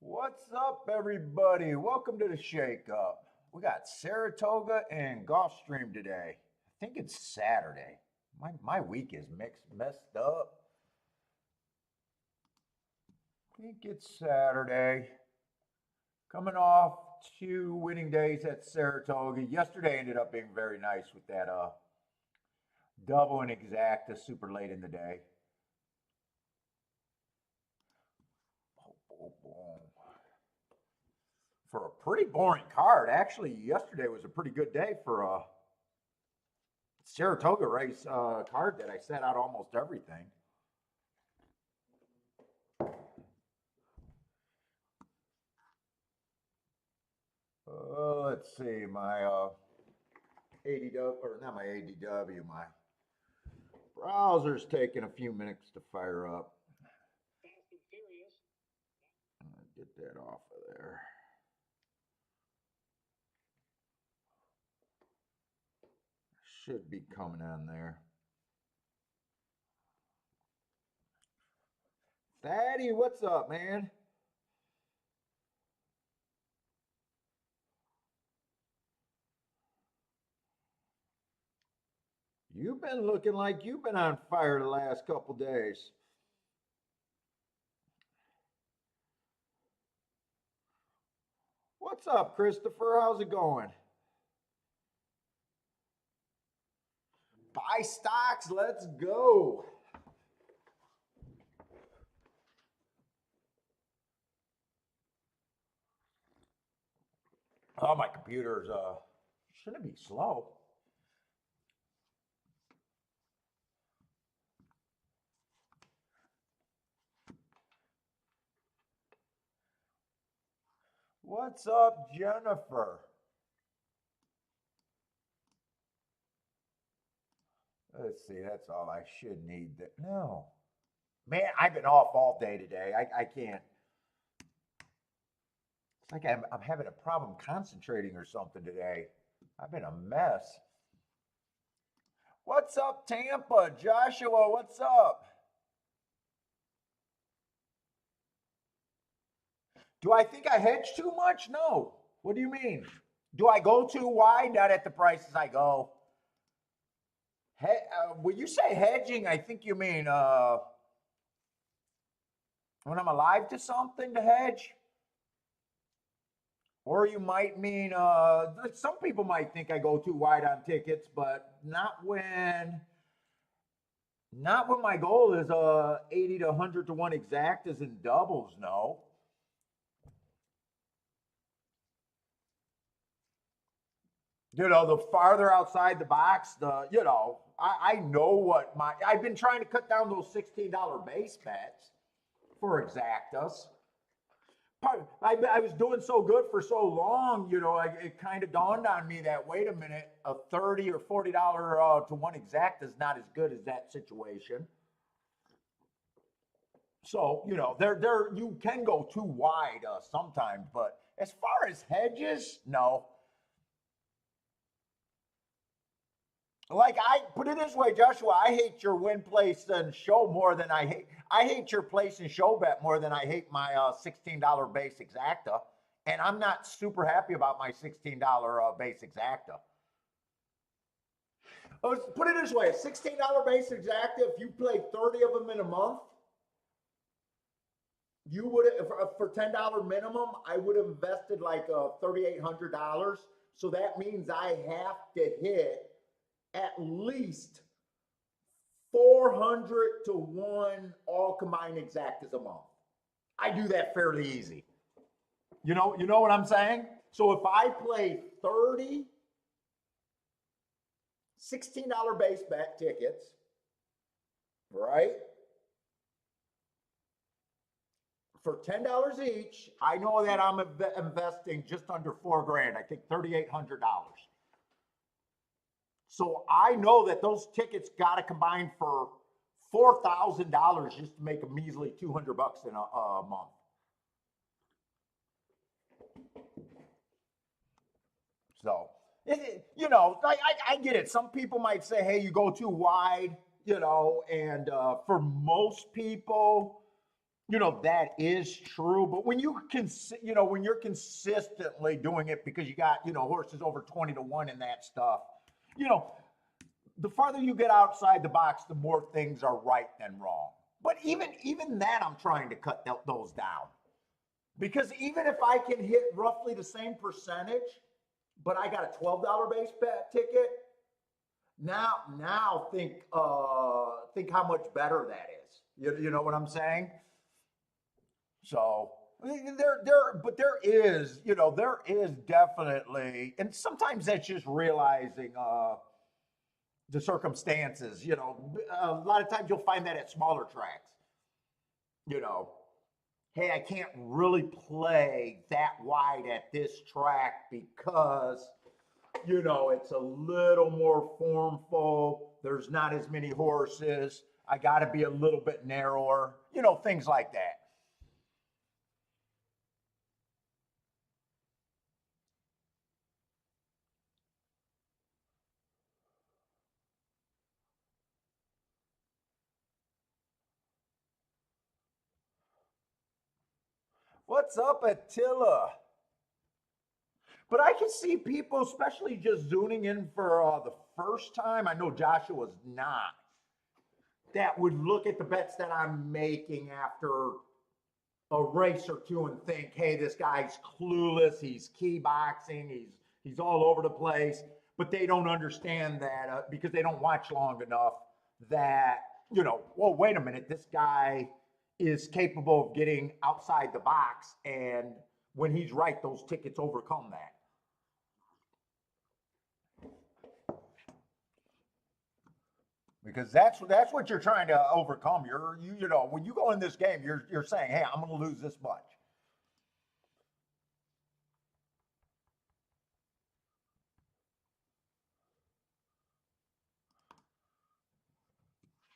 What's up, everybody? Welcome to the Shake Up. We got Saratoga and Gulfstream today. I think it's Saturday. My week is messed up. I think it's Saturday. Coming off two winning days at Saratoga. Yesterday ended up being very nice with that double and exacta super late in the day. Boom, boom. For a pretty boring card. Actually, yesterday was a pretty good day for a Saratoga race card that I set out almost everything. Let's see, my ADW, or not my ADW, my browser's taking a few minutes to fire up. Get that off of there. Should be coming on there. Thaddy, what's up, man? You've been looking like you've been on fire the last couple days. What's up, Christopher? How's it going? Buy stocks, let's go. Oh, my computer's shouldn't be slow. What's up, Jennifer? Let's see, that's all I should need. No. Man, I've been off all day today. I can't. It's like I'm having a problem concentrating or something today. I've been a mess. What's up, Tampa? Joshua, what's up? Do I think I hedge too much? No. What do you mean? Do I go too wide? Not at the prices I go. When you say hedging, I think you mean when I'm alive to something to hedge. Or you might mean some people might think I go too wide on tickets, but not when my goal is 80 to 100 to 1 exactas and doubles, no. The farther outside the box, I know what I've been trying to cut down those $16 base bets for exactas. I was doing so good for so long, it kind of dawned on me that, wait a minute, a $30 or $40 to 1 exacta is not as good as that situation. So, there you can go too wide sometimes, but as far as hedges, no. Like, I put it this way, Joshua, I hate your win place and show more than I hate your place and show bet more than I hate my $16 base exacta. And I'm not super happy about my $16 base exacta. Put it this way, a $16 base exacta, if you play 30 of them in a month, you would for $10 minimum, I would have invested like $3,800. So that means I have to hit at least 400 to 1 all combined exactas a month. I do that fairly easy. You know what I'm saying? So if I play 30 $16 base bet tickets, right? For $10 each, I know that I'm investing just under 4 grand. I think $3,800. So I know that those tickets got to combine for $4,000 just to make a measly $200 in a month. So, I get it. Some people might say, hey, you go too wide, and for most people, That is true. But when when you're consistently doing it because you got, horses over 20 to 1 and that stuff, you know, the farther you get outside the box, the more things are right than wrong. But even that, I'm trying to cut those down because even if I can hit roughly the same percentage, but I got a $12 base bet ticket, now think how much better that is. You know what I'm saying? So there is definitely, and sometimes that's just realizing the circumstances. A lot of times you'll find that at smaller tracks. You know, hey, I can't really play that wide at this track because it's a little more formful. There's not as many horses. I got to be a little bit narrower. Things like that. What's up, Attila? But I can see people, especially just zooming in for the first time. I know Joshua was not. That would look at the bets that I'm making after a race or two and think, hey, this guy's clueless. He's key boxing. He's all over the place. But they don't understand that because they don't watch long enough. That well, wait a minute. This guy is capable of getting outside the box, and when he's right, those tickets overcome that. Because that's what you're trying to overcome. When you go in this game, you're saying, hey, I'm going to lose this much.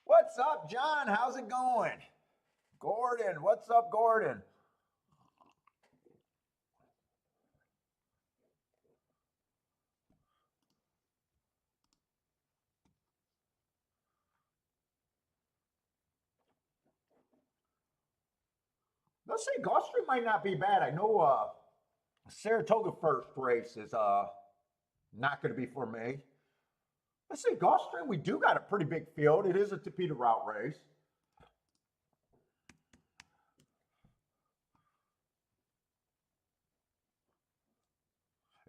What's up, John? How's it going? Gordon, what's up, Gordon? Let's say Gulfstream might not be bad. I know Saratoga first race is not going to be for me. Let's say Gulfstream, we do got a pretty big field. It is a Tapeta route race.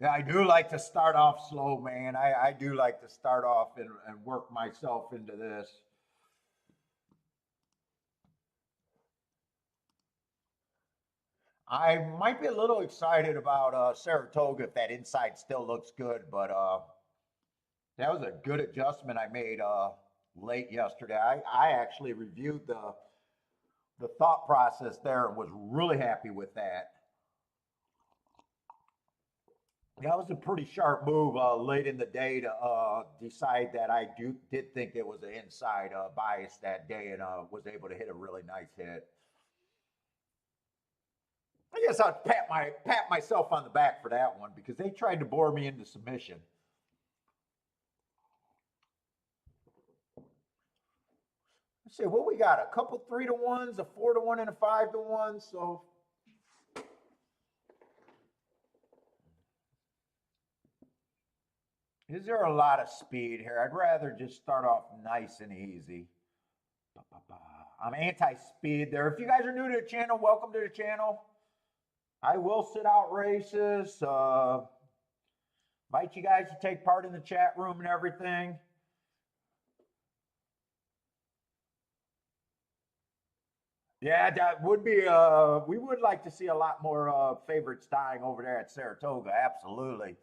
Yeah, I do like to start off slow, man. I do like to start off and work myself into this. I might be a little excited about Saratoga if that inside still looks good, but that was a good adjustment I made late yesterday. I actually reviewed the thought process there and was really happy with that. That was a pretty sharp move late in the day to decide that I did think it was an inside bias that day and was able to hit a really nice hit. I guess I'd pat myself on the back for that one because they tried to bore me into submission. Let's see what we got. A couple 3-to-1s, a 4-to-1, and a 5-to-1. So is there a lot of speed here? I'd rather just start off nice and easy. I'm anti-speed there. If you guys are new to the channel, welcome to the channel. I will sit out races. Invite you guys to take part in the chat room and everything. Yeah, that would be. We would like to see a lot more favorites dying over there at Saratoga. Absolutely.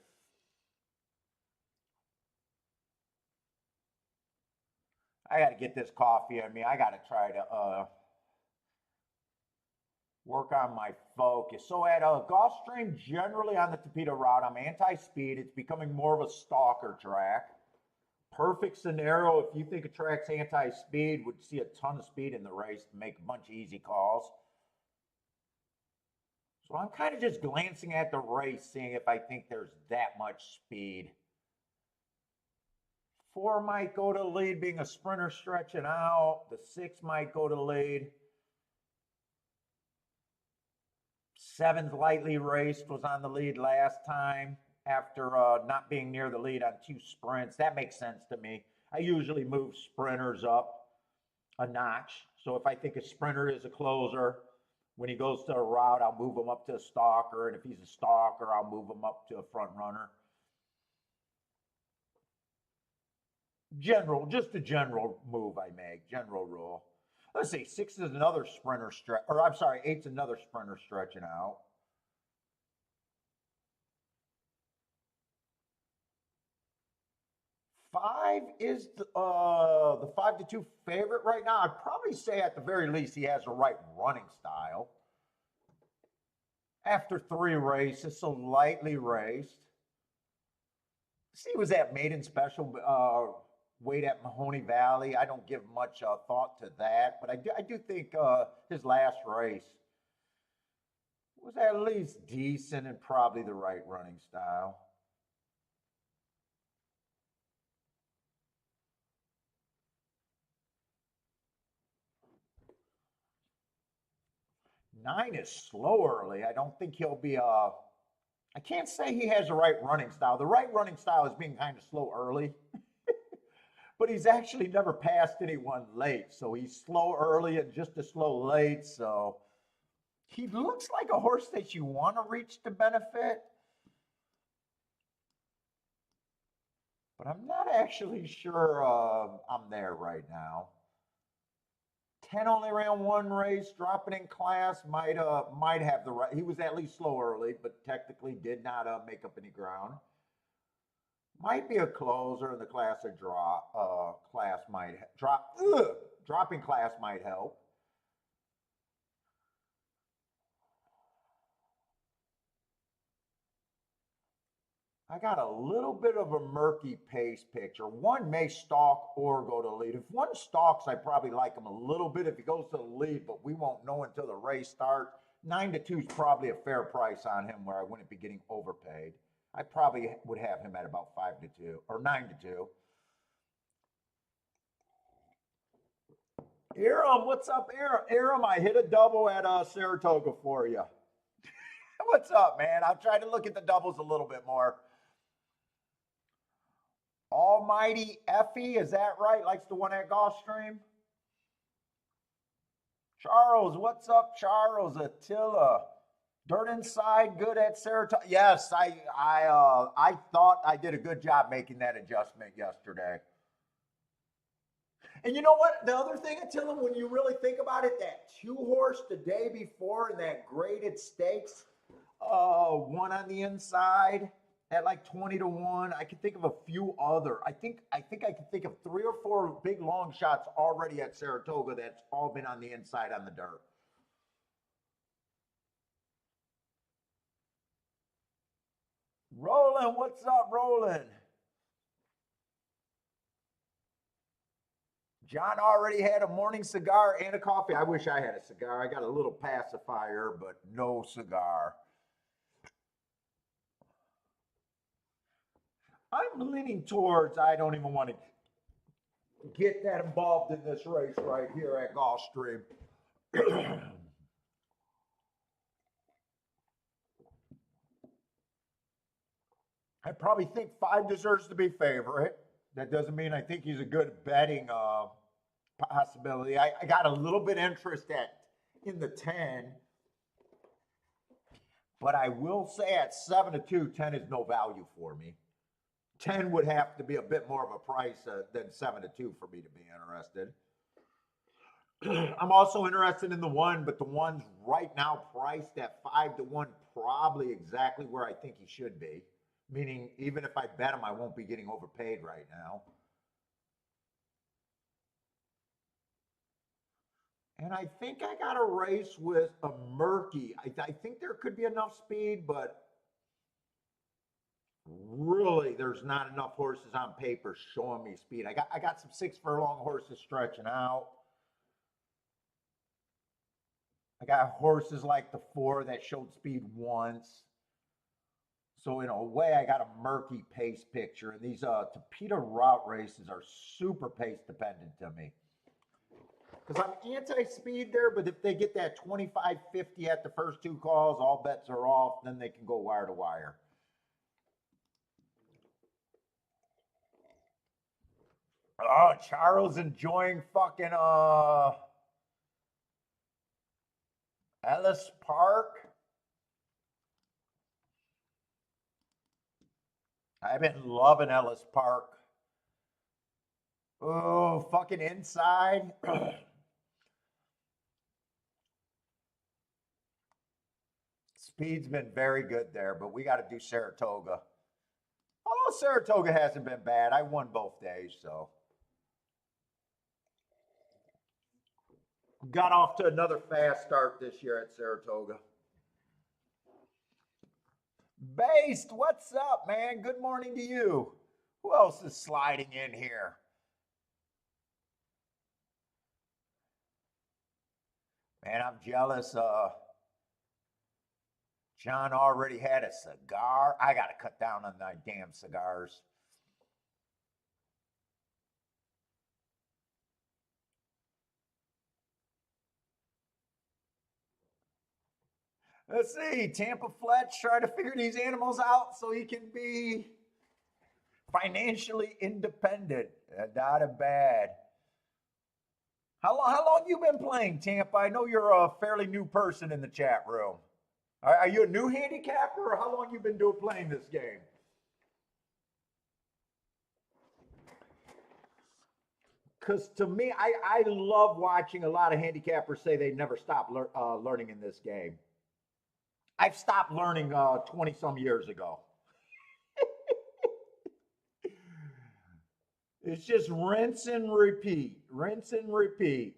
I got to get this coffee. I got to try to work on my focus. So at Gulfstream, generally on the Tapeta route, I'm anti-speed. It's becoming more of a stalker track. Perfect scenario if you think a track's anti-speed, would see a ton of speed in the race to make a bunch of easy calls. So I'm kind of just glancing at the race, seeing if I think there's that much speed. 4 might go to lead, being a sprinter stretching out. The 6 might go to lead. Seven's lightly raced, was on the lead last time after not being near the lead on 2 sprints. That makes sense to me. I usually move sprinters up a notch. So if I think a sprinter is a closer, when he goes to a route, I'll move him up to a stalker. And if he's a stalker, I'll move him up to a front runner. Just a general move I make, general rule. Let's see, 6 is another sprinter stretch, or I'm sorry, 8's another sprinter stretching out. 5 is the 5-2 favorite right now. I'd probably say at the very least he has the right running style. After 3 races, so lightly raced. See, was that maiden special weight at Mahoney Valley? I don't give much thought to that, but I do think his last race was at least decent and probably the right running style. Nine is slow early. I don't think he'll be I can't say he has the right running style. The right running style is being kind of slow early, but he's actually never passed anyone late. So he's slow early and just as slow late. So he looks like a horse that you want to reach to benefit, but I'm not actually sure I'm there right now. 10 only ran 1 race, dropping in class might have the right. He was at least slow early, but technically did not make up any ground. Might be a closer in the class of drop. Class might drop. Dropping class might help. I got a little bit of a murky pace picture. 1 may stalk or go to the lead. If 1 stalks, I probably like him a little bit if he goes to the lead, but we won't know until the race starts. 9-2 is probably a fair price on him where I wouldn't be getting overpaid. I probably would have him at about 5-2 or 9-2. Aram, what's up, Aram? Aram, I hit a double at Saratoga for you. What's up, man? I'll try to look at the doubles a little bit more. Almighty Effie, is that right? Likes the one at Gulfstream. Charles, what's up, Charles? Attila, dirt inside, good at Saratoga. Yes, I thought I did a good job making that adjustment yesterday. And you know what? The other thing, Attila, when you really think about it, that 2-horse the day before in that graded stakes, 1 on the inside at like 20-1. I could think of a few other. I think I could think of 3 or 4 big long shots already at Saratoga that's all been on the inside on the dirt. Roland, what's up, Roland? John already had a morning cigar and a coffee. I wish I had a cigar. I got a little pacifier, but no cigar. I'm leaning towards I don't even want to get that involved in this race right here at Gulfstream. I probably think 5 deserves to be favorite. That doesn't mean I think he's a good betting possibility. I got a little bit interest in the 10, but I will say at 7-2, 10 is no value for me. 10 would have to be a bit more of a price than 7-2 for me to be interested. I'm also interested in the 1, but the 1's right now priced at 5-1, probably exactly where I think he should be. Meaning, even if I bet him, I won't be getting overpaid right now. And I think I got a race with a murky. I think there could be enough speed, but really, there's not enough horses on paper showing me speed. I got some 6 furlong horses stretching out. I got horses like the 4 that showed speed once. So in a way, I got a murky pace picture. And these Tapeta route races are super pace dependent to me. Because I'm anti-speed there, but if they get that 25-50 at the first two calls, all bets are off. Then they can go wire to wire. Oh, Charles enjoying fucking Ellis Park. I've been loving Ellis Park. Oh, fucking inside. Speed's been very good there, but we got to do Saratoga. Although Saratoga hasn't been bad. I won both days, so. Got off to another fast start this year at Saratoga. Based, what's up, man? Good morning to you. Who else is sliding in here? Man, I'm jealous. John already had a cigar. I got to cut down on my damn cigars. Let's see. Tampa Fletch trying to figure these animals out so he can be financially independent. Not a bad. How long you been playing, Tampa? I know you're a fairly new person in the chat room. Are you a new handicapper, or how long you been playing this game? Because to me, I love watching a lot of handicappers say they never stop learning in this game. I've stopped learning 20 some years ago. It's just rinse and repeat, rinse and repeat.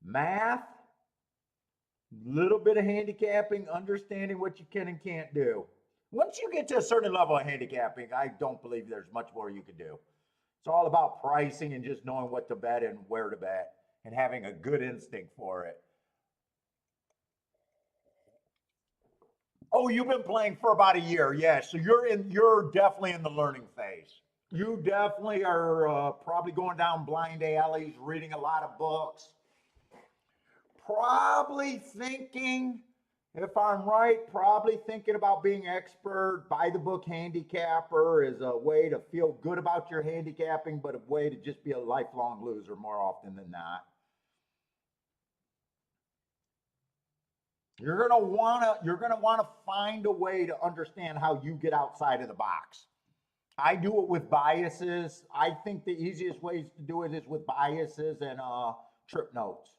Math, little bit of handicapping, understanding what you can and can't do. Once you get to a certain level of handicapping, I don't believe there's much more you can do. It's all about pricing and just knowing what to bet and where to bet and having a good instinct for it. Oh, you've been playing for about a year, yeah. So you're definitely in the learning phase. You definitely are probably going down blind alleys, reading a lot of books. Probably thinking, if I'm right, probably thinking about being expert. By the book handicapper is a way to feel good about your handicapping, but a way to just be a lifelong loser more often than not. You're gonna wanna find a way to understand how you get outside of the box. I do it with biases. I think the easiest ways to do it is with biases and trip notes.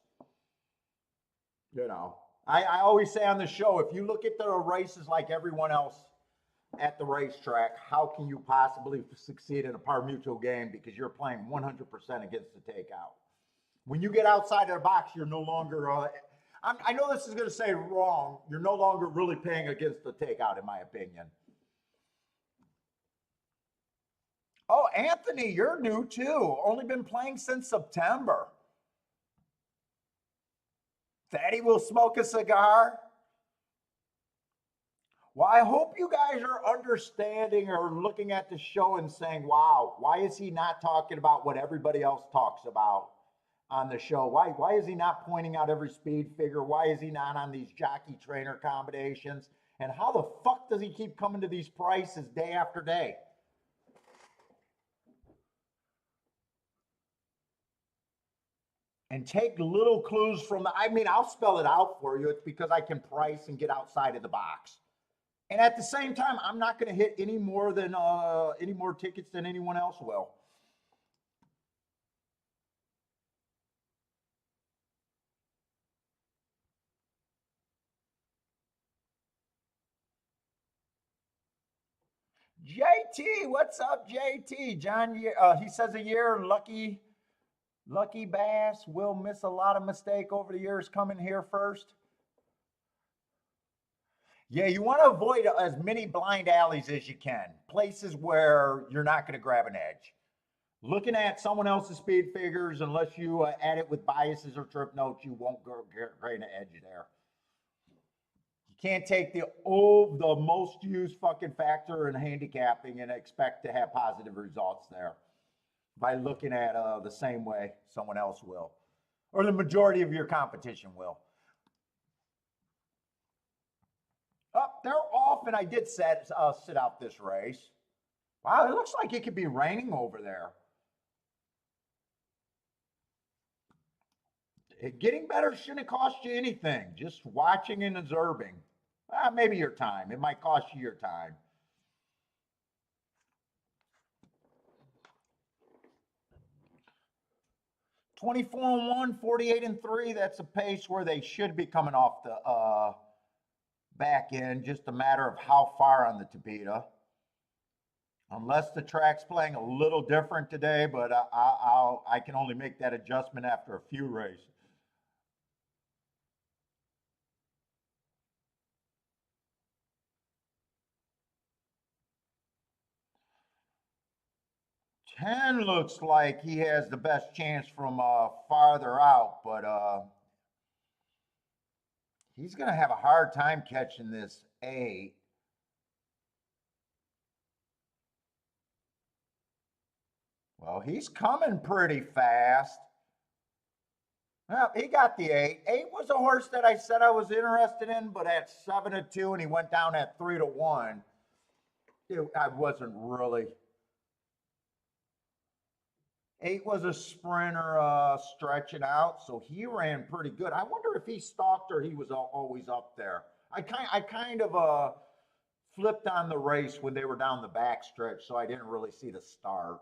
You know, I always say on the show, if you look at the races like everyone else at the racetrack, how can you possibly succeed in a par mutual game because you're playing 100% against the takeout? When you get outside of the box, you're no longer I know this is going to say wrong. You're no longer really paying against the takeout, in my opinion. Oh, Anthony, you're new too. Only been playing since September. Thaddy will smoke a cigar. Well, I hope you guys are understanding or looking at the show and saying, wow, why is he not talking about what everybody else talks about on the show? Why is he not pointing out every speed figure? Why is he not on these jockey trainer combinations? And how the fuck does he keep coming to these prices day after day? And take little clues from the, I mean, I'll spell it out for you. It's because I can price and get outside of the box. And at the same time, I'm not going to hit any more tickets than anyone else will. JT, what's up, JT? John, he says a year, Lucky Bass will miss a lot of mistake over the years coming here first. Yeah, you want to avoid as many blind alleys as you can. Places where you're not going to grab an edge. Looking at someone else's speed figures, unless you add it with biases or trip notes, you won't gain an edge there. You can't take the most used fucking factor in handicapping and expect to have positive results there by looking at the same way someone else will. or the majority of your competition will. They're off, and I did sit out this race. Wow, it looks like it could be raining over there. Getting better shouldn't cost you anything. Just watching and observing. Maybe your time. It might cost you your time. (24-1), 48-3. That's a pace where they should be coming off the back end. Just a matter of how far on the Tapeta. Unless the track's playing a little different today, but I can only make that adjustment after a few races. Ten looks like he has the best chance from farther out, but he's going to have a hard time catching this 8. Well, he's coming pretty fast. Well, he got the 8. 8 was a horse that I said I was interested in, but at 7-2, and he went down at 3-1. I wasn't really. 8 was a sprinter stretching out, so he ran pretty good. I wonder if he stalked or he was always up there. I kind of flipped on the race when they were down the back stretch, so I didn't really see the start.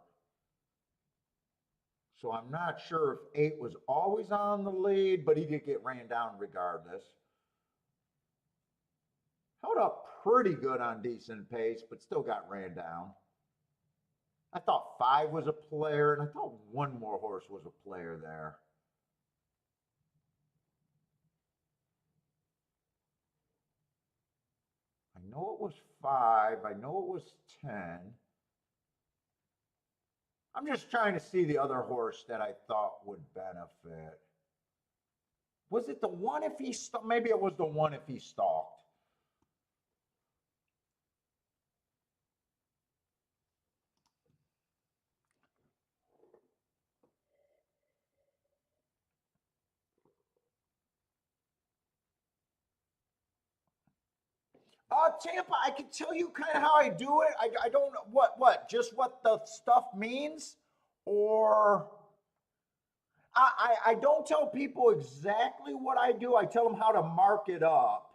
So I'm not sure if 8 was always on the lead, but he did get ran down regardless. Held up pretty good on decent pace, but still got ran down. I thought 5 was a player, and I thought one more horse was a player there. I know it was 5. I know it was 10. I'm just trying to see the other horse that I thought would benefit. Was it the 1 if he stalked? Maybe it was the 1 if he stalked. Tampa, I can tell you kind of how I do it. I don't know just what the stuff means, or I don't tell people exactly what I do. I tell them how to mark it up.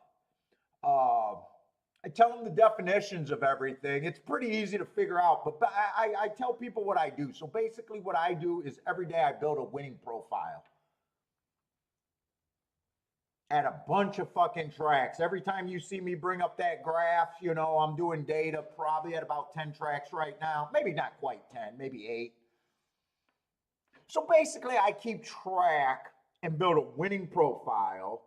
I tell them the definitions of everything. It's pretty easy to figure out, but I tell people what I do. So basically what I do is every day I build a winning profile at a bunch of fucking tracks. Every time you see me bring up that graph, I'm doing data probably at about 10 tracks right now. Maybe not quite 10, maybe 8. So basically I keep track and build a winning profile.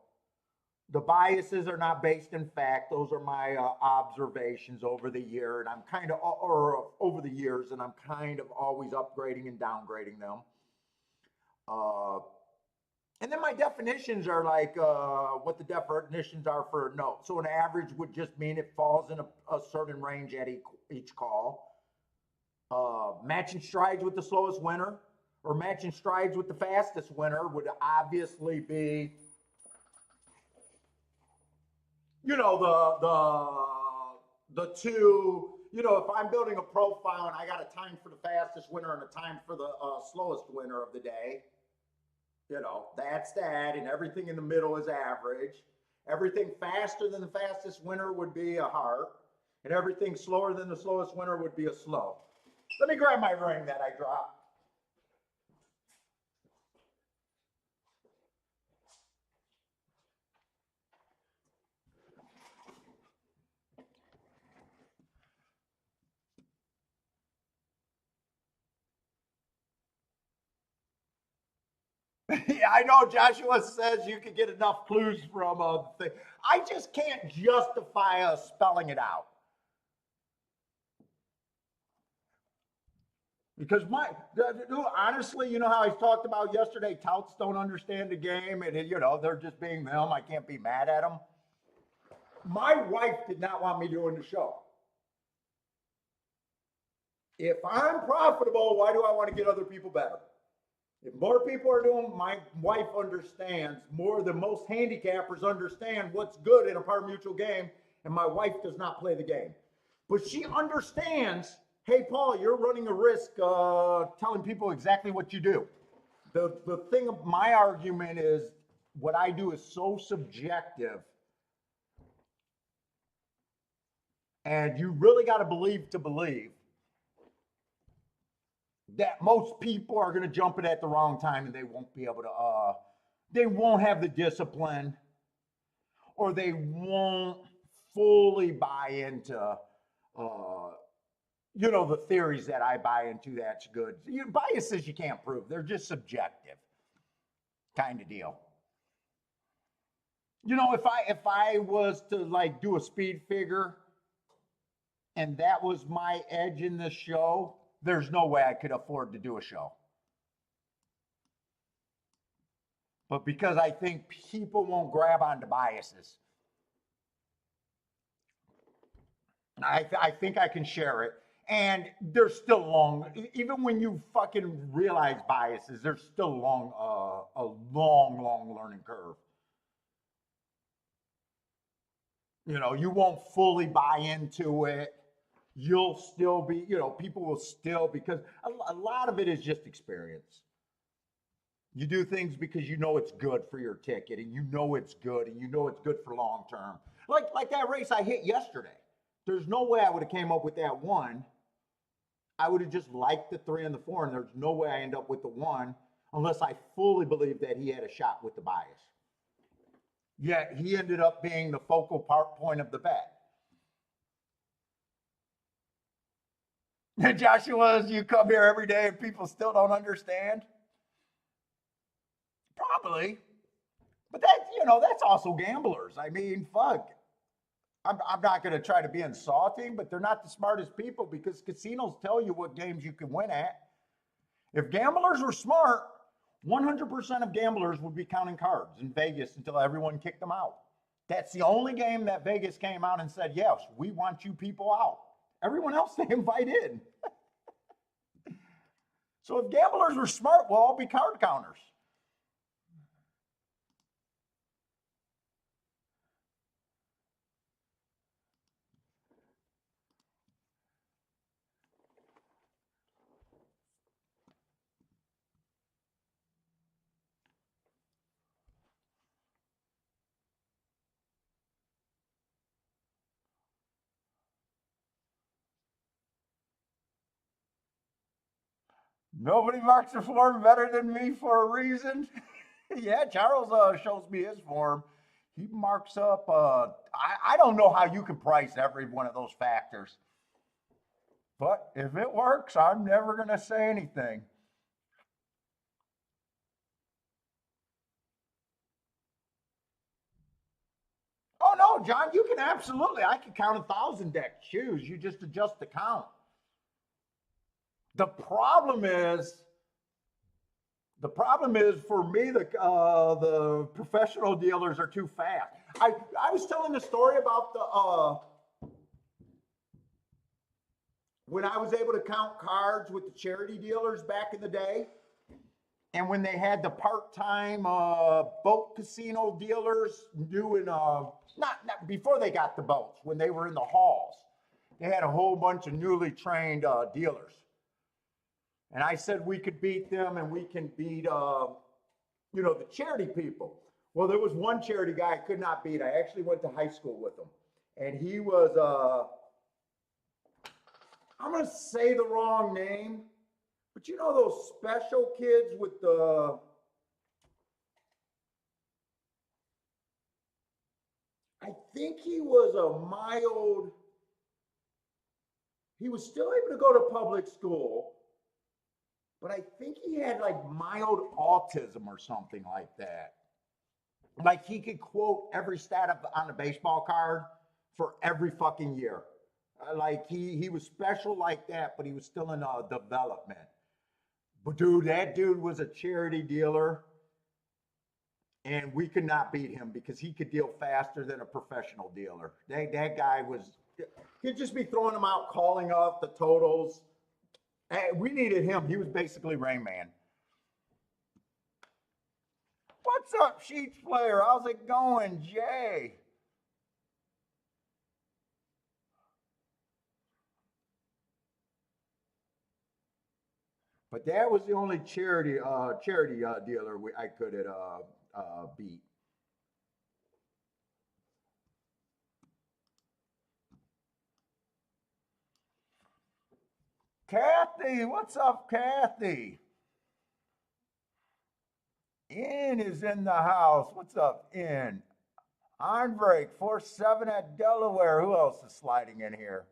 The biases are not based in fact. Those are my observations over the year, and I'm kind of, or over the years, and I'm kind of always upgrading and downgrading them. And then my definitions are like what the definitions are for a note. So an average would just mean it falls in a certain range at each call. Matching strides with the slowest winner or matching strides with the fastest winner would obviously be, the two, if I'm building a profile and I got a time for the fastest winner and a time for the slowest winner of the day, that's that, and everything in the middle is average. Everything faster than the fastest winner would be a heart, and everything slower than the slowest winner would be a slow. Let me grab my ring that I dropped. Yeah, I know Joshua says you can get enough clues from a thing. I just can't justify us spelling it out. Because honestly, how I talked about yesterday, touts don't understand the game, and they're just being them. I can't be mad at them. My wife did not want me doing the show. If I'm profitable, why do I want to get other people better? If more people are doing, my wife understands more than most handicappers understand what's good in a par mutual game, and my wife does not play the game. But she understands, hey, Paul, you're running a risk telling people exactly what you do. The thing of my argument is what I do is so subjective, and you really got to believe that most people are going to jump it at the wrong time and they won't be able to they won't have the discipline, or they won't fully buy into the theories that I buy into. That's good. Biases you can't prove, they're just subjective kind of deal. If I was to like do a speed figure and that was my edge in this show, there's no way I could afford to do a show. But because I think people won't grab onto biases, I think I can share it. And there's still even when you fucking realize biases, there's still a long learning curve. You won't fully buy into it. You'll still be, people will still, because a lot of it is just experience. You do things because you know it's good for your ticket, and you know it's good, and you know it's good for long term. Like that race I hit yesterday. There's no way I would have came up with that one. I would have just liked the 3 and the 4, and there's no way I end up with the 1 unless I fully believe that he had a shot with the bias. Yet he ended up being the focal point of the bet. Joshua, you come here every day and people still don't understand? Probably. But that's also gamblers. I mean, fuck. I'm not going to try to be insulting, but they're not the smartest people, because casinos tell you what games you can win at. If gamblers were smart, 100% of gamblers would be counting cards in Vegas until everyone kicked them out. That's the only game that Vegas came out and said, yes, we want you people out. Everyone else they invite in. So if gamblers were smart, we'll all be card counters. Nobody marks the form better than me for a reason. Yeah, Charles shows me his form. He marks up. I don't know how you can price every one of those factors. But if it works, I'm never going to say anything. Oh, no, John, you can absolutely. I can count 1,000 deck shoes. You just adjust the count. The problem is for me, the professional dealers are too fast. I was telling the story about when I was able to count cards with the charity dealers back in the day, and when they had the part-time boat casino dealers doing not before they got the boats, when they were in the halls, they had a whole bunch of newly trained dealers. And I said we could beat them, and we can beat, the charity people. Well, there was one charity guy I could not beat. I actually went to high school with him. And he was, I'm going to say the wrong name, but those special kids with the, I think he was he was still able to go to public school, but I think he had like mild autism or something like that. Like he could quote every stat on a baseball card for every fucking year. Like he was special like that, but he was still in development. But dude, that dude was a charity dealer, and we could not beat him because he could deal faster than a professional dealer. That guy he'd just be throwing them out, calling off the totals. We needed him. He was basically Rain Man. What's up, Sheets player? How's it going, Jay? But that was the only charity dealer I could have beat. Kathy, what's up, Kathy? In is in the house. What's up, In? On break, 4-7 at Delaware. Who else is sliding in here?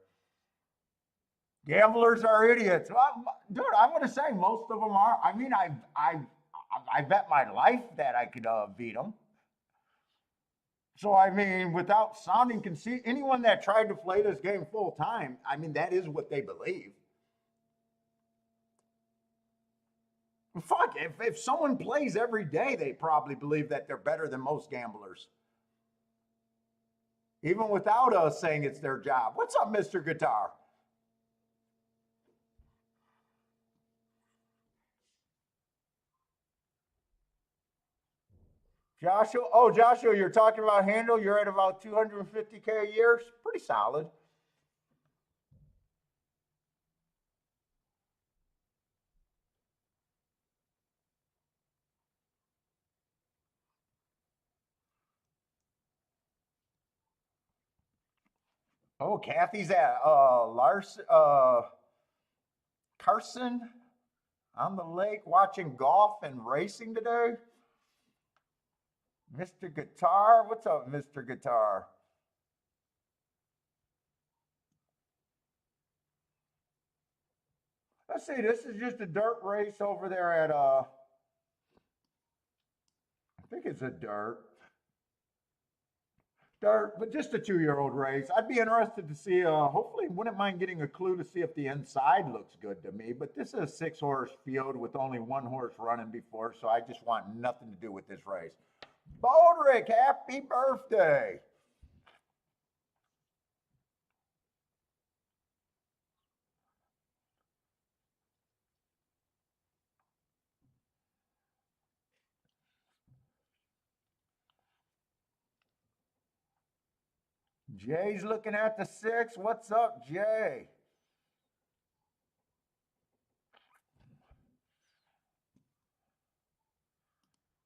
Gamblers are idiots. Well, dude, I'm going to say most of them are. I mean, I bet my life that I could beat them. So, I mean, without sounding conceit, anyone that tried to play this game full time, I mean, that is what they believe. Fuck, if someone plays every day, they probably believe that they're better than most gamblers, even without us saying it's their job. What's up, Mr. Guitar? Joshua, oh, Joshua, you're talking about handle. You're at about 250K a year. Pretty solid. Oh, Kathy's at Lars Carson on the lake watching golf and racing today. Mr. Guitar, what's up, Mr. Guitar? Let's see. This is just a dirt race over there at I think it's a dirt, but just a 2-year-old race. I'd be interested to see. Hopefully, wouldn't mind getting a clue to see if the inside looks good to me. But this is a 6-horse field with only one horse running before, so I just want nothing to do with this race. Bodrick, happy birthday! Jay's looking at the 6. What's up, Jay?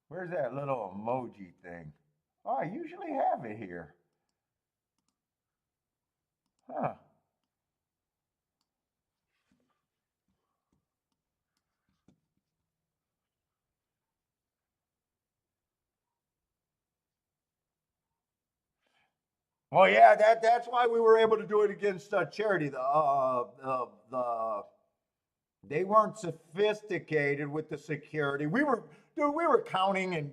Where's that little emoji thing? Oh, I usually have it here. Huh. Well, yeah, that's why we were able to do it against Charity. They weren't sophisticated with the security. We were counting and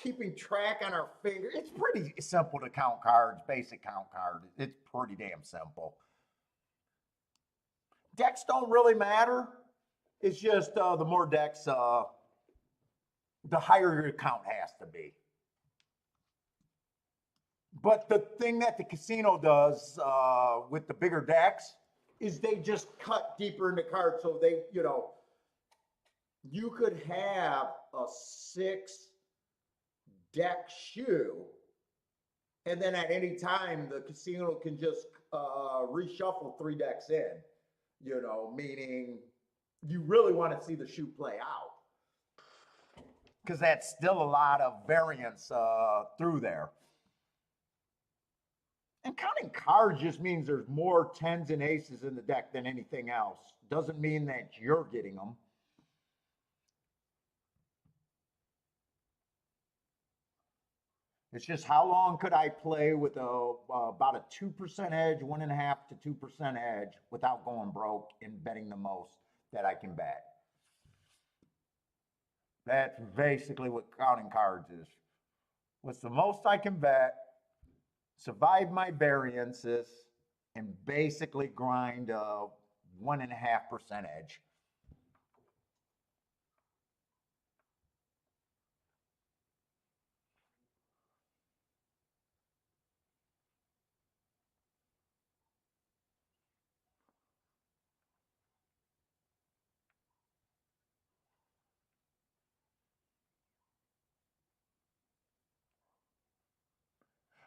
keeping track on our fingers. It's pretty simple to count cards, basic count cards. It's pretty damn simple. Decks don't really matter. It's just the more decks, the higher your count has to be. But the thing that the casino does with the bigger decks is they just cut deeper into cards. So you could have a 6 deck shoe, and then at any time the casino can just reshuffle 3 decks in. Meaning you really want to see the shoe play out because that's still a lot of variance through there. And counting cards just means there's more tens and aces in the deck than anything else. Doesn't mean that you're getting them. It's just how long could I play with about a 2% edge, 1.5 to 2% edge without going broke and betting the most that I can bet. That's basically what counting cards is. What's the most I can bet, survive my variances, and basically grind a 1.5% edge.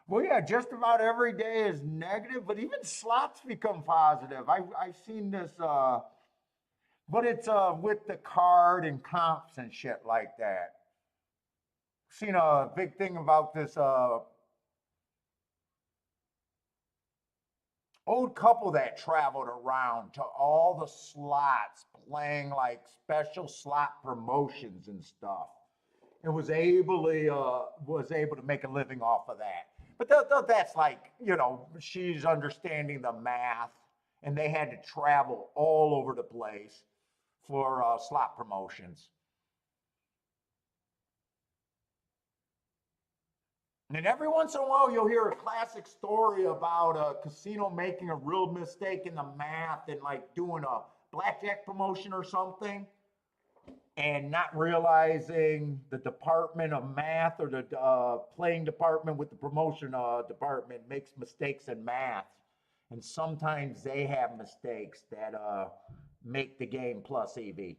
Well, yeah, just about every day is negative, but even slots become positive. I've seen this, but it's with the card and comps and shit like that. Seen a big thing about this old couple that traveled around to all the slots playing like special slot promotions and stuff, and was able to make a living off of that. But that's like, she's understanding the math, and they had to travel all over the place for slot promotions. And every once in a while, you'll hear a classic story about a casino making a real mistake in the math and like doing a blackjack promotion or something, and not realizing the department of math or the playing department with the promotion department makes mistakes in math. And sometimes they have mistakes that make the game plus EV.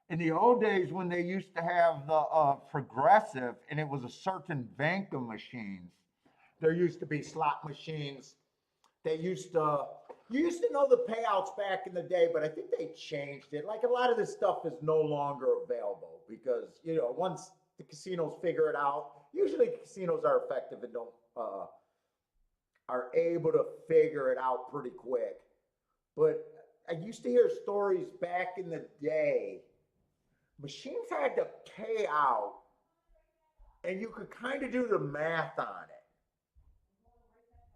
In the old days, when they used to have the progressive and it was a certain bank of machines, there used to be slot machines. They used to, you used to know the payouts back in the day, but I think they changed it. Like a lot of this stuff is no longer available because, once the casinos figure it out, usually casinos are effective and don't, are able to figure it out pretty quick. But I used to hear stories back in the day. Machines had to pay out, and you could kind of do the math on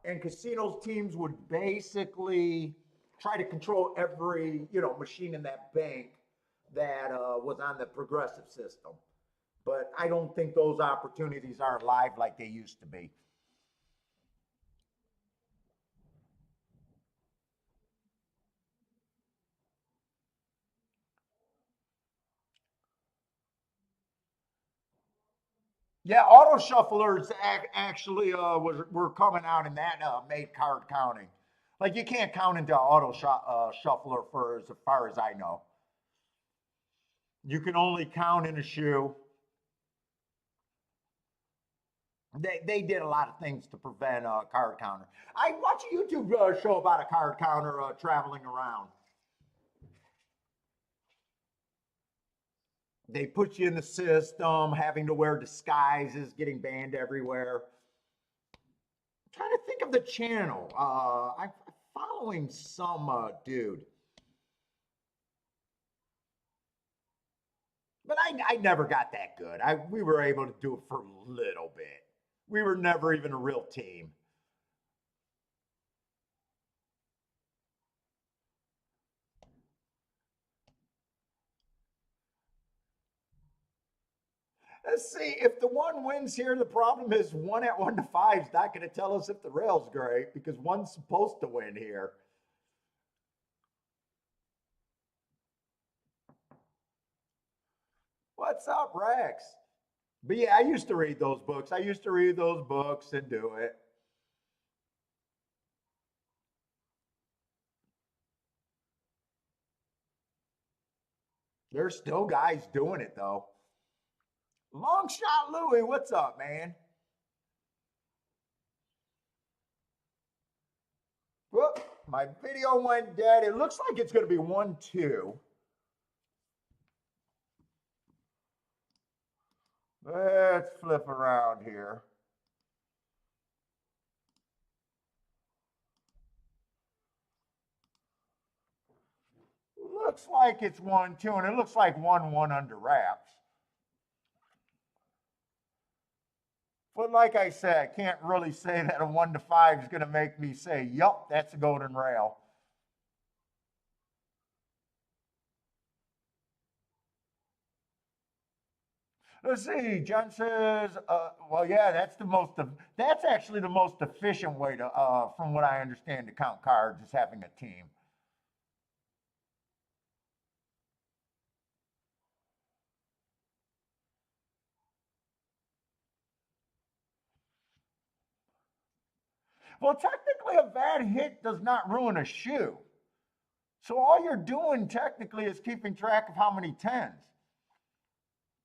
it. And casinos teams would basically try to control every machine in that bank that was on the progressive system. But I don't think those opportunities are alive like they used to be. Yeah, auto shufflers actually were coming out, and that made card counting. Like you can't count into auto shuffler for as far as I know. You can only count in a shoe. They did a lot of things to prevent a card counter. I watched a YouTube show about a card counter traveling around. They put you in the system, having to wear disguises, getting banned everywhere. I'm trying to think of the channel. I'm following some dude, but I never got that good. We were able to do it for a little bit. We were never even a real team. Let's see. If the one wins here, the problem is one at 1 to 5 is not going to tell us if the rail's great because one's supposed to win here. What's up, Rex? But yeah, I used to read those books. I used to read those books and do it. There's still guys doing it though. Longshot Louie, what's up, man? Whoop, my video went dead. It looks like it's going to be 1-2. Let's flip around here. Looks like it's 1-2, and it looks like 1-1 under wraps. But like I said, I can't really say that a 1 to 5 is going to make me say, yup, that's a golden rail. Let's see. John says, well, yeah, that's actually the most efficient way to, from what I understand, to count cards is having a team. Well, technically, a bad hit does not ruin a shoe. So all you're doing technically is keeping track of how many tens.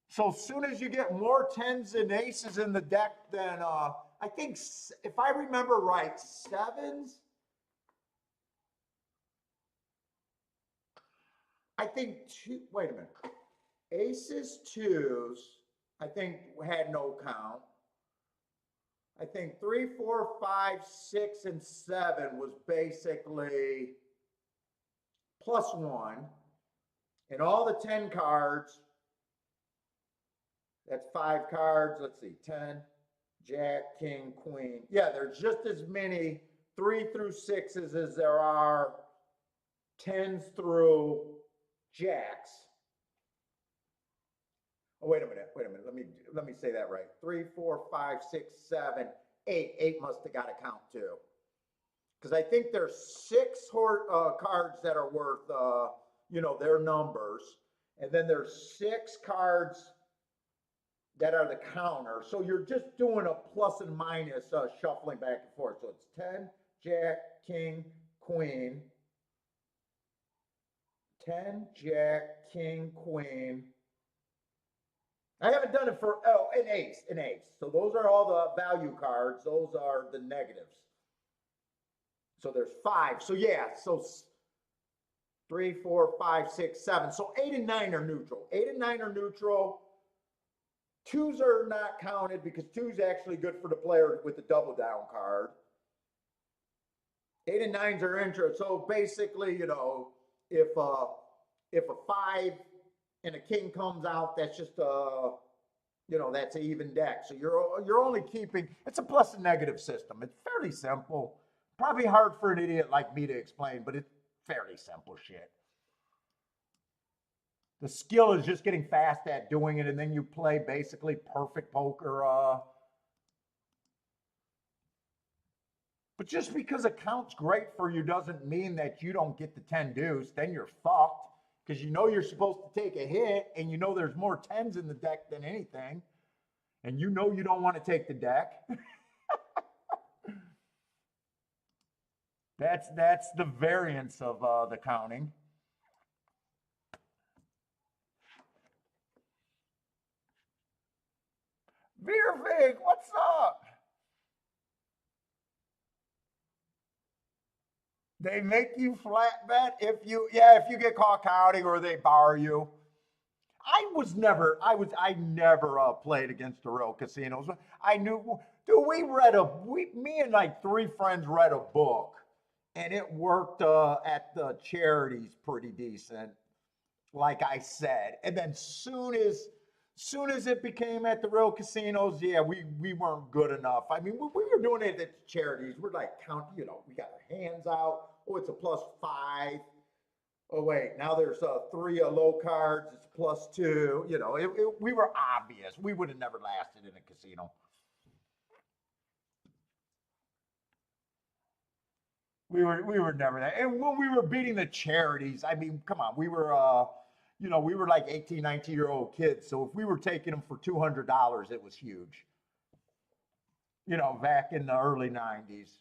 So as soon as you get more tens and aces in the deck than, I think, if I remember right, sevens, I think wait a minute. Aces, twos, I think had no count. I think 3, 4, 5, 6, and 7 was basically +1. And all the 10 cards, that's 5 cards. Let's see, 10, Jack, King, Queen. Yeah, there's just as many 3 through 6s as there are 10s through Jacks. Oh, wait a minute. Let me say that right. 3, 4, 5, 6, 7, 8. 8 must have got a count too. Because I think there's 6 cards that are worth, their numbers. And then there's 6 cards that are the counter. So you're just doing a plus and minus shuffling back and forth. So it's 10, Jack, King, Queen. 10, Jack, King, Queen. I haven't done it for, an ace. So those are all the value cards. Those are the negatives. So there's 5. So yeah, so 3, 4, 5, 6, 7. So 8 and 9 are neutral. 8 and 9 are neutral. 2s are not counted because 2 is actually good for the player with the double down card. 8 and 9s are intro. So basically, if a 5 and a king comes out, that's just that's an even deck. So you're only keeping. It's a plus and negative system. It's fairly simple. Probably hard for an idiot like me to explain, but it's fairly simple shit. The skill is just getting fast at doing it, and then you play basically perfect poker. But just because a count's great for you doesn't mean that you don't get the 10 deuce. Then you're fucked because you're supposed to take a hit, and there's more 10s in the deck than anything, and you don't want to take the deck. That's the variance of the counting. Veervig, what's up? They make you flat bet if you get caught counting or they bar you. I never played against the real casinos. I knew, dude. Me and like 3 friends read a book, and it worked at the charities pretty decent, like I said. And then soon as it became at the real casinos, yeah, we weren't good enough. I mean, we were doing it at the charities. We're like counting, we got our hands out. Oh, it's a +5. Oh wait, now there's 3 low cards. It's +2. We were obvious. We would have never lasted in a casino. We were never that. And when we were beating the charities, I mean, come on, we were we were like 18, 19-year-old kids. So if we were taking them for $200, it was huge. Back in the early 90s.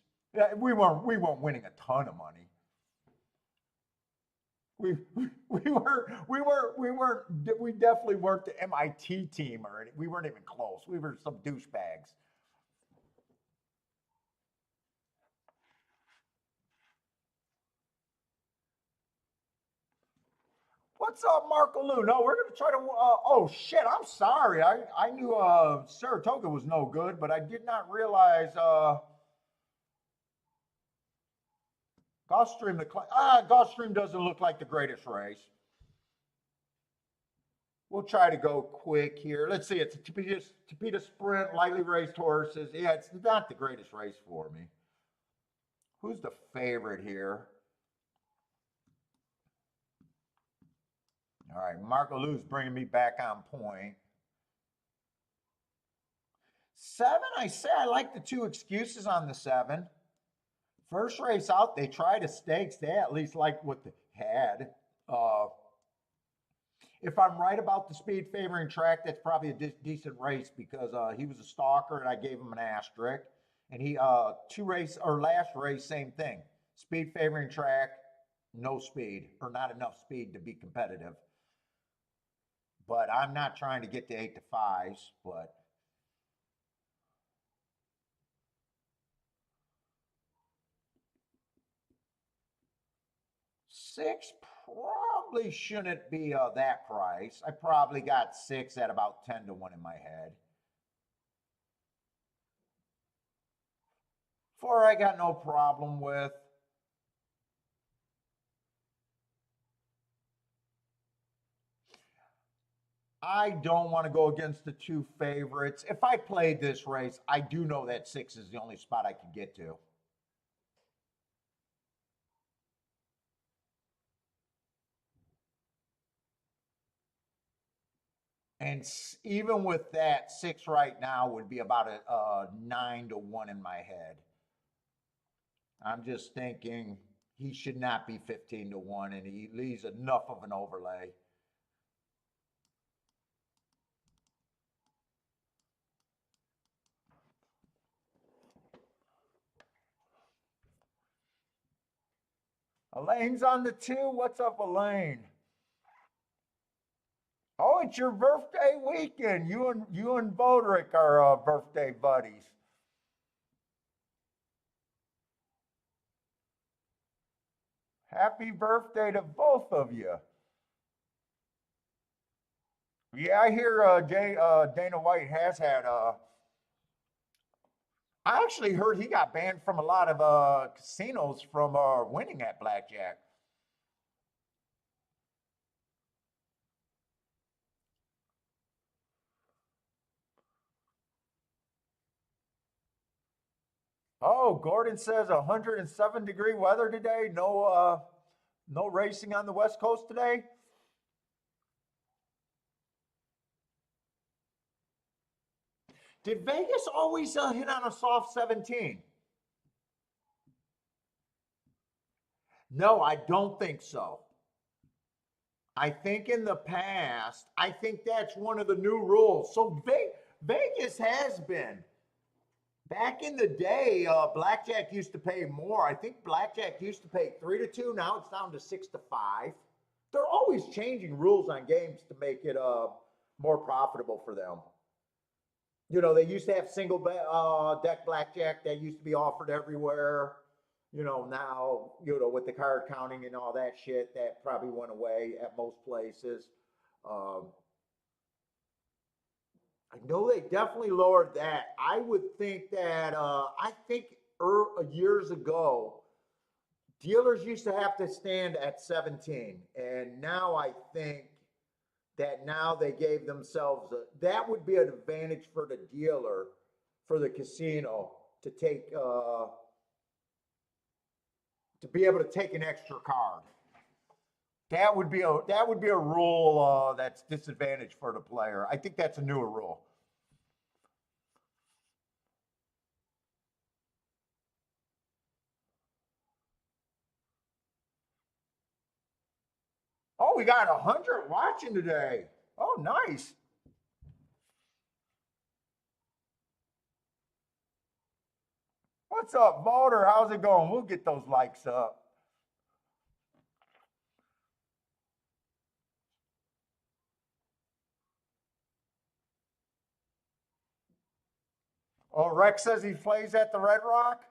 We weren't winning a ton of money. We definitely weren't the MIT team or we weren't even close. We were some douchebags. What's up, Marco Lou? No, we're gonna try to. Oh shit! I'm sorry. I knew Saratoga was no good, but I did not realize Gulfstream doesn't look like the greatest race. We'll try to go quick here. Let's see. It's a Tapeta Sprint, lightly raced horses. Yeah, it's not the greatest race for me. Who's the favorite here? All right, Marco Lou's bringing me back on point. 7, I like the 2 excuses on the 7. First race out, they tried a stakes. They at least liked what they had. If I'm right about the speed favoring track, that's probably a decent race because he was a stalker and I gave him an asterisk. And he last race, same thing. Speed favoring track. no speed or not enough speed to be competitive. But I'm not trying to get to 8 to 5s, but six probably shouldn't be that price. I probably got six at about 10 to 1 in my head. Four, I got no problem with. I don't want to go against the two favorites. If I played this race, I do know that six is the only spot I can get to. And even with that, six right now would be about a 9 to 1 in my head. I'm just thinking he should not be 15 to 1, and he leaves enough of an overlay. Elaine's on the two. What's up, Elaine? Oh, it's your birthday weekend. You and Bodrick are birthday buddies. Happy birthday to both of you. Yeah, I hear Dana White has had. I actually heard he got banned from a lot of casinos from winning at blackjack. Oh, Gordon says 107-degree weather today. No racing on the West Coast today. Did Vegas always hit on a soft 17? No, I don't think so. I think in the past, I think that's one of the new rules. So Vegas has been. Back in the day, blackjack used to pay more. I think blackjack used to pay 3 to 2. Now it's down to 6 to 5. They're always changing rules on games to make it more profitable for them. They used to have single deck blackjack that used to be offered everywhere. Now, with the card counting and all that shit, that probably went away at most places. Um, I know they definitely lowered that. I would think that, I think years ago, dealers used to have to stand at 17. And now I think that now they gave themselves that would be an advantage for the dealer, for the casino to take, to be able to take an extra card. That would be a rule that's disadvantage for the player. I think that's a newer rule. Oh, we got 100 watching today. Oh, nice. What's up, Boulder? How's it going? We'll get those likes up. Oh, Rex says he plays at the Red Rock.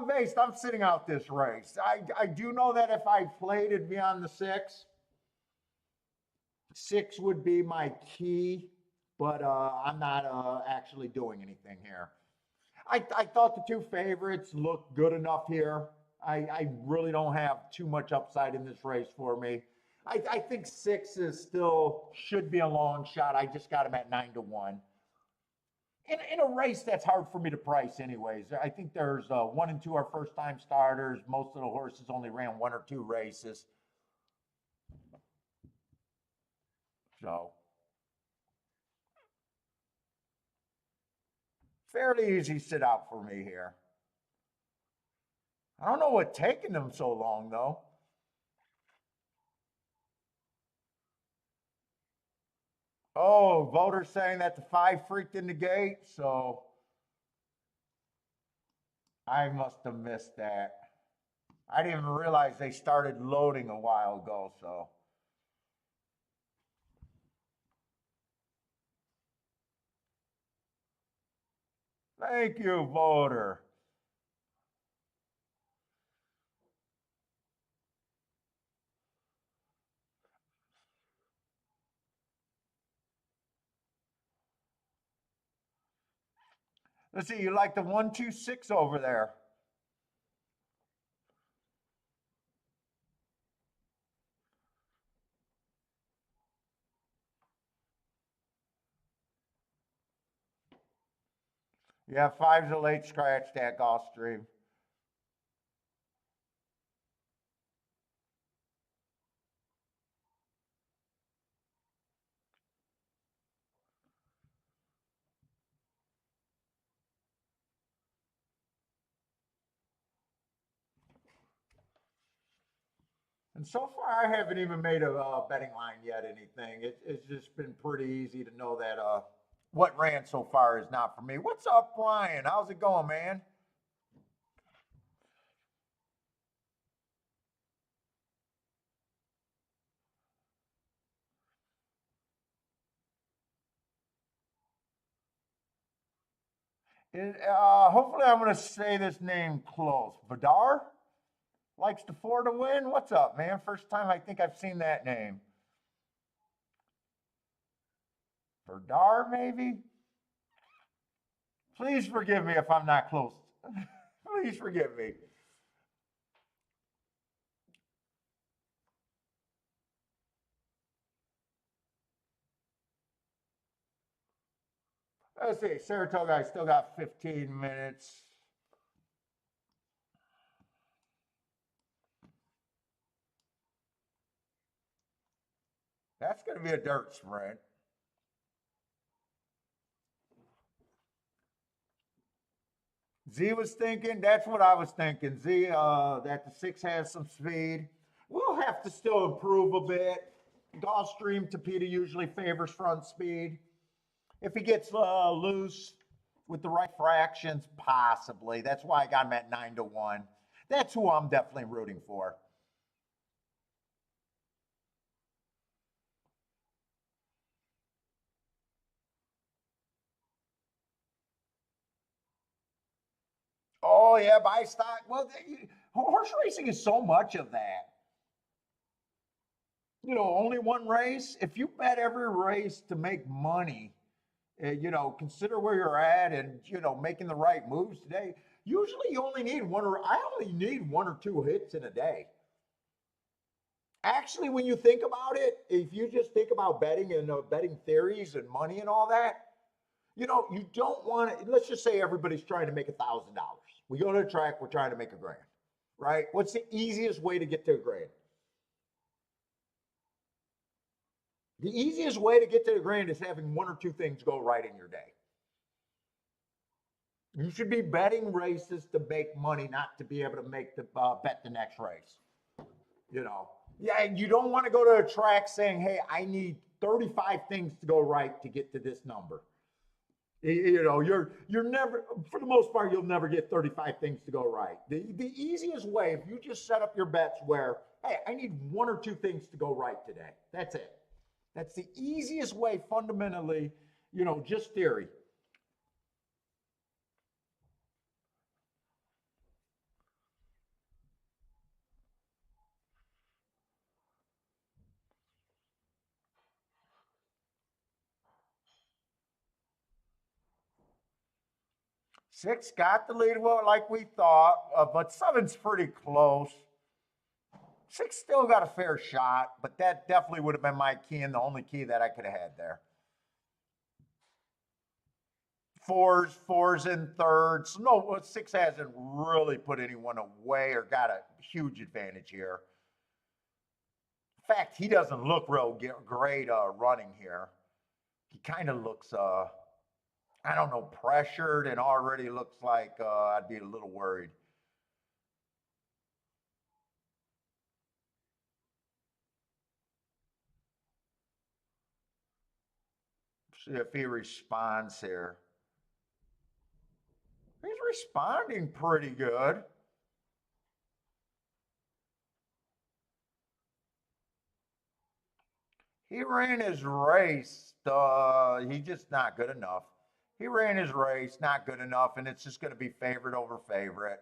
Based, I'm sitting out this race. I do know that if I played, it'd be on the six. Six would be my key, but I'm not actually doing anything here. I thought the two favorites looked good enough here. I really don't have too much upside in this race for me. I think six is still should be a long shot. I just got him at 9 to 1. In a race that's hard for me to price, anyways. I think there's one and two are first time starters. Most of the horses only ran one or two races. So fairly easy sit out for me here. I don't know what taking them so long though. Oh, voters saying that the five freaked in the gate. So I must have missed that. I didn't even realize they started loading a while ago, so. Thank you, voter. Let's see, you like the 126 over there. Yeah, five's a late scratch that Gulfstream. And so far, I haven't even made a betting line yet. Anything? It's just been pretty easy to know that what ran so far is not for me. What's up, Brian? How's it going, man? Hopefully, I'm going to say this name close. Vidar likes the four to win. What's up, man? First time I think I've seen that name. Vidar, maybe. Please forgive me if I'm not close. Please forgive me. Let's see, Saratoga, I still got 15 minutes. That's going to be a dirt sprint. Z was thinking, that's what I was thinking. Z, that the six has some speed. We'll have to still improve a bit. Gulfstream Tapita usually favors front speed. If he gets loose with the right fractions, possibly. That's why I got him at 9 to 1. That's who I'm definitely rooting for. Oh yeah, buy stock. Well, horse racing is so much of that. Only one race. If you bet every race to make money, consider where you're at and making the right moves today. Usually, you only need one or I only need one or two hits in a day. Actually, when you think about it, if you just think about betting and betting theories and money and all that, you don't want to. Let's just say everybody's trying to make $1,000. We go to the track, we're trying to make a grand, right? What's the easiest way to get to a grand? The easiest way to get to the grand is having one or two things go right in your day. You should be betting races to make money, not to be able to make the bet the next race. You know, yeah, you don't want to go to a track saying, "Hey, I need 35 things to go right to get to this number." You're never, for the most part, you'll never get 35 things to go right. The easiest way, if you just set up your bets where, hey, I need one or two things to go right today. That's it. That's the easiest way, fundamentally. Just theory. Six got the lead, well, like we thought, but seven's pretty close. Six still got a fair shot, but that definitely would have been my key and the only key that I could have had there. Fours in thirds. No, six hasn't really put anyone away or got a huge advantage here. In fact, he doesn't look real great running here. He kind of looks, I don't know, pressured and already looks like I'd be a little worried. See if he responds here. He's responding pretty good. He ran his race. He's just not good enough. He ran his race, not good enough, and it's just going to be favorite over favorite.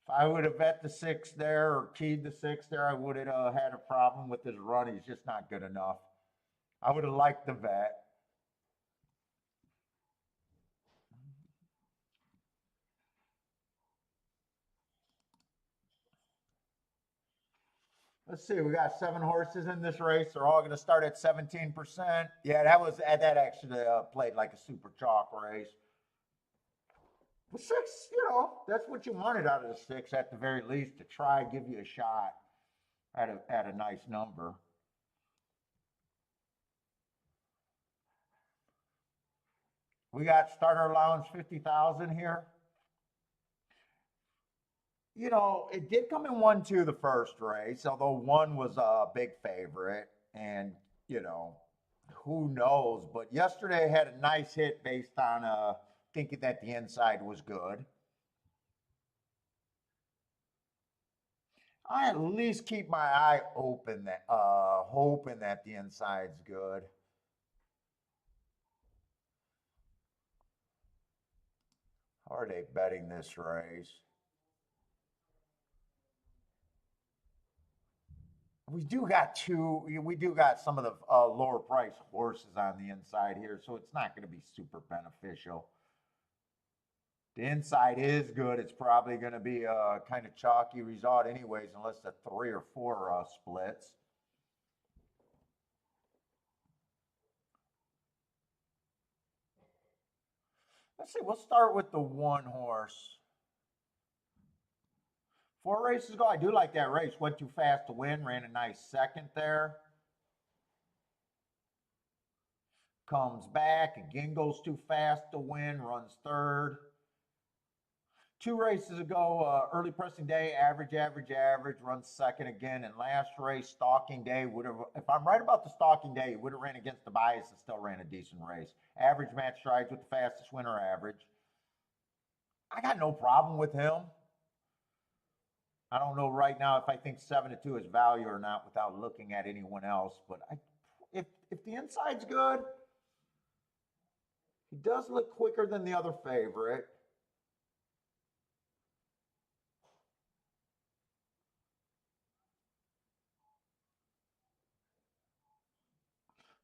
If I would have bet the six there or keyed the six there, I would have had a problem with his run. He's just not good enough. I would have liked the bet. Let's see, we got 7 horses in this race. They're all going to start at 17%. Yeah, that actually played like a super chalk race. The six, that's what you wanted out of the six at the very least, to try and give you a shot at a nice number. We got starter allowance 50,000 here. It did come in 1-2 the first race, although one was a big favorite, and who knows? But yesterday had a nice hit based on thinking that the inside was good. I at least keep my eye open, that hoping that the inside's good. How are they betting this race? We do got some of the lower price horses on the inside here, so it's not going to be super beneficial. The inside is good. It's probably going to be a kind of chalky result anyways, unless the 3 or 4 splits. Let's see, we'll start with the 1 horse. 4 races ago, I do like that race. Went too fast to win, ran a nice second there. Comes back, again goes too fast to win, runs third. 2 races ago, early pressing day, average, runs second again. And last race, stalking day, would have, if I'm right about the stalking day, he would have ran against the bias and still ran a decent race. Average match strides with the fastest winner average. I got no problem with him. I don't know right now if I think 7-2 is value or not without looking at anyone else. But if the inside's good, he does look quicker than the other favorite.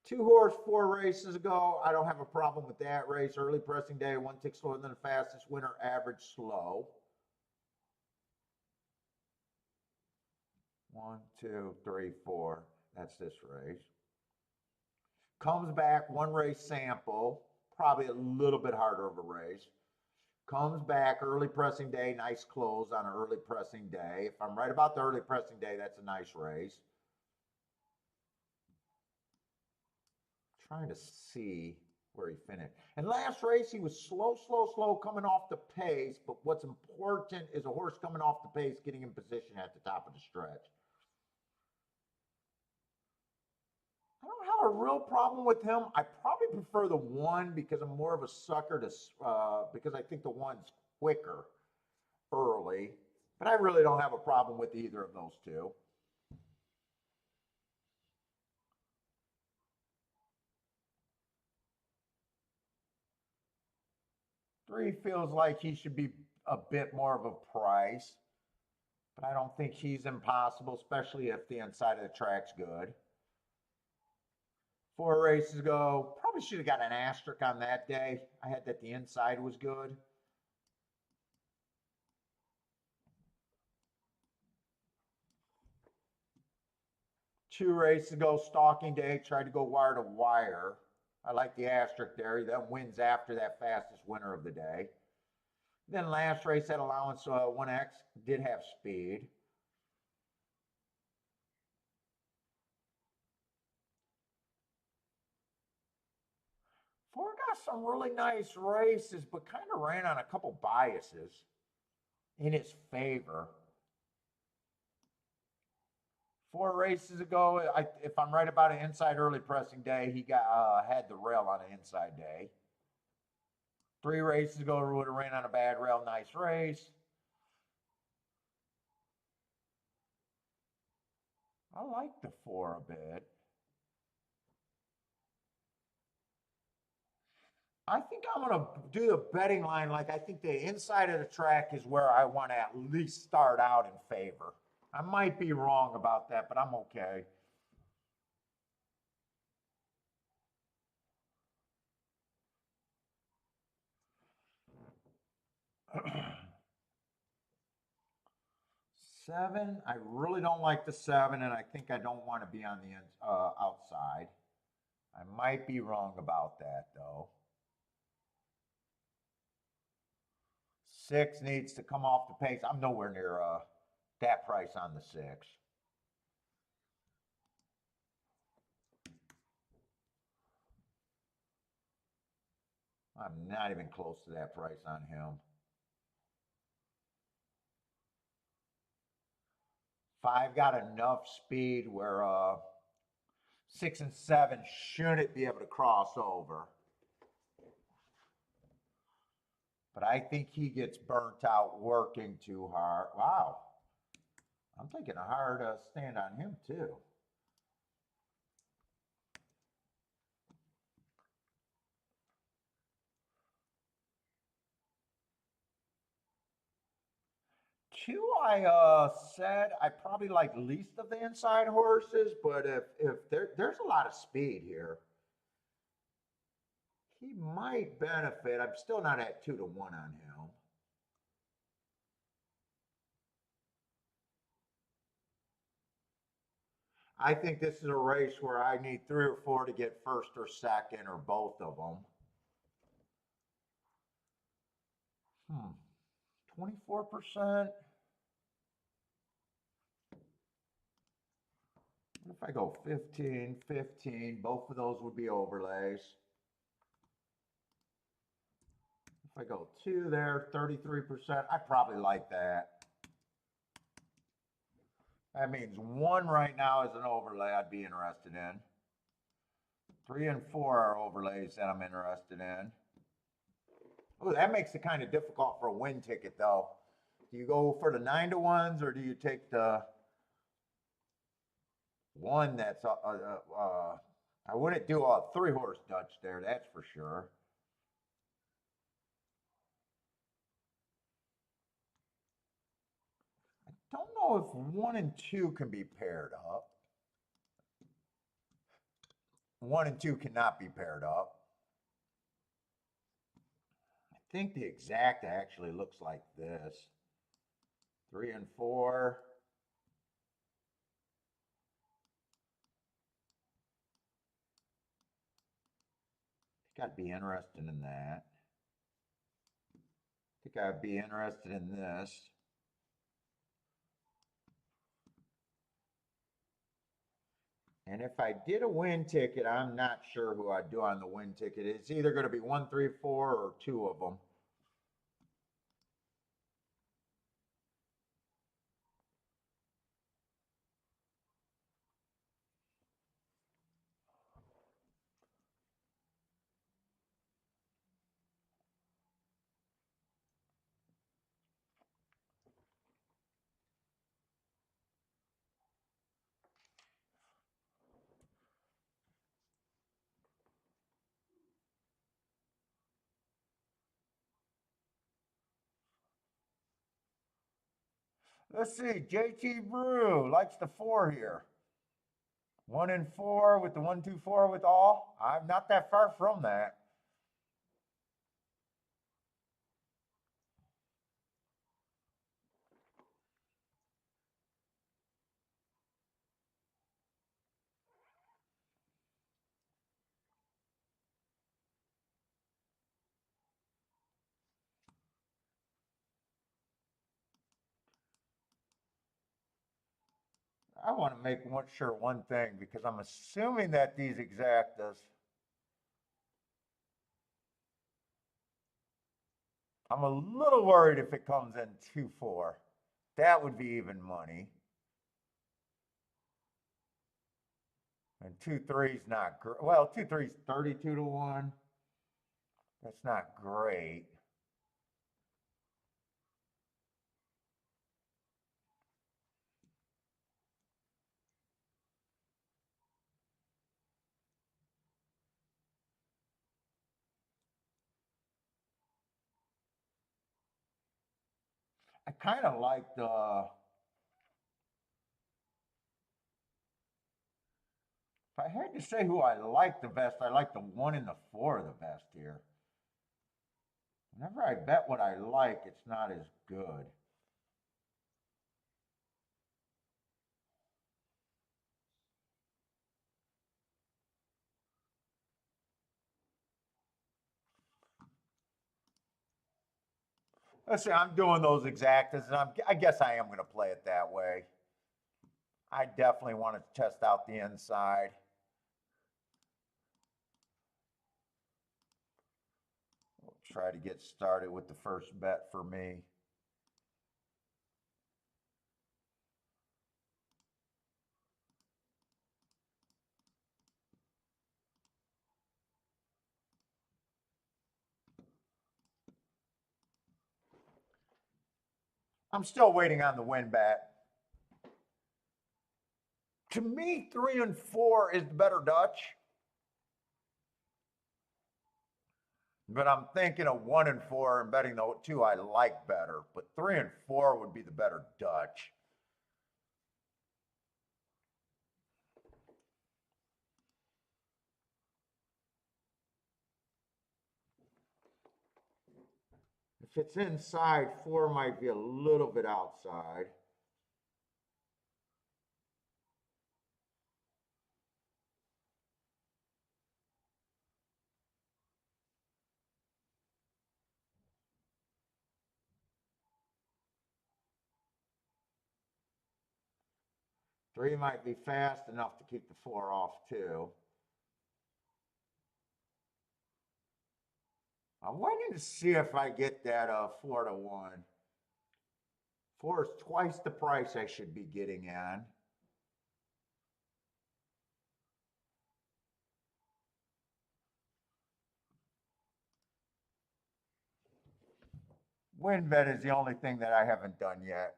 Two-horse 4 races ago, I don't have a problem with that race. Early pressing day, 1 tick slower than the fastest winner, average slow. 1, 2, 3, 4. That's this race. Comes back, 1 race sample, probably a little bit harder of a race. Comes back, early pressing day, nice close on an early pressing day. If I'm right about the early pressing day, that's a nice race. Trying to see where he finished. And last race, he was slow coming off the pace. But what's important is a horse coming off the pace, getting in position at the top of the stretch. I don't have a real problem with him. I probably prefer the 1 because I'm more of a sucker because I think the 1's quicker early. But I really don't have a problem with either of those 2. Three feels like he should be a bit more of a price, but I don't think he's impossible, especially if the inside of the track's good. 4 races ago, probably should have got an asterisk on that day. I had that the inside was good. Two races ago, stalking day, tried to go wire to wire. I like the asterisk there. He then wins after that fastest winner of the day. Then last race at allowance 1X did have speed. Four got some really nice races, but kind of ran on a couple biases in his favor. 4 races ago, if I'm right about an inside early pressing day, he got had the rail on an inside day. 3 races ago, would have ran on a bad rail. Nice race. I like the 4 a bit. I think I'm going to do the betting line like I think the inside of the track is where I want to at least start out in favor. I might be wrong about that, but I'm okay. Seven, I really don't like the 7, and I think I don't want to be on the outside. I might be wrong about that, though. 6 needs to come off the pace. I'm nowhere near that price on the 6. I'm not even close to that price on him. 5 got enough speed where 6 and 7 shouldn't be able to cross over. But I think he gets burnt out working too hard. Wow. I'm taking a hard stand on him, too. Two, I said I probably like least of the inside horses, but if there's a lot of speed here, he might benefit. I'm still not at 2-1 on him. I think this is a race where I need 3 or 4 to get first or second or both of them. 24%. What if I go 15, 15? Both of those would be overlays. If I go 2 there, 33%, I probably like that. That means 1 right now is an overlay I'd be interested in. 3 and 4 are overlays that I'm interested in. Oh, that makes it kind of difficult for a win ticket, though. Do you go for the 9-1s or do you take the one that's I wouldn't do a 3-horse Dutch there, that's for sure. I don't know if 1 and 2 can be paired up. 1 and 2 cannot be paired up. I think the exact actually looks like this. 3 and 4. I think I'd be interested in that. I think I'd be interested in this. And if I did a win ticket, I'm not sure who I'd do on the win ticket. It's either going to be 1, 3, 4 or 2 of them. Let's see. JT Brew likes the 4 here. 1 and 4 with the 1, 2, 4 with all. I'm not that far from that. I want to make sure one thing because I'm assuming that these exactas. I'm a little worried if it comes in 2, 4. That would be even money. And 2-3's not great. Well, 2-3's 32 to 1. That's not great. I kind of like the. If I had to say who I like the best, I like the 1 and the 4 the best here. Whenever I bet what I like, it's not as good. Let's see, I'm doing those exactas, and I guess I am going to play it that way. I definitely want to test out the inside. We'll try to get started with the first bet for me. I'm still waiting on the win bet. To me, 3 and 4 is the better Dutch. But I'm thinking of 1 and 4 and betting the 2 I like better. But 3 and 4 would be the better Dutch. If it's inside, 4 might be a little bit outside. Three might be fast enough to keep the 4 off too. I'm waiting to see if I get that 4 to 1. 4 is twice the price I should be getting in. Win bet is the only thing that I haven't done yet.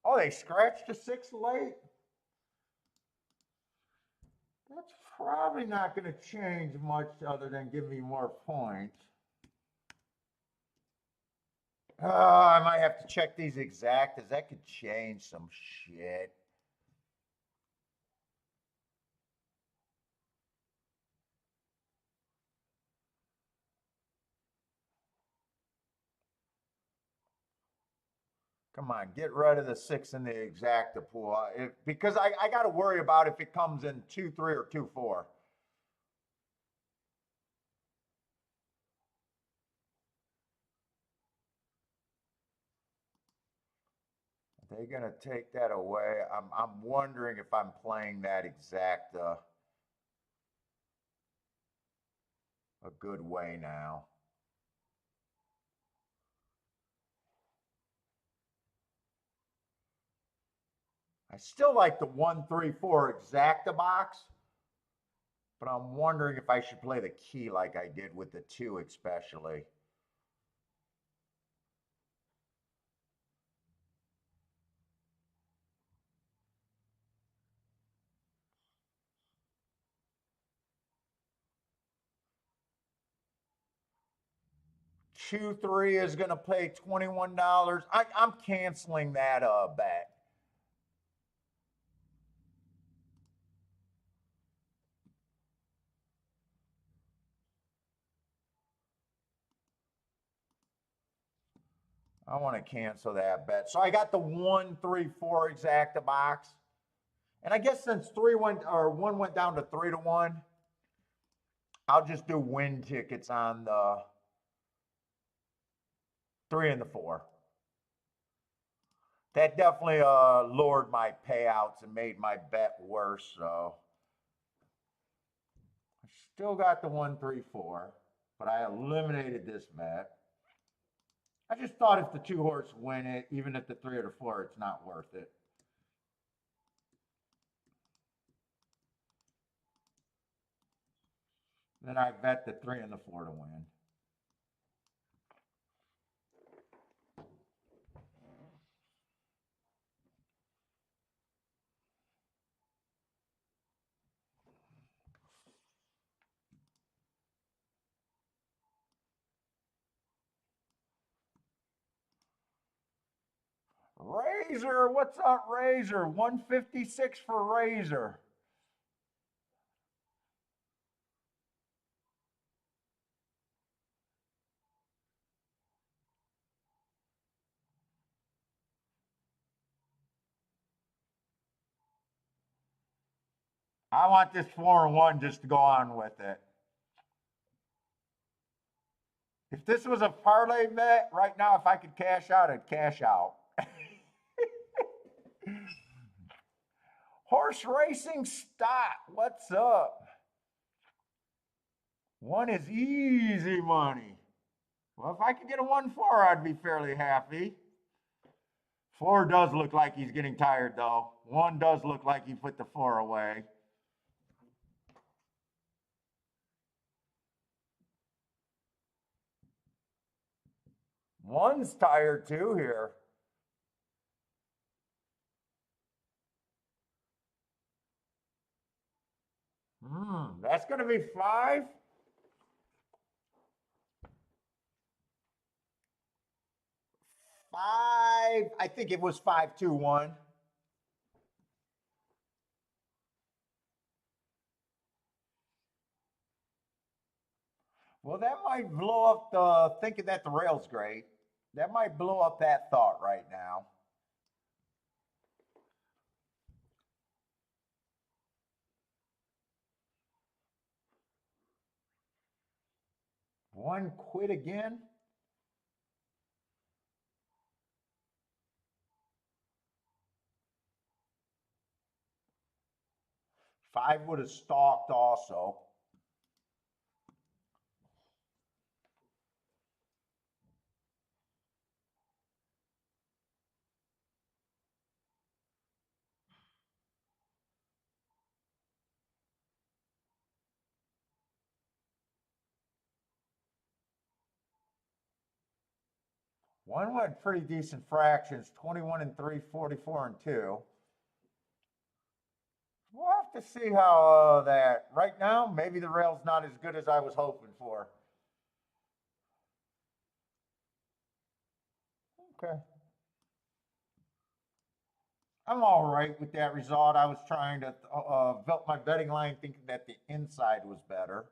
Oh, they scratched a 6 late? That's probably not going to change much other than give me more points. I might have to check these exactas. That could change some shit. Come on, get rid of the 6 in the exacta pool. Because I got to worry about if it comes in 2-3 or 2-4. They're gonna take that away. I'm wondering if I'm playing that exacta a good way now. I still like the 1-3-4 exacta box, but I'm wondering if I should play the key like I did with the 2 especially. Two three is gonna pay $21. I'm canceling that bet. I want to cancel that bet. So I got the 1-3-4 exacta box. And I guess since 1 went down to 3 to 1, I'll just do win tickets on the 3 and the 4. That definitely lowered my payouts and made my bet worse. So I still got the 1-3-4, but I eliminated this bet. I just thought if the 2 horse win it, even at the 3 or the 4, it's not worth it. Then I bet the 3 and the 4 to win. Razor, what's up, Razor? 156 for Razor. I want this 4 and 1 just to go on with it. If this was a parlay bet, right now, if I could cash out, I'd cash out. Horse racing stock, what's up? 1 is easy money. Well, if I could get a 1-4, I'd be fairly happy. 4 does look like he's getting tired, though. 1 does look like he put the 4 away. One's tired too here. That's going to be 5. 5. I think it was 5-2-1. Well, that might blow up the thinking that the rail's great. That might blow up that thought right now. One quit again. Five would have stalked also. One went pretty decent fractions, 21 and 3, 44 and 2. We'll have to see how that, right now, maybe the rail's not as good as I was hoping for. Okay. I'm all right with that result. I was trying to build my betting line thinking that the inside was better.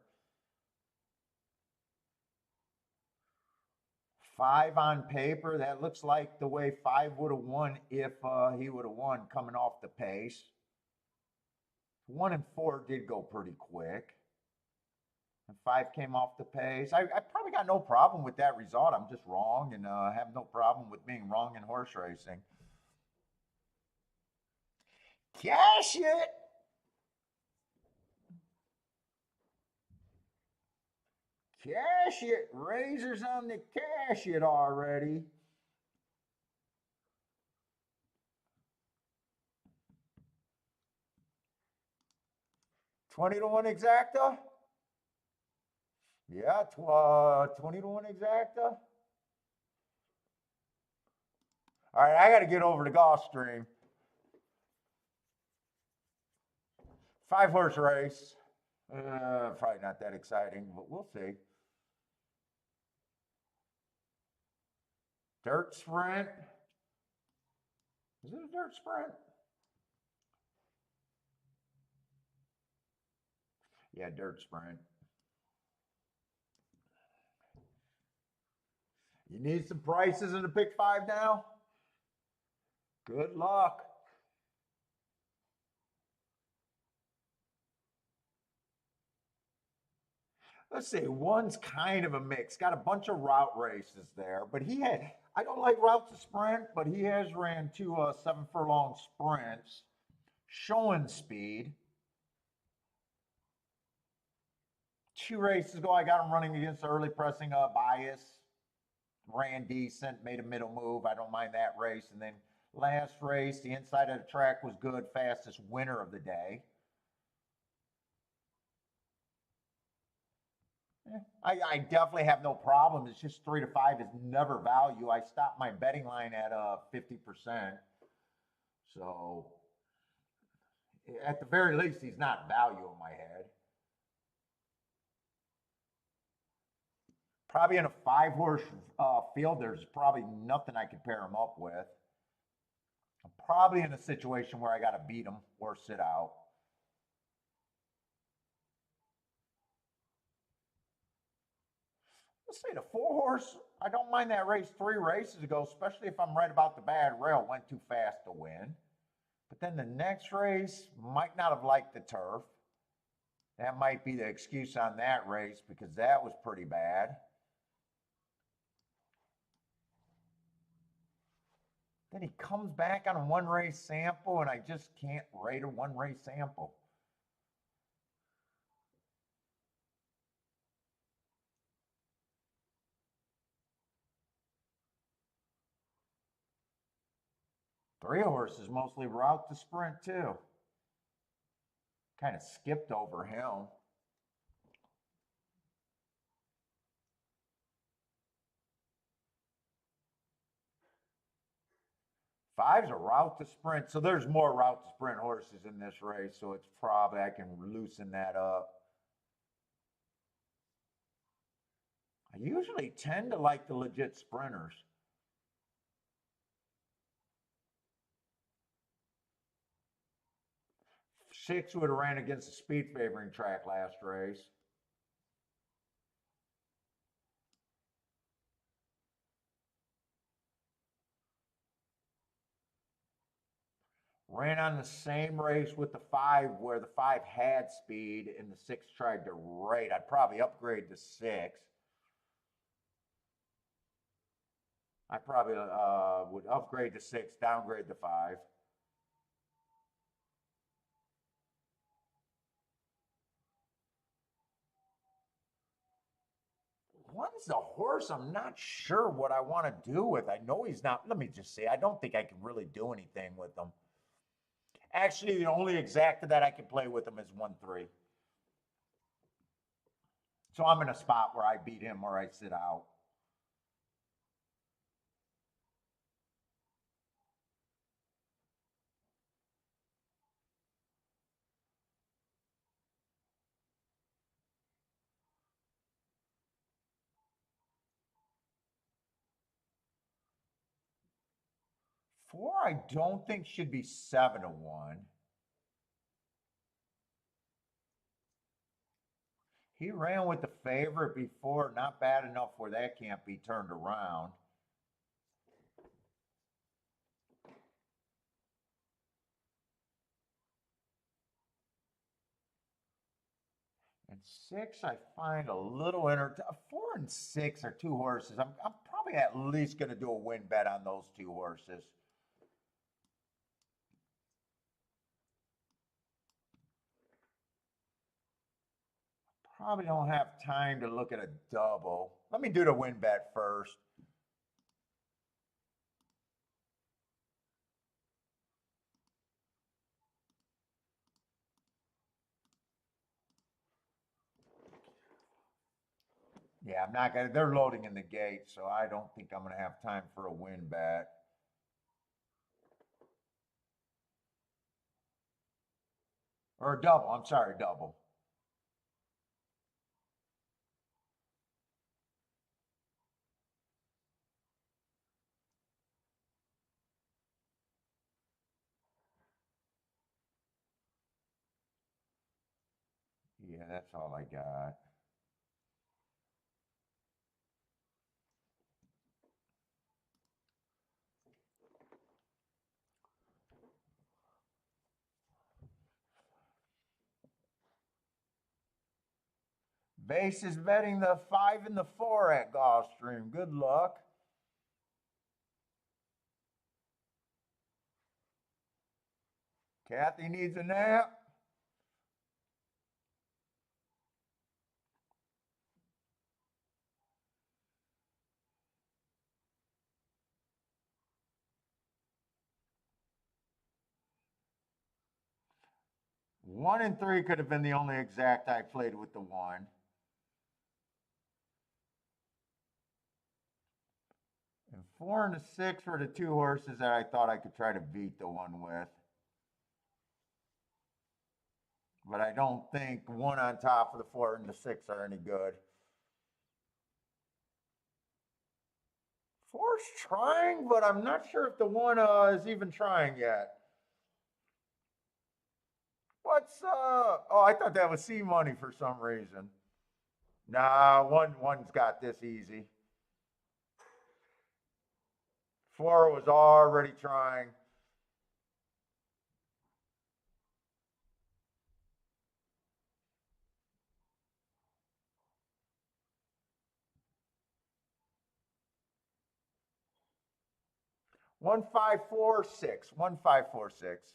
5 on paper, that looks like the way 5 would have won if he would have won coming off the pace. 1 and 4 did go pretty quick. And 5 came off the pace. I probably got no problem with that result. I'm just wrong and have no problem with being wrong in horse racing. Cash it! Cash it! Razor's on the cash it already. $20 to 1 exacta? Yeah, 20 to 1 exacta. All right, I got to get over to Gulfstream. 5-horse race. Probably not that exciting, but we'll see. Dirt sprint. Is it a dirt sprint? Yeah, dirt sprint. You need some prices in the pick 5 now? Good luck. Let's see, 1's kind of a mix. Got a bunch of route races there, but I don't like route to sprint, but he has ran 2 7-furlong sprints, showing speed. 2 races ago, I got him running against the early pressing bias. Ran decent, made a middle move. I don't mind that race. And then last race, the inside of the track was good, fastest winner of the day. I definitely have no problem. It's just 3 to 5 is never value. I stopped my betting line at 50%. So at the very least, he's not value in my head. Probably in a 5 horse field, there's probably nothing I could pair him up with. I'm probably in a situation where I got to beat him or sit out. Let's say the 4 horse, I don't mind that race 3 races ago, especially if I'm right about the bad rail. Went too fast to win. But then the next race might not have liked the turf. That might be the excuse on that race because that was pretty bad. Then he comes back on a 1 race sample, and I just can't rate a 1 race sample. Three horses mostly route to sprint too. Kind of skipped over him. Five's a route to sprint, so there's more route to sprint horses in this race, so it's probably I can loosen that up. I usually tend to like the legit sprinters. 6 would have ran against the speed favoring track last race. Ran on the same race with the 5 where the 5 had speed and the 6 tried to rate. I'd probably upgrade the 6. I probably would upgrade the 6, downgrade the 5. One's the horse I'm not sure what I want to do with. I know he's not. Let me just say, I don't think I can really do anything with him. Actually, the only exacta that I can play with him is 1-3. So I'm in a spot where I beat him or I sit out. Four, I don't think should be 7-1. He ran with the favorite before, not bad enough where that can't be turned around. And 6, I find a little 4 and 6 are 2 horses. I'm probably at least going to do a win bet on those 2 horses. Probably don't have time to look at a double. Let me do the win bet first. Yeah, I'm not gonna. They're loading in the gate, so I don't think I'm gonna have time for a win bet. Or a double. I'm sorry, double. Yeah, that's all I got. Base is betting the 5 and the 4 at Gulfstream. Good luck. Kathy needs a nap. One and 3 could have been the only exact I played with the 1. 4 and a 6 were the two horses that I thought I could try to beat the one with. But I don't think one on top of the 4 and the 6 are any good. 4's trying, but I'm not sure if the one is even trying yet. Oh, I thought that was C money for some reason. Nah, one's got this easy. 4 was already trying. One, 5, 4, 6. 1, 5, 4, 6.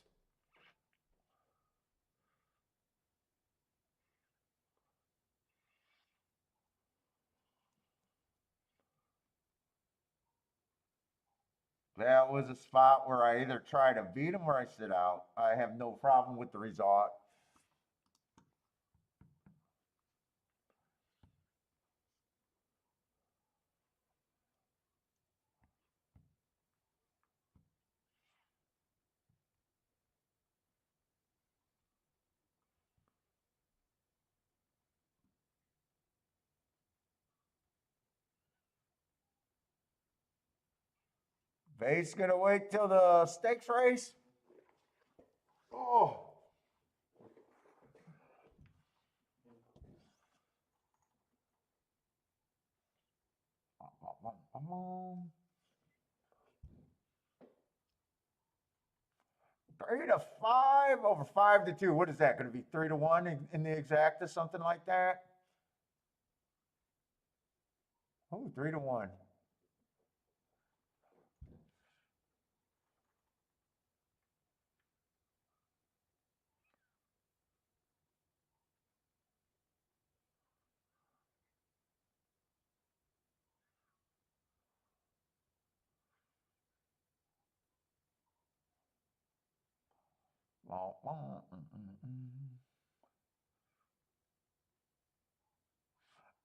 That was a spot where I either try to beat him or I sit out. I have no problem with the result. Base gonna wait till the stakes race. Oh. Three to five over 5 to 2. What is that? Going to be 3 to 1 in the exacta, something like that? Oh, 3 to 1.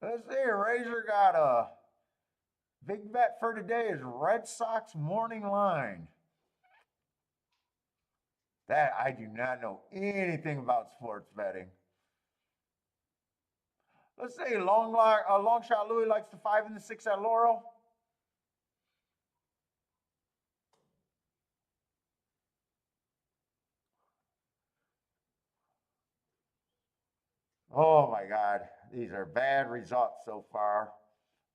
Let's see. Razor got a big bet for today is Red Sox morning line. That I do not know anything about sports betting. Let's say long shot Louis likes the 5 and the 6 at Laurel. Oh my God, these are bad results so far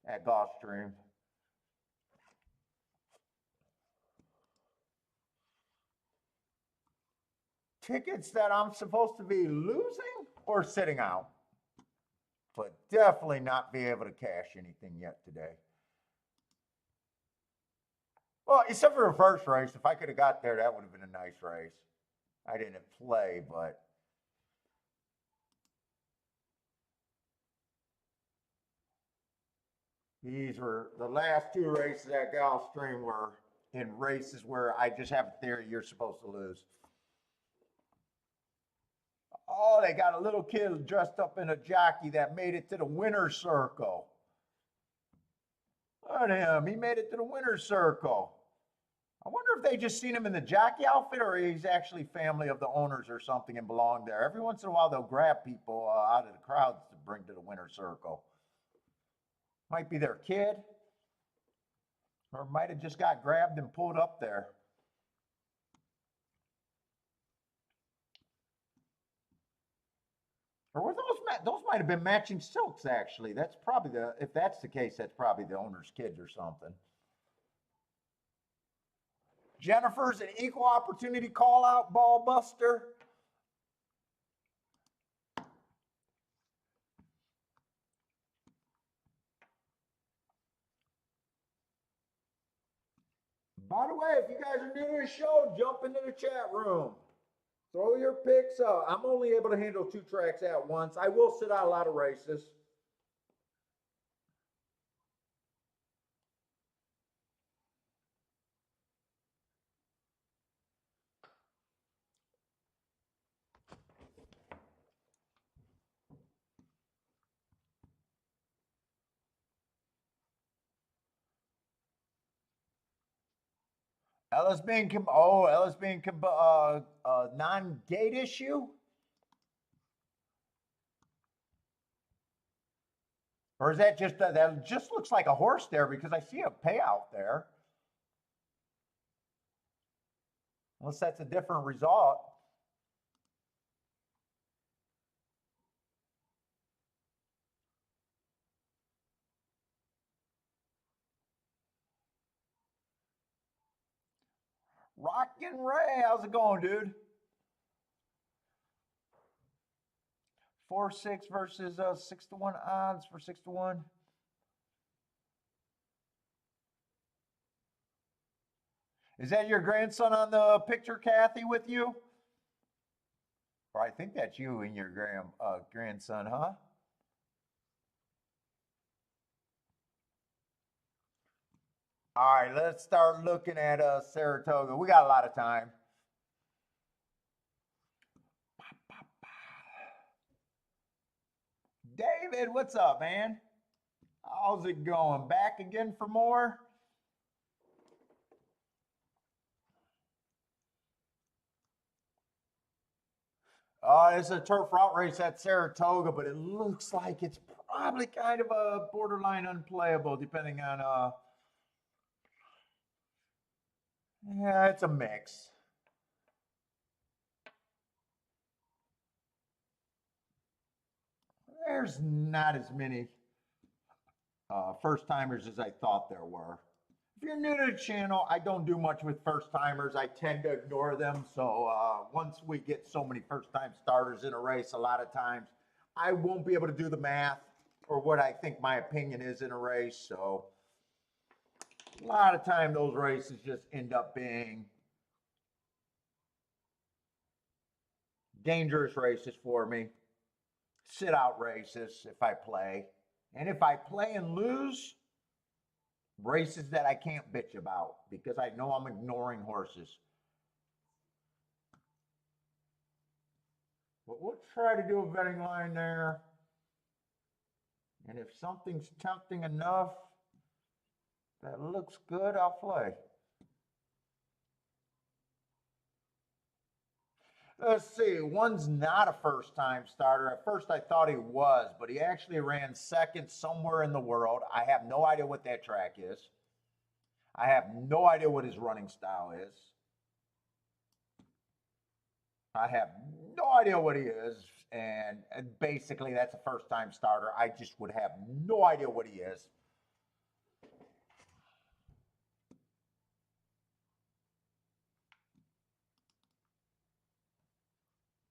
at Gulfstream. Tickets that I'm supposed to be losing or sitting out, but definitely not be able to cash anything yet today. Well, except for the first race, if I could have got there, that would have been a nice race. I didn't play, but these were the last 2 races at Gulfstream were in races where I just have a theory you're supposed to lose. Oh, they got a little kid dressed up in a jockey that made it to the winner's circle. Look at him. He made it to the winner's circle. I wonder if they just seen him in the jockey outfit or he's actually family of the owners or something and belong there. Every once in a while, they'll grab people out of the crowds to bring to the winner's circle. Might be their kid or might have just got grabbed and pulled up there. Or were those might have been matching silks, actually. That's probably if that's the case, that's probably the owner's kids or something. Jennifer's an equal opportunity call out ball buster. By the way, if you guys are new to the show, jump into the chat room. Throw your picks up. I'm only able to handle 2 tracks at once. I will sit out a lot of races. Ellis being non-gate issue, or is that just that just looks like a horse there because I see a payout there. Unless that's a different result. Rockin' Ray, how's it going, dude? 4-6 versus 6-1 odds for 6-1. Is that your grandson on the picture, Kathy, with you? Or I think that's you and your grandson, huh? All right, let's start looking at Saratoga. We got a lot of time. David, what's up, man? How's it going? Back again for more? It's a turf route race at Saratoga, but it looks like it's probably kind of a borderline unplayable, depending on yeah, it's a mix. There's not as many first timers as I thought there were. If you're new to the channel, I don't do much with first timers. I tend to ignore them. So once we get so many first time starters in a race, a lot of times I won't be able to do the math or what I think my opinion is in a race. So a lot of time those races just end up being dangerous races for me. Sit out races if I play. And if I play and lose, races that I can't bitch about because I know I'm ignoring horses. But we'll try to do a betting line there. And if something's tempting enough that looks good, I'll play. Let's see. One's not a first time starter. At first, I thought he was, but he actually ran second somewhere in the world. I have no idea what that track is. I have no idea what his running style is. I have no idea what he is. And basically, that's a first time starter. I just would have no idea what he is.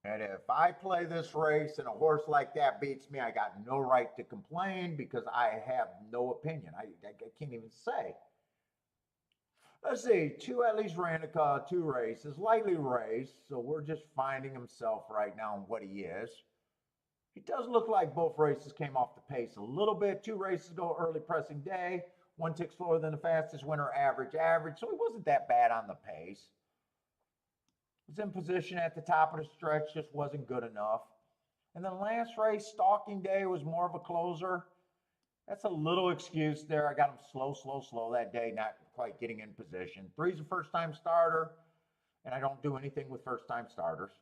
And if I play this race and a horse like that beats me, I got no right to complain because I have no opinion. I can't even say. Let's see, two at least ran two races, lightly raced, so we're just finding himself right now and what he is. He does look like both races came off the pace a little bit. Two races go early pressing day. One tick slower than the fastest winner average, so he wasn't that bad on the pace. Was in position at the top of the stretch, just wasn't good enough. And then last race, stalking day, was more of a closer. That's a little excuse there. I got him slow that day, not quite getting in position. Three's a first time starter, and I don't do anything with first time starters.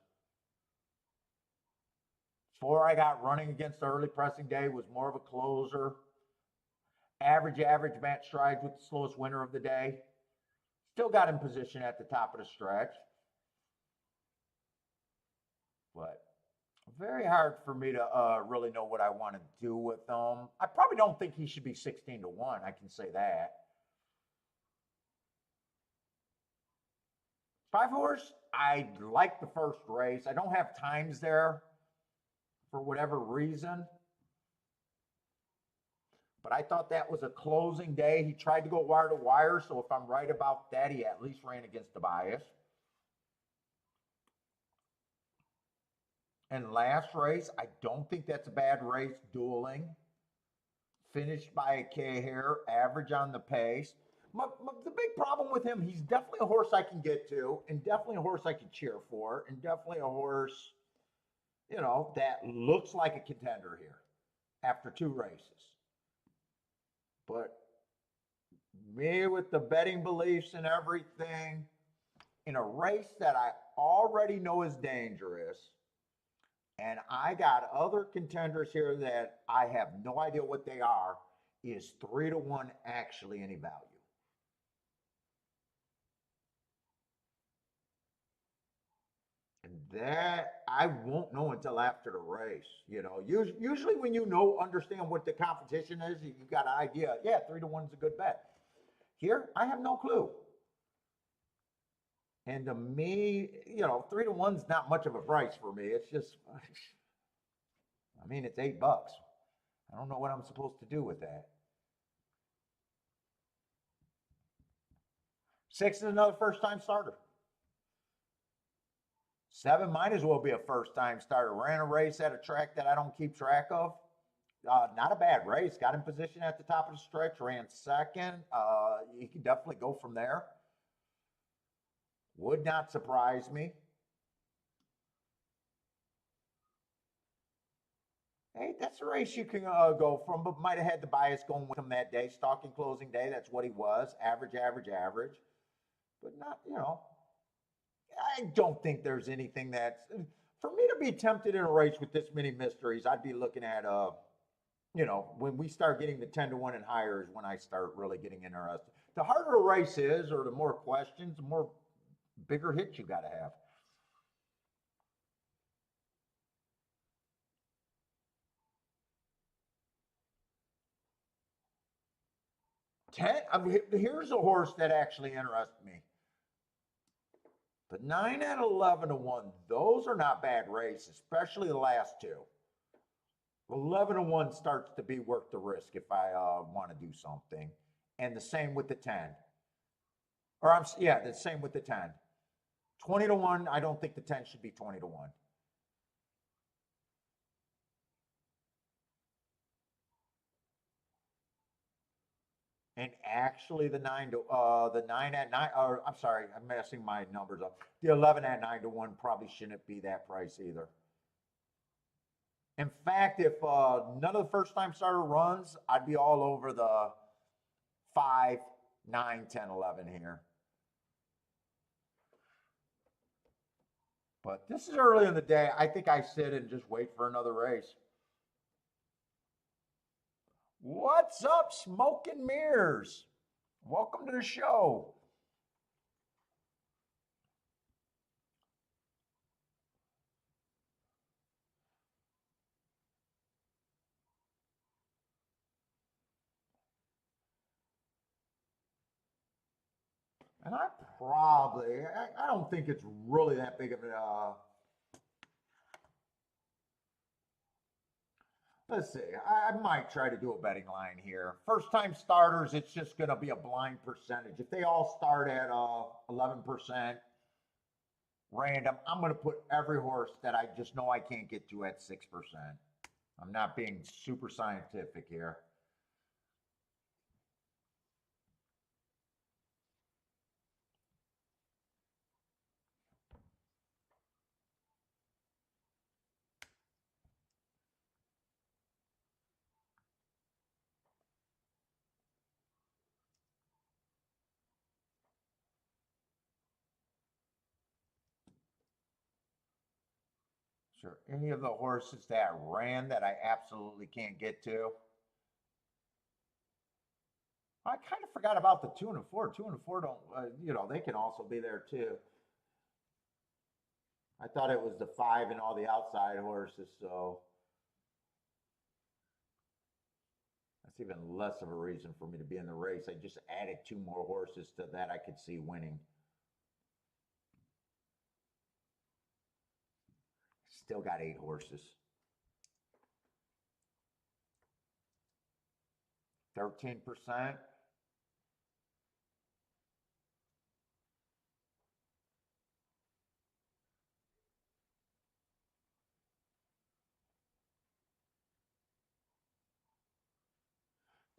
Four I got running against the early pressing day was more of a closer. Average match strides with the slowest winner of the day. Still got in position at the top of the stretch. But very hard for me to really know what I want to do with them. I probably don't think he should be 16-1. I can say that. 5 horse, I like the first race. I don't have times there for whatever reason. But I thought that was a closing day. He tried to go wire to wire. So if I'm right about that, he at least ran against the bias. And last race, I don't think that's a bad race. Dueling. Finished by a K hair, average on the pace. The big problem with him, he's definitely a horse I can get to, and definitely a horse I can cheer for, and definitely a horse, that looks like a contender here after two races. But Me with the betting beliefs and everything in a race that I already know is dangerous. And I got other contenders here that I have no idea what they are. Is 3-1 actually any value? And that I won't know until after the race. You know, usually when you know, understand what the competition is, you got an idea. Yeah, 3-1 is a good bet. Here, I have no clue. And to me, you know, 3-1's not much of a price for me. It's just, I mean, it's $8. I don't know what I'm supposed to do with that. 6 is another first time starter. 7 might as well be a first time starter. Ran a race at a track that I don't keep track of. Not a bad race. Got in position at the top of the stretch. Ran second. You can definitely go from there. Would not surprise me. Hey, that's a race you can go from, but might have had the bias going with him that day. Stalking closing day, that's what he was. Average, average, average. But not, you know, I don't think there's anything that's, for me to be tempted in a race with this many mysteries, I'd be looking at, you know, when we start getting the 10-1 and higher is when I start really getting interested. The harder a race is, or the more questions, the more bigger hits you got to have. 10, I mean, here's a horse that actually interests me. The 9 at 11-1, those are not bad races, especially the last two. 11-1 starts to be worth the risk if I want to do something. And the same with the 10. Or yeah, the same with the 10. 20-1, I don't think the 10 should be 20-1. And actually the 9 at 9, or I'm sorry, I'm messing my numbers up. The 11 at 9-1 probably shouldn't be that price either. In fact, if none of the first time starter runs, I'd be all over the 5, 9, 10, 11 here. But this is early in the day. I think I sit and just wait for another race. What's up, Smoke and Mirrors? Welcome to the show. And I don't think it's really that big of a, let's see, I might try to do a betting line here. First time starters, it's just going to be a blind percentage. If they all start at 11% random, I'm going to put every horse that I just know I can't get to at 6%. I'm not being super scientific here. Sure. Any of the horses that ran that I absolutely can't get to. I kind of forgot about the 2 and 4. 2 and 4 don't, you know, they can also be there too. I thought it was the 5 and all the outside horses, so that's even less of a reason for me to be in the race. I just added 2 more horses to that I could see winning. Still got 8 horses. 13%.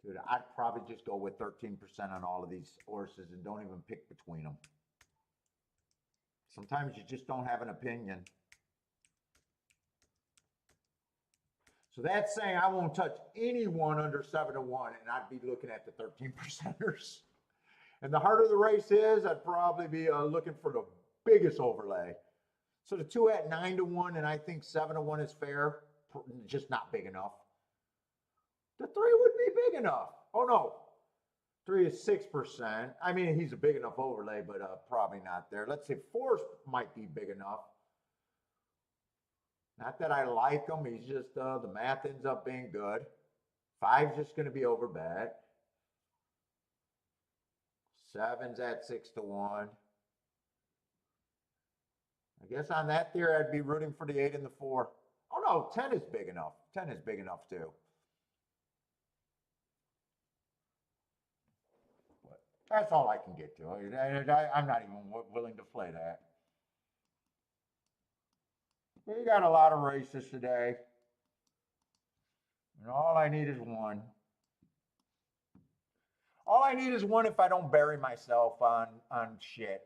Dude, I'd probably just go with 13% on all of these horses and don't even pick between them. Sometimes you just don't have an opinion. So that's saying I won't touch anyone under 7-1, and I'd be looking at the 13 percenters. And the harder the race is, I'd probably be looking for the biggest overlay. So the two at 9-1, and I think 7-1 is fair, just not big enough. The three would be big enough. Oh no, three is 6%. I mean, he's a big enough overlay, but probably not there. Let's say four might be big enough. Not that I like him. He's just the math ends up being good. Five's just going to be over bet. Seven's at 6-1. I guess on that theory, I'd be rooting for the 8 and the 4. Oh no, 10 is big enough. 10 is big enough too. But that's all I can get to. I'm not even willing to play that. We got a lot of races today. And all I need is one. All I need is one if I don't bury myself on shit.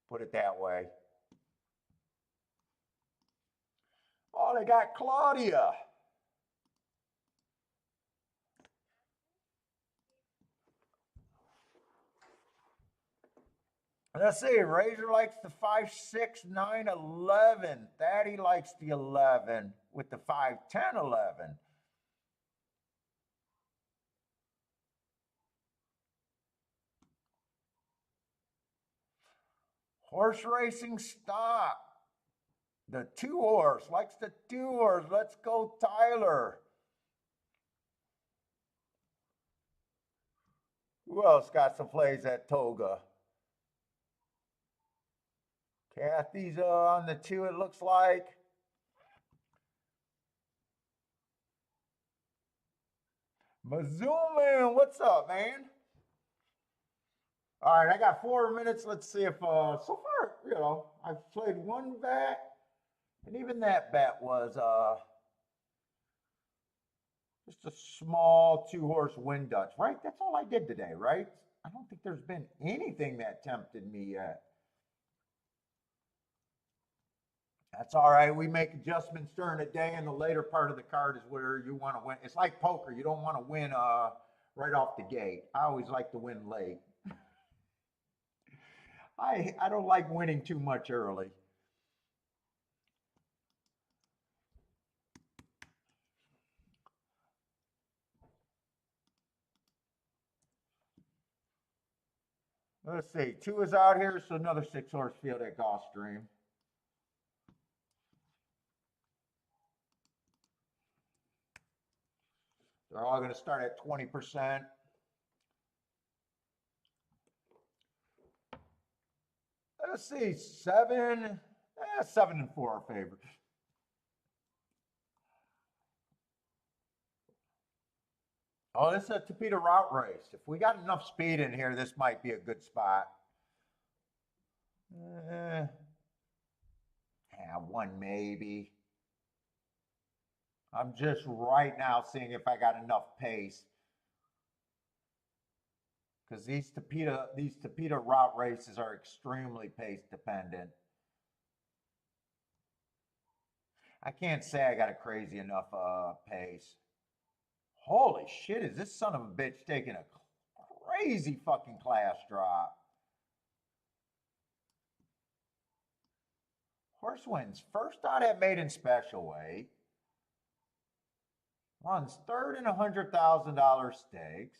Put it that way. Oh, they got Claudia. Let's see. Razor likes the 5, 6, 9, 11. Thaddy likes the 11 with the 5, 10, 11. Horse racing stop. The 2 horse likes the 2 horse. Let's go, Tyler. Who else got some plays at Toga? Kathy's on the 2, it looks like. Mazooman, what's up, man? All right, I got 4 minutes. Let's see if, so far, you know, I've played one bet, and even that bet was just a small 2-horse win Dutch, right? That's all I did today, right? I don't think there's been anything that tempted me yet. That's all right. We make adjustments during the day, and the later part of the card is where you want to win. It's like poker. You don't want to win right off the gate. I always like to win late. I don't like winning too much early. Let's see. 2 is out here, so another 6-horse field at Gulfstream. They're all going to start at 20%. Let's see. 7. 7 and 4 are favorites. Oh, this is a Topeka route race. If we got enough speed in here, this might be a good spot. Yeah, 1 maybe. I'm just right now seeing if I got enough pace. Because these Topeka route races are extremely pace dependent. I can't say I got a crazy enough pace. Holy shit, is this son of a bitch taking a crazy fucking class drop? Horse wins first out at maiden special weight. Runs third in $100,000 stakes.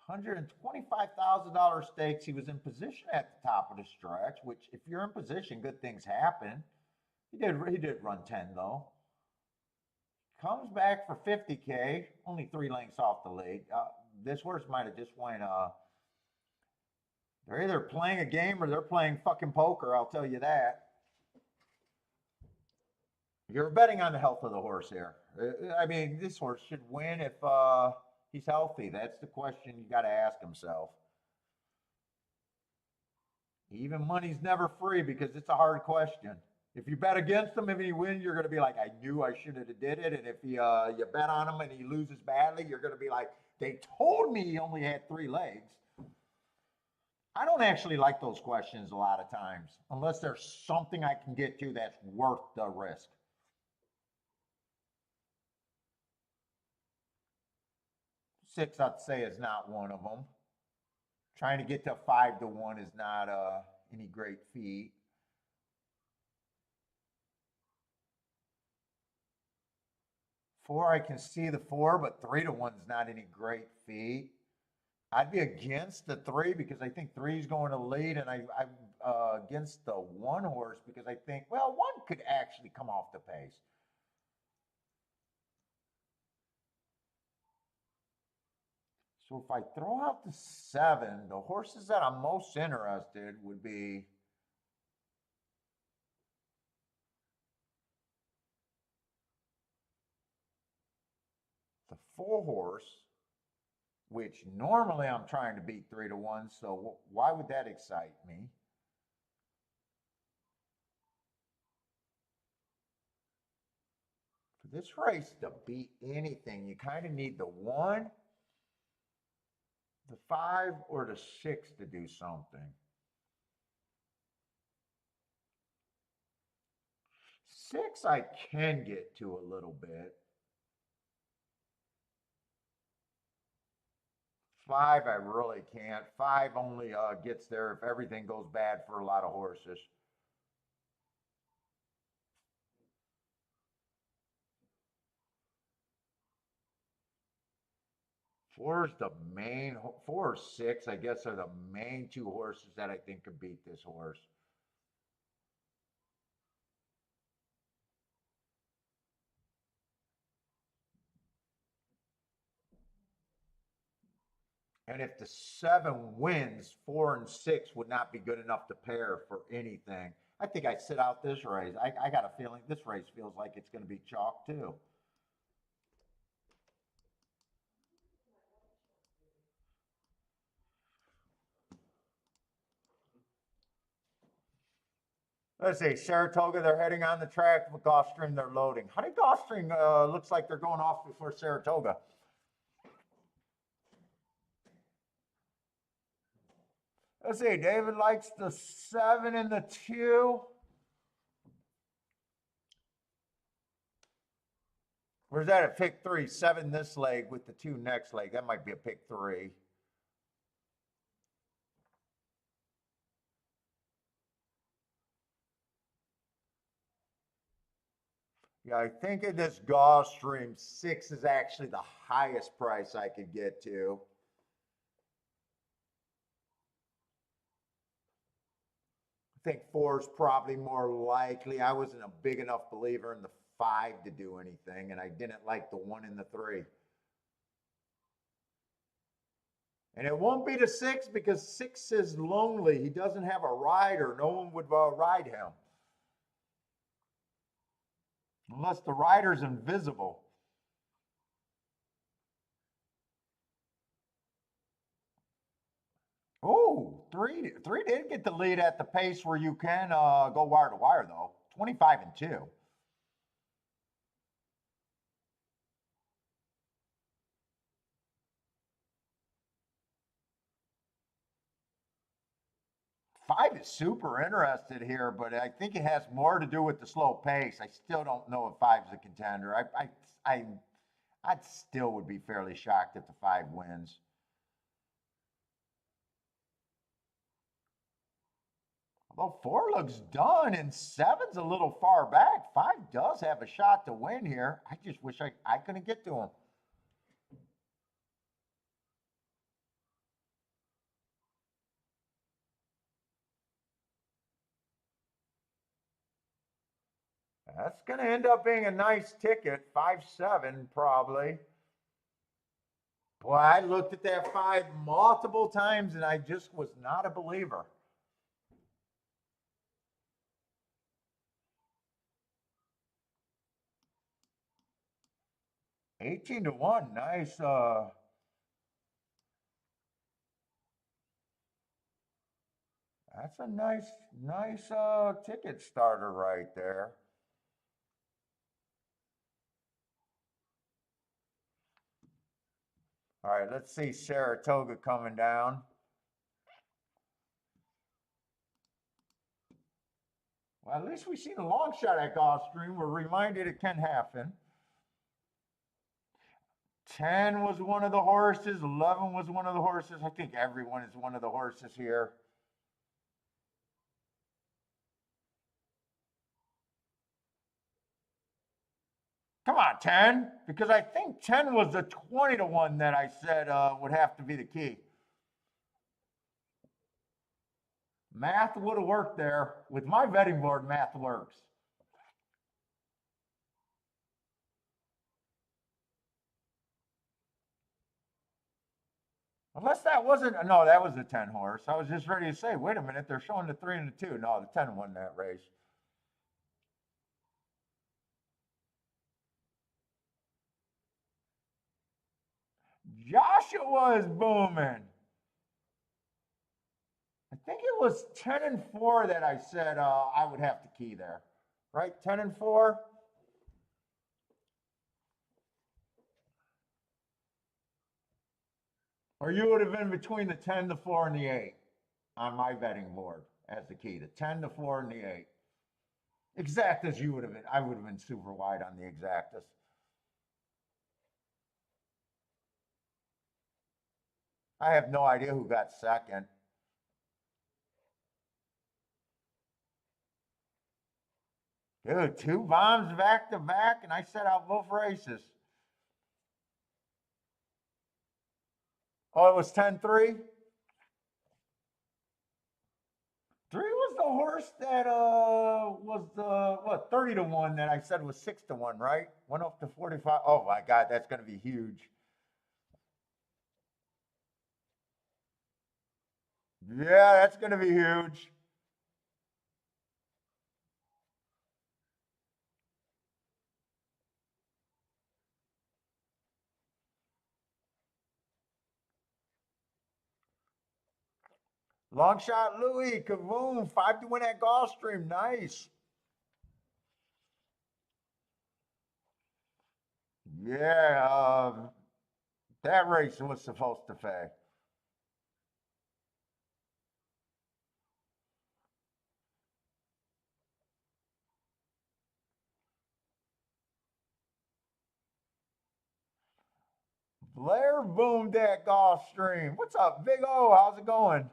$125,000 stakes. He was in position at the top of the stretch, which if you're in position, good things happen. He did run 10 though. Comes back for 50K, only 3 lengths off the lead. This horse might have just went, they're either playing a game or they're playing fucking poker, I'll tell you that. You're betting on the health of the horse here. I mean, this horse should win if he's healthy. That's the question you got to ask himself. Even money's never free because it's a hard question. If you bet against him, if he wins, you're going to be like, I knew I should have did it. And if you bet on him and he loses badly, you're going to be like, they told me he only had 3 legs. I don't actually like those questions a lot of times, unless there's something I can get to that's worth the risk. 6, I'd say, is not one of them. Trying to get to 5-1 is not any great feat. Four, I can see the 4, but 3-1 is not any great feat. I'd be against the 3 because I think 3 is going to lead, and I'm against the 1 horse because I think, well, 1 could actually come off the pace. So if I throw out the 7, the horses that I'm most interested would be the 4 horse, which normally I'm trying to beat 3-1. So why would that excite me? For this race to beat anything, you kind of need the 1, the 5, or the 6 to do something. 6 I can get to a little bit. 5 I really can't. 5 only gets there if everything goes bad for a lot of horses. Four is the main, 4 or 6, I guess, are the main 2 horses that I think could beat this horse. And if the 7 wins, 4 and 6 would not be good enough to pair for anything. I think I sit out this race. I got a feeling this race feels like it's going to be chalk too. Let's see, Saratoga, they're heading on the track. With Gulfstream, they're loading. Honey Gulfstream looks like they're going off before Saratoga. Let's see, David likes the 7 and the 2. Where's that at pick 3? 7 this leg with the 2 next leg. That might be a pick 3. Yeah, I think in this Gulfstream, 6 is actually the highest price I could get to. I think 4 is probably more likely. I wasn't a big enough believer in the 5 to do anything, and I didn't like the 1 and the 3. And it won't be the 6 because 6 is lonely. He doesn't have a rider. No one would ride him. Unless the rider's invisible. Oh, three did get the lead at the pace where you can go wire to wire, though. 25 and 2. 5 is super interested here, but I think it has more to do with the slow pace. I still don't know if 5 is a contender. I still would be fairly shocked if the 5 wins. Although 4 looks done and 7's a little far back. 5 does have a shot to win here. I just wish I couldn't get to him. That's going to end up being a nice ticket. 5-7 probably. Boy, I looked at that 5 multiple times and I just was not a believer. 18-1, nice. That's a nice ticket starter right there. All right, let's see Saratoga coming down. Well, at least we've seen a long shot at Gulfstream. We're reminded it can happen. 10 was one of the horses. 11 was one of the horses. I think everyone is one of the horses here. Come on, 10. Because I think 10 was the 20 to 1 that I said would have to be the key. Math would have worked there. With my betting board, math works. Unless that wasn't, no, that was the 10 horse. I was just ready to say, wait a minute, they're showing the 3 and the 2. No, the 10 won that race. Joshua is booming. I think it was 10 and 4 that I said I would have to key there. Right? 10 and 4? Or you would have been between the 10, the 4, and the 8 on my betting board as the key. The 10, the 4, and the 8. Exactas you would have been. I would have been super wide on the exactas. I have no idea who got second. Dude, 2 bombs back to back, and I set out both races. Oh, it was 10-3? 3 was the horse that was the, what, 30 to 1 that I said was 6 to 1, right? Went up to 45. Oh, my God, that's going to be huge. Yeah, that's going to be huge. Long shot Louis, Kavoom, 5 to win at Gulfstream. Nice. Yeah, that race was supposed to fail. Blair boomed at Gulfstream. What's up, Big O? How's it going?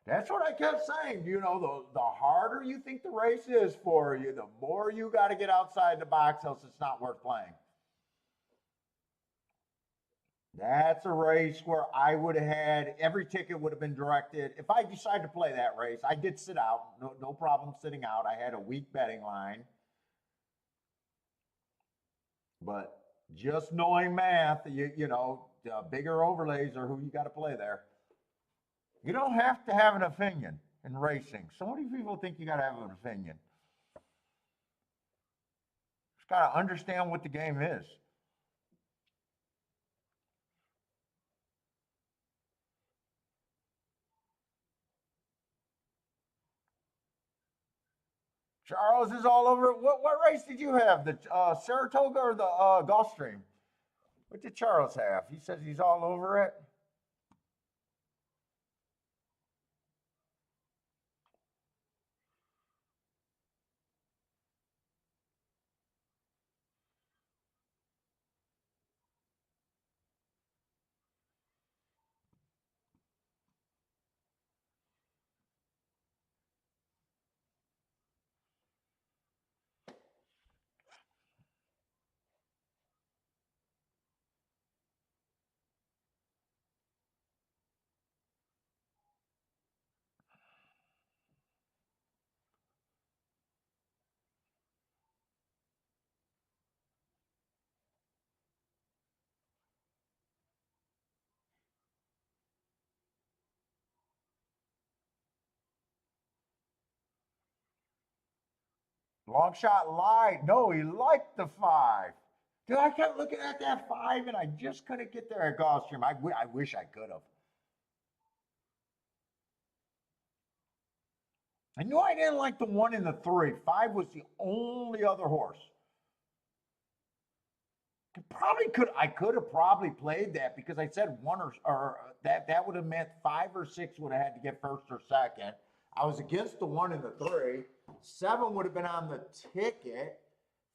That's what I kept saying. You know, the harder you think the race is for you, the more you got to get outside the box, else it's not worth playing. That's a race where I would have had every ticket would have been directed. If I decided to play that race, I did sit out. No problem sitting out. I had a weak betting line. But just knowing math, you know, bigger overlays are who you got to play there. You don't have to have an opinion in racing. So many people think you got to have an opinion. Just got to understand what the game is. Charles is all over it. What race did you have? The Saratoga or the Gulfstream? What did Charles have? He says he's all over it. Long shot lied. No, he liked the 5. Dude, I kept looking at that 5 and I just couldn't get there at Gulfstream. I wish I could have. I knew I didn't like the 1 and the 3. 5 was the only other horse. I could have probably played that because I said 1 or that would have meant 5 or 6 would have had to get first or second. I was against the 1 and the 3. 7 would have been on the ticket.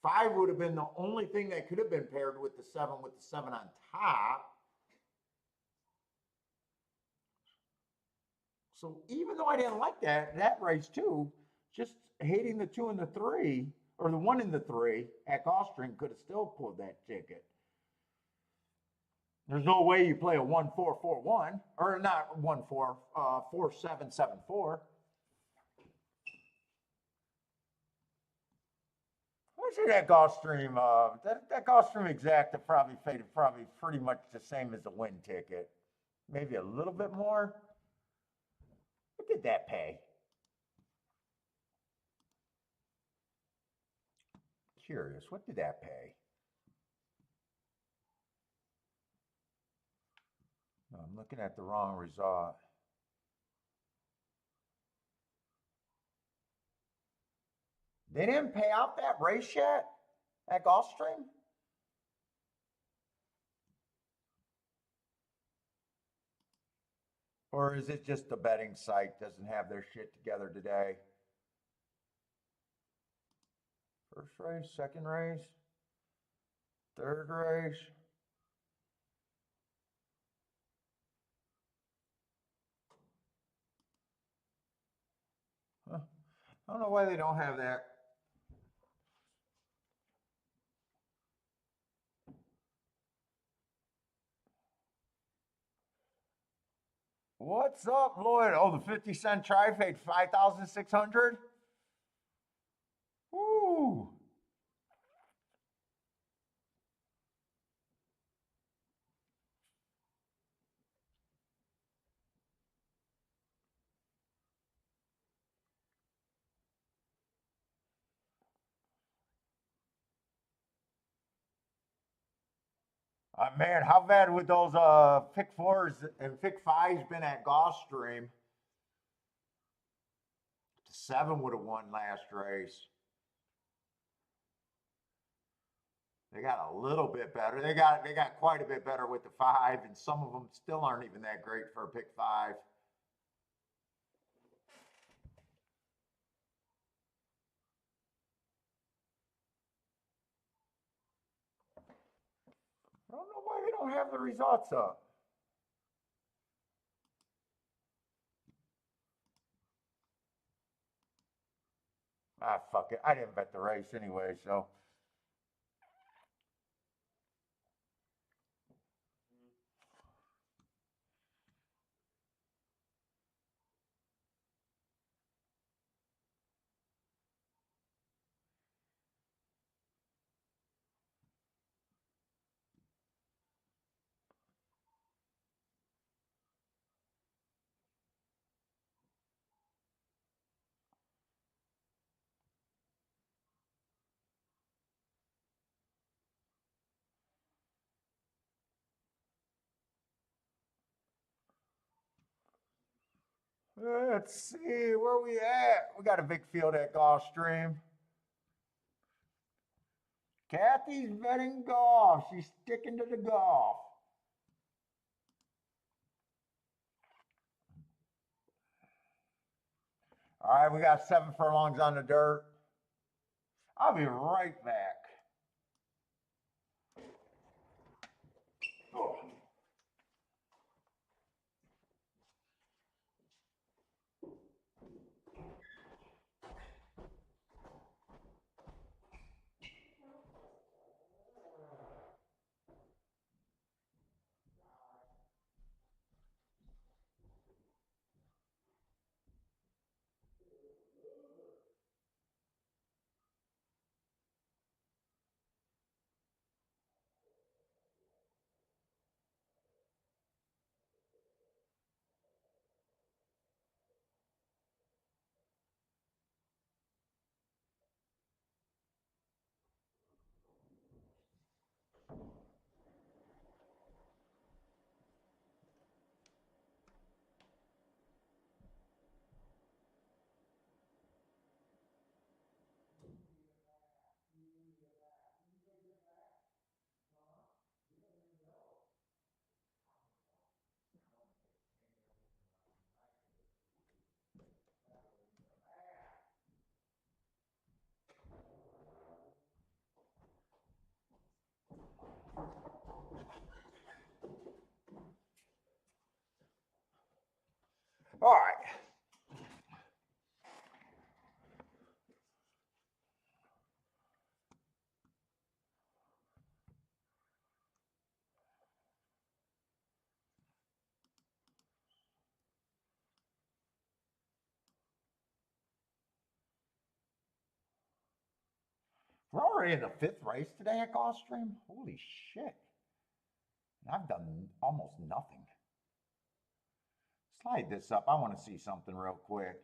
5 would have been the only thing that could have been paired with the 7 on top. So even though I didn't like that race too, just hating the 2 and the 3, or the 1 and the 3 at Gulfstream could have still pulled that ticket. There's no way you play a 1-4-4-1, or not 1-4, 4-7-7-4. I see that Gulfstream, that Gulfstream exacta probably faded pretty much the same as the win ticket. Maybe a little bit more. What did that pay? Curious, what did that pay? No, I'm looking at the wrong result. They didn't pay out that race yet at Gulfstream? Or is it just the betting site doesn't have their shit together today? First race, second race, third race. Huh. I don't know why they don't have that. What's up, Lloyd? Oh, the 50-cent trifade, 5,600? Woo! Man, how bad would those pick 4s and pick 5s been at Gulfstream? The 7 would have won last race. They got a little bit better. They got quite a bit better with the 5, and some of them still aren't even that great for a pick 5. I don't know why they don't have the results up. Ah, fuck it. I didn't bet the race anyway, so. Let's see, where we at? We got a big field at Gulfstream. Kathy's betting golf. She's sticking to the golf. All right, we got 7 furlongs on the dirt. I'll be right back. Oh. already in the 5th race today at Gulfstream. Holy shit. And I've done almost nothing. Slide this up. I want to see something real quick.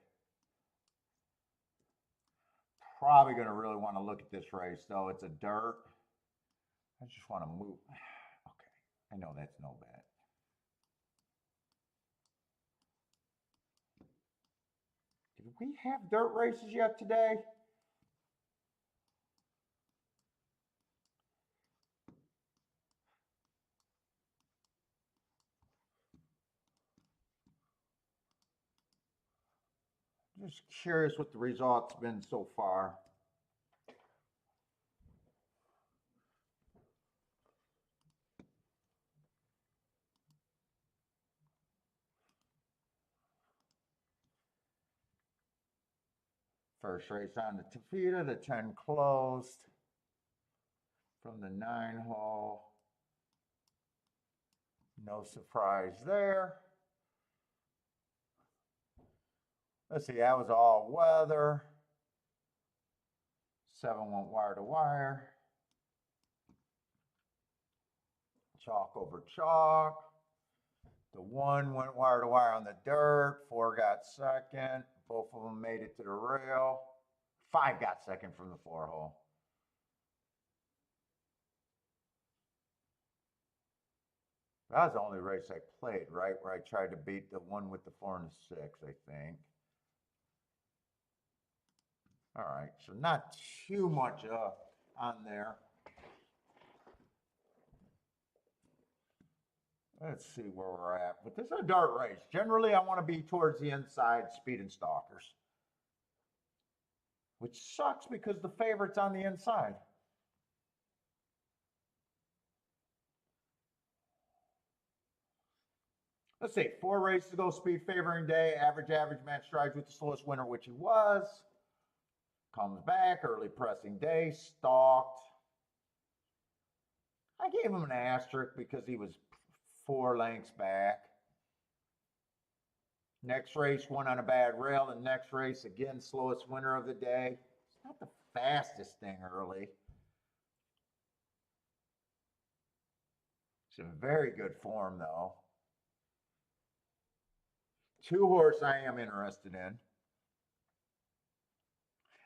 Probably going to really want to look at this race, though. It's a dirt. I just want to move. Okay. I know that's no bad. Did we have dirt races yet today? Just curious what the results been so far. First race on the Tafita, the 10 closed from the 9 hole. No surprise there. Let's see, that was all weather. 7 went wire to wire. Chalk over chalk. The 1 went wire to wire on the dirt. 4 got second. Both of them made it to the rail. 5 got second from the 4 hole. That was the only race I played, right? Where I tried to beat the one with the 4 and the 6, I think. All right, so not too much on there. Let's see where we're at. But this is a dirt race. Generally, I want to be towards the inside, speed and stalkers. Which sucks because the favorite's on the inside. Let's see, 4 races to go, speed favoring day, average match strides with the slowest winner, which he was. Comes back, early pressing day, stalked. I gave him an asterisk because he was 4 lengths back. Next race, 1 on a bad rail. The next race, again, slowest winner of the day. It's not the fastest thing early. It's in very good form, though. 2 horse I am interested in.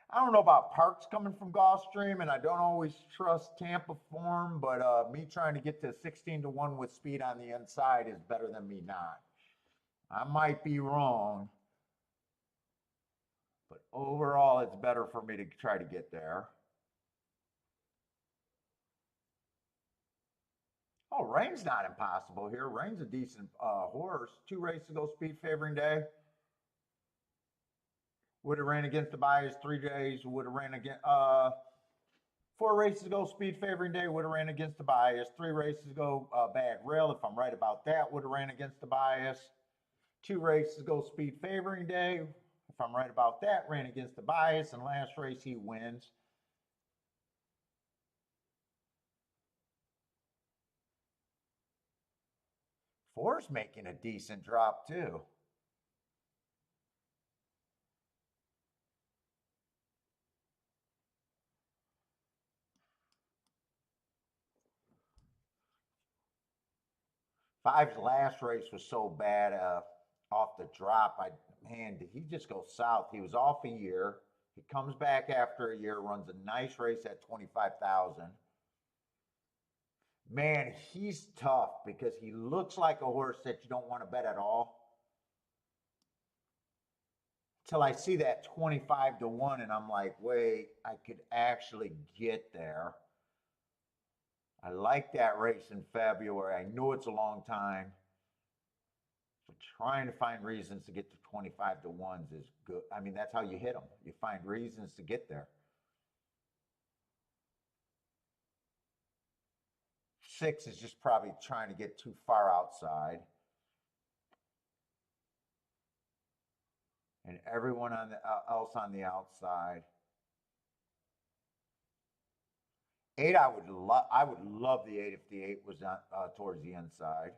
I don't know about Parks coming from Gulfstream, and I don't always trust Tampa form, but me trying to get to 16-1 with speed on the inside is better than me not. I might be wrong, but overall it's better for me to try to get there. Oh, Rain's not impossible here. Rain's a decent horse. 2 races to go, speed favoring day. Would have ran against the bias 3 days. Would have ran against 4 races to go, speed favoring day. Would have ran against the bias. 3 races to go, bad rail. If I'm right about that, would have ran against the bias. 2 races to go, speed favoring day. If I'm right about that, ran against the bias. And last race he wins. Four's making a decent drop too. Five's last race was so bad off the drop. Man, did he just go south? He was off a year. He comes back after a year, runs a nice race at 25,000. Man, he's tough because he looks like a horse that you don't want to bet at all. Till I see that 25-1 and I'm like, wait, I could actually get there. I like that race in February. I know it's a long time. So trying to find reasons to get to 25-1s is good. I mean, that's how you hit them. You find reasons to get there. 6 is just probably trying to get too far outside. And everyone on the else on the outside. 8, I would love the 8 if the 8 was on, towards the inside.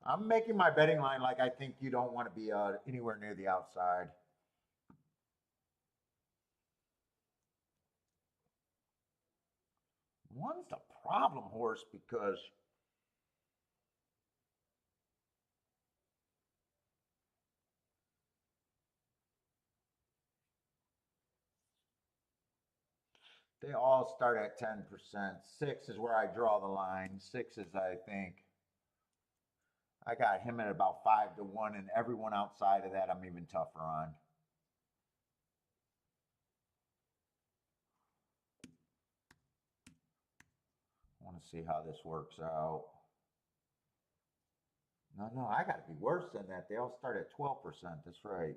I'm making my betting line like I think you don't want to be anywhere near the outside. One's the problem horse because they all start at 10%. 6 is where I draw the line. 6 is, I think, I got him at about 5 to 1, and everyone outside of that I'm even tougher on. I want to see how this works out. No, I got to be worse than that. They all start at 12%. That's right.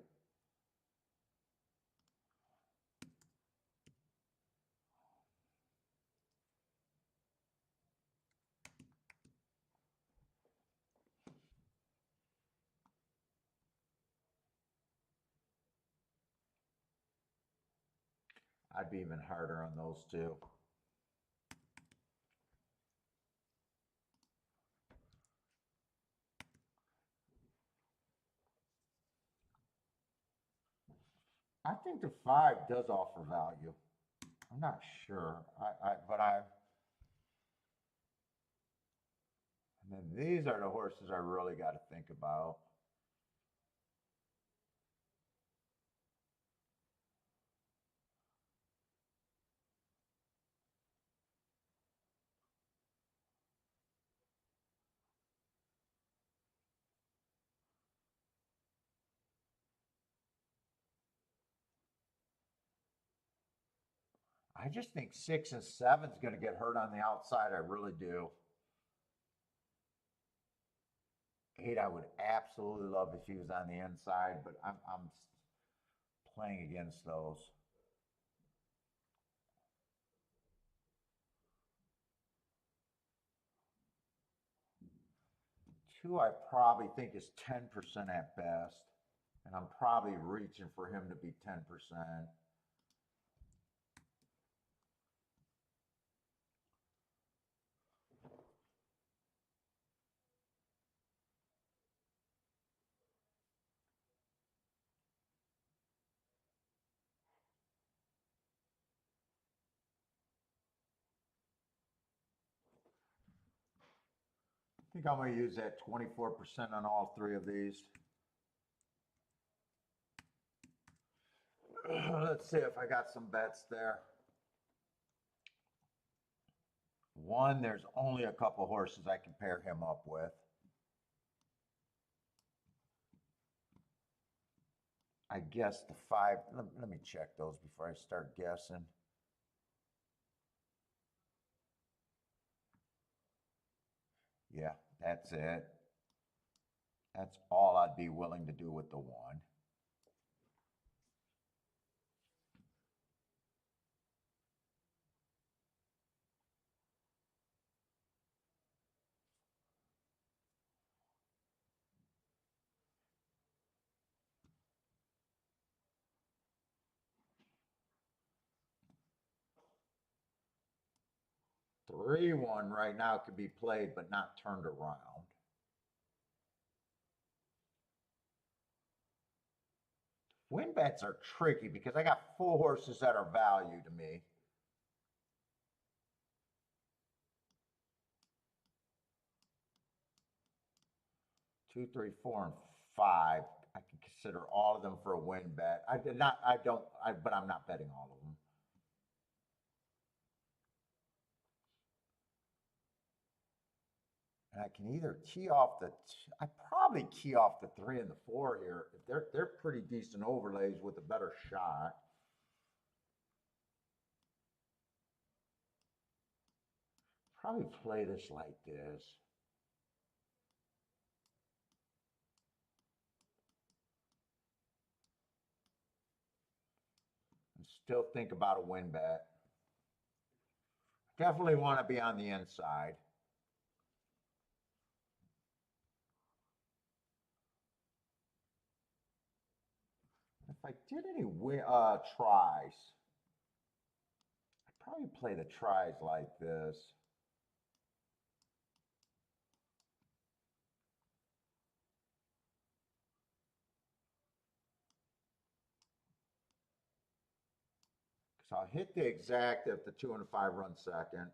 I'd be even harder on those two. I think the 5 does offer value. I'm not sure. But and then these are the horses I really got to think about. I just think 6 and 7 is going to get hurt on the outside. I really do. 8, I would absolutely love if he was on the inside, but I'm playing against those. 2, I probably think is 10% at best, and I'm probably reaching for him to be 10%. I think I'm going to use that 24% on all 3 of these. Let's see if I got some bets there. 1, there's only a couple horses I can pair him up with. I guess the 5, let me check those before I start guessing. Yeah, that's it. That's all I'd be willing to do with the 1. Three one right now could be played but not turned around. Win bets are tricky because I got 4 horses that are value to me. Two, three, 4, and 5. I can consider all of them for a win bet. But I'm not betting all of them. And I can either key off I probably key off the 3 and the 4 here. They're pretty decent overlays with a better shot. Probably play this like this. And still think about a win bet. Definitely want to be on the inside. If I did any tries, I'd probably play the tries like this. Because I'll hit the exact if the 2 and 5 run second.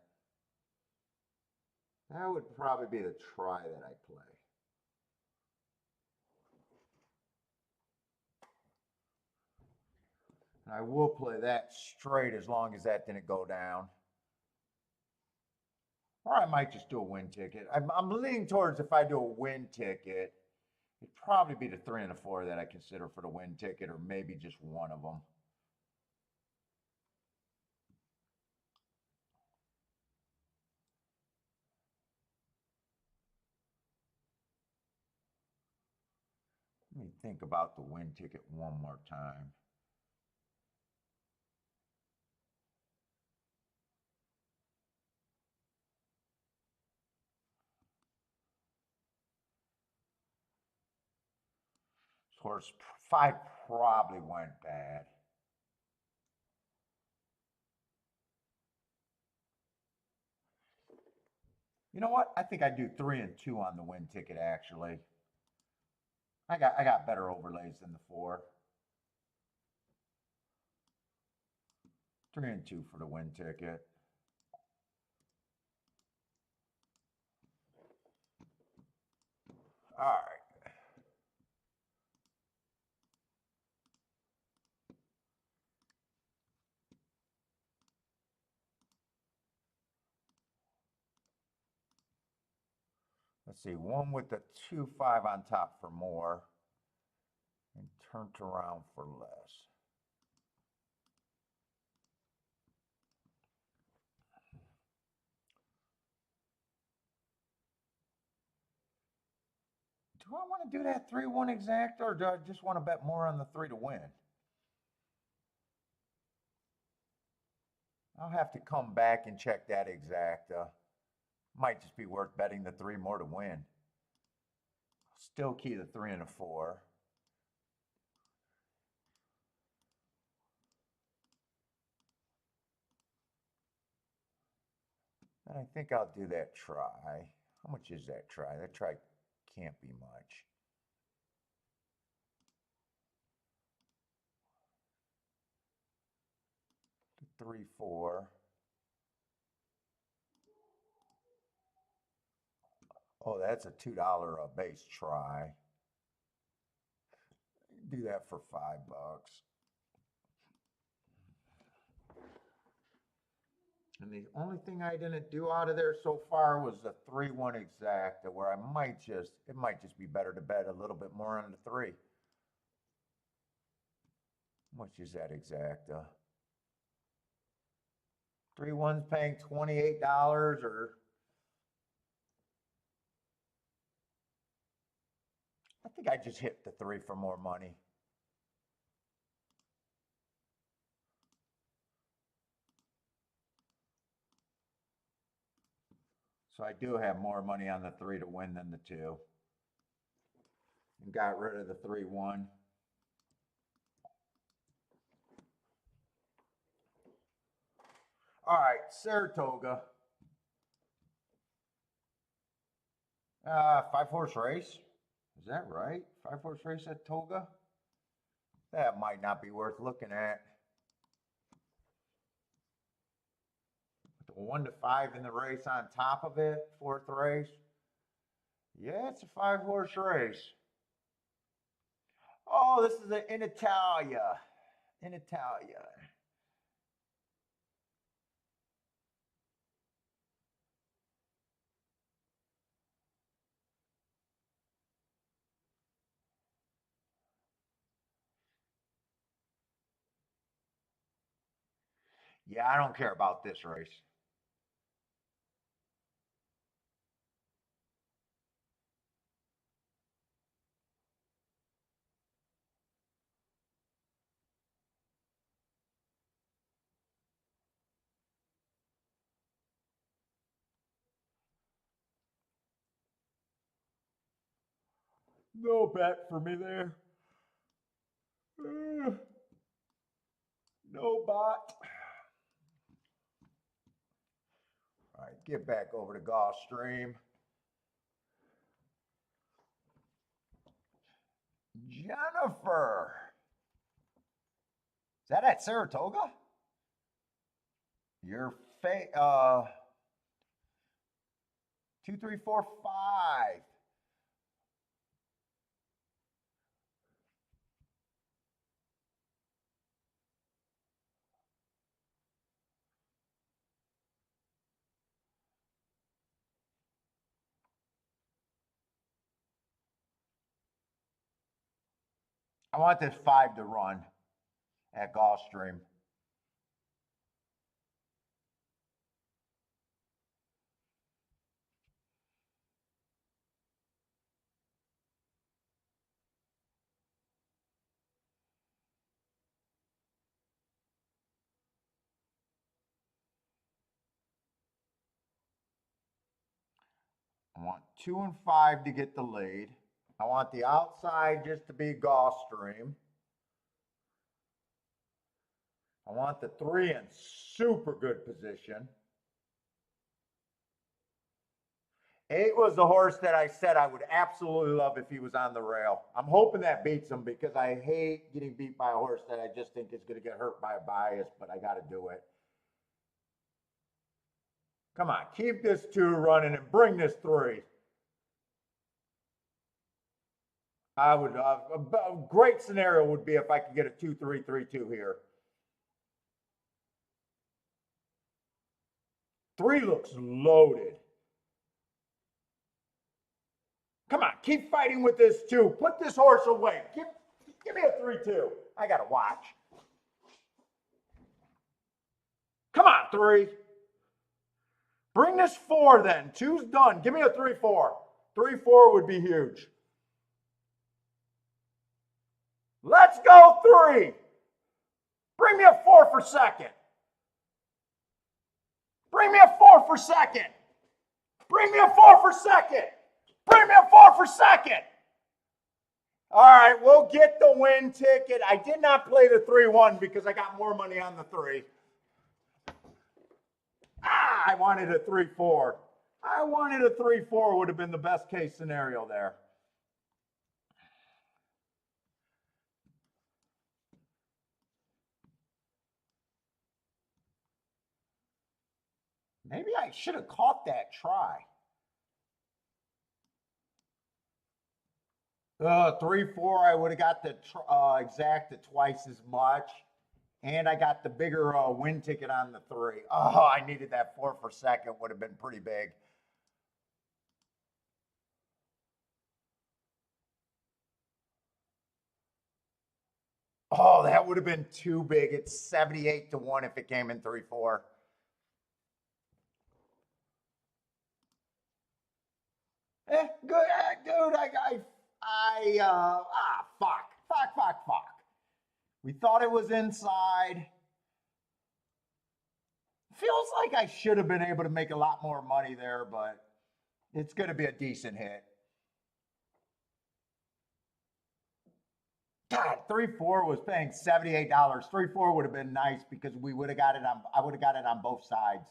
That would probably be the try that I play. And I will play that straight as long as that didn't go down. Or I might just do a win ticket. I'm leaning towards if I do a win ticket, it'd probably be the 3 and the 4 that I consider for the win ticket, or maybe just one of them. Let me think about the win ticket one more time. Horse 5 probably went bad. You know what? I think I do 3 and 2 on the win ticket actually. I got better overlays than the 4. 3 and 2 for the win ticket. All right. Let's see, one with the 2-5 on top for more, and turned around for less. Do I want to do that 3-1 exact, or do I just want to bet more on the 3 to win? I'll have to come back and check that exact. Might just be worth betting the 3 more to win. Still key the 3 and a 4. And I think I'll do that try. How much is that try? That try can't be much. The 3-4. Oh, that's a $2 base try. Do that for $5. And the only thing I didn't do out of there so far was the 3-1 exact, where it might just be better to bet a little bit more on the 3. How much is that exact? 3-1's paying $28, or I think I just hit the 3 for more money. So I do have more money on the 3 to win than the 2. And got rid of the 3-1. All right, Saratoga. 5-horse race. Is that right? 5-horse race at Toga? That might not be worth looking at. With the 1 to 5 in the race on top of it, 4th race. Yeah, it's a 5-horse race. Oh, this is in Italia. In Italia. Yeah, I don't care about this race. No bet for me there. No bot. All right, get back over to Gulfstream. Jennifer. Is that at Saratoga? Your 2, 3, 4, 5. I want this 5 to run at Gulfstream. I want 2 and 5 to get the lead. I want the outside just to be Gulfstream. I want the 3 in super good position. 8 was the horse that I said I would absolutely love if he was on the rail. I'm hoping that beats him because I hate getting beat by a horse that I just think is going to get hurt by a bias, but I got to do it. Come on, keep this 2 running and bring this 3. I would, a great scenario would be if I could get a 2-3-3-2 here. 3 looks loaded. Come on, keep fighting with this 2. Put this horse away. Give me a 3-2. I got to watch. Come on, 3. Bring this 4 then. 2's done. Give me a 3-4. 3-4 would be huge. Let's go 3. Bring me a 4 for second. Bring me a 4 for second. Bring me a 4 for second. Bring me a 4 for second. All right, we'll get the win ticket. I did not play the 3-1 because I got more money on the 3. I wanted a 3-4. I wanted a 3-4 would have been the best case scenario there. Maybe I should have caught that try. 3-4, I would have got the exact at twice as much. And I got the bigger win ticket on the 3. Oh, I needed that 4 for second. Would have been pretty big. Oh, that would have been too big. It's 78-1 if it came in 3-4. Good, dude. Fuck. We thought it was inside. Feels like I should have been able to make a lot more money there, but it's going to be a decent hit. God, 3-4 was paying $78. 3-4 would have been nice because we would have got it on. I would have got it on both sides.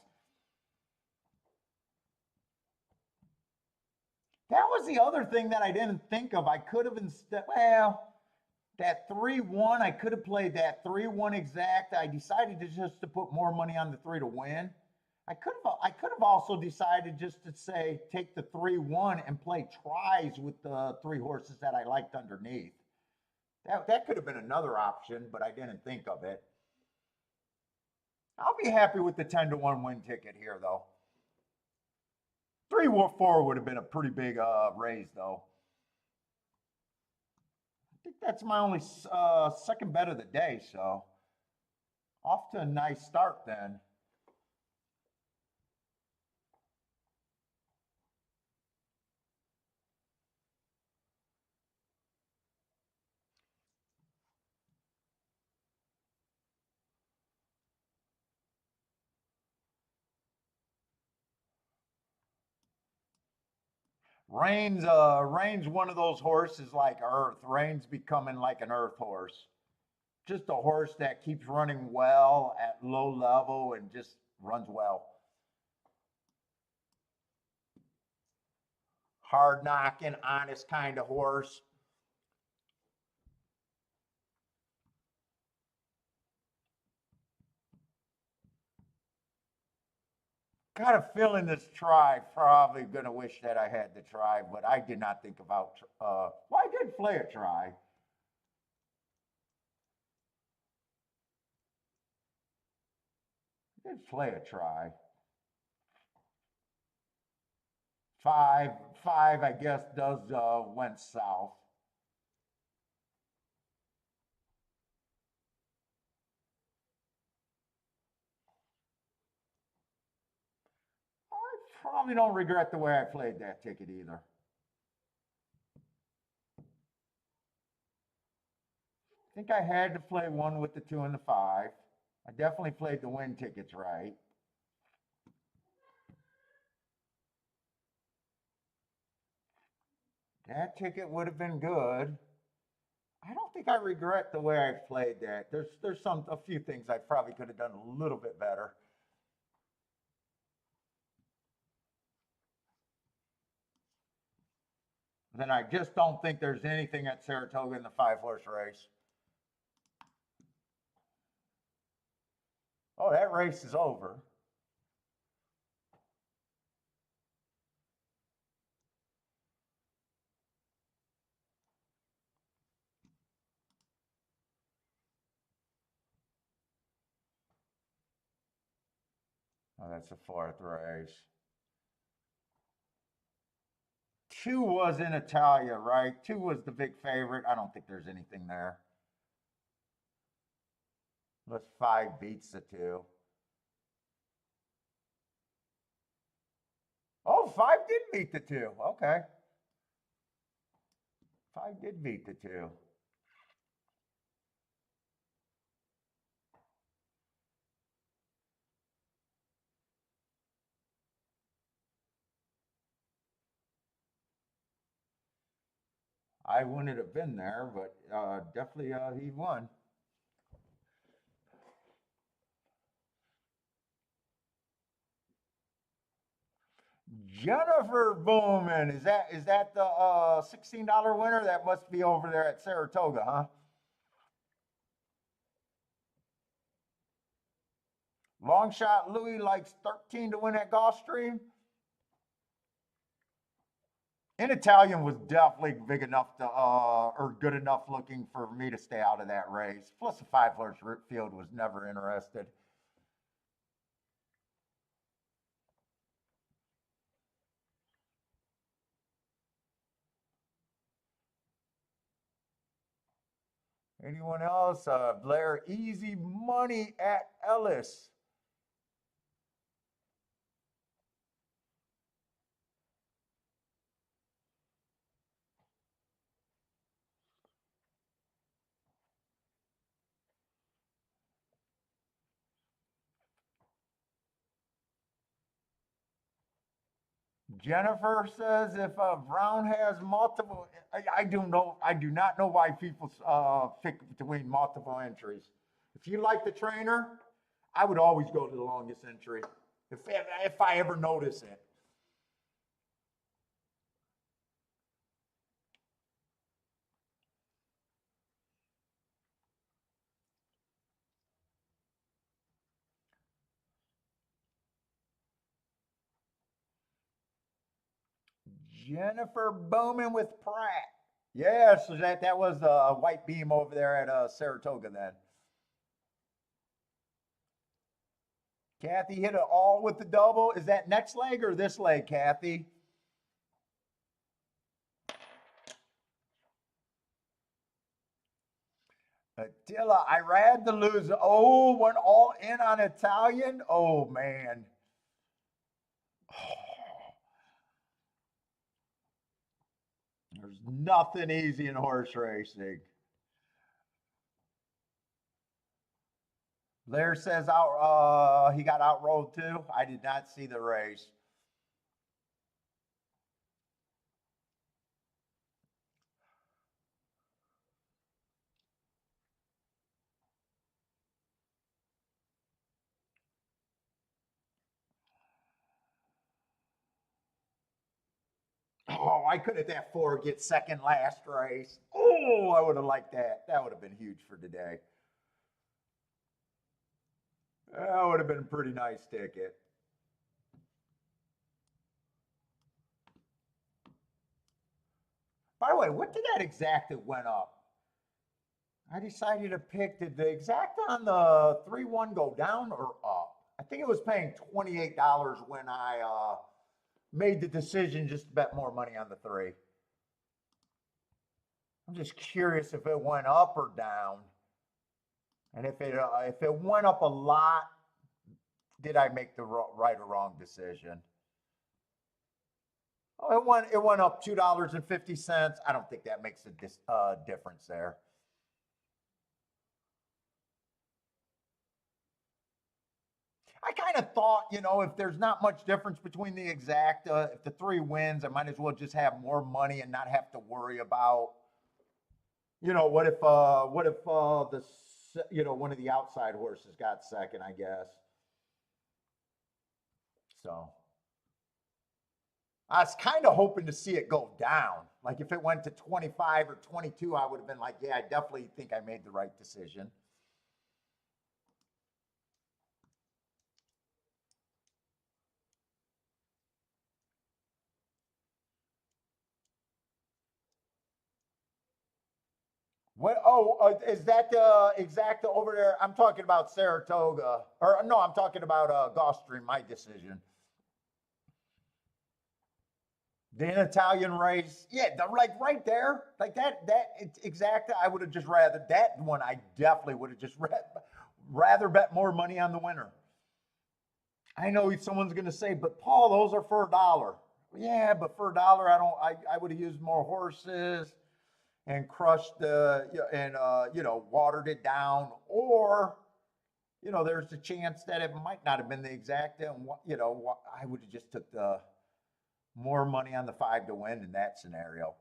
That was the other thing that I didn't think of. I could have instead. Well, that 3-1, I could have played that 3-1 exact. I decided to put more money on the 3 to win. I could have also decided just to say take the 3-1 and play tries with the 3 horses that I liked underneath. That could have been another option, but I didn't think of it. I'll be happy with the 10-1 win ticket here, though. 3-4 would have been a pretty big raise, though. I think that's my only second bet of the day, so off to a nice start then. Rain's one of those horses like Earth. Rain's becoming like an Earth horse. Just a horse that keeps running well at low level and just runs well. Hard knocking, honest kind of horse. Got a feeling this try probably gonna wish that I had the try, but I did not think about. Well, I did play a try. I did play a try. Five, five, I guess, does went south. I probably don't regret the way I played that ticket either. I think I had to play one with the two and the five. I definitely played the win tickets right. That ticket would have been good. I don't think I regret the way I played that. There's a few things I probably could have done a little bit better. Then I just don't think there's anything at Saratoga in the 5 horse race. Oh, that race is over. Oh, that's the 4th race. 2 was in Italia, right? 2 was the big favorite. I don't think there's anything there. Unless 5 beats the 2. Oh, 5 did beat the 2. Okay. 5 did beat the 2. I wouldn't have been there, but definitely he won. Jennifer Bowman, is that the $16 winner? That must be over there at Saratoga, huh? Longshot Louis likes 13 to win at Gulfstream. In Italian was definitely big enough to or good enough looking for me to stay out of that race. Plus the 5 horse field was never interested. Anyone else? Blair, easy money at Ellis. Jennifer says if Brown has multiple, I do not know why people pick between multiple entries. If you like the trainer, I would always go to the longest entry if I ever notice it. Jennifer Bowman with Pratt. Yes, so that was a white beam over there at Saratoga then. Kathy hit it all with the double. Is that next leg or this leg, Kathy? Attila, Irad to lose. Oh, went all in on Italian. Oh, man. There's nothing easy in horse racing. Blair says he got outrode too. I did not see the race. Oh, I could have that 4 get second last race. Oh, I would have liked that. That would have been huge for today. That would have been a pretty nice ticket. By the way, what did that exact that went up? I decided to pick, did the exact on the 3-1 go down or up? I think it was paying $28 when I made the decision just to bet more money on the 3. I'm just curious if it went up or down. And if it went up a lot, did I make the right or wrong decision? Oh, it went up $2.50. I don't think that makes a difference there. I kind of thought, if there's not much difference between the exacta, if the 3 wins, I might as well just have more money and not have to worry about, one of the outside horses got second, I guess. So I was kind of hoping to see it go down. Like if it went to 25 or 22, I would have been like, yeah, I definitely think I made the right decision. What? Oh, is that the exacta over there? I'm talking about Saratoga, or no, I'm talking about Gulfstream. My decision. The Italian race, yeah, like right there, like that it's exacta. I would have just rather that one. I definitely would have just rather bet more money on the winner. I know someone's going to say, but Paul, those are for $1. Yeah, but for $1, I don't. I would have used more horses and crushed and watered it down, or there's a chance that it might not have been the exact, and I would have just took the more money on the 5 to win in that scenario.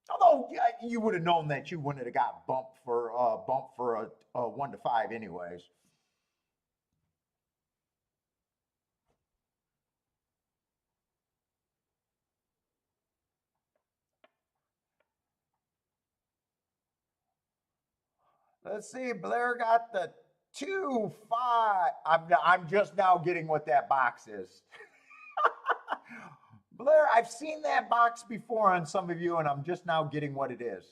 Although you would have known that you wouldn't have got bumped for a 1 to 5 anyways. Let's see. Blair got the 2-5. I'm just now getting what that box is. Blair, I've seen that box before on some of you, and I'm just now getting what it is.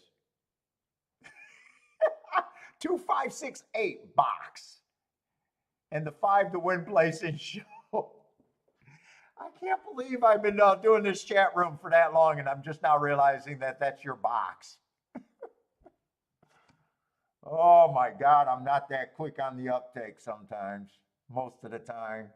2568 box. And the 5 to win place in show. I can't believe I've been doing this chat room for that long, and I'm just now realizing that that's your box. Oh my God, I'm not that quick on the uptake sometimes, most of the time.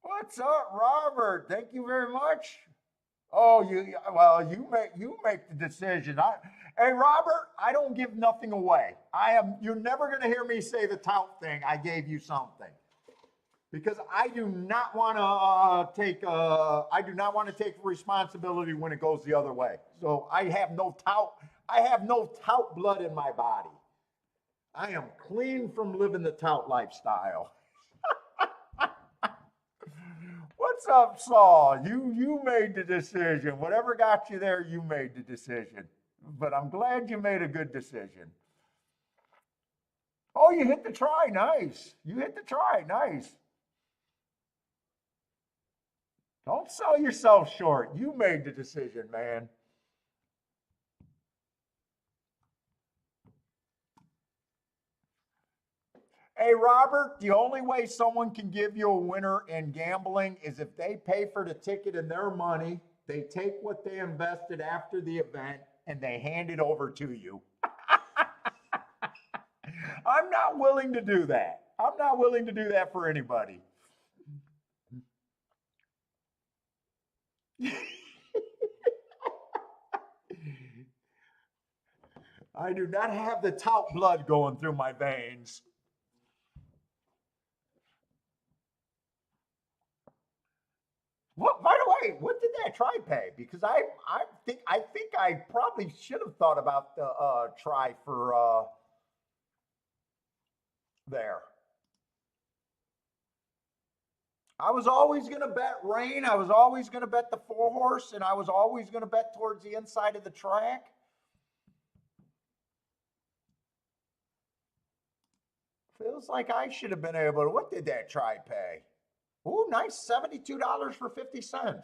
What's up, Robert? Thank you very much. Oh, you make the decision. Hey, Robert, I don't give nothing away. You're never going to hear me say the tout thing. I gave you something because I do not want to take responsibility when it goes the other way. So I have no tout blood in my body. I am clean from living the tout lifestyle. What's up, Saul? You made the decision. Whatever got you there, you made the decision. But I'm glad you made a good decision. Oh, you hit the try. Nice. You hit the try. Nice. Don't sell yourself short. You made the decision, man. Hey, Robert, the only way someone can give you a winner in gambling is if they pay for the ticket and their money, they take what they invested after the event, and they hand it over to you. I'm not willing to do that. I'm not willing to do that for anybody. I do not have the tout blood going through my veins. What, by the way, what did that try pay? Because I think I probably should have thought about the try for there. I was always going to bet rain. I was always going to bet the 4-horse, and I was always going to bet towards the inside of the track. Feels like I should have been able to. What did that try pay? Ooh, nice, $72.50.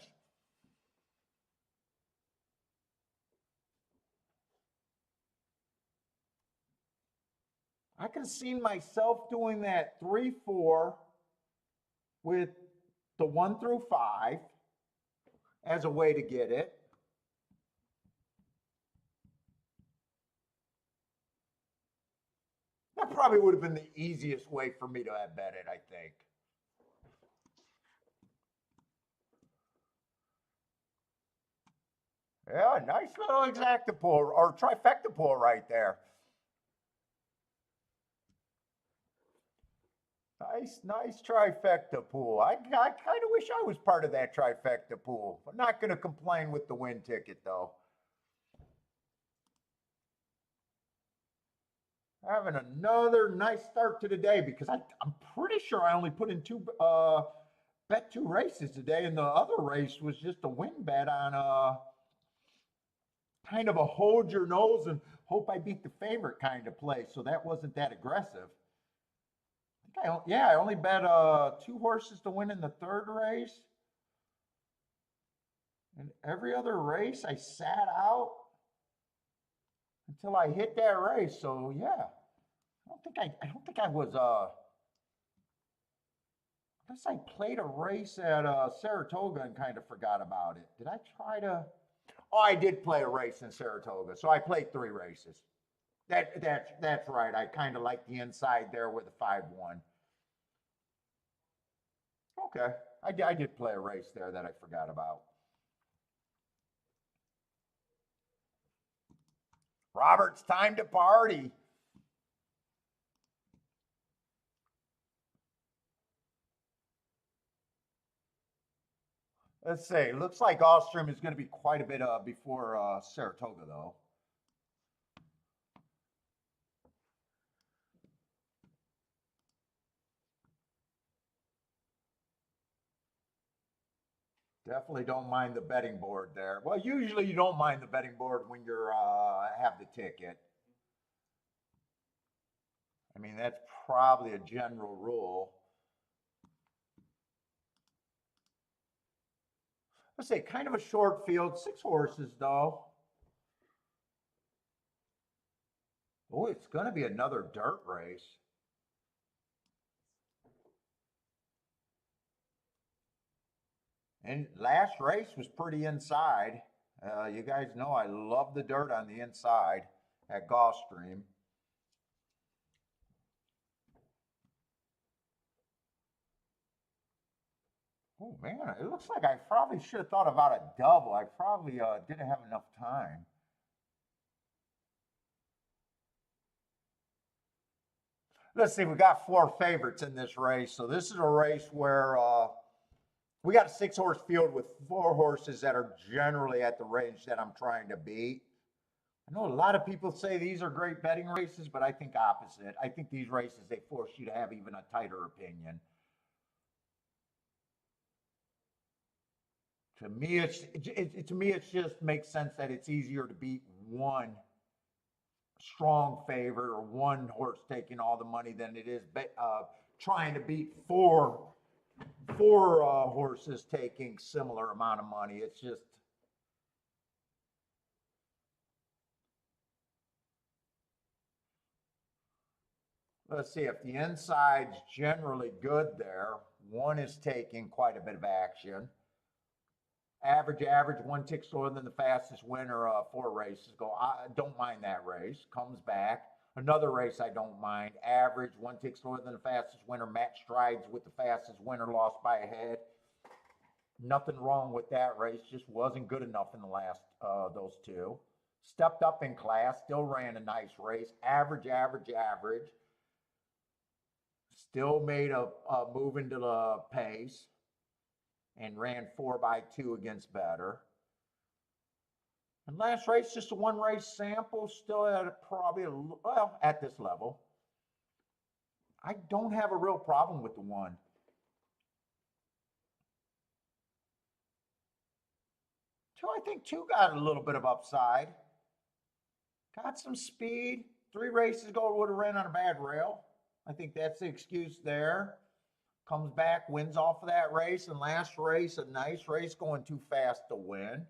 I could have seen myself doing that 3-4 with the 1 through 5 as a way to get it. That probably would have been the easiest way for me to have bet it, I think. Yeah, nice little exacta pull or trifecta pull right there. Nice trifecta pool. I kind of wish I was part of that trifecta pool. I'm not going to complain with the win ticket, though. Having another nice start to the day because I'm pretty sure I only put in bet 2 races today, and the other race was just a win bet on kind of a hold your nose and hope I beat the favorite kind of play. So that wasn't that aggressive. I only bet 2 horses to win in the 3rd race. And every other race I sat out until I hit that race. So yeah, I don't think I was unless I played a race at Saratoga and kind of forgot about it. Did I try to? Oh, I did play a race in Saratoga, so I played 3 races. That's right. I kind of like the inside there with the 5-1. Okay, I did play a race there that I forgot about. Robert's time to party. Let's see. Looks like Gulfstream is going to be quite a bit before Saratoga, though. Definitely don't mind the betting board there. Well, usually you don't mind the betting board when you're have the ticket. I mean, that's probably a general rule. Let's say kind of a short field, 6 horses though. Oh, it's going to be another dirt race. And last race was pretty inside. You guys know I love the dirt on the inside at Gulfstream. Oh man, it looks like I probably should have thought about a double. I probably didn't have enough time. Let's see, we got 4 favorites in this race. So this is a race where we got a 6-horse field with 4 horses that are generally at the range that I'm trying to beat. I know a lot of people say these are great betting races, but I think opposite. I think these races, they force you to have even a tighter opinion. To me, it just makes sense that it's easier to beat one strong favorite or one horse taking all the money than it is trying to beat four horses taking similar amount of money. It's just let's see if the inside's generally good there. One is taking quite a bit of action. Average, 1 tick slower than the fastest winner 4 races go. I don't mind that race. Comes back. Another race I don't mind. Average, 1 tick slower than the fastest winner. Match strides with the fastest winner, lost by a head. Nothing wrong with that race. Just wasn't good enough in the last those 2. Stepped up in class. Still ran a nice race. Average. Still made a move into the pace and ran 4x2 against better. And last race, just a 1 race sample, still at probably, well, at this level. I don't have a real problem with the 1. I think two got a little bit of upside. Got some speed. 3 races ago would have ran on a bad rail. I think that's the excuse there. Comes back, wins off of that race, and last race, a nice race, going too fast to win.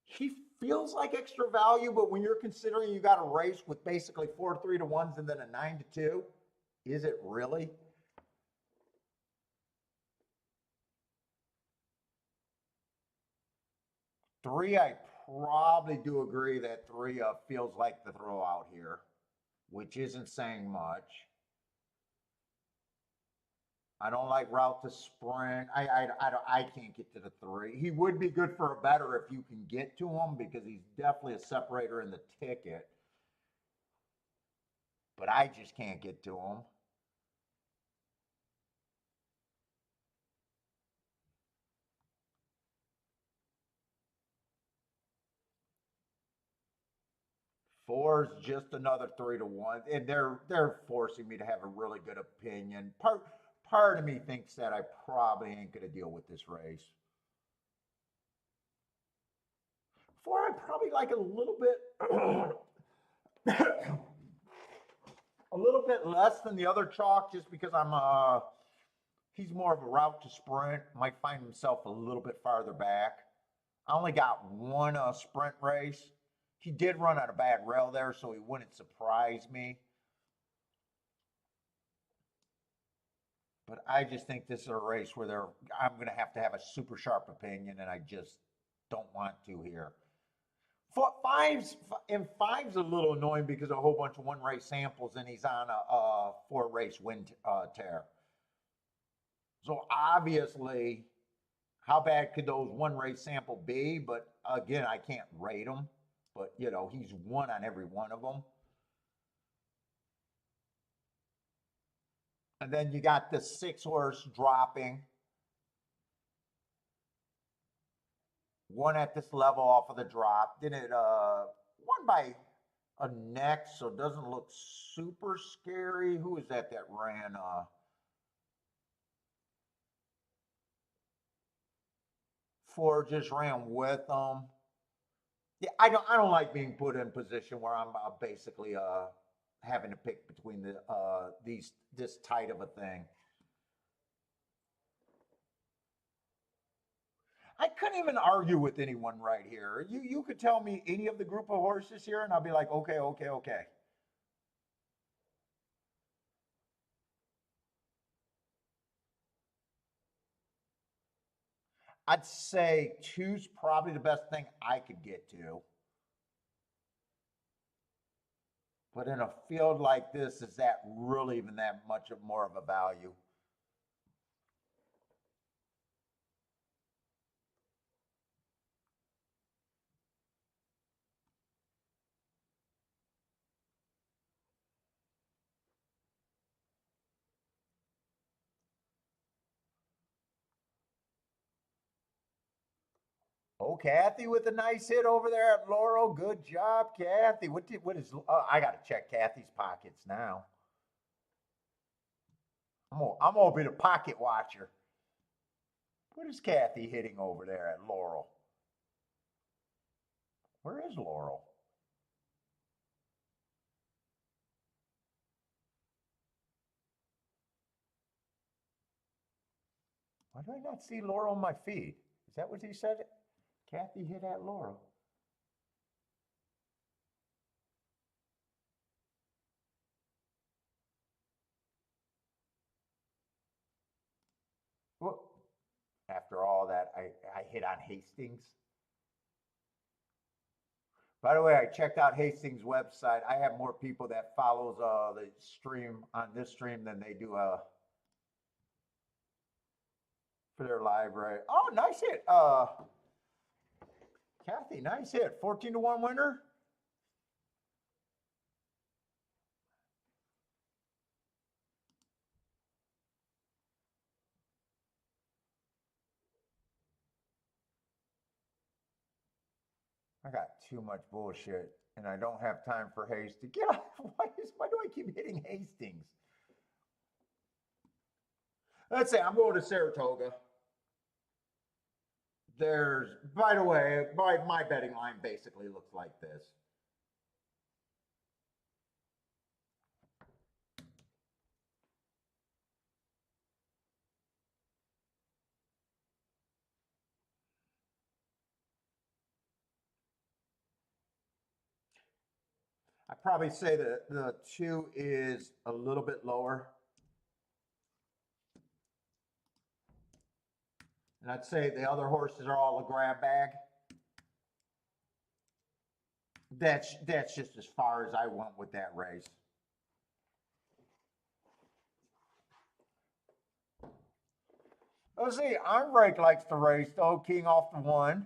He feels like extra value, but when you're considering you got a race with basically 4 3-1s and then a 9-2, is it really? Three, I probably do agree that three feels like the throw out here, which isn't saying much. I don't like route to sprint. I can't get to the three. He would be good for a better if you can get to him because he's definitely a separator in the ticket. But I just can't get to him. Four is just another 3-1, and they're forcing me to have a really good opinion. Part of me thinks that I probably ain't gonna deal with this race. Four, I probably like a little bit, a little bit less than the other chalk, just because he's more of a route to sprint. Might find himself a little bit farther back. I only got one sprint race. He did run on a bad rail there, so he wouldn't surprise me. But I just think this is a race where I'm going to have a super sharp opinion, and I just don't want to here. Five's a little annoying because a whole bunch of one race samples, and he's on a 4 race win tear. So obviously, how bad could those 1 race sample be? But again, I can't rate them. But he's won on every one of them. And then you got the 6 horse dropping. One at this level off of the drop. Then it won by a neck, so it doesn't look super scary. Who is that ran? Four just ran with them. Yeah, I don't like being put in a position where I'm basically having to pick between this tight of a thing. I couldn't even argue with anyone right here. You could tell me any of the group of horses here, and I'll be like, okay, okay, okay. I'd say two's probably the best thing I could get to. But in a field like this, is that really even that much of more of a value? Oh, Kathy with a nice hit over there at Laurel. Good job, Kathy. What is? I got to check Kathy's pockets now. I'm gonna be the pocket watcher. What is Kathy hitting over there at Laurel? Where is Laurel? Why do I not see Laurel on my feed? Is that what he said? Kathy hit at Laurel. Well, after all that, I hit on Hastings. By the way, I checked out Hastings' website. I have more people that follows the stream on this stream than they do for their library. Oh, nice hit. Kathy, nice hit. 14-1 winner. I got too much bullshit, and I don't have time for Hastings. Get off! Why do I keep hitting Hastings? Let's say I'm going to Saratoga. There's, by the way, my betting line basically looks like this. I'd probably say that the 2 is a little bit lower. And I'd say the other horses are all a grab bag. That's just as far as I went with that race. Let's see, Arnold likes to race though, king off the 1.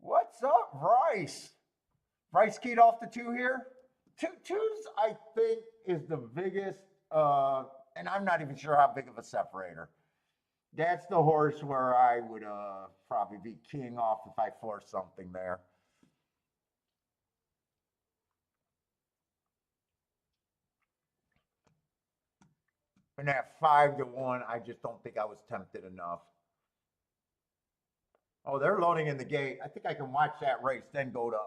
What's up, Rice? Rice keyed off the 2 here. Twos, I think, is the biggest, and I'm not even sure how big of a separator. That's the horse where I would probably be keying off if I forced something there. And that 5-1, I just don't think I was tempted enough. Oh, they're loading in the gate. I think I can watch that race, then go to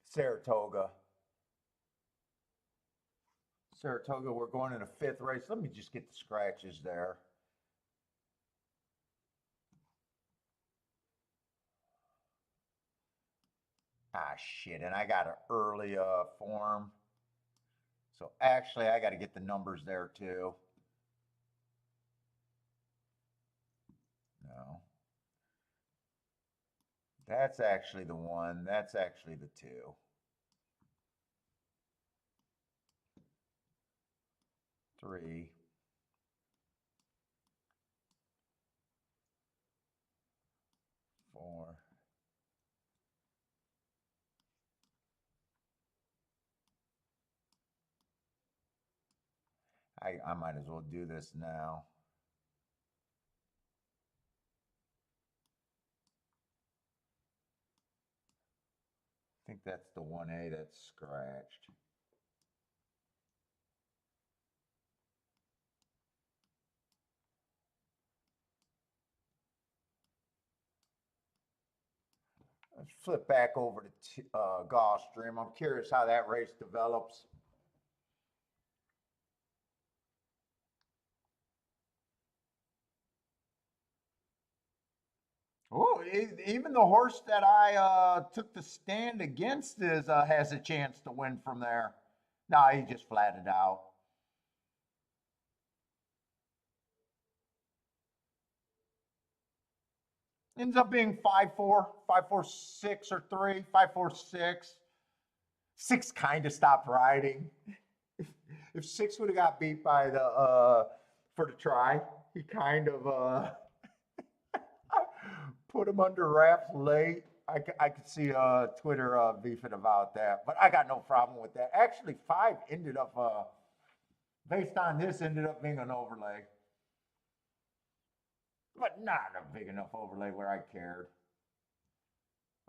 Saratoga. Saratoga, we're going in a 5th race. Let me just get the scratches there. Ah, shit, and I got an early form. So actually, I got to get the numbers there too. No. That's actually the 1. That's actually the 2. Three. Four. I might as well do this now. I think that's the 1A that's scratched. Let's flip back over to Gulfstream. I'm curious how that race develops. Oh, even the horse that I took the stand against has a chance to win from there. No, he just flatted out. Ends up being 5-4, 5-4-6 or 3, 5-4-6. 6 kind of stopped riding. If 6 would have got beat by the for the try, he kind of put him under wraps late. I could see Twitter beefing about that, but I got no problem with that. Actually, 5 ended up based on this ended up being an overlay, but not a big enough overlay where I cared.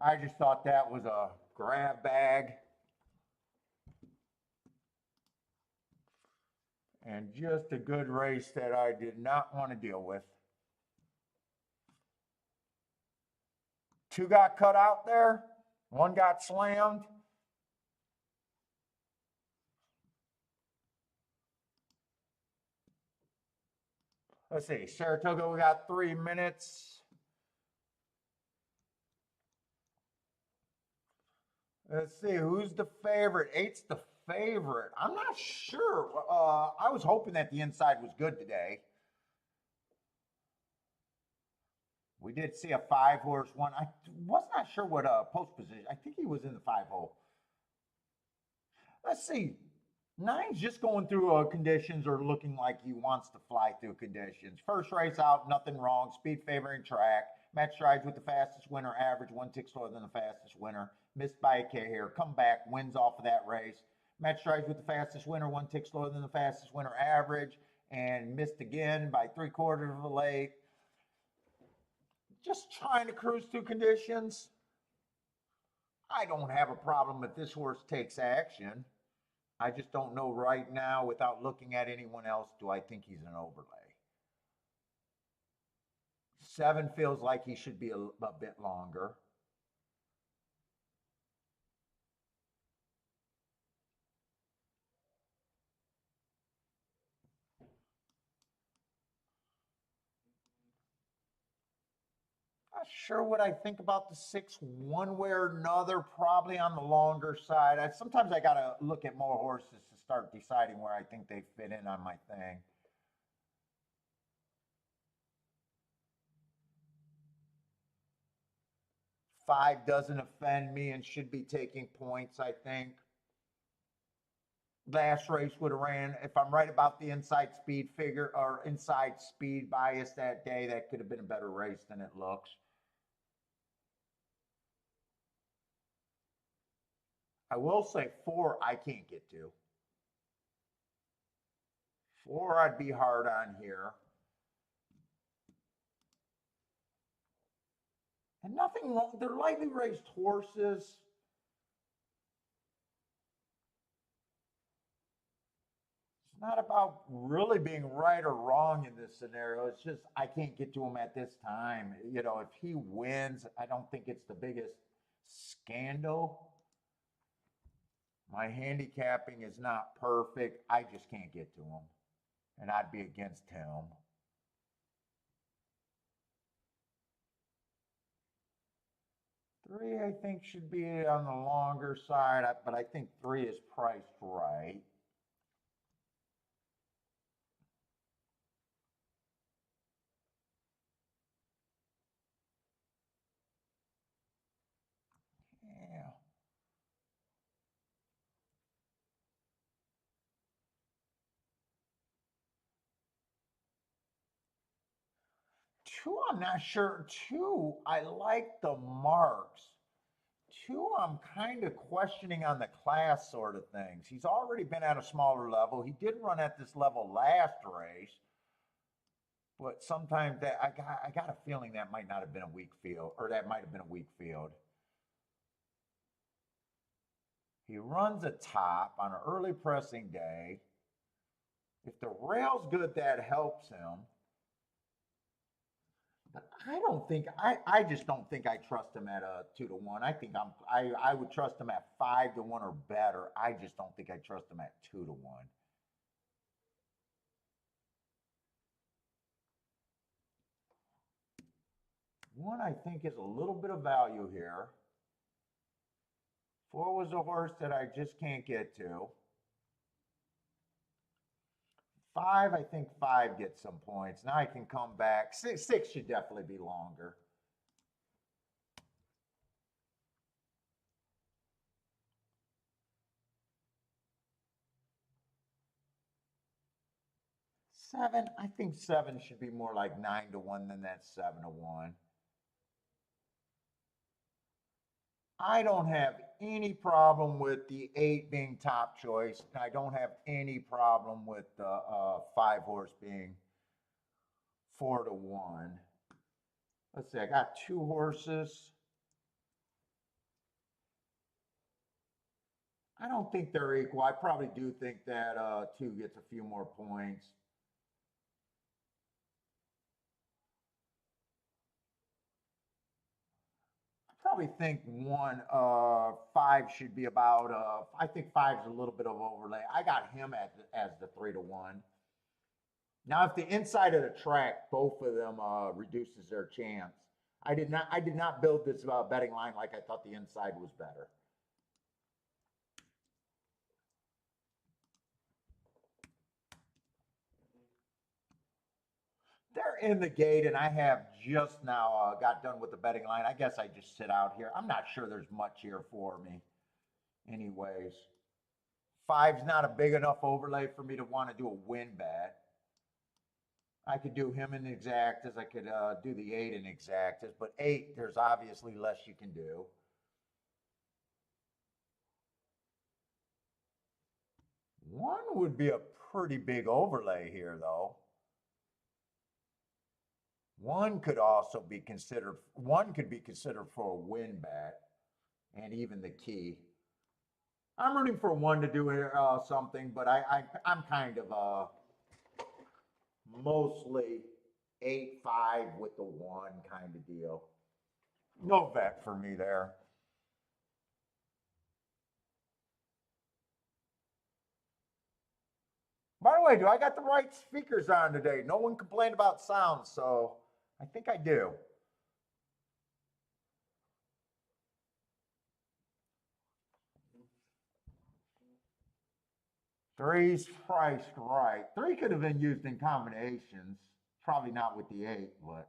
I just thought that was a grab bag. And just a good race that I did not want to deal with. 2 got cut out there. 1 got slammed. Let's see, Saratoga, we got 3 minutes. Let's see, who's the favorite? 8's the favorite. I'm not sure. I was hoping that the inside was good today. We did see a 5-horse one. I was not sure what post position. I think he was in the 5-hole. Let's see. 9's just going through conditions or looking like he wants to fly through conditions. First race out, nothing wrong. Speed favoring track. Match strides with the fastest winner. Average 1 tick slower than the fastest winner. Missed by a K here. Come back. Wins off of that race. Match strides with the fastest winner. 1 tick slower than the fastest winner. Average. And missed again by 3/4 of a length. Just trying to cruise through conditions. I don't have a problem if this horse takes action. I just don't know right now, without looking at anyone else, do I think he's an overlay. 7 feels like he should be a bit longer. Not sure what I think about the 6 one way or another, probably on the longer side. Sometimes I got to look at more horses to start deciding where I think they fit in on my thing. Five doesn't offend me and should be taking points, I think. Last race would have ran, if I'm right about the inside speed figure or inside speed bias that day, that could have been a better race than it looks. I will say 4, I can't get to. 4, I'd be hard on here. And nothing wrong. They're lightly raced horses. It's not about really being right or wrong in this scenario. It's just I can't get to him at this time. You know, if he wins, I don't think it's the biggest scandal. My handicapping is not perfect. I just can't get to him. And I'd be against him. 3, I think, should be on the longer side, but I think 3 is priced right. Yeah. 2, I'm not sure. 2, I like the marks. 2, I'm kind of questioning on the class sort of things. He's already been at a smaller level. He did run at this level last race, but sometimes that I got a feeling that might not have been a weak field, or that might have been a weak field. He runs a top on an early pressing day. If the rail's good, that helps him. But I just don't think I trust him at a 2-1. I would trust him at 5-1 or better. I just don't think I trust him at 2-1. 1, I think, is a little bit of value here. 4 was a horse that I just can't get to. 5, I think 5 gets some points. Now I can come back. 6 should definitely be longer. Seven, I think 7 should be more like 9-1 than that 7-1. I don't have any problem with the 8 being top choice. I don't have any problem with the 5 horse being 4-1. Let's see, I got 2 horses. I don't think they're equal. I probably do think that 2 gets a few more points. Probably think 5 should be about I think 5's a little bit of overlay. I got him as the 3-1. Now if the inside of the track, both of them reduces their chance. I did not build this betting line like I thought the inside was better. They're in the gate, and I have just now got done with the betting line. I guess I just sit out here. I'm not sure there's much here for me anyways. 5's not a big enough overlay for me to want to do a win bet. I could do him in exactas. I could do the 8 in exactas, but 8, there's obviously less you can do. One would be a pretty big overlay here, though. One could be considered for a win bet. and even the key. I'm rooting for one to do something, but I'm kind of mostly 8-5 with the one kind of deal. No bet for me there. By the way, do I got the right speakers on today? No one complained about sound, so I think I do. Three's priced right. Three could have been used in combinations. Probably not with the eight, but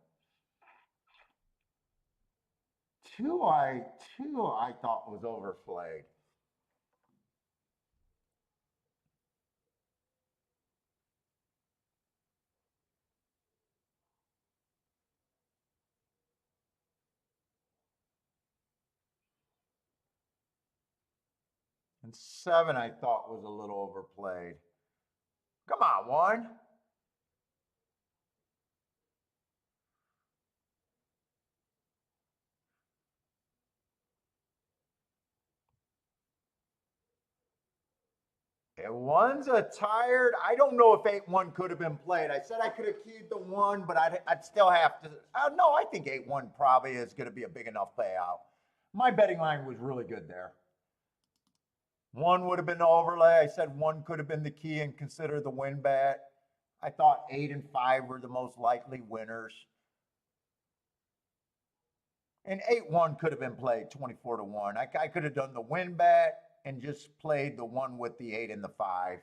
two I two I thought was overplayed. And seven I thought was a little overplayed. Come on, one. And one's a tired. I don't know if 8-1 could have been played. I said I could have keyed the one, but I'd still have to. No, I think 8-1 probably is going to be a big enough payout. My betting line was really good there. One would have been the overlay. I said one could have been the key and consider the win bet. I thought 8 and 5 were the most likely winners. And 8-1 could have been played 24-1. I could have done the win bet and just played the one with the 8 and the 5.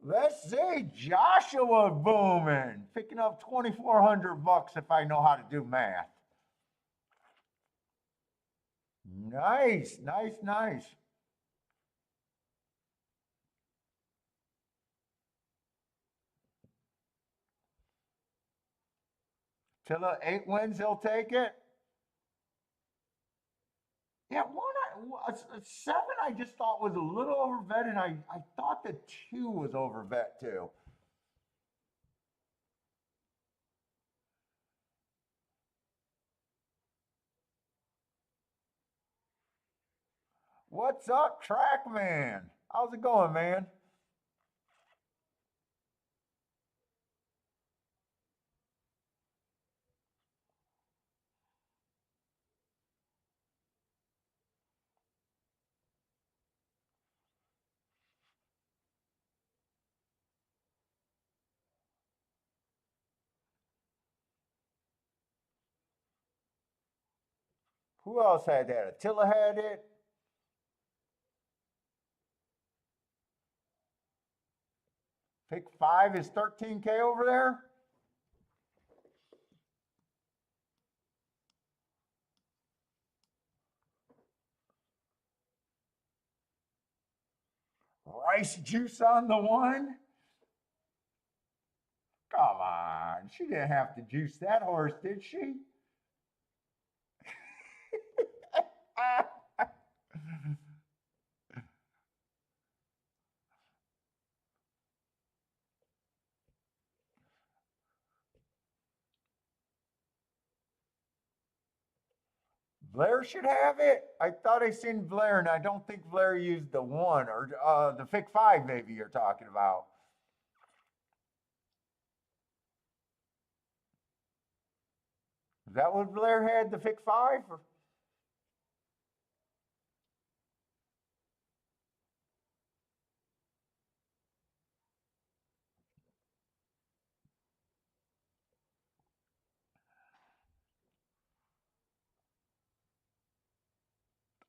Let's see, Joshua booming, picking up 2,400 bucks if I know how to do math. Nice, nice, nice. Till the 8 wins, he'll take it. Yeah, a seven I just thought was a little overbet, and I thought the two was overbet too. What's up, Trackman? How's it going, man? Who else had that? Attila had it. Pick five is 13K over there. Rice juice on the one. Come on. She didn't have to juice that horse, did she? Blair should have it. I thought I seen Blair, and I don't think Blair used the one or the Fic 5, maybe you're talking about. Is that what Blair had, the Fic 5?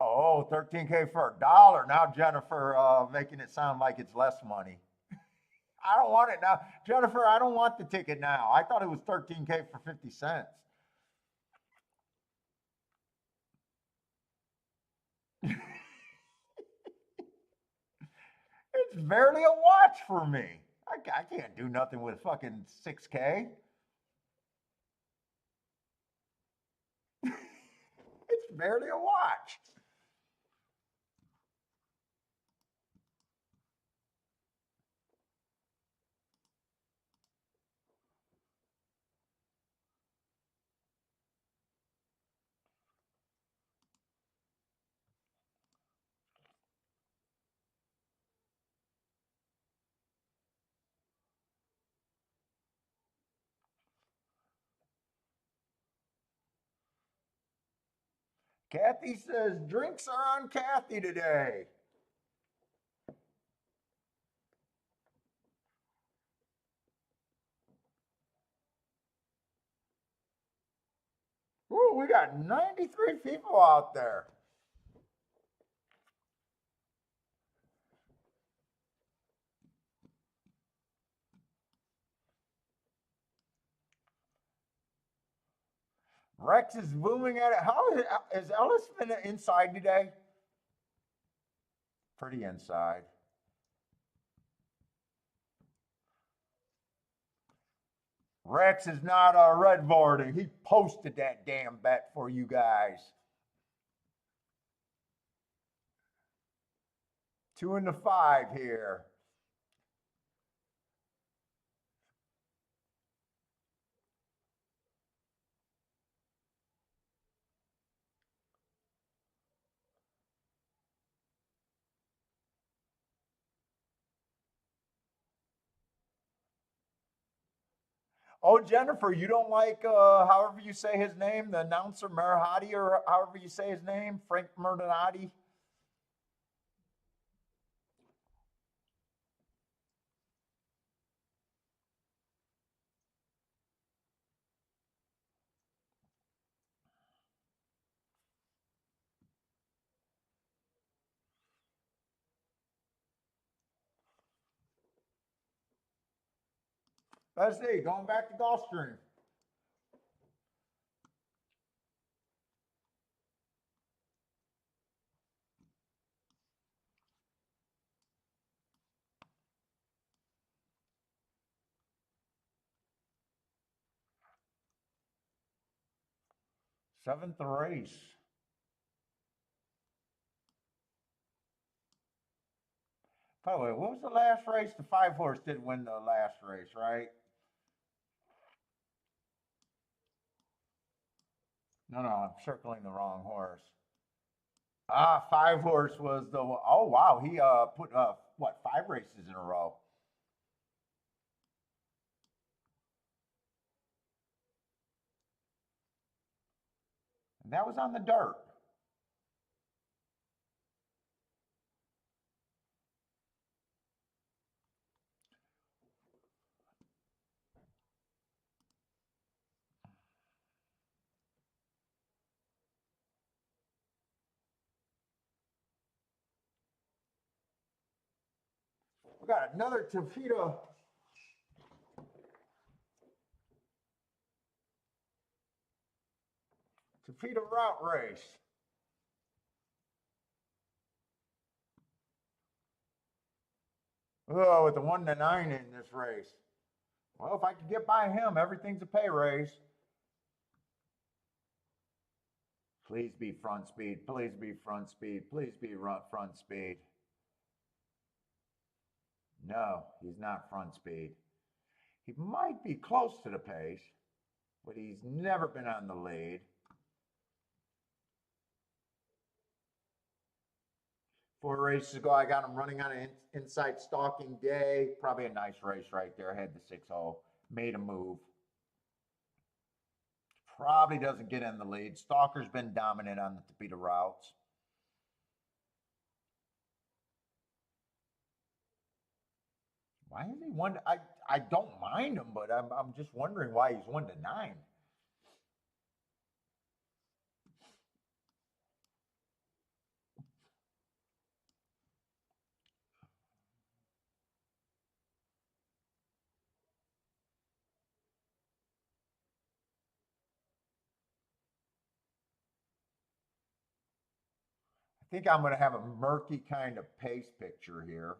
Oh, 13K for a dollar. Now Jennifer making it sound like it's less money. I don't want it now. Jennifer, I don't want the ticket now. I thought it was 13K for 50 cents. It's barely a watch for me. I can't do nothing with fucking 6K. It's barely a watch. Kathy says drinks are on Kathy today. Ooh, we got 93 people out there. Rex is booming at it. How is Ellis been inside today? Pretty inside. Rex is not red boarding. He posted that damn bet for you guys. 2 and the 5 here. Oh, Jennifer, you don't like however you say his name, the announcer Merhati, or however you say his name, Frank Merhati? Let's see, going back to Gulfstream. Seventh race. By the way, what was the last race? The 5-horse did win the last race, right? No, I'm circling the wrong horse. 5-horse was the. Oh wow, he put what 5 races in a row. And that was on the dirt. We got another Tafita route race. Oh, with the 1 to 9 in this race. Well, if I could get by him, everything's a pay raise. Please be front speed. Please be front speed. Please be front speed. No, he's not front speed. He might be close to the pace, but he's never been on the lead. 4 races ago, I got him running on an inside stalking day. Probably a nice race right there. Had the 6-0, made a move. Probably doesn't get in the lead. Stalker's been dominant on the Topita routes. Why is he one? I don't mind him, but I'm just wondering why he's 1 to 9. I think I'm going to have a murky kind of pace picture here.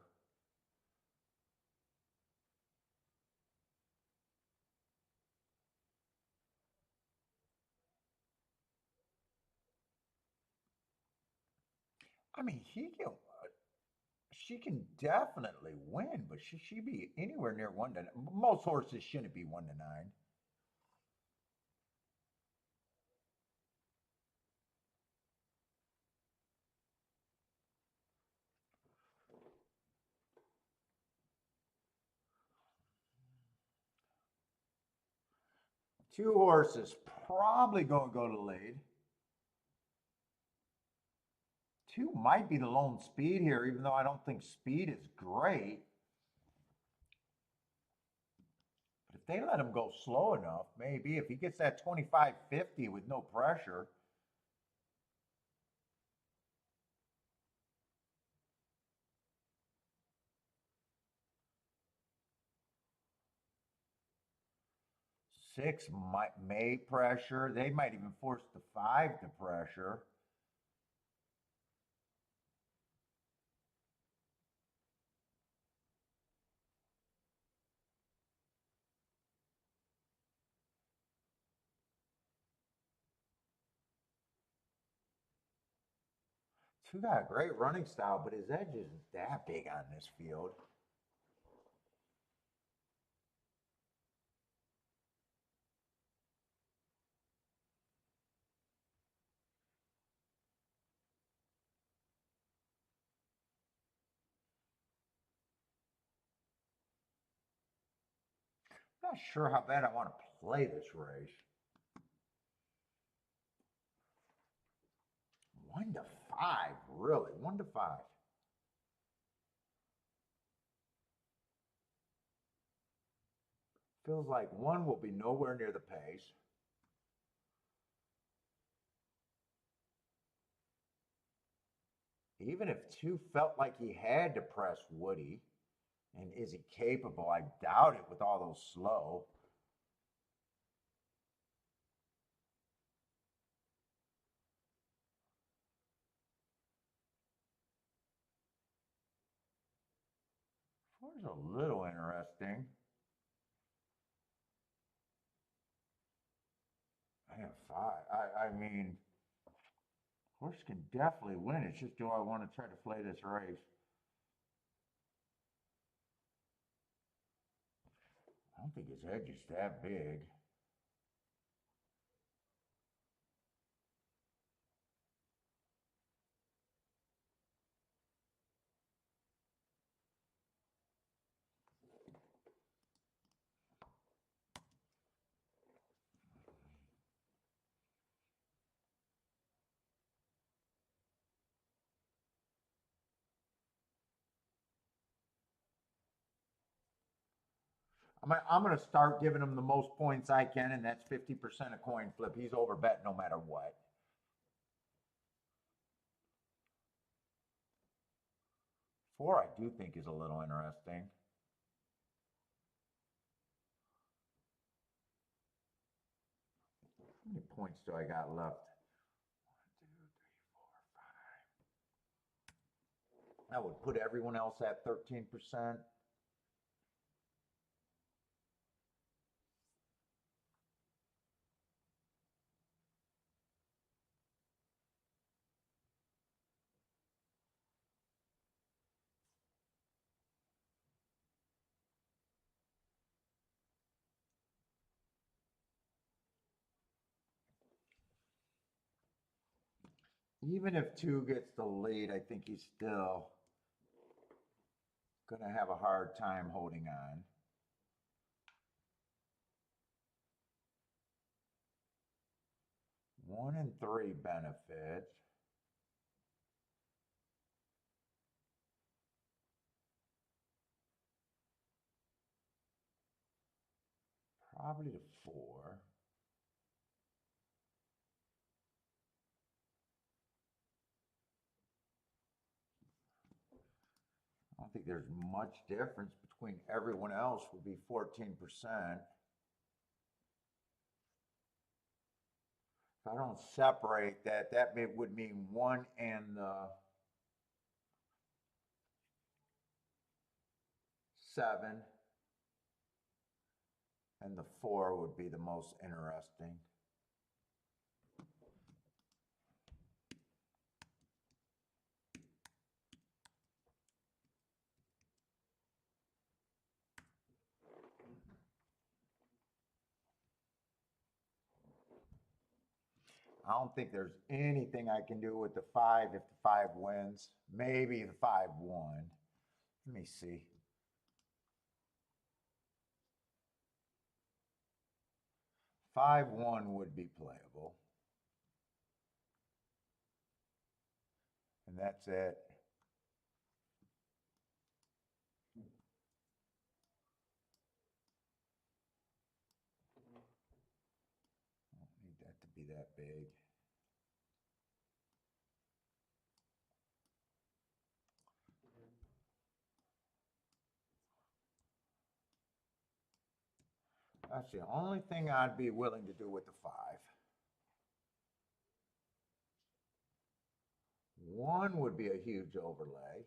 I mean, she can definitely win, but should she be anywhere near 1 to 9? Most horses shouldn't be 1 to 9. Two horses probably going to go to the lead. 2 might be the lone speed here, even though I don't think speed is great. But if they let him go slow enough, maybe if he gets that 25-50 with no pressure. Six may pressure. They might even force the 5 to pressure. Two got a great running style, but his edge isn't that big on this field. I'm not sure how bad I want to play this race. 1-5, really? 1-5. Feels like 1 will be nowhere near the pace. Even if 2 felt like he had to press Woody, and is he capable? I doubt it with all those slow. Four's a little interesting. Man, 5. I mean, horse can definitely win. It's just, do I want to try to play this race? I don't think his edge is that big. I'm going to start giving him the most points I can, and that's 50% a coin flip. He's over bet no matter what. 4, I do think, is a little interesting. How many points do I got left? 1, 2, 3, 4, 5. That would put everyone else at 13%. Even if 2 gets the lead, I think he's still going to have a hard time holding on. 1 and 3 benefits. Probably the 4. I don't think there's much difference between everyone else would be 14%. If I don't separate that, that would mean 1 and the 7 and the 4 would be the most interesting. I don't think there's anything I can do with the 5 if the 5 wins. Maybe the 5-1. Let me see. 5-1 would be playable. And That's it. Don't need that to be that big. That's the only thing I'd be willing to do with the 5. 1 would be a huge overlay.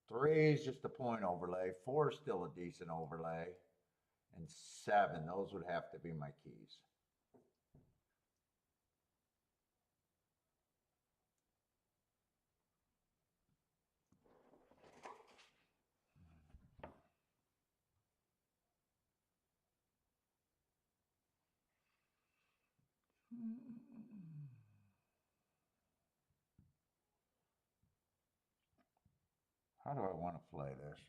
3 is just a point overlay. 4 is still a decent overlay. And 7, those would have to be my keys. How do I want to play this?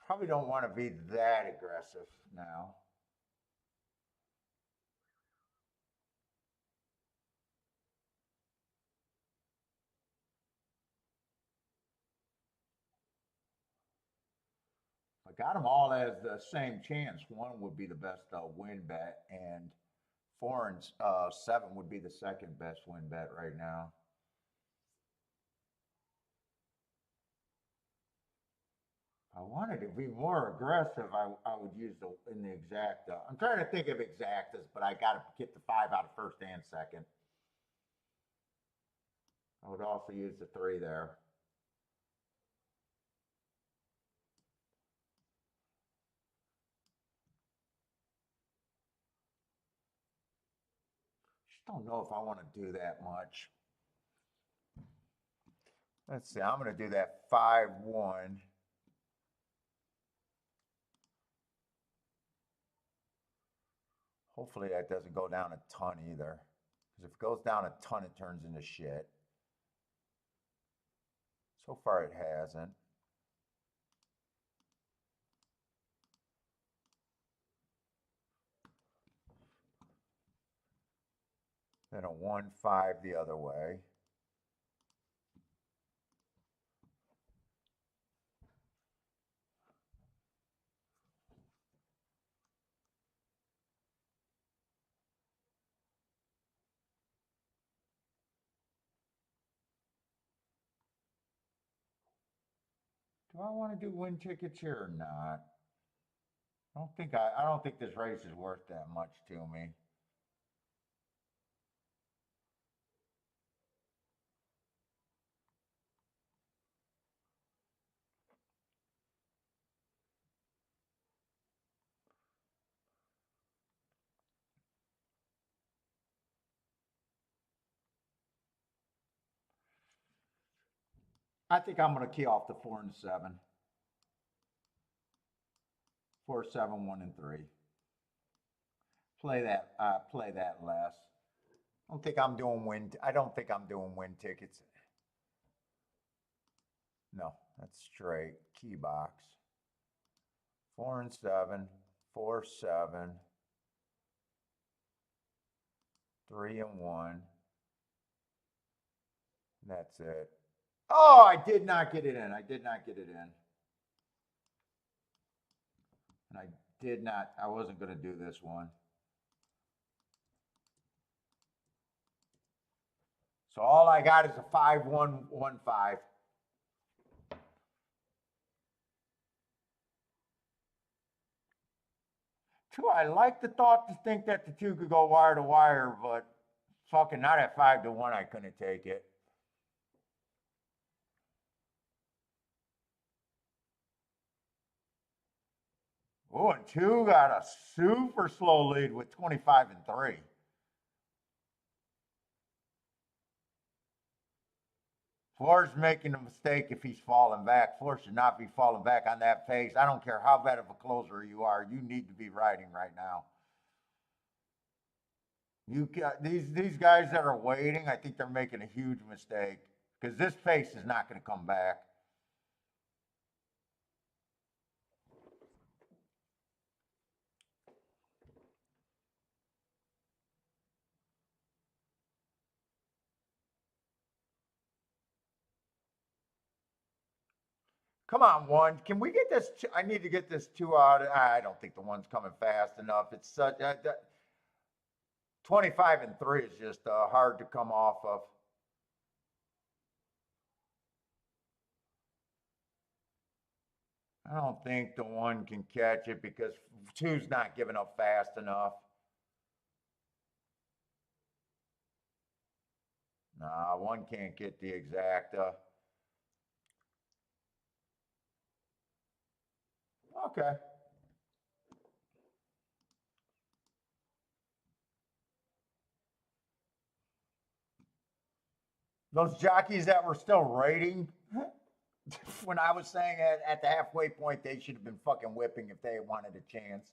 Probably don't want to be that aggressive now. I got them all as the same chance. 1 would be the best win bet, and 4 and 7 would be the second best win bet right now. I wanted to be more aggressive. I would use in the exacta. I'm trying to think of exactas, but I got to get the 5 out of first and second. I would also use the 3 there. Just don't know if I want to do that much. Let's see. I'm going to do that 5-1. Hopefully that doesn't go down a ton either. Because if it goes down a ton, it turns into shit. So far it hasn't. Then a 1-5 the other way. Do I want to do win tickets here or not? I don't think this race is worth that much to me. I think I'm going to key off the 4 and 7. 4, 7, 1, and 3. Play that less. I don't think I'm doing win tickets. No, that's straight. Key box. 4 and 7. 4, 7. 3 and 1. That's it. Oh, I did not get it in. I did not get it in. And I wasn't going to do this one. So all I got is a 5-1-1-5. Two, I like the thought to think that the 2 could go wire to wire, but fucking not at 5-1, I couldn't take it. Oh, and 2 got a super slow lead with 25 and 3. Four's making a mistake if he's falling back. 4 should not be falling back on that pace. I don't care how bad of a closer you are. You need to be riding right now. You got these guys that are waiting. I think they're making a huge mistake because this pace is not going to come back. Come on, one. Can we get this? I need to get this two out. I don't think the one's coming fast enough. It's such 25 and 3 is just hard to come off of. I don't think the one can catch it because two's not giving up fast enough. Nah, one can't get the exacta. Okay. Those jockeys that were still rating when I was saying at the halfway point, they should have been fucking whipping if they wanted a chance.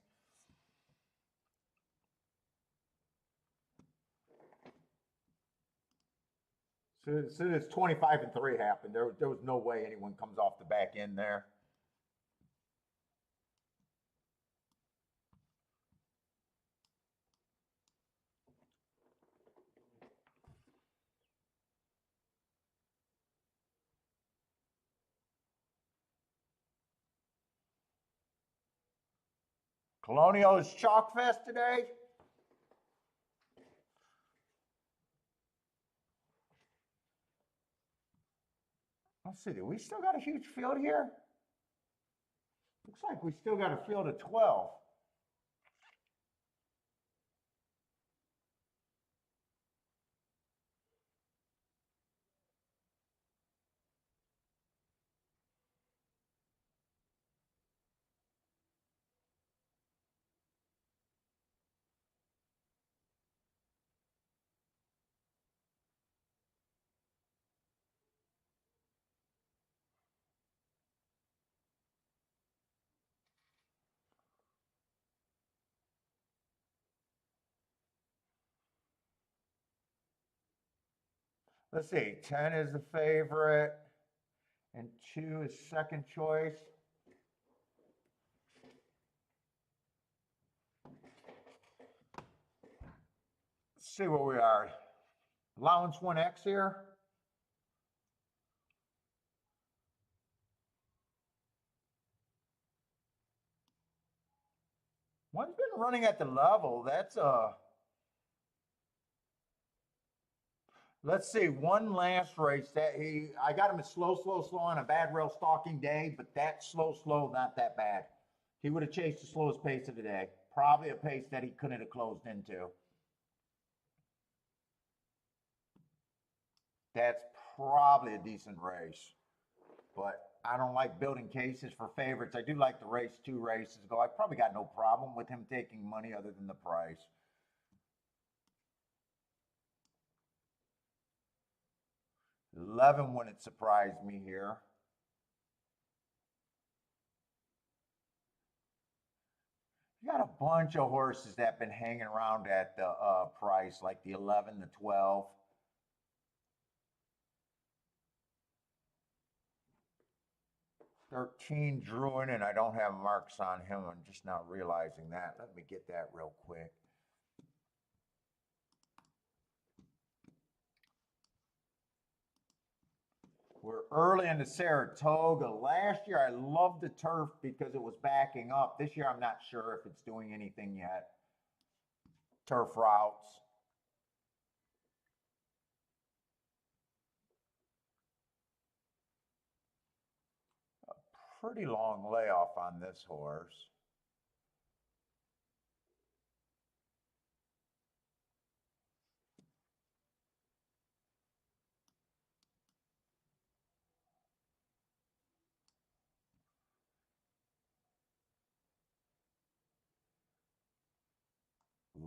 So as soon as 25 and 3 happened, there was no way anyone comes off the back end there. Colonial is chalk fest today. Let's see, do we still got a huge field here? Looks like we still got a field of 12. Let's see, 10 is the favorite, and 2 is second choice. Let's see where we are. Allowance 1X here. One's been running at the level. That's let's see, one last race that I got him at slow, slow, slow on a bad rail stalking day, but that slow, slow, not that bad. He would have chased the slowest pace of the day. Probably a pace that he couldn't have closed into. That's probably a decent race, but I don't like building cases for favorites. I do like the race 2 races ago. I probably got no problem with him taking money other than the price. 11 wouldn't surprise me here. You got a bunch of horses that have been hanging around at the price, like the 11, the 12. 13 Druin, and I don't have marks on him. I'm just not realizing that. Let me get that real quick. We're early into Saratoga. Last year, I loved the turf because it was backing up. This year, I'm not sure if it's doing anything yet. Turf routes. A pretty long layoff on this horse.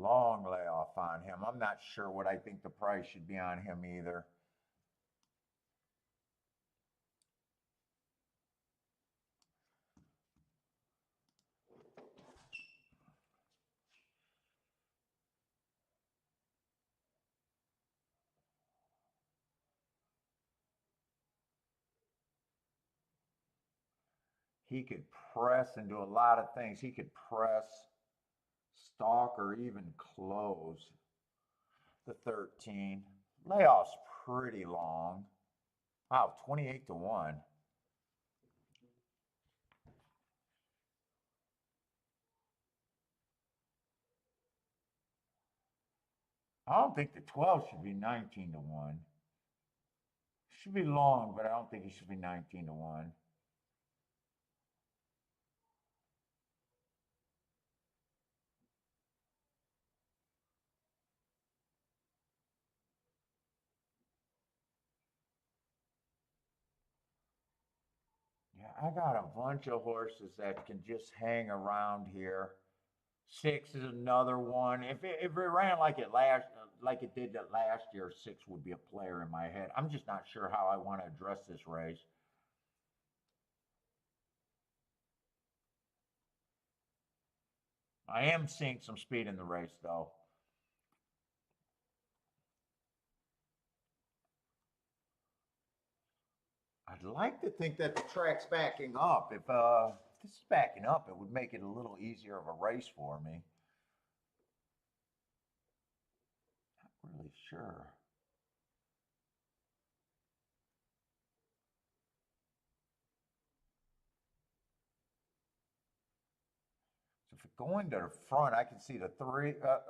Long layoff on him. I'm not sure what I think the price should be on him either. He could press and do a lot of things. He could press, stalk, or even close the 13. Layoff's pretty long. Wow, 28 to 1. I don't think the 12 should be 19 to 1. Should be long, but I don't think it should be 19 to 1. Yeah, I got a bunch of horses that can just hang around here. Six is another one. If it ran like it did that last year, six would be a player in my head. I'm just not sure how I want to address this race. I am seeing some speed in the race though. I'd like to think that the track's backing up. If this is backing up, it would make it a little easier of a race for me. Not really sure. So if we're going to the front, I can see the three up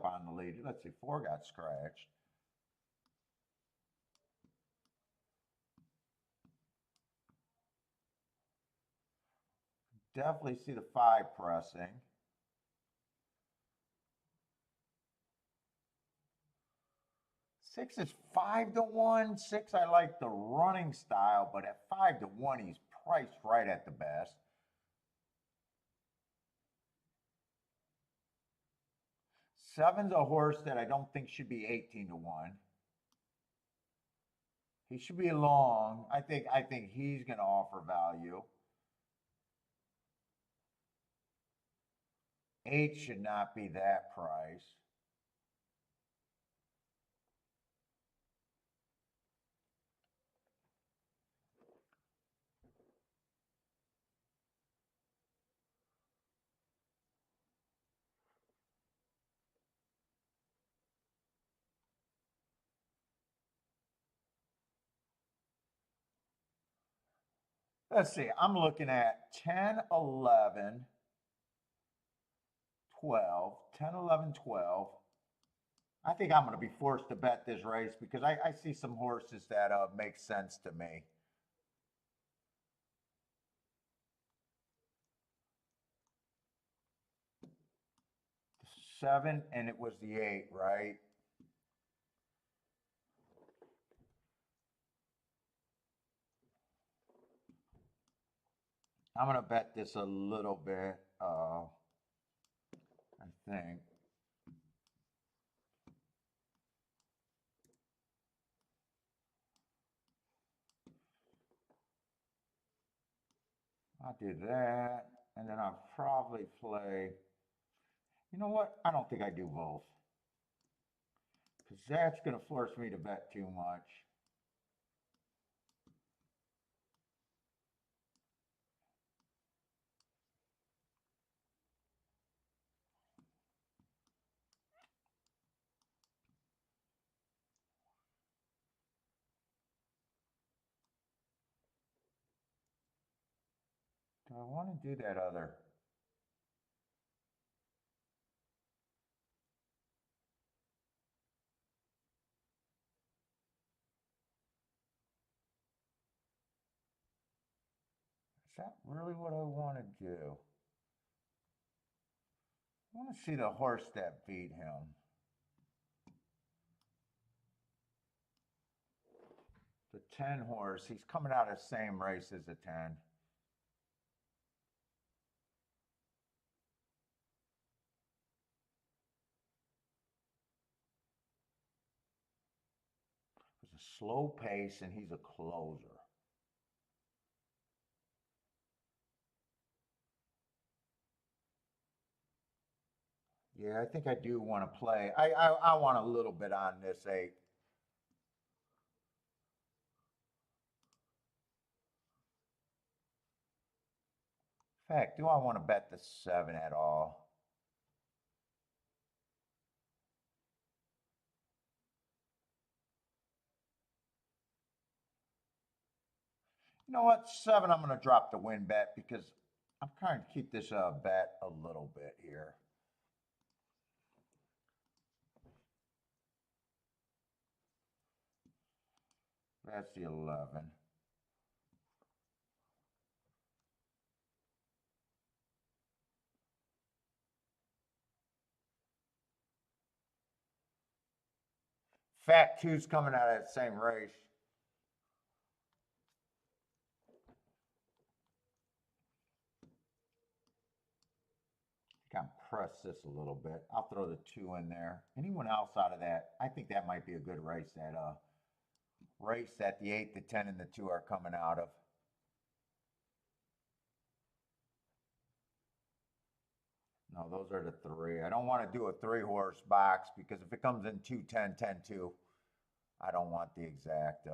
on the lead. Let's see, four got scratched. Definitely see the five pressing. Six is 5 to 1. Six, I like the running style, but at 5 to 1, he's priced right at the best. Seven's a horse that I don't think should be 18 to 1. He should be long. I think he's going to offer value. Eight should not be that price. Let's see. I'm looking at 10, 11, 12, 10, 11, 12. I think I'm going to be forced to bet this race because I see some horses that make sense to me. Seven, and it was the eight, right? I'm going to bet this a little bit. I think. I'll do that, and then I'll probably play. You know what? I don't think I do both because that's going to force me to bet too much. Do I want to do that other? Is that really what I want to do? I want to see the horse that beat him. The 10 horse, he's coming out of the same race as the 10. It's a slow pace and he's a closer. Yeah, I think I do want to play. I want a little bit on this eight. In fact, do I want to bet the seven at all? You know what? Seven, I'm going to drop the win bet because I'm trying to keep this bet a little bit here. That's the 11. Fat 2's coming out of that same race. Compress this a little bit. I'll throw the 2 in there. Anyone else out of that? I think that might be a good race. That race that the 8, the 10, and the 2 are coming out of. No, those are the 3. I don't want to do a 3-horse box because if it comes in 2, 10, 10, 2, I don't want the exact.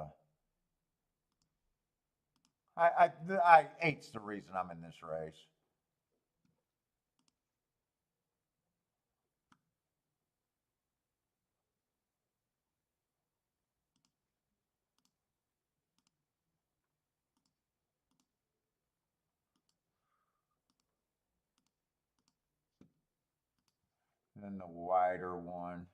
8's the reason I'm in this race. And then the wider one.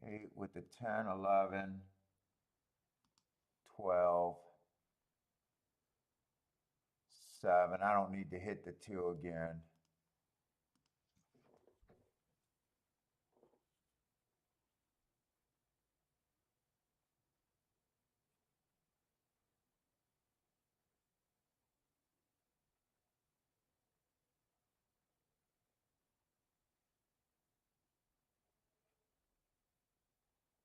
8 with the 10, 11, 12, 7. I don't need to hit the 2 again.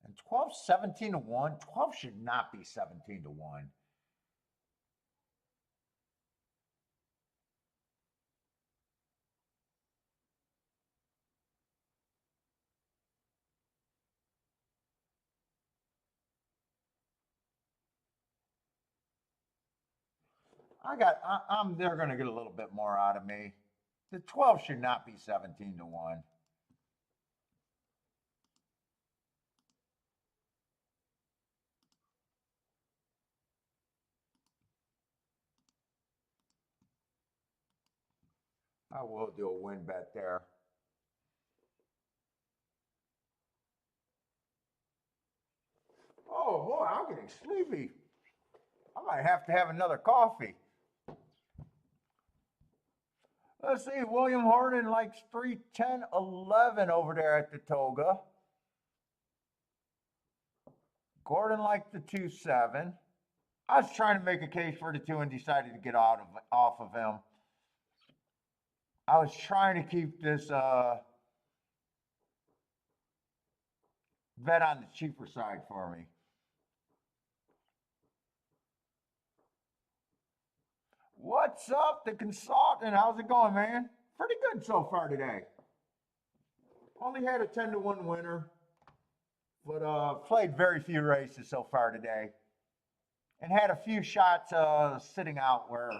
And 12, 17 to 1. 12 should not be 17 to 1. They're going to get a little bit more out of me. The 12 should not be 17 to 1. I will do a win bet there. Oh boy, I'm getting sleepy. I might have to have another coffee. Let's see, William Harden likes 3, 10, 11 over there at the Toga. Gordon liked the 2, 7. I was trying to make a case for the 2 and decided to get off of him. I was trying to keep this bet on the cheaper side for me. What's up, the consultant? How's it going, man? Pretty good so far today. Only had a 10 to 1 winner, but played very few races so far today. And had a few shots sitting out where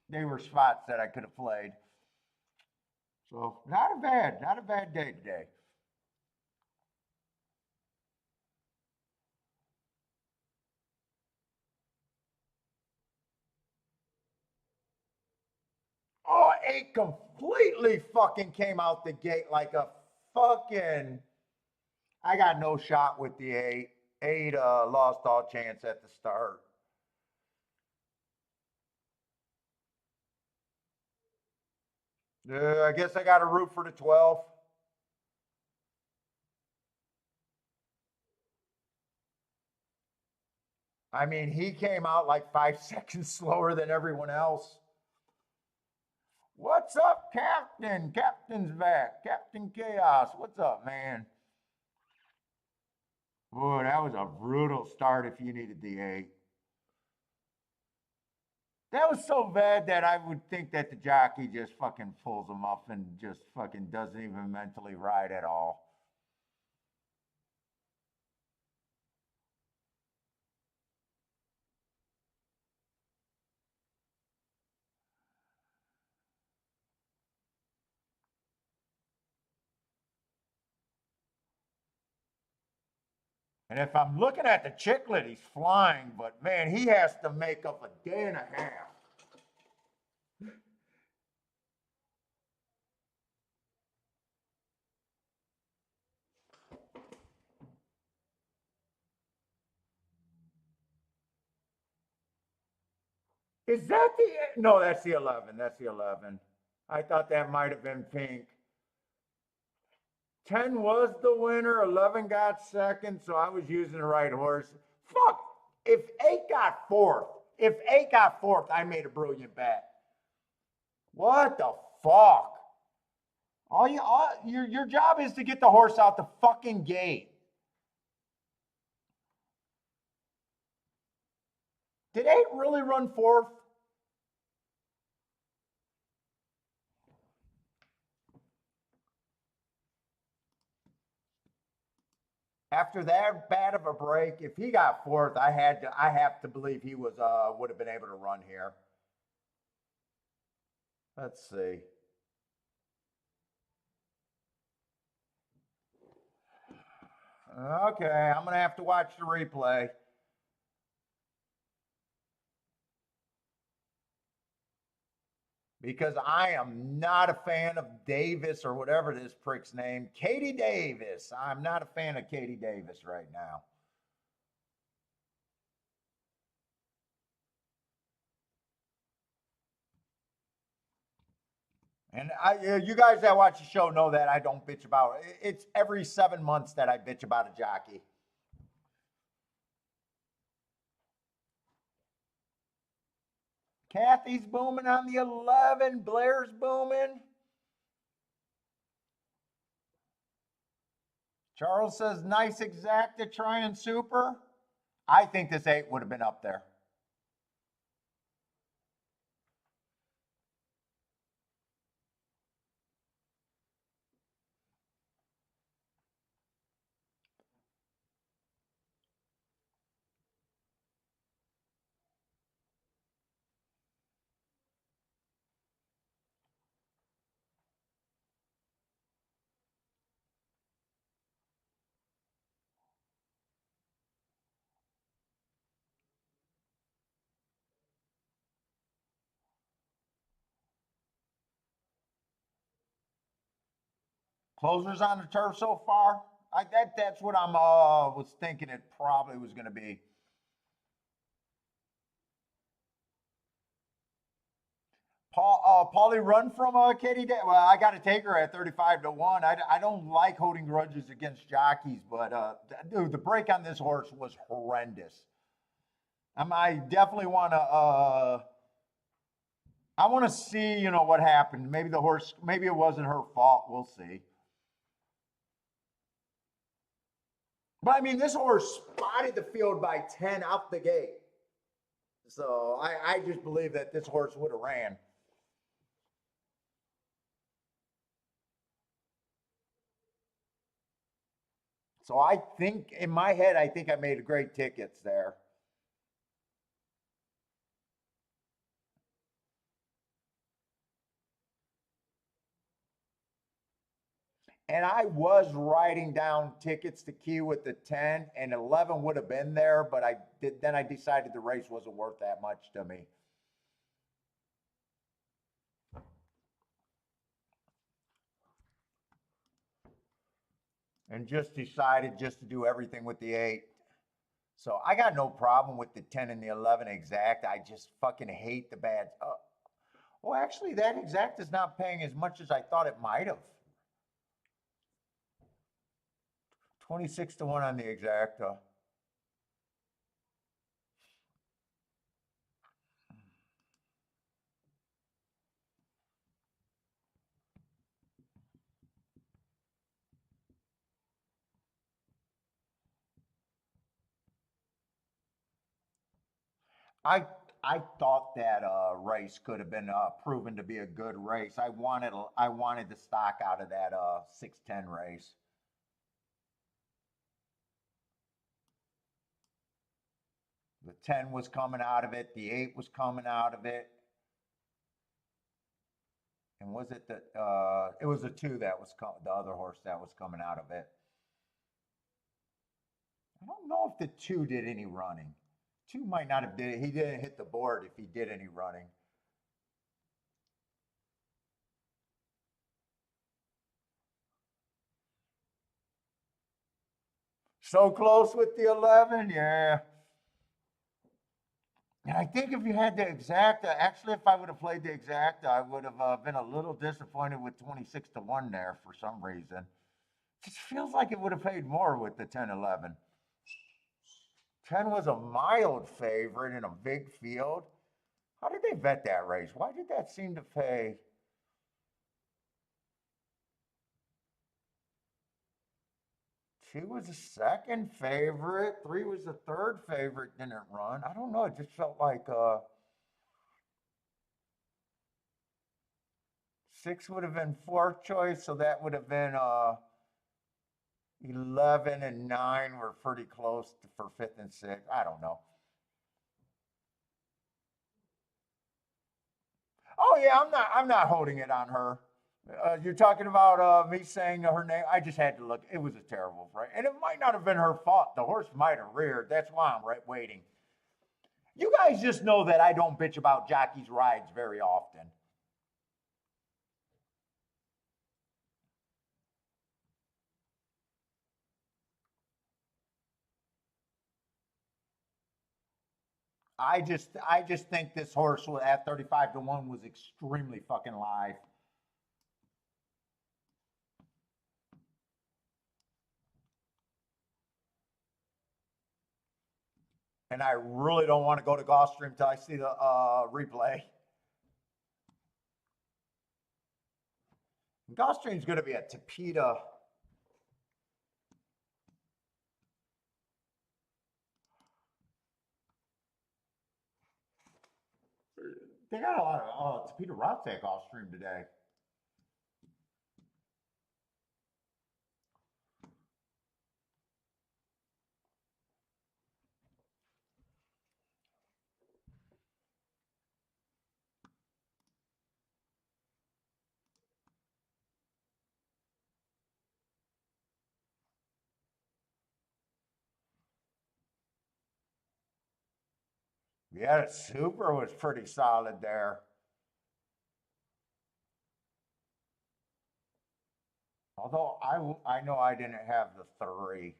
they were spots that I could have played. So not a bad day today. Oh, 8 completely fucking came out the gate like a fucking. I got no shot with the 8. 8 lost all chance at the start. I guess I got to root for the 12. I mean, he came out like 5 seconds slower than everyone else. What's up, Captain? Captain's back. Captain Chaos. What's up, man? Boy, that was a brutal start if you needed the 8. That was so bad that I would think that the jockey just fucking pulls him up and just fucking doesn't even mentally ride at all. And if I'm looking at the Chicklet, he's flying, but man, he has to make up a day and a half. Is that the, no, that's the 11. That's the 11. I thought that might have been pink. 10 was the winner, 11 got second, so I was using the right horse. Fuck, if 8 got fourth, I made a brilliant bet. What the fuck? Your job is to get the horse out the fucking gate. Did 8 really run fourth? After that bad of a break, if he got fourth, I have to believe he was would have been able to run here. Let's see. Okay, I'm gonna have to watch the replay. Because I am not a fan of Davis or whatever this prick's name. Katie Davis. I'm not a fan of Katie Davis right now. And you guys that watch the show know that I don't bitch about it. It's every 7 months that I bitch about a jockey. Kathy's booming on the 11. Blair's booming. Charles says, nice exact to try and super. I think this 8 would have been up there. Closers on the turf so far? That's what I'm was thinking it probably was going to be. Paulie run from Katie. Well, I got to take her at 35-1. I don't like holding grudges against jockeys, but dude, the break on this horse was horrendous. I definitely want to. I want to see, what happened. Maybe the horse. Maybe it wasn't her fault. We'll see. But I mean, this horse spotted the field by 10 out the gate. So I just believe that this horse would have ran. So I think in my head, I think I made great tickets there. And I was writing down tickets to Key with the 10, and 11 would have been there, but then I decided the race wasn't worth that much to me. And just decided just to do everything with the 8. So I got no problem with the 10 and the 11 exact. I just fucking hate the bad. Well, actually, that exact is not paying as much as I thought it might have. 26-1 on the exacta. I I thought that race could have been proven to be a good race. I wanted the stock out of that 610 race. The 10 was coming out of it. The 8 was coming out of it. And was it the? It was the 2 that was the other horse that was coming out of it. I don't know if the 2 did any running. 2 might not have did it. He didn't hit the board if he did any running. So close with the 11, yeah. And I think if you had the exacta, actually, if I would have played the exacta, I would have been a little disappointed with 26 to 1 there for some reason. Just feels like it would have paid more with the 10-11. 10 was a mild favorite in a big field. How did they bet that race? Why did that seem to pay? 2 was the second favorite. 3 was the third favorite. Didn't run. I don't know. It just felt like 6 would have been fourth choice, so that would have been 11 and 9 were pretty close for fifth and sixth. I don't know. Oh yeah, I'm not holding it on her. You're talking about me saying her name. I just had to look. It was a terrible fight, and it might not have been her fault. The horse might have reared. That's why I'm right waiting. You guys just know that I don't bitch about jockeys' rides very often. I just think this horse at 35 to 1 was extremely fucking live. And I really don't want to go to Gulfstream until I see the replay. Gulfstream's going to be a Tapeta. They got a lot of Tapeta routes at Gulfstream today. Yeah, the Super was pretty solid there. Although I know I didn't have the 3.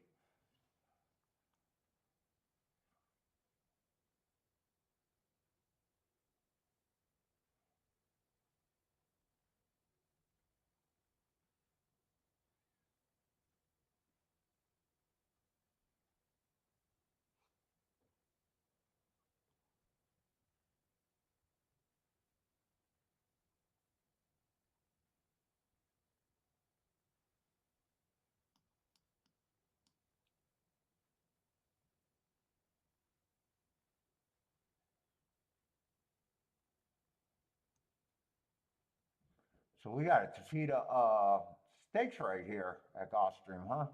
So we got a Tapeta stakes right here at Gulfstream, huh?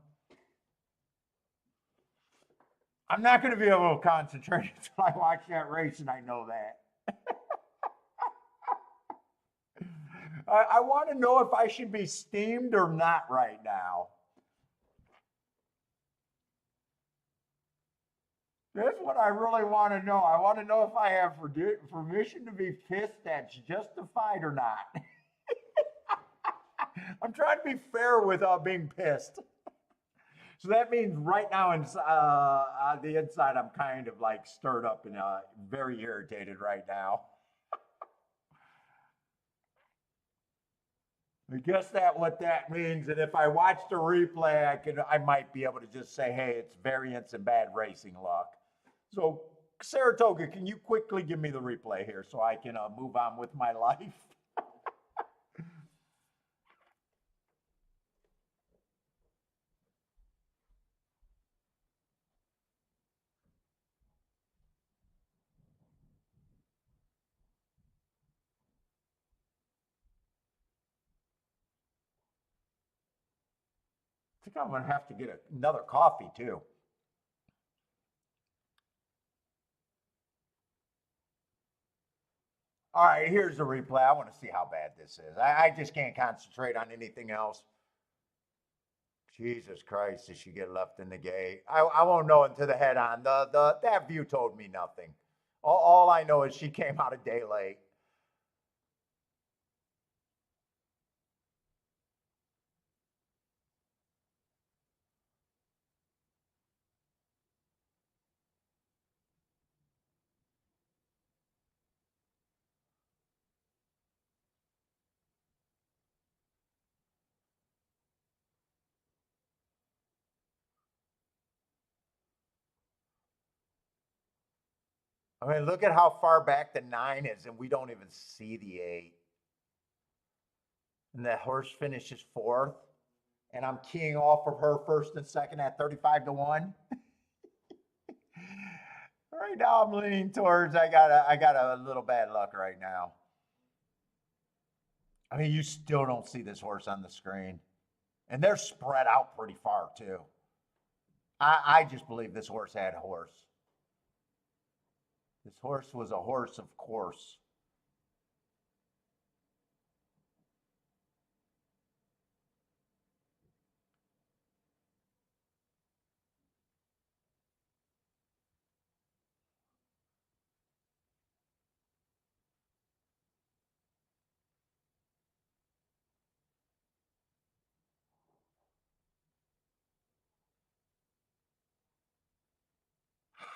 I'm not going to be able to concentrate until I watch that race, and I know that. I want to know if I should be steamed or not right now. That's what I really want to know. I want to know if I have permission to be pissed that's justified or not. I'm trying to be fair with being pissed. So that means right now, on the inside, I'm kind of like stirred up and very irritated right now. I guess that what that means, and if I watch the replay, I might be able to just say, hey, it's variance and bad racing luck. So Saratoga, can you quickly give me the replay here so I can move on with my life? I think I'm gonna have to get another coffee too. All right, here's the replay. I want to see how bad this is. I just can't concentrate on anything else. Jesus Christ, did she get left in the gate? I won't know until the head on. That view told me nothing. All I know is she came out a day late. I mean, look at how far back the 9 is, and we don't even see the 8. And the horse finishes 4th, and I'm keying off of her 1st and 2nd at 35-1. Right now, I'm leaning towards I got a little bad luck right now. I mean, you still don't see this horse on the screen, and they're spread out pretty far too. I just believe this horse had a horse. This horse was a horse, of course.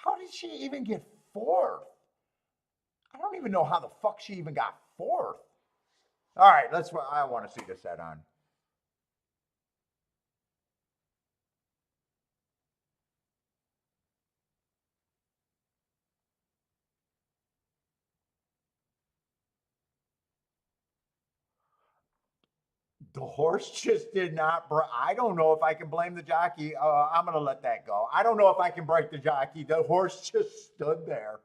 How did she even get 4th? I don't even know how the fuck she even got 4th. All right, let's. I want to see this head on. The horse just did not. I don't know if I can blame the jockey. I'm going to let that go. I don't know if I can break the jockey. The horse just stood there.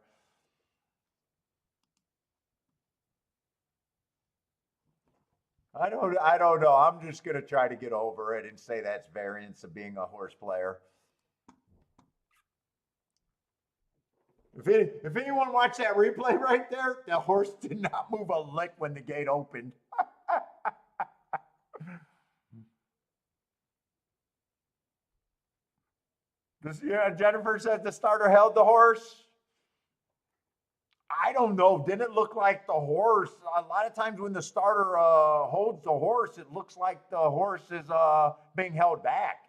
I don't know. I'm just going to try to get over it and say that's variance of being a horse player. If anyone watched that replay right there, the horse did not move a lick when the gate opened. Jennifer said the starter held the horse. I don't know. Didn't it look like the horse? A lot of times when the starter holds the horse, it looks like the horse is being held back.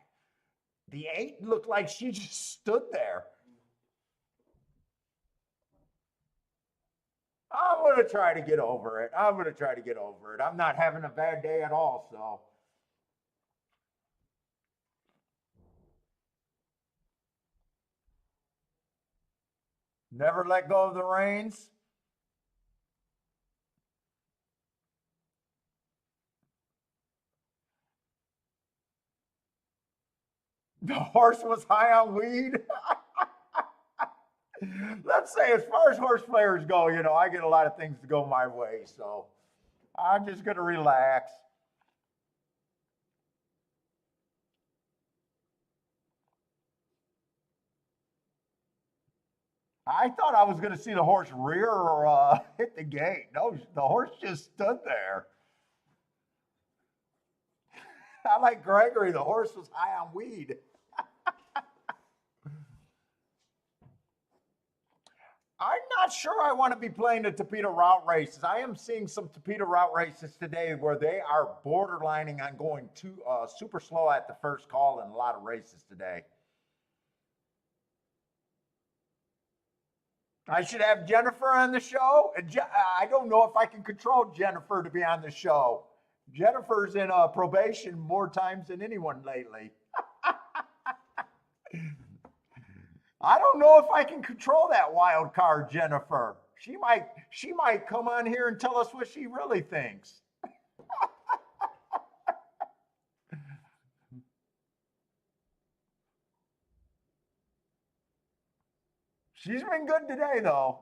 The 8 looked like she just stood there. I'm going to try to get over it. I'm not having a bad day at all, so. Never let go of the reins. The horse was high on weed. Let's say, as far as horse players go, I get a lot of things to go my way, so I'm just going to relax. I thought I was going to see the horse rear or hit the gate. No, the horse just stood there. I like Gregory. The horse was high on weed. I'm not sure I want to be playing the Tapeta route races. I am seeing some Tapeta route races today where they are borderlining on going too super slow at the first call in a lot of races today. I should have Jennifer on the show. I don't know if I can control Jennifer to be on the show. Jennifer's in probation more times than anyone lately. I don't know if I can control that wild card, Jennifer. She might come on here and tell us what she really thinks. She's been good today, though.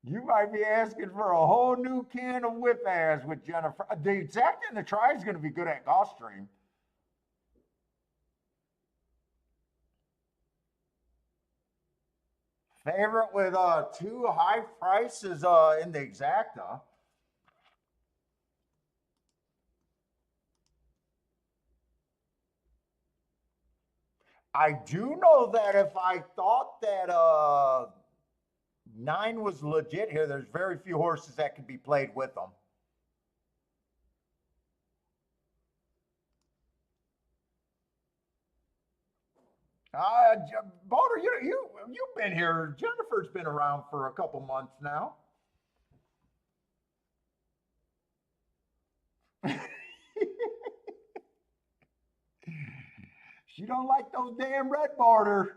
You might be asking for a whole new can of whip ass with Jennifer. The exact and the try is going to be good at Gulfstream. Favorite with 2 high prices in the exacta. I do know that if I thought that 9 was legit here, there's very few horses that can be played with them. Boater, you've been here. Jennifer's been around for a couple months now. She don't like those damn red borders.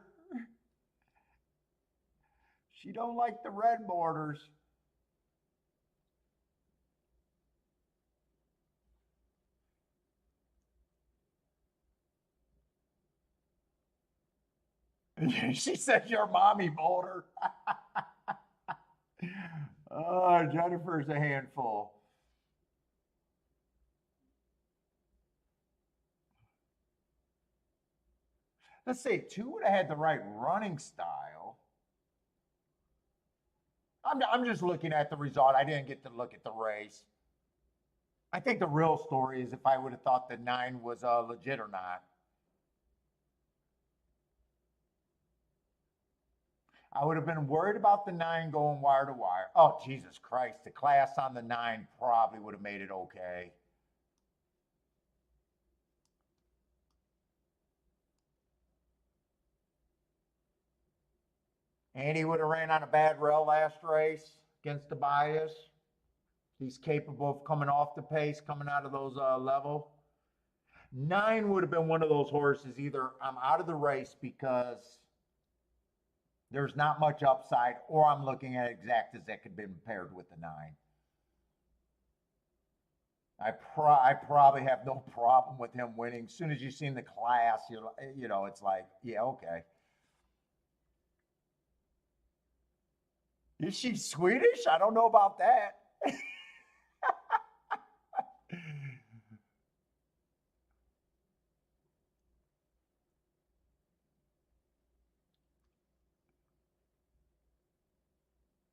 She don't like the red borders. She says you're mommy boulder. Oh, Jennifer's a handful. Let's say two would have had the right running style. I'm just looking at the result. I didn't get to look at the race. I think the real story is if I would have thought the nine was legit or not. I would have been worried about the nine going wire to wire. Oh, Jesus Christ. The class on the nine probably would have made it okay. And he would have ran on a bad rail last race against the bias. He's capable of coming off the pace, coming out of those level. Nine would have been one of those horses. Either I'm out of the race because there's not much upside, or I'm looking at exactas that could be paired with the nine. I probably have no problem with him winning. As soon as you've seen the class, you know, it's like, yeah, okay. Is she Swedish? I don't know about that.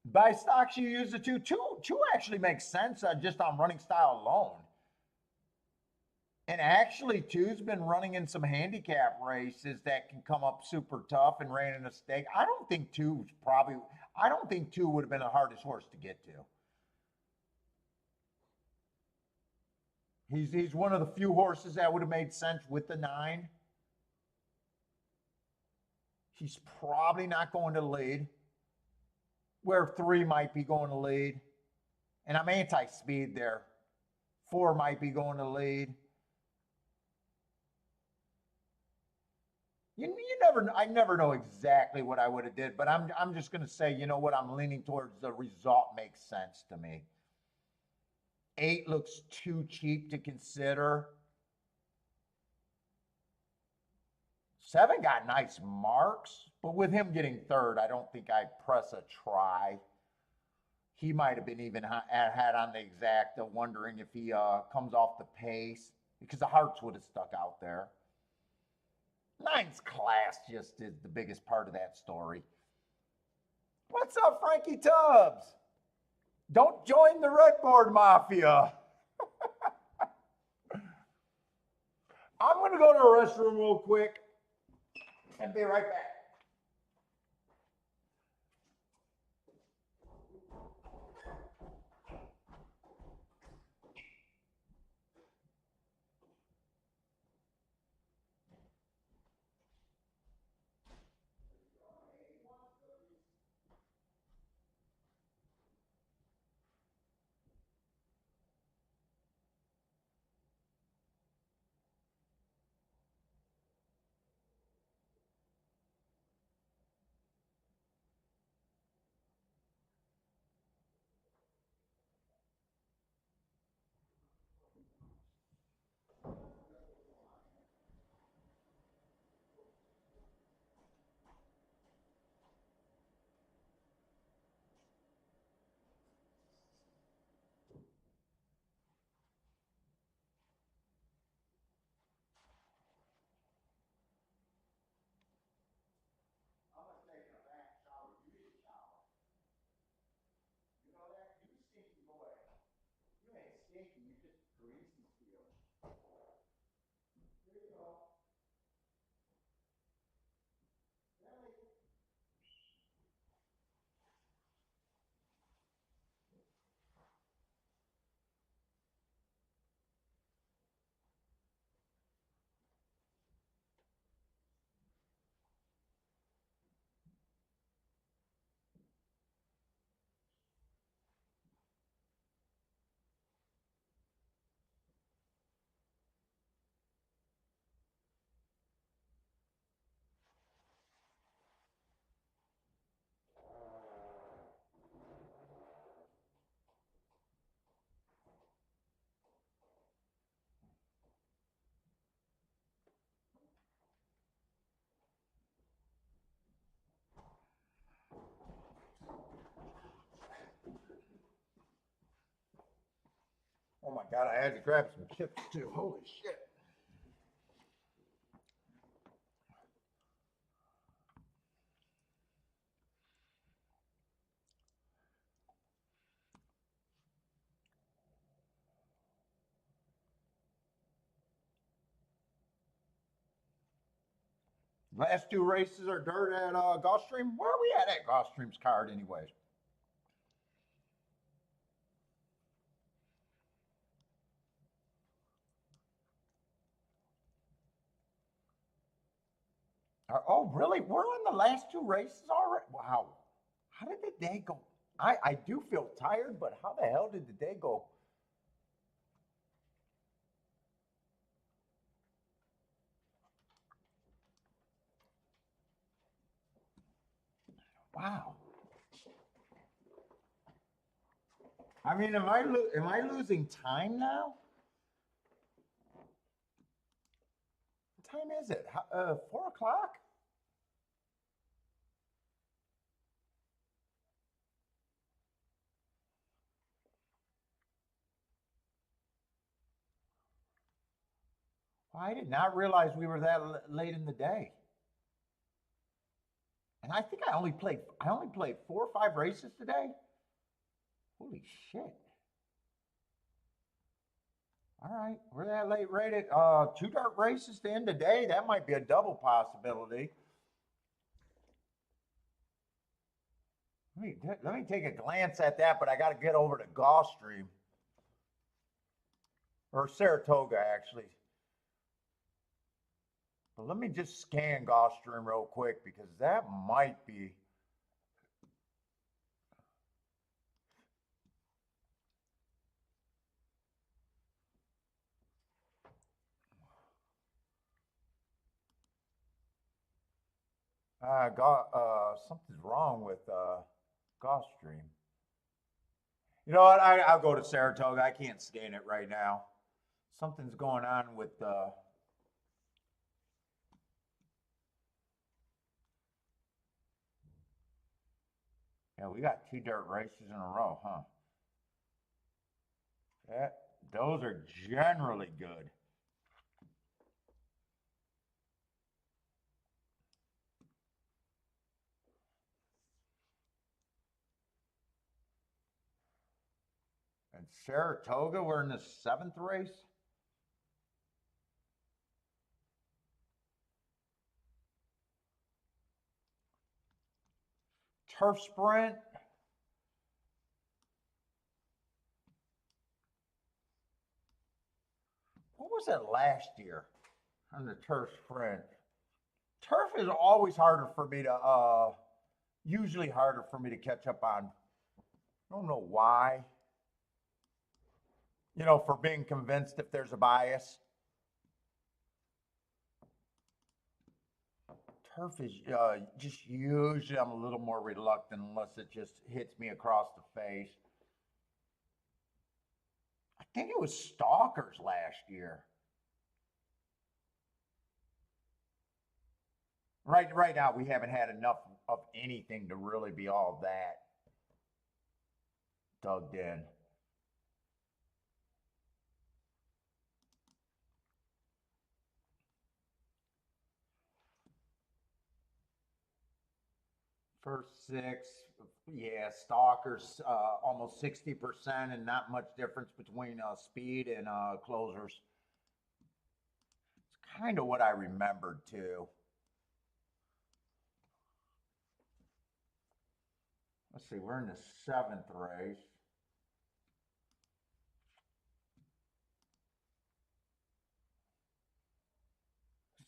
By stocks, you use the two. Two actually makes sense just on running style alone. And actually, two's been running in some handicap races that can come up super tough and ran in a stake. I don't think two would have been the hardest horse to get to. He's one of the few horses that would have made sense with the nine. He's probably not going to lead, where three might be going to lead. And I'm anti-speed there. Four might be going to lead. I never know exactly what I would have did, but I'm just going to say, you know what? I'm leaning towards the result makes sense to me. Eight looks too cheap to consider. Seven got nice marks, but with him getting third, I don't think I'd press a try. He might have been even had on the exacta, wondering if he comes off the pace, because the hearts would have stuck out there. Nine's class just is the biggest part of that story. What's up, Frankie Tubbs? Don't join the red board mafia. I'm going to go to the restroom real quick and be right back. Oh my God, I had to grab some chips too. Holy shit. Last two races are dirt at Gulfstream. Where are we at Gulfstream's card, anyways? Oh, really? We're on the last two races already? Wow. How did the day go? I do feel tired, but how the hell did the day go? Wow. I mean, am I losing time now? What time is it? 4 o'clock? Well, I did not realize we were that late in the day. And I think I only played 4 or 5 races today. Holy shit. All right, we're that late rated. 2 dirt races to end the day. That might be a double possibility. Let me take a glance at that, but I got to get over to Gulfstream or Saratoga actually. But let me just scan Gulfstream real quick because that might be. Something's wrong with Gulfstream. You know what? I'll go to Saratoga. I can't scan it right now. Something's going on with. Yeah, we got 2 dirt races in a row, huh? That, those are generally good. And Saratoga, we're in the 7th race. Turf sprint. What was it last year on the turf sprint? Turf is always harder for me to, usually harder for me to catch up on. I don't know why. You know, for being convinced if there's a bias. Turf is just usually I'm a little more reluctant unless it just hits me across the face. I think it was Stalkers last year. Right now we haven't had enough of anything to really be all that dug in. First 6, yeah, Stalkers almost 60% and not much difference between speed and closers. It's kind of what I remembered too. Let's see, we're in the 7th race.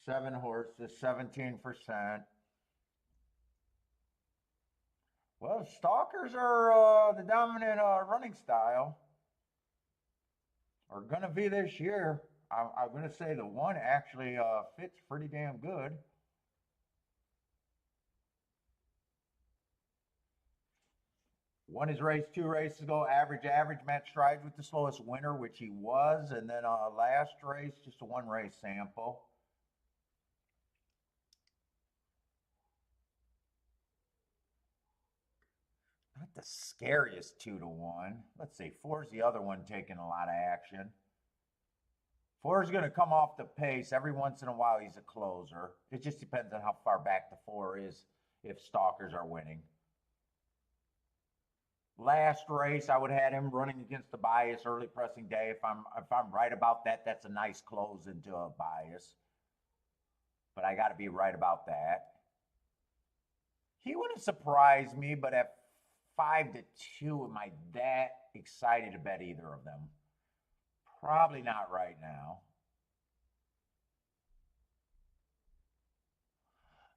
7 horses, 17%. Well, Stalkers are the dominant running style. Are going to be this year. I'm going to say the one actually fits pretty damn good. Won his race 2 races ago, average, match strides with the slowest winner, which he was. And then last race, just a 1 race sample. Not the scariest 2-1. Let's see, 4's the other one taking a lot of action. 4's going to come off the pace. Every once in a while, he's a closer. It just depends on how far back the 4 is if stalkers are winning. Last race, I would have had him running against the bias early pressing day. If I'm right about that, that's a nice close into a bias. But I got to be right about that. He wouldn't surprise me, but at 5-2, am I that excited to bet either of them? Probably not right now.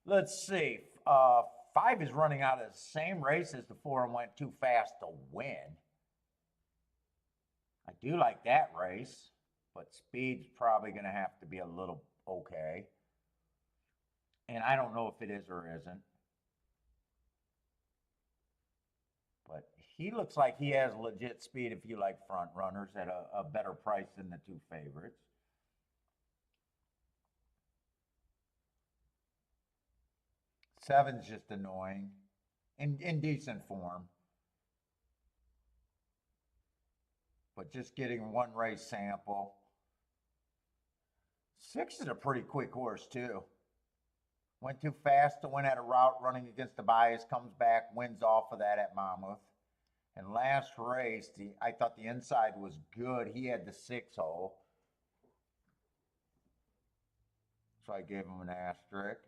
Let's see. 5 is running out of the same race as the 4 and went too fast to win. I do like that race, but speed's probably going to have to be a little okay. And I don't know if it is or isn't. But he looks like he has legit speed if you like front runners at a better price than the 2 favorites. Seven's just annoying. In decent form. But just getting one race sample. 6 is a pretty quick horse too. Went too fast to win at a route running against the bias, comes back, wins off of that at Monmouth. And last race, I thought the inside was good. He had the 6 hole. So I gave him an asterisk.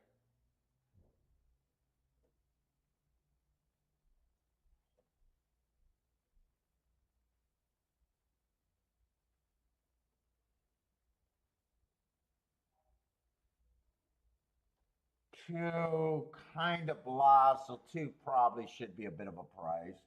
Two kind of blah, so 2 probably should be a bit of a price.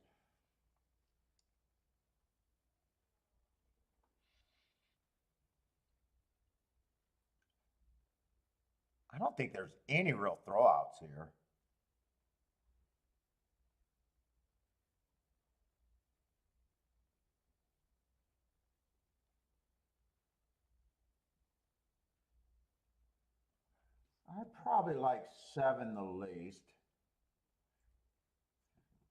I don't think there's any real throwouts here. I probably like 7 the least.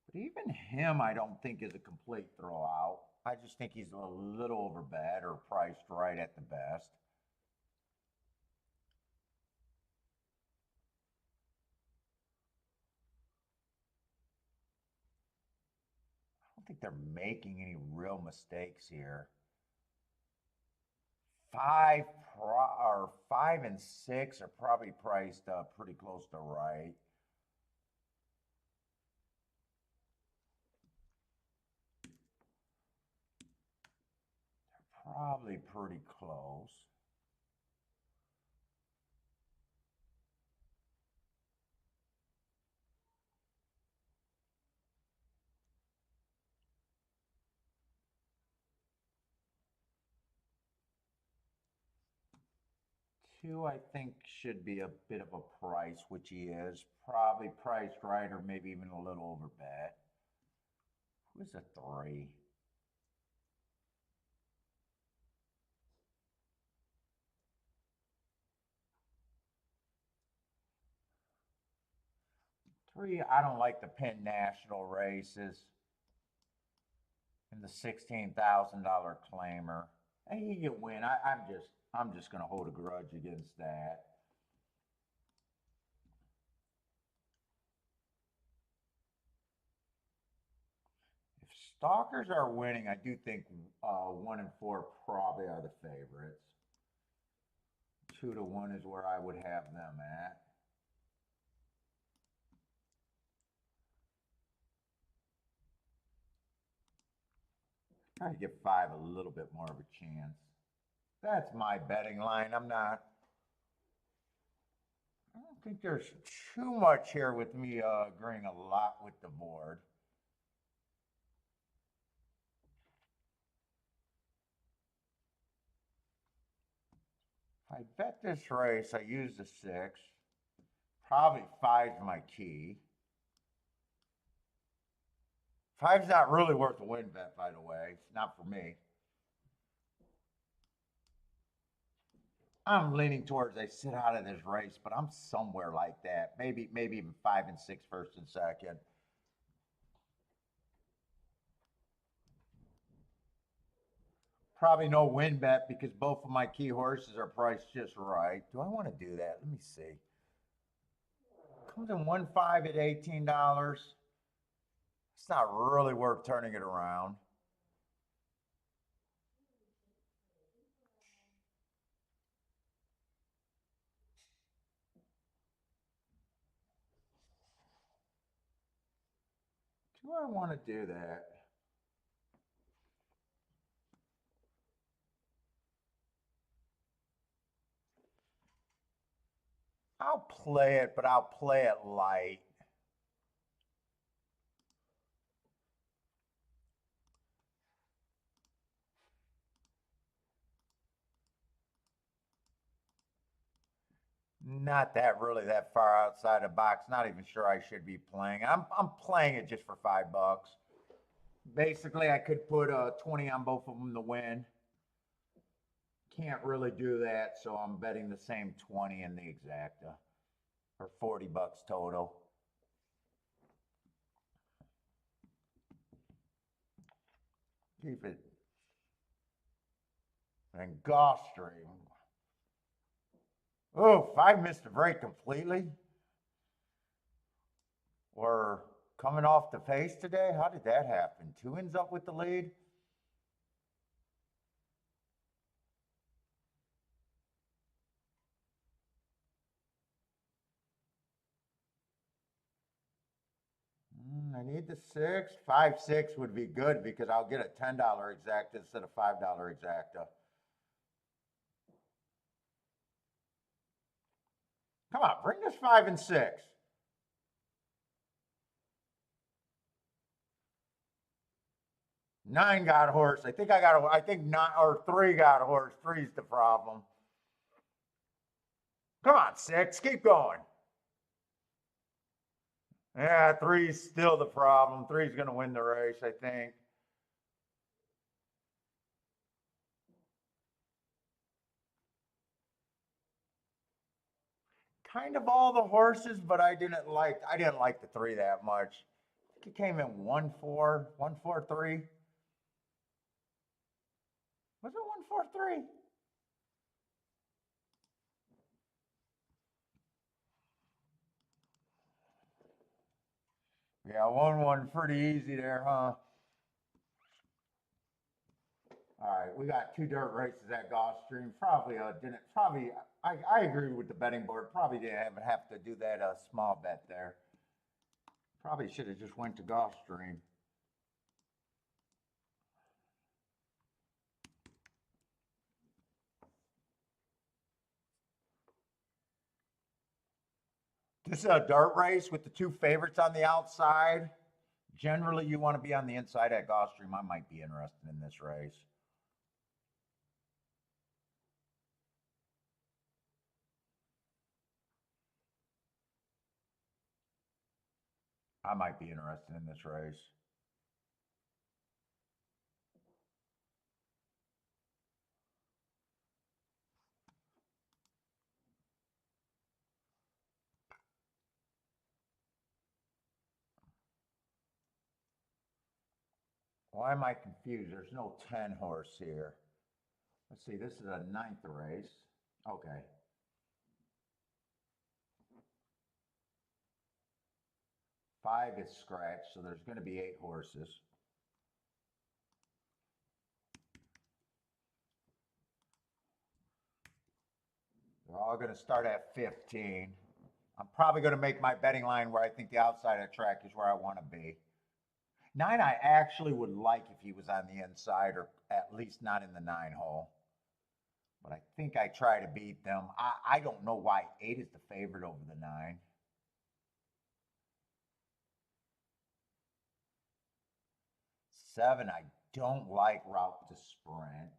But even him, I don't think is a complete throwout. I just think he's a little overbet or priced right at the best. I don't think they're making any real mistakes here. 5 and 6 are probably priced pretty close to right. They're probably pretty close. Two, I think, should be a bit of a price, which he is. Probably priced right or maybe even a little overbet. Who's a 3? Three, I don't like the Penn National races and the $16,000 claimer. And he can win. I'm just going to hold a grudge against that. If stalkers are winning, I do think 1 and 4 probably are the favorites. 2-1 is where I would have them at. Try to give 5 a little bit more of a chance. That's my betting line. I don't think there's too much here with me agreeing a lot with the board. If I bet this race, I use the 6. Probably 5's my key. 5's not really worth a win bet, by the way. It's not for me. I'm leaning towards I sit out of this race, but I'm somewhere like that. Maybe even 5 and 6 first and second. Probably no win bet because both of my key horses are priced just right. Do I want to do that? Let me see. Comes in 1.5 at $18. It's not really worth turning it around. Do I want to do that? I'll play it, but I'll play it light. Not that really that far outside the box. Not even sure I should be playing. I'm playing it just for $5. Basically, I could put 20 on both of them to win. Can't really do that, so I'm betting the same 20 in the exacta, or $40 total. Keep it. And Gulfstream. Oh, if I missed a break completely, or coming off the pace today, how did that happen? Two ends up with the lead. I need the 6. 5-6 would be good because I'll get a $10 exacta instead of $5 exacta. Come on, bring this 5 and 6. 9 got a horse. I think 9 or 3 got a horse. 3's the problem. Come on, 6, keep going. Yeah, 3's still the problem. 3's going to win the race, I think. Kind of all the horses, but I didn't like the 3 that much. I think it came in 1-4, 1-4-3. Was it 1-4-3? Yeah, 1-1 pretty easy there, huh? All right, we got 2 dirt races at Gulfstream. Probably didn't. Probably I agree with the betting board. Probably didn't have to do that small bet there. Probably should have just went to Gulfstream. This is a dirt race with the 2 favorites on the outside. Generally, you want to be on the inside at Gulfstream. I might be interested in this race. I might be interested in this race. Why am I confused? There's no 10 horse here. Let's see, this is a 9th race. Okay. 5 is scratched, so there's going to be 8 horses. They're all going to start at 15. I'm probably going to make my betting line where I think the outside of the track is where I want to be. 9, I actually would like if he was on the inside, or at least not in the 9 hole. But I think I try to beat them. I don't know why 8 is the favorite over the 9. 7, I don't like route to sprint.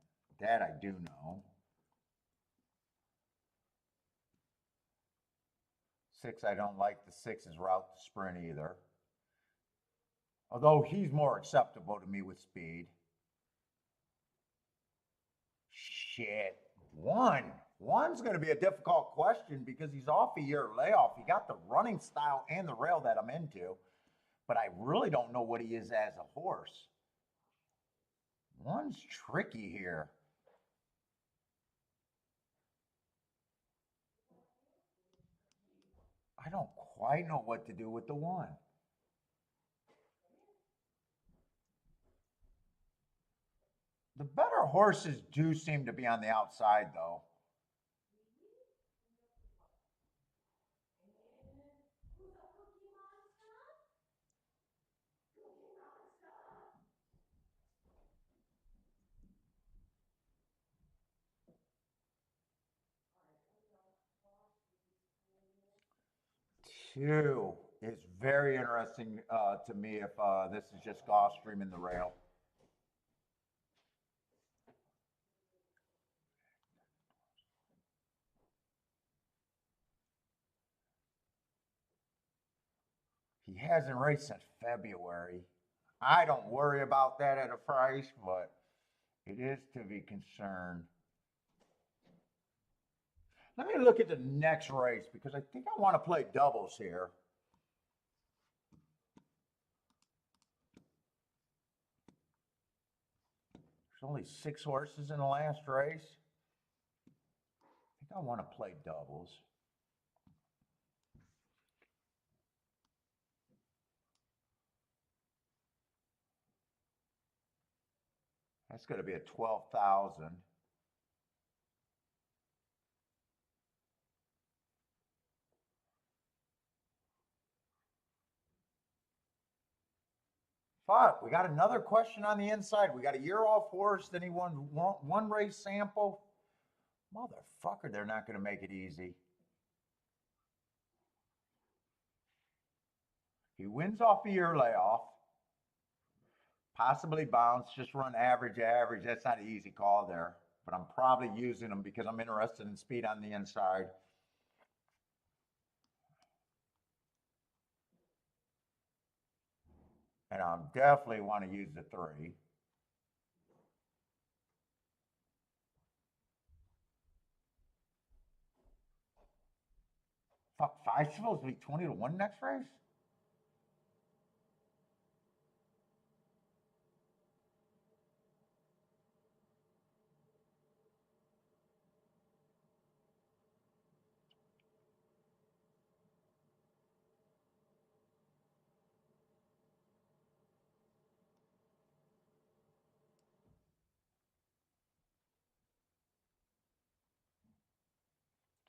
That I do know. 6, I don't like the 6's route to sprint either. Although he's more acceptable to me with speed. Shit. 1. 1's going to be a difficult question because he's off a year layoff. He got the running style and the rail that I'm into, but I really don't know what he is as a horse. One's tricky here. I don't quite know what to do with the one. The better horses do seem to be on the outside, though. Two is very interesting to me if this is just Gulfstream in the rail. He hasn't raced since February. I don't worry about that at a price, but it is to be concerned. Let me look at the next race because I think I want to play doubles here. There's only 6 horses in the last race. I think I want to play doubles. That's going to be a 12,000. Fuck, we got another question on the inside. We got a year off horse, then he won one race sample. Motherfucker, they're not going to make it easy. He wins off a year layoff. Possibly bounce, just run average. That's not an easy call there. But I'm probably using him because I'm interested in speed on the inside. And I definitely want to use the 3. Fuck, 5 supposed to be 20 to 1 next race?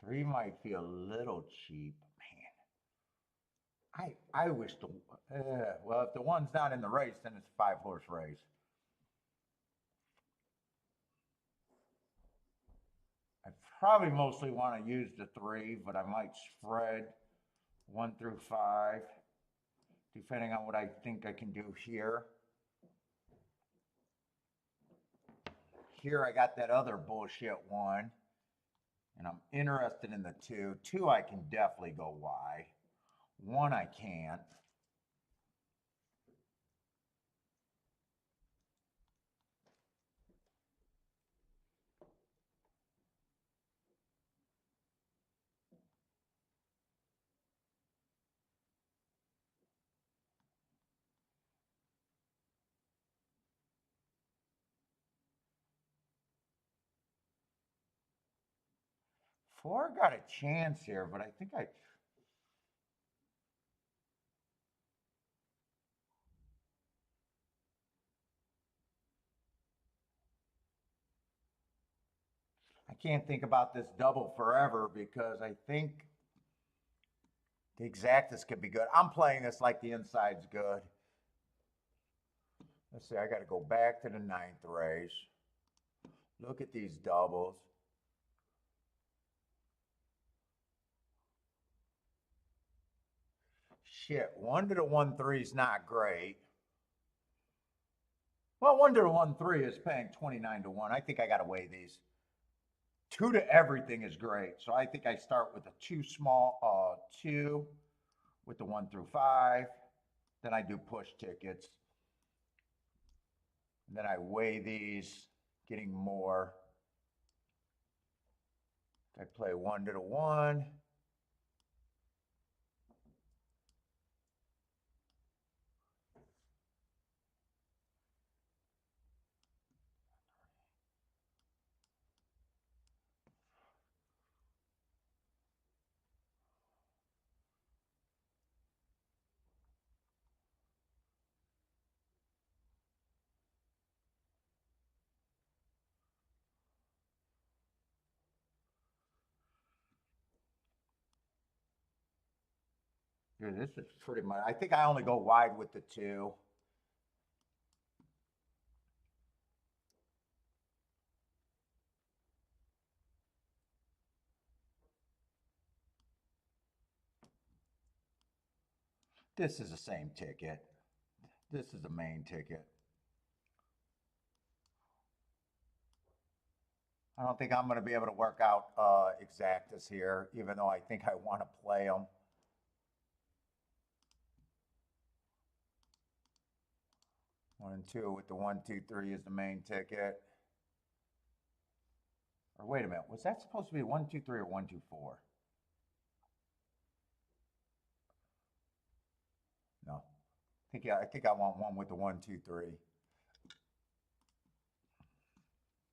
Three might feel a little cheap. Man, I wish the well, if the one's not in the race, then it's a 5-horse race. I probably mostly want to use the 3, but I might spread 1 through 5, depending on what I think I can do here. Here I got that other bullshit 1. And I'm interested in the 2. 2 I can definitely go Y. 1 I can't. Four got a chance here, but I think I can't think about this double forever because I think the exactus could be good. I'm playing this like the inside's good. Let's see, I got to go back to the 9th race. Look at these doubles. Shit, 1 to the 1-3 is not great. Well, 1 to the 1-3 is paying 29 to 1. I think I got to weigh these. 2 to everything is great. So I think I start with a 2 small, 2 with the 1 through 5. Then I do push tickets. And then I weigh these, getting more. I play 1 to the 1. Dude, this is pretty much, I think I only go wide with the two. This is the same ticket. This is the main ticket. I don't think I'm going to be able to work out exactas here, even though I think I want to play them. One and two with the 1, 2, 3 is the main ticket. Or wait a minute, was that supposed to be 1, 2, 3 or 1, 2, 4? No, I think I want one with the 1, 2, 3.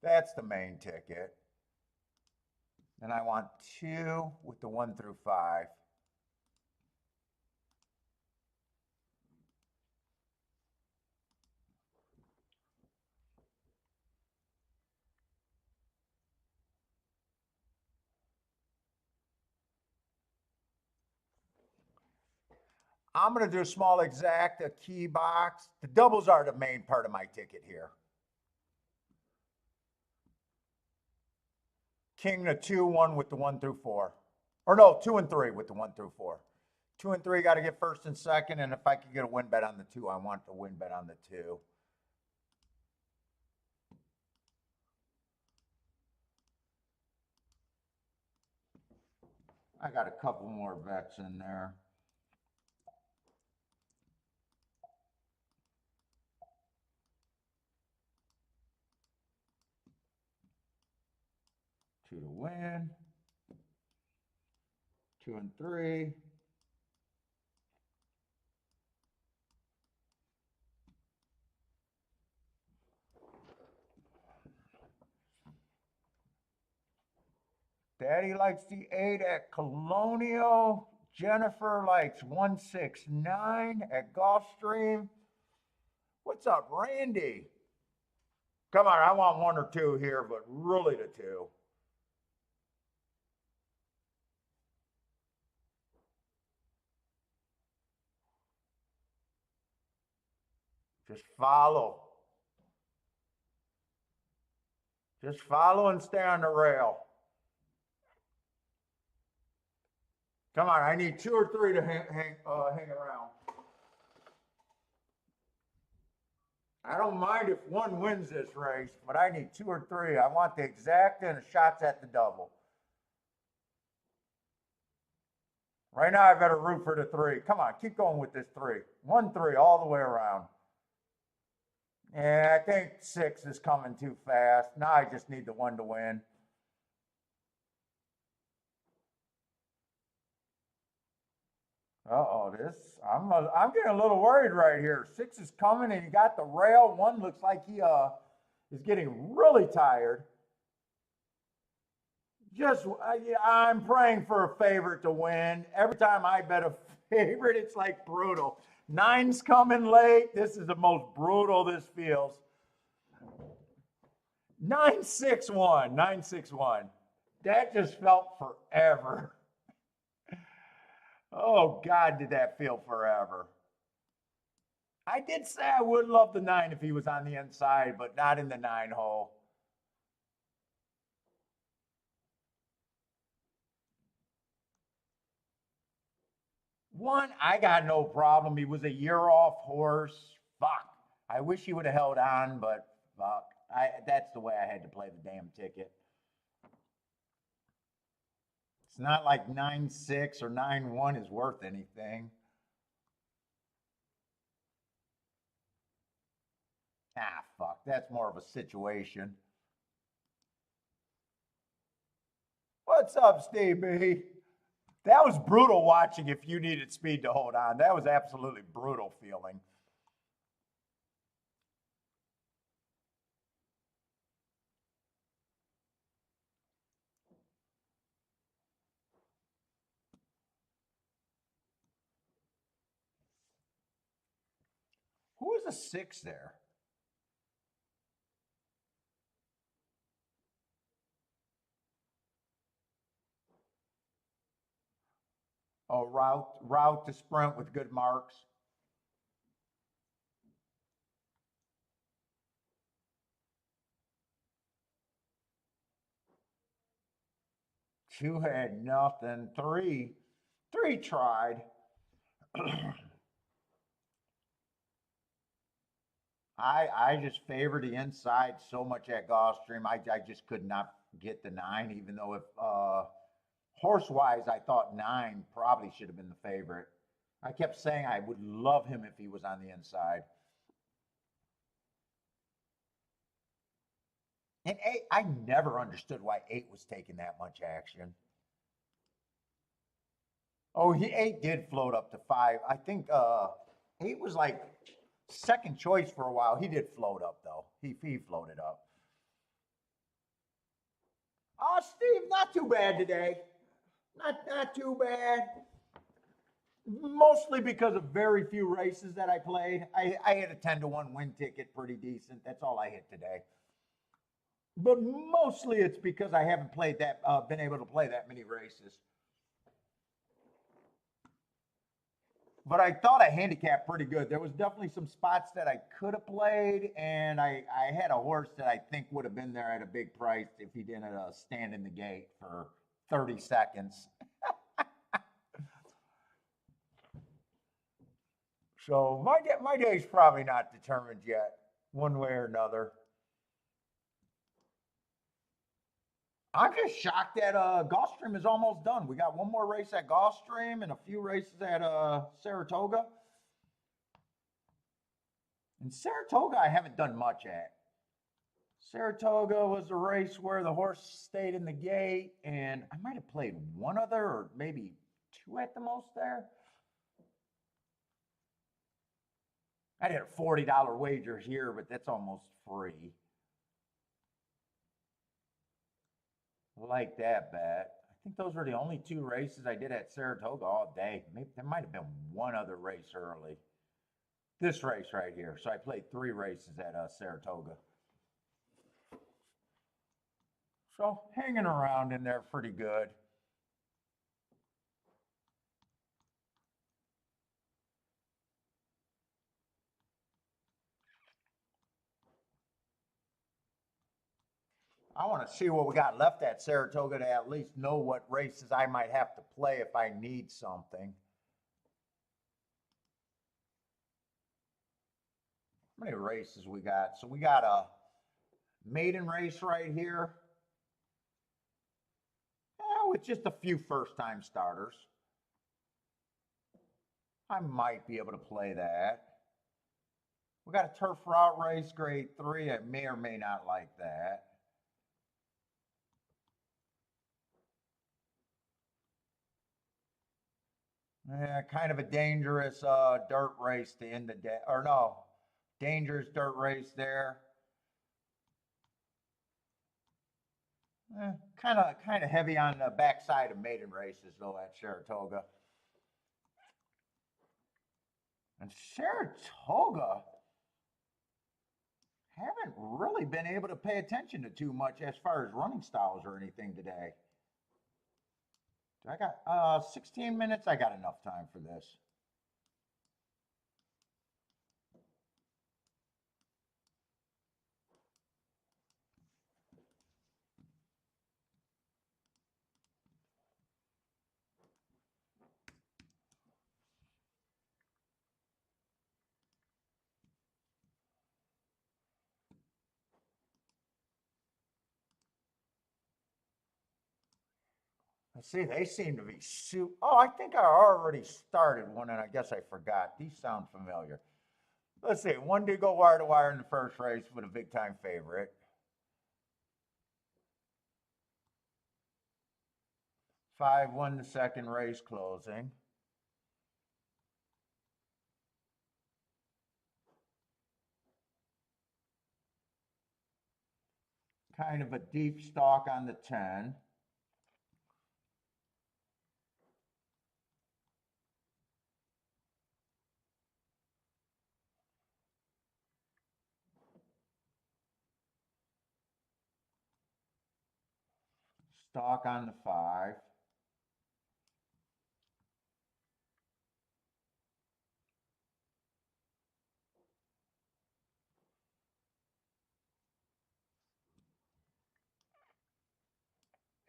That's the main ticket. Then I want two with the 1 through 5. I'm going to do a small exact, a key box. The doubles are the main part of my ticket here. King to 2, 1 with the 1 through 4. Or no, 2 and 3 with the 1 through 4. 2 and 3 got to get first and second. And if I could get a win bet on the 2, I want the win bet on the 2. I got a couple more bets in there. Two to win. 2 and 3. Daddy likes the 8 at Colonial. Jennifer likes 169 at Gulfstream. What's up, Randy? Come on, I want 1 or 2 here, but really the 2. Just follow. Just follow and stay on the rail. Come on, I need 2 or 3 to hang around. I don't mind if one wins this race, but I need 2 or 3. I want the exact and the shots at the double. Right now, I better root for the 3. Come on, keep going with this 3. 1, 3 all the way around. Yeah, I think 6 is coming too fast. Now I just need the 1 to win. Uh-oh, I'm getting a little worried right here. 6 is coming and he got the rail. 1 looks like he is getting really tired. I'm praying for a favorite to win. Every time I bet a favorite, it's like brutal. 9's coming late. This is the most brutal this feels. 9-6-1, 9-6-1. That just felt forever. Oh, God, did that feel forever. I did say I would love the 9 if he was on the inside, but not in the 9 hole. One, I got no problem. He was a year off horse. Fuck. I wish he would have held on, but fuck. That's the way I had to play the damn ticket. It's not like 9-6 or 9-1 is worth anything. Ah, fuck. That's more of a situation. What's up, Steve B? That was brutal watching if you needed speed to hold on. That was absolutely brutal feeling. Who was a 6 there? Oh, route to sprint with good marks. Two had nothing. Three tried. I just favor the inside so much at Gulfstream. I just could not get the nine, even though if horse wise, I thought nine probably should have been the favorite. I kept saying I would love him if he was on the inside. And eight, I never understood why eight was taking that much action. Oh, eight did float up to five. I think eight was like second choice for a while. He did float up though. He floated up. Oh, Steve, not too bad today. Not too bad. Mostly because of very few races that I played. I had a 10-1 win ticket, pretty decent. That's all I hit today. But mostly it's because I haven't played that, been able to play that many races. But I thought I handicapped pretty good. There was definitely some spots that I could have played, and I had a horse that I think would have been there at a big price if he didn't stand in the gate for 30 seconds. So my day's probably not determined yet, one way or another. I'm just shocked that Gulfstream is almost done. We got one more race at Gulfstream and a few races at Saratoga. And Saratoga, I haven't done much at. Saratoga was a race where the horse stayed in the gate, and I might have played one other or maybe two at the most there. I did a $40 wager here, but that's almost free. Like that bet. I think those were the only two races I did at Saratoga all day. Maybe there might have been one other race early. This race right here. So I played three races at Saratoga. So hanging around in there pretty good. I want to see what we got left at Saratoga to at least know what races I might have to play if I need something. How many races we got? So we got a maiden race right here. With just a few first time starters. I might be able to play that. We got a turf route race, grade 3. I may or may not like that. Yeah, kind of a dangerous dirt race to end the day. Or no, dangerous dirt race there. Kind of heavy on the backside of maiden races though at Saratoga. And Saratoga haven't really been able to pay attention to too much as far as running styles or anything today. I got 16 minutes. I got enough time for this. Let's see, they seem to be Oh, I think I already started one, and I guess I forgot. These sound familiar. Let's see, one did go wire to wire in the first race with a big time favorite. 5 won the second race closing. Kind of a deep stalk on the 10. Stalk on the 5.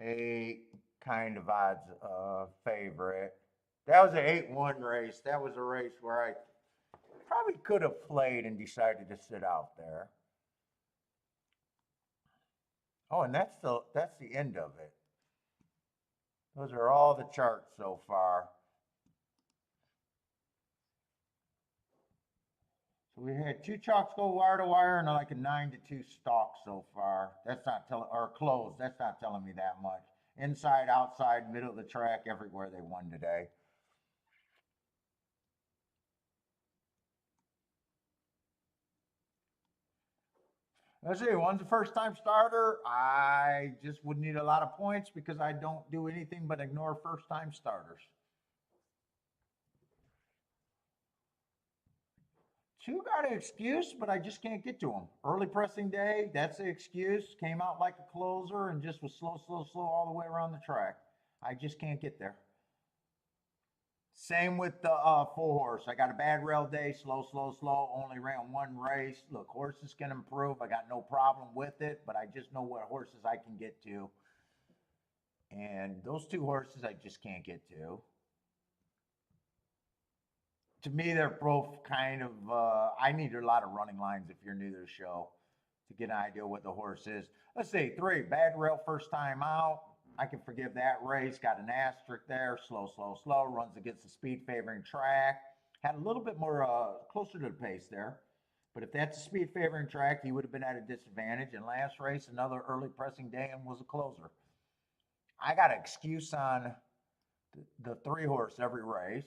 8 kind of odds favorite. That was an 8-1 race. That was a race where I probably could have played and decided to sit out there. Oh, and that's the end of it. Those are all the charts so far. So we had 2 chalks go wire to wire and like a 9-2 stalk so far. That's not telling, or closed. That's not telling me that much. Inside, outside, middle of the track, everywhere they won today. Let's see, one's a first time starter. I just would need a lot of points because I don't do anything but ignore first time starters. 2 got an excuse, but I just can't get to them. Early pressing day, that's the excuse. Came out like a closer and just was slow, slow, slow all the way around the track. I just can't get there. Same with the 4-horse. I got a bad rail day, slow, slow, slow. Only ran 1 race. Look, horses can improve. I got no problem with it, but I just know what horses I can get to. And those 2 horses I just can't get to. To me, they're both kind of, I need a lot of running lines if you're new to the show to get an idea what the horse is. Let's see, 3, bad rail first time out. I can forgive that race. Got an asterisk there. Slow, slow, slow. Runs against the speed favoring track. Had a little bit more closer to the pace there. But if that's a speed favoring track, he would have been at a disadvantage. And last race, another early pressing day and was a closer. I got an excuse on the 3-horse every race.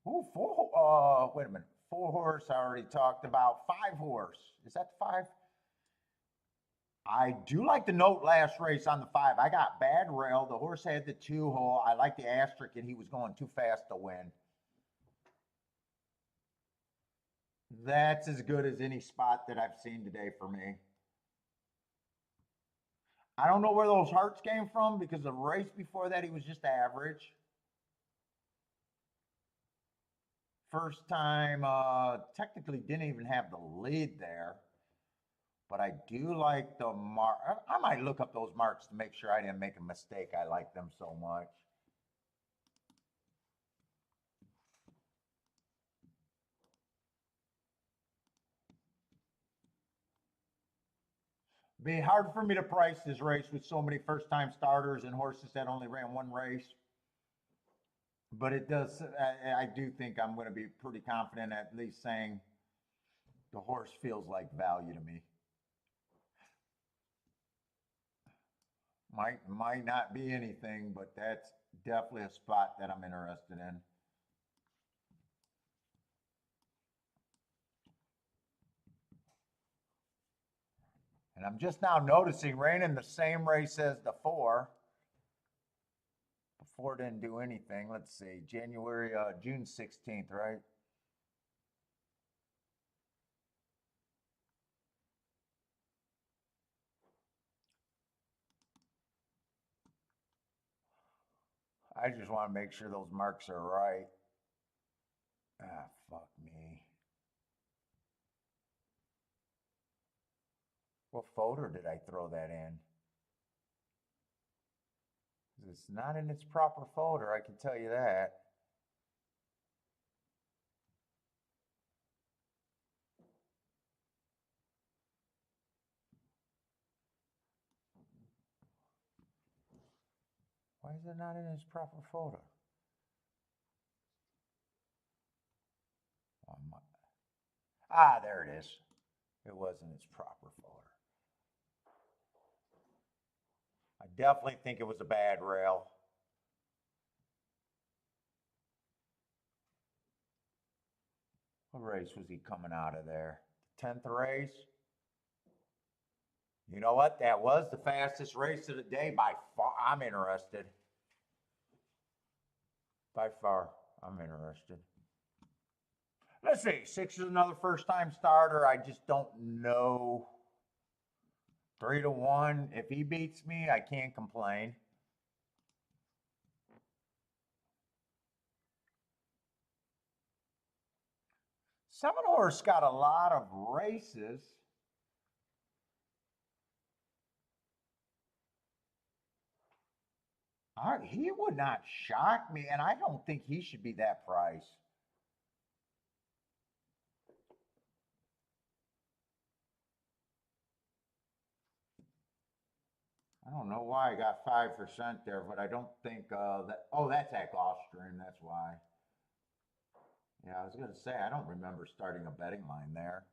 Ooh, 4, wait a minute. 4-horse, I already talked about. 5-horse. Is that the 5? I do like the note last race on the 5. I got bad rail. The horse had the 2-hole. I like the asterisk, and he was going too fast to win. That's as good as any spot that I've seen today for me. I don't know where those hearts came from because the race before that he was just average. First time, technically didn't even have the lead there. But I do like the mark. I might look up those marks to make sure I didn't make a mistake. I like them so much. Be hard for me to price this race with so many first time starters and horses that only ran 1 race. But it does, I do think I'm going to be pretty confident at least saying the horse feels like value to me. Might not be anything, but that's definitely a spot that I'm interested in. And I'm just now noticing ran in the same race as the 4. Before didn't do anything. Let's see, June 16th, right? I just want to make sure those marks are right. Ah, fuck me. What folder did I throw that in? It's not in its proper folder, I can tell you that. Why is it not in its proper folder? Ah, there it is. It was in its proper folder. I definitely think it was a bad rail. What race was he coming out of there? 10th race? You know what? That was the fastest race of the day by far. I'm interested. By far, I'm interested. Let's see. 6 is another first time starter. I just don't know. 3-1. If he beats me, I can't complain. Seven Horse got a lot of races. He would not shock me, and I don't think he should be that price. I don't know why I got 5% there, but I don't think that. Oh, that's at Gulfstream. That's why. Yeah, I was going to say, I don't remember starting a betting line there.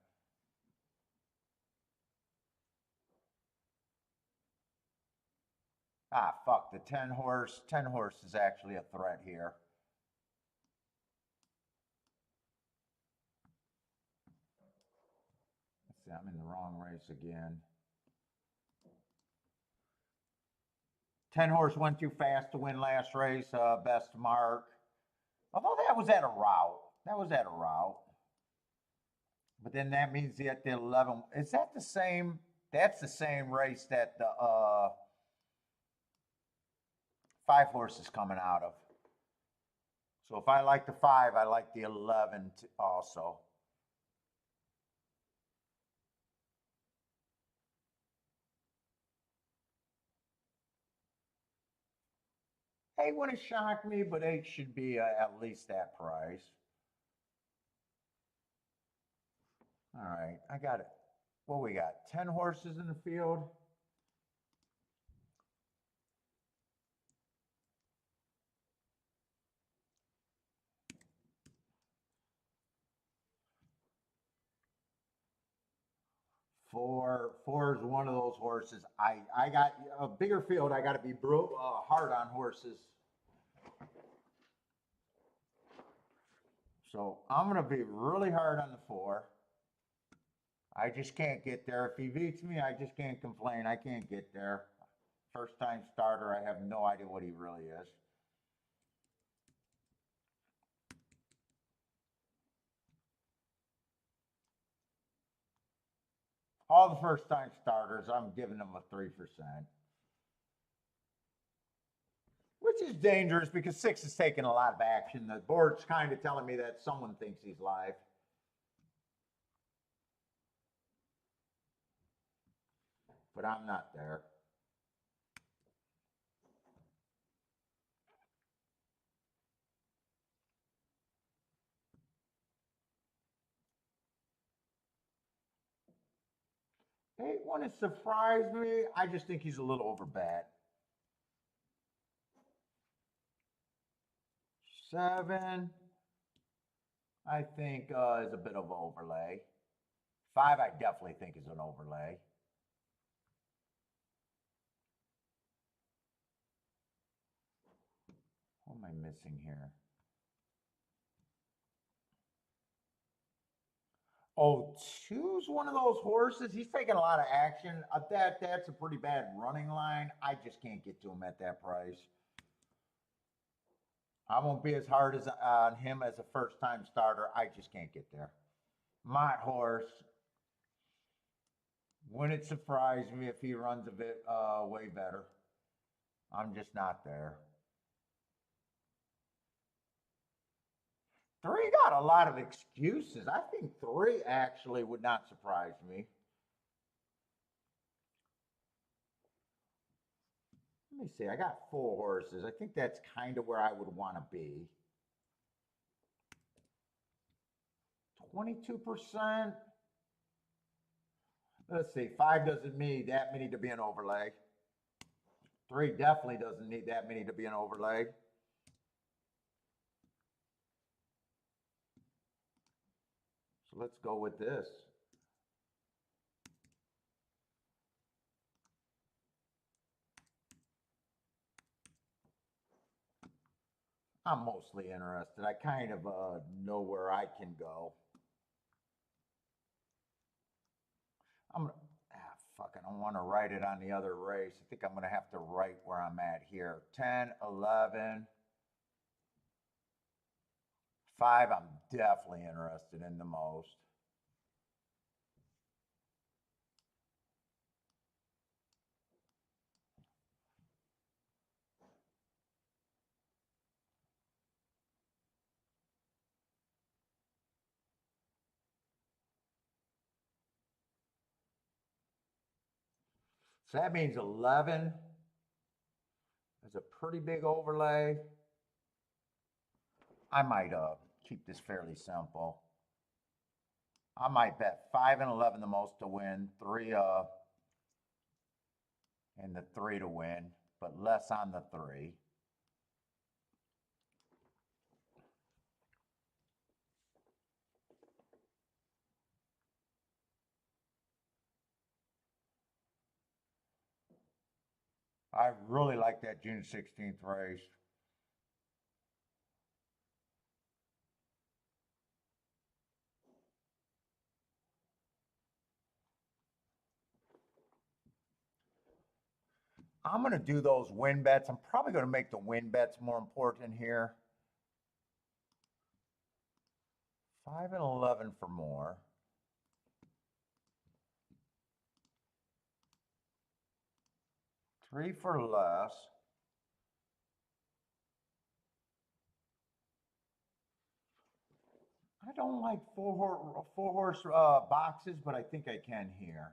Ah, fuck. The 10 horse. 10 horse is actually a threat here. Let's see, I'm in the wrong race again. 10 horse went too fast to win last race, best mark. Although that was at a route. That was at a route. But then that means that the 11, is that the same? That's the same race that the 5 horse is coming out of. So if I like the 5, I like the 11 also. Eight wouldn't shock me, but 8 should be at least that price. All right, I got it. What we got? 10 horses in the field. Four is one of those horses. I got a bigger field. I got to be hard on horses. So I'm going to be really hard on the 4. I just can't get there. If he beats me, I just can't complain. I can't get there. First time starter, I have no idea what he really is. All the first time starters, I'm giving them a 3%. Which is dangerous because 6 is taking a lot of action. The board's kind of telling me that someone thinks he's live. But I'm not there. Eight one has surprised me. I just think he's a little overbet. 7, I think is a bit of an overlay. 5, I definitely think is an overlay. What am I missing here? Oh, 2's one of those horses. He's taking a lot of action. That's a pretty bad running line. I just can't get to him at that price. I won't be as hard as on him as a first-time starter. I just can't get there. Mott horse. Wouldn't it surprise me if he runs a bit way better? I'm just not there. 3 got a lot of excuses. I think 3 actually would not surprise me. Let me see. I got 4 horses. I think that's kind of where I would want to be. 22%. Let's see. 5 doesn't need that many to be an overlay. 3 definitely doesn't need that many to be an overlay. So let's go with this. I'm mostly interested. I kind of know where I can go. Fuck, I don't want to write it on the other race. I think I'm going to have to write where I'm at here. 10, 11, 5, I'm definitely interested in the most. So that means 11 is a pretty big overlay. I might keep this fairly simple. I might bet 5 and 11 the most to win, 3 and the 3 to win, but less on the 3. I really like that June 16th race. I'm going to do those win bets. I'm probably going to make the win bets more important here. 5 and 11 for more. Three for less. I don't like four horse boxes, but I think I can here.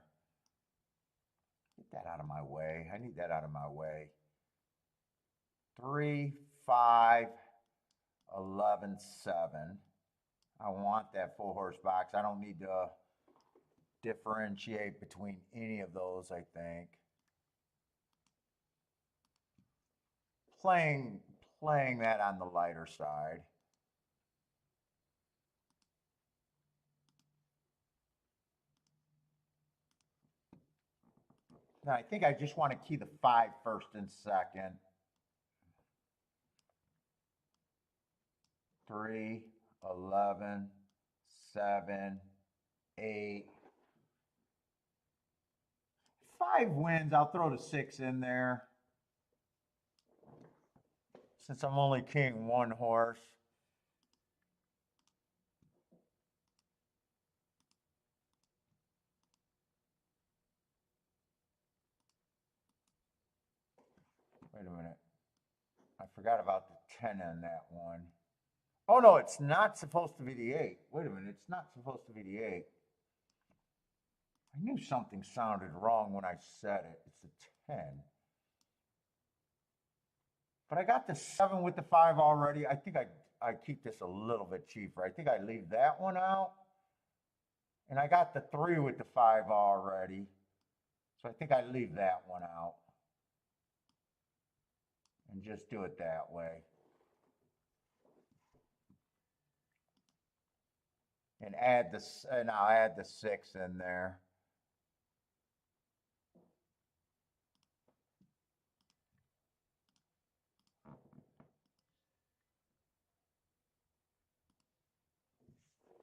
Get that out of my way. I need that out of my way. 3, 5, 11, 7. I want that 4 horse box. I don't need to differentiate between any of those, I think. Playing that on the lighter side. Now, I think I just want to key the 5 first and second. 3, 11, 7, 8. 5 wins. I'll throw the 6 in there. Since I'm only keying 1 horse. Wait a minute. I forgot about the 10 on that one. Oh, no, it's not supposed to be the 8. Wait a minute. It's not supposed to be the 8. I knew something sounded wrong when I said it. It's the 10. But I got the 7 with the 5 already. I think I keep this a little bit cheaper. I think I leave that one out. And I got the 3 with the 5 already. So I think I leave that one out. And just do it that way. And I'll add the 6 in there.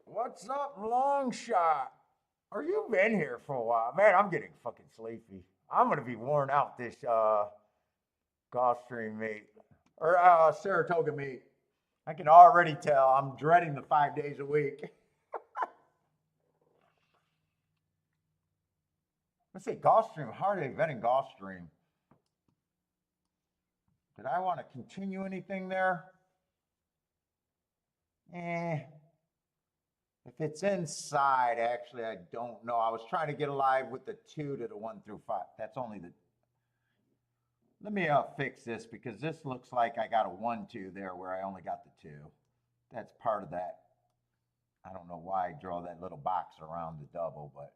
What's up, Longshot? Are you been here for a while? Man, I'm getting fucking sleepy. I'm gonna be worn out this Gulfstream meet. Or Saratoga meet. I can already tell I'm dreading the 5 days a week. Let's see, Gulfstream, hard event in Gulfstream. Did I want to continue anything there? If it's inside, actually, I don't know. I was trying to get alive with the 2 to the 1 through 5. That's only the. Let me fix this because this looks like I got a 1, 2 there where I only got the 2. That's part of that. I don't know why I draw that little box around the double, but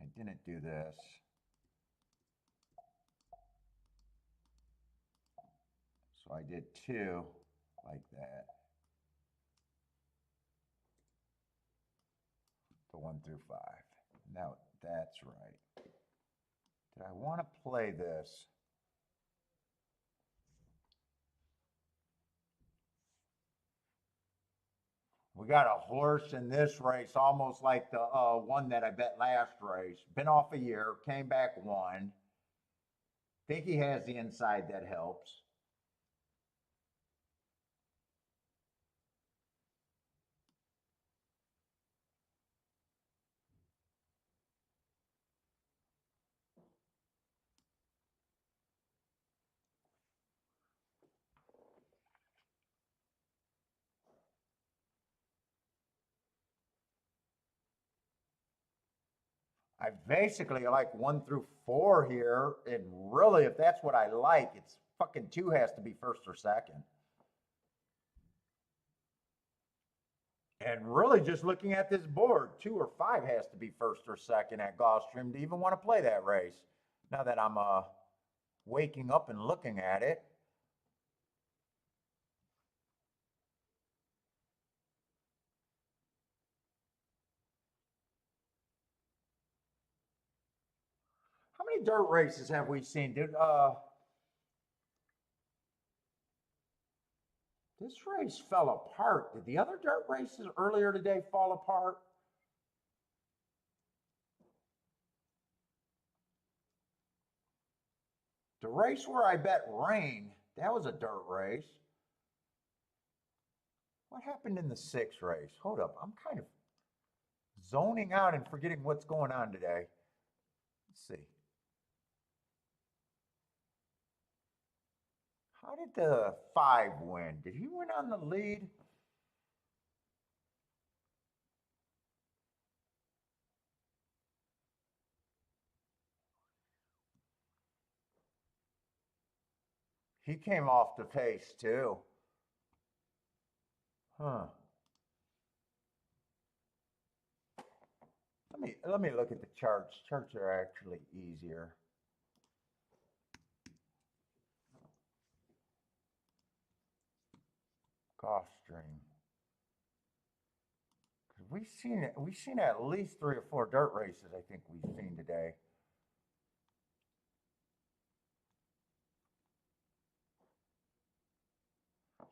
I didn't do this. So I did 2 like that. The 1 through 5. Now that's right. Did I want to play this? We got a horse in this race, almost like the one that I bet last race. Been off a year, came back, won. Think he has the inside that helps. I basically like 1 through 4 here, and really, if that's what I like, it's fucking 2 has to be first or second. And really, just looking at this board, 2 or 5 has to be first or second at Gulfstream to even want to play that race. Now that I'm waking up and looking at it. How many dirt races have we seen, dude? This race fell apart. Did the other dirt races earlier today fall apart? The race where I bet rain, that was a dirt race. What happened in the 6th race? Hold up, I'm kind of zoning out and forgetting what's going on today. Let's see. How did the 5 win? Did he win on the lead? He came off the pace too. Huh. Let me look at the charts. Charts are actually easier. Gulfstream. We've seen at least 3 or 4 dirt races I think we've seen today.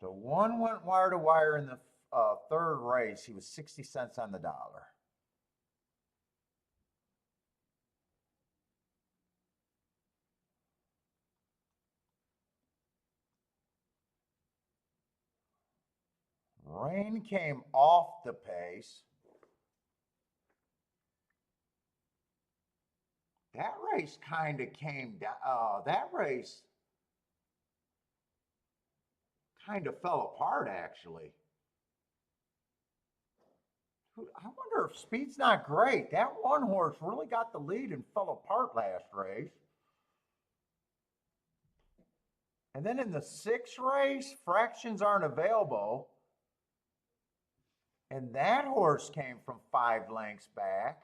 So one went wire to wire in the 3rd race. He was 60 cents on the dollar. Rain came off the pace. That race kind of came down. That race kind of fell apart, actually. I wonder if speed's not great. That one horse really got the lead and fell apart last race. And then in the 6th race, fractions aren't available. And that horse came from 5 lengths back.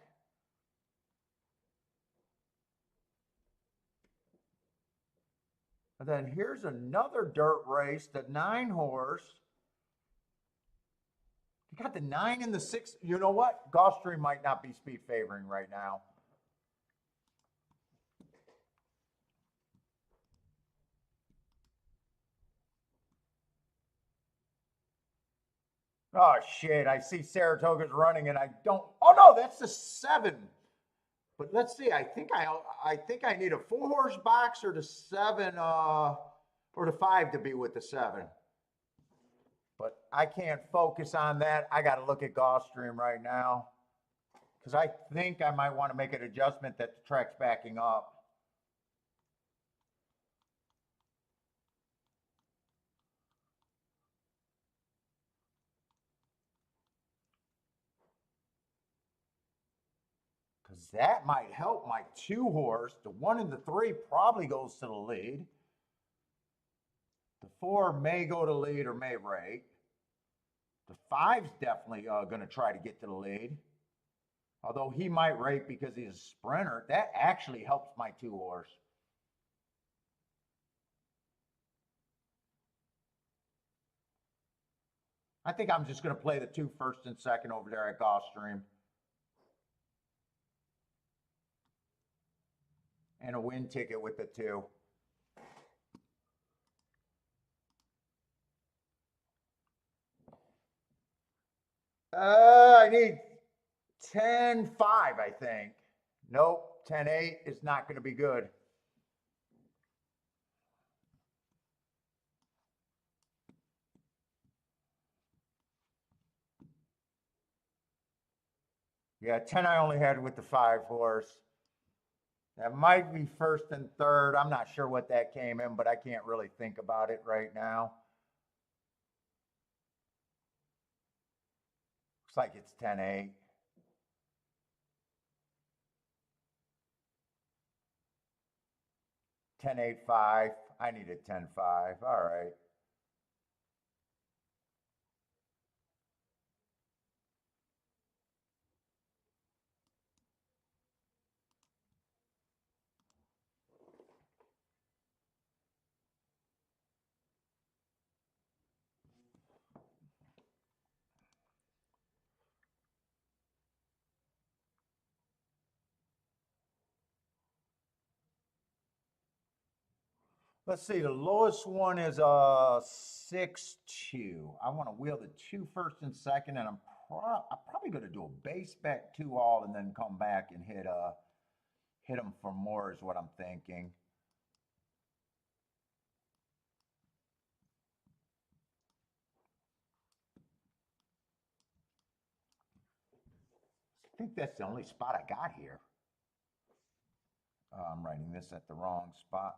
And then here's another dirt race, the 9 horse. You got the 9 and the 6. You know what? Gulfstream might not be speed favoring right now. Oh shit! I see Saratoga's running, and I don't. Oh no, that's the 7. But let's see. I think I need a 4-horse box or the 7 or the 5 to be with the 7. But I can't focus on that. I got to look at Gulfstream right now because I think I might want to make an adjustment that the track's backing up. Because that might help my 2 horse. The 1 and the 3 probably goes to the lead. The 4 may go to lead or may rate. The 5's definitely going to try to get to the lead. Although he might rate because he's a sprinter. That actually helps my 2 horse. I think I'm just going to play the 2 first and second over there at Gulfstream. And a win ticket with the 2. I need 10-5, I think. Nope, 10-8 is not going to be good. Yeah, 10 I only had with the 5 horse. That might be first and third. I'm not sure what that came in, but I can't really think about it right now. Looks like it's 10-8. 10-8-5. I needed 10-5. All right. Let's see, the lowest one is 6-2. I want to wheel the two first and second, and I'm probably going to do a base bet 2-all and then come back and hit them for more is what I'm thinking. I think that's the only spot I got here. I'm writing this at the wrong spot.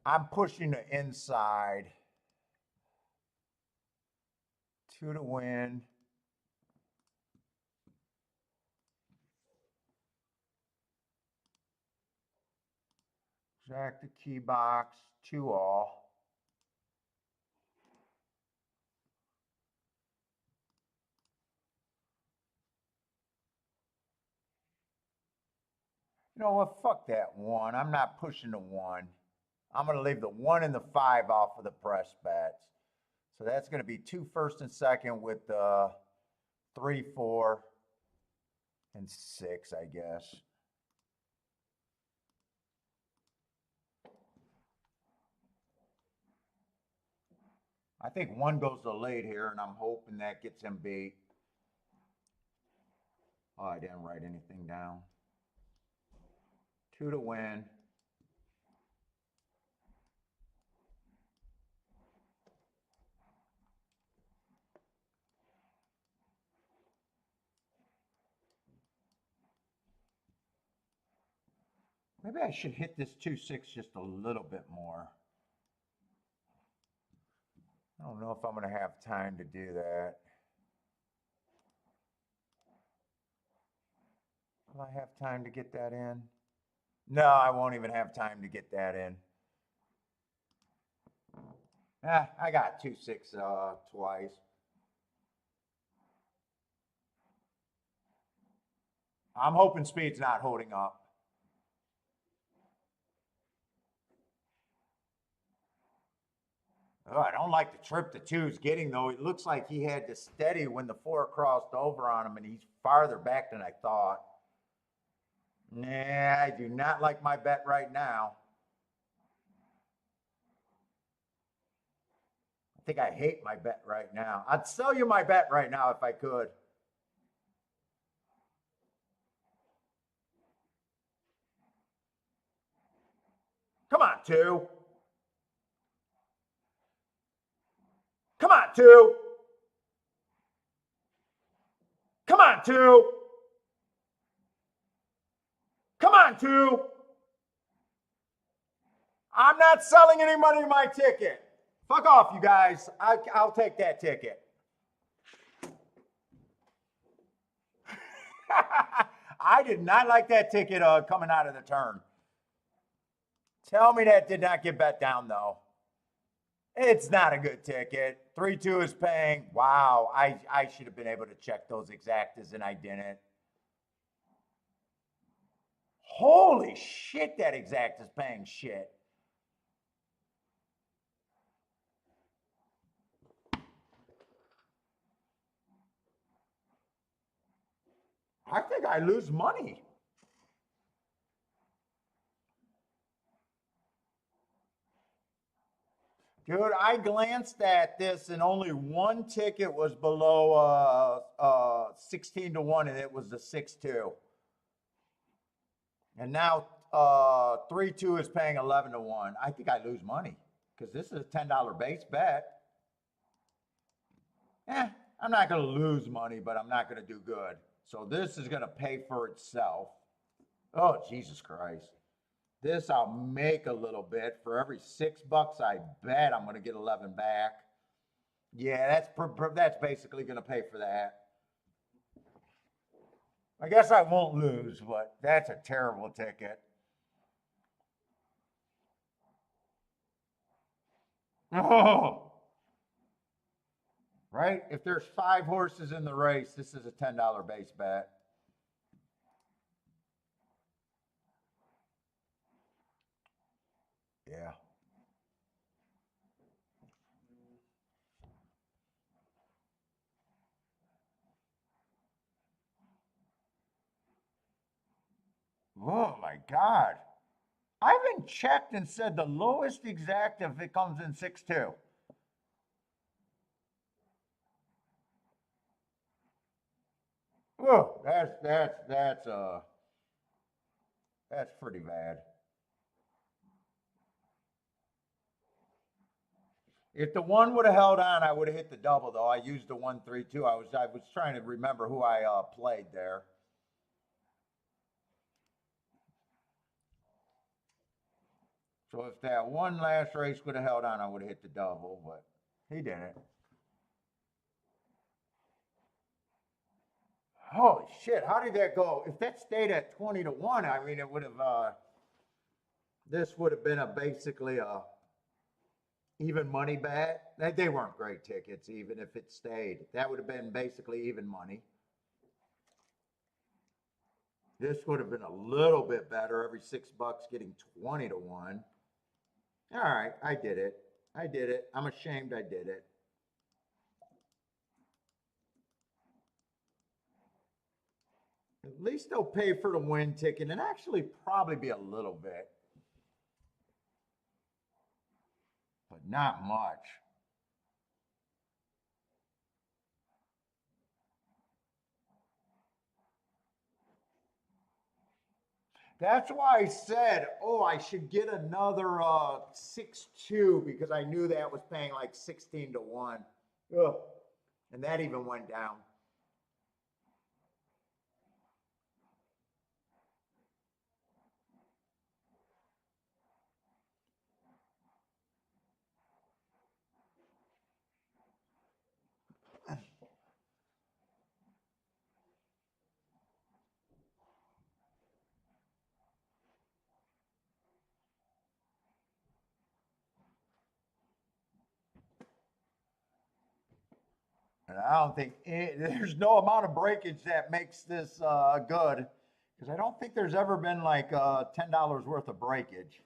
I'm pushing the inside. 2 to win. Jack the key box, 2-all. You know what? Fuck that 1. I'm not pushing the 1. I'm going to leave the 1 and the 5 off of the press bets. So that's going to be 2 first and second with 3, 4, and 6, I guess. I think 1 goes to late here, and I'm hoping that gets him beat. Oh, I didn't write anything down. 2 to win. Maybe I should hit this 2-6 just a little bit more. I don't know if I'm going to have time to do that. Will I have time to get that in? No, I won't even have time to get that in. I got 2-6 twice. I'm hoping speed's not holding up. Oh, I don't like the trip the 2's getting, though. It looks like he had to steady when the 4 crossed over on him, and he's farther back than I thought. Nah, I do not like my bet right now. I think I hate my bet right now. I'd sell you my bet right now if I could. Come on, 2. Come on, 2. Come on, 2. Come on, 2. I'm not selling any money in my ticket. Fuck off, you guys. I'll take that ticket. I did not like that ticket coming out of the turn. Tell me that did not get bet down, though. It's not a good ticket. 3-2 is paying. Wow, I should have been able to check those exactas, and I didn't. Holy shit, that exact is paying shit. I think I lose money. Dude, I glanced at this and only one ticket was below 16 to 1, and it was the 6-2. And now 3-2 is paying 11 to 1. I think I lose money because this is a $10 base bet. I'm not going to lose money, but I'm not going to do good. So this is going to pay for itself. Oh, Jesus Christ. This I'll make a little bit. For every $6 I bet, I'm going to get 11 back. Yeah, that's basically going to pay for that. I guess I won't lose, but that's a terrible ticket. Oh, right? If there's 5 horses in the race, this is a $10 base bet. Yeah. Oh my God. I haven't checked and said the lowest exact if it comes in 6-2. Oh, that's pretty bad. If the one would have held on, I would have hit the double though. I used the 1-3-2. I was trying to remember who I played there. So if that one last race would have held on, I would have hit the double, but he didn't. Holy shit! How did that go? If that stayed at 20-1, I mean, it would have. This would have been a basically a even money bet. They weren't great tickets, even if it stayed. That would have been basically even money. This would have been a little bit better. Every $6 getting 20-1. All right, I did it. I did it. I'm ashamed I did it. At least they'll pay for the win ticket and actually probably be a little bit, but not much. That's why I said, oh, I should get another 6-2 because I knew that was paying like 16-1. Ugh. And that even went down. And I don't think there's no amount of breakage that makes this good because I don't think there's ever been like $10 worth of breakage.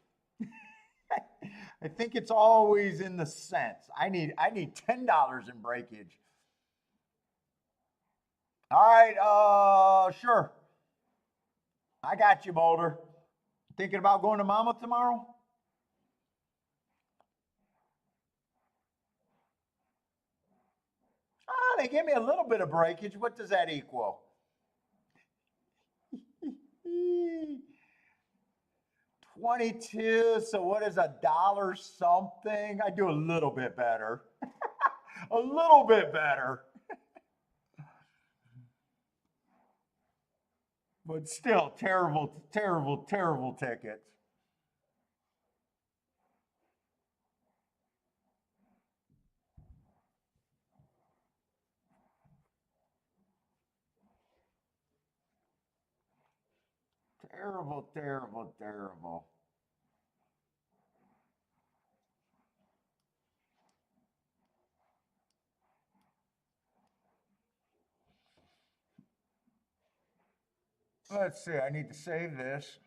I think it's always in the cents. I need $10 in breakage. All right, sure. I got you, Boulder. Thinking about going to Mama tomorrow? Ah, they gave me a little bit of breakage. What does that equal? 22. So what is a dollar something? I do a little bit better. A little bit better. But still terrible, terrible, terrible tickets. Terrible, terrible, terrible. Let's see. I need to save this.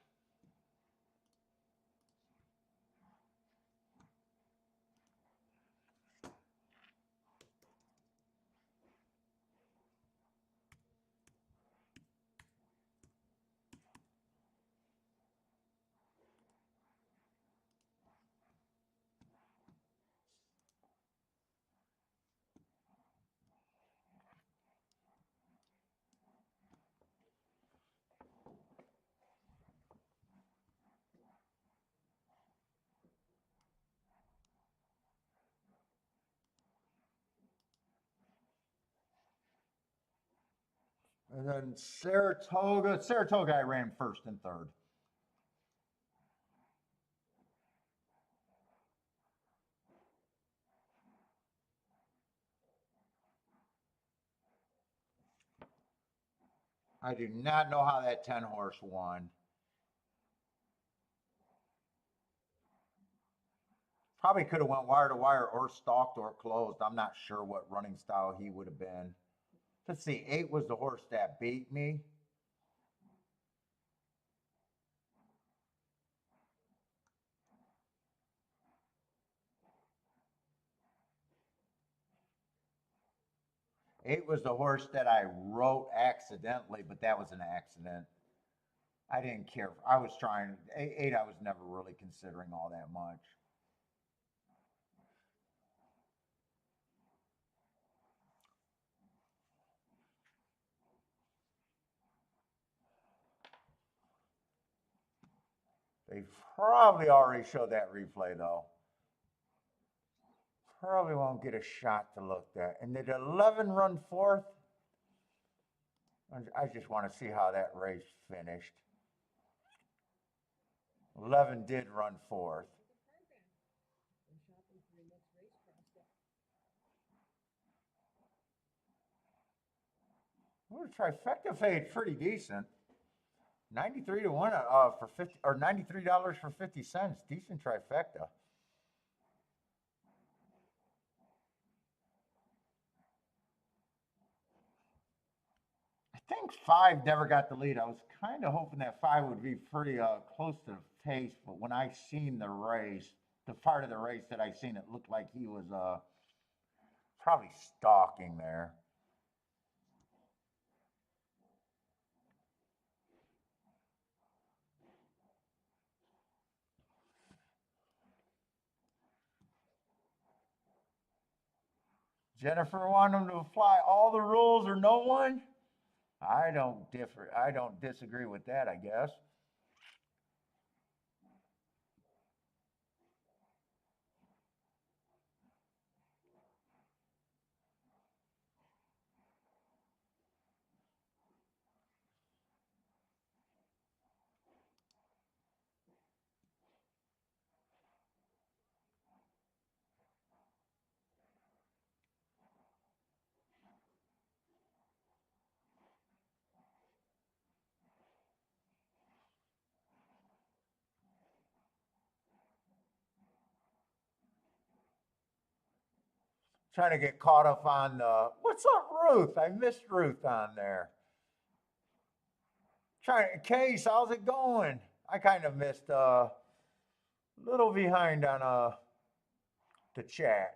And then Saratoga I ran first and third. I do not know how that 10 horse won. Probably could have went wire to wire or stalked or closed. I'm not sure what running style he would have been. Let's see, 8 was the horse that beat me. Eight was the horse that I wrote accidentally, but that was an accident. I didn't care. I was trying. Eight, I was never really considering all that much. They probably already showed that replay, though. Probably won't get a shot to look at. And did 11 run fourth? I just want to see how that race finished. 11 did run fourth. Well, trifecta fade pretty decent. 93 to 1 for 50 or $93 for 50 cents. Decent trifecta. I think 5 never got the lead. I was kind of hoping that 5 would be pretty close to the pace, but when I seen the race, the part of the race that I seen, it looked like he was probably stalking there. Jennifer wanted him to apply all the rules or no one. I don't differ. I don't disagree with that, I guess. Trying to get caught up on the what's up, Ruth? I missed Ruth on there. Trying Case, how's it going? I kind of missed a little behind on the chat.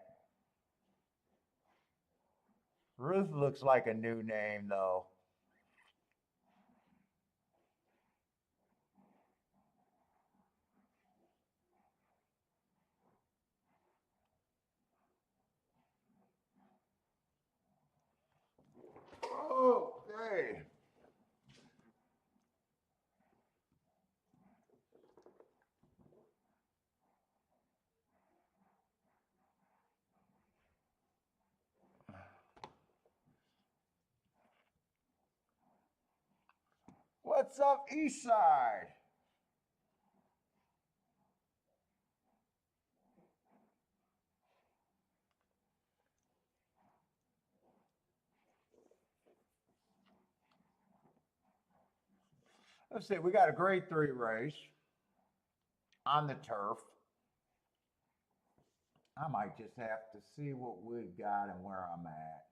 Ruth looks like a new name though. Okay. What's up, East Side? Let's see, we got a grade 3 race on the turf. I might just have to see what we got and where I'm at.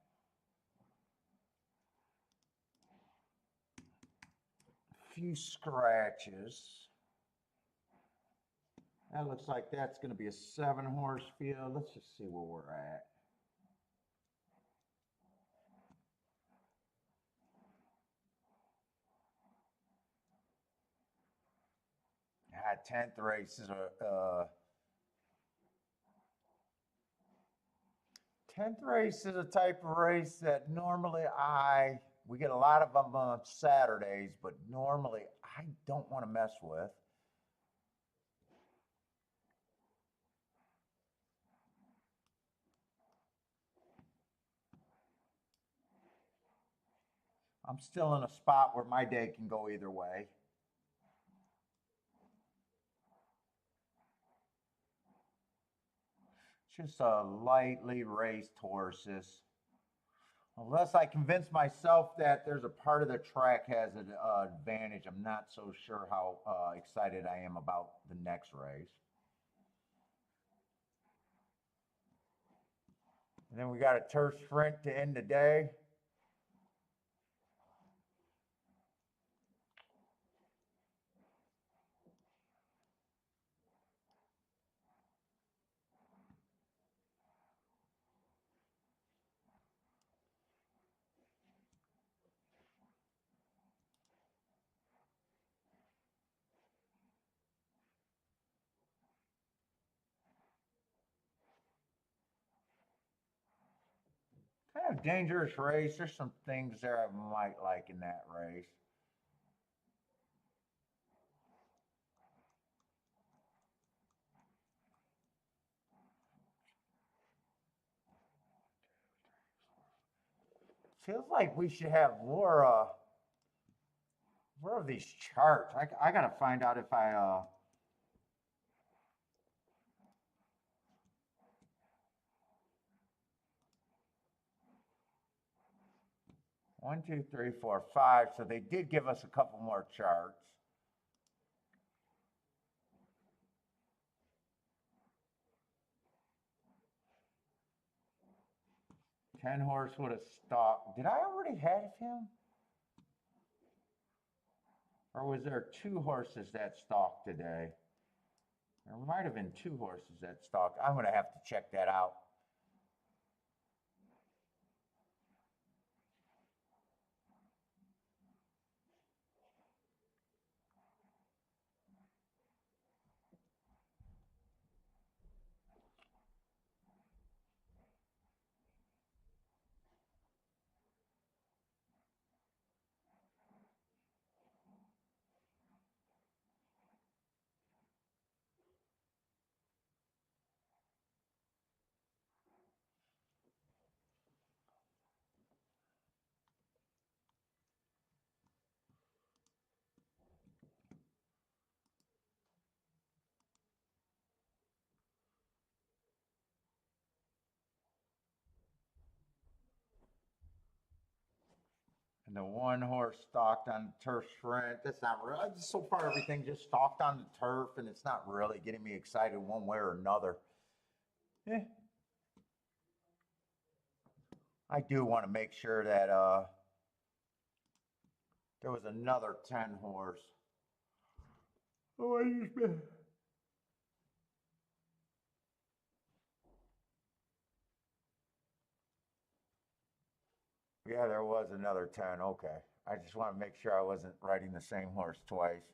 Few scratches. That looks like that's going to be a 7-horse field. Let's just see where we're at. Ah, 10th race is a 10th race is a type of race that normally we get a lot of them on Saturdays, but normally I don't want to mess with. I'm still in a spot where my day can go either way. Just lightly raced horses. Unless I convince myself that there's a part of the track has an advantage, I'm not so sure how excited I am about the next race. And then we got a turf sprint to end the day. Kind of dangerous race. There's some things there I might like in that race. Feels like we should have more of these charts. I gotta find out if I 1, 2, 3, 4, 5. So they did give us a couple more charts. Ten horse would have stalked. Did I already have him? Or was there 2 horses that stalked today? There might have been 2 horses that stalked. I'm gonna have to check that out. And the 1 horse stalked on the turf sprint. That's not real. So far, everything just stalked on the turf, and it's not really getting me excited one way or another. Eh. I do want to make sure that there was another 10 horse. Oh, I just been. Yeah, there was another 10. Okay. I just want to make sure I wasn't riding the same horse twice.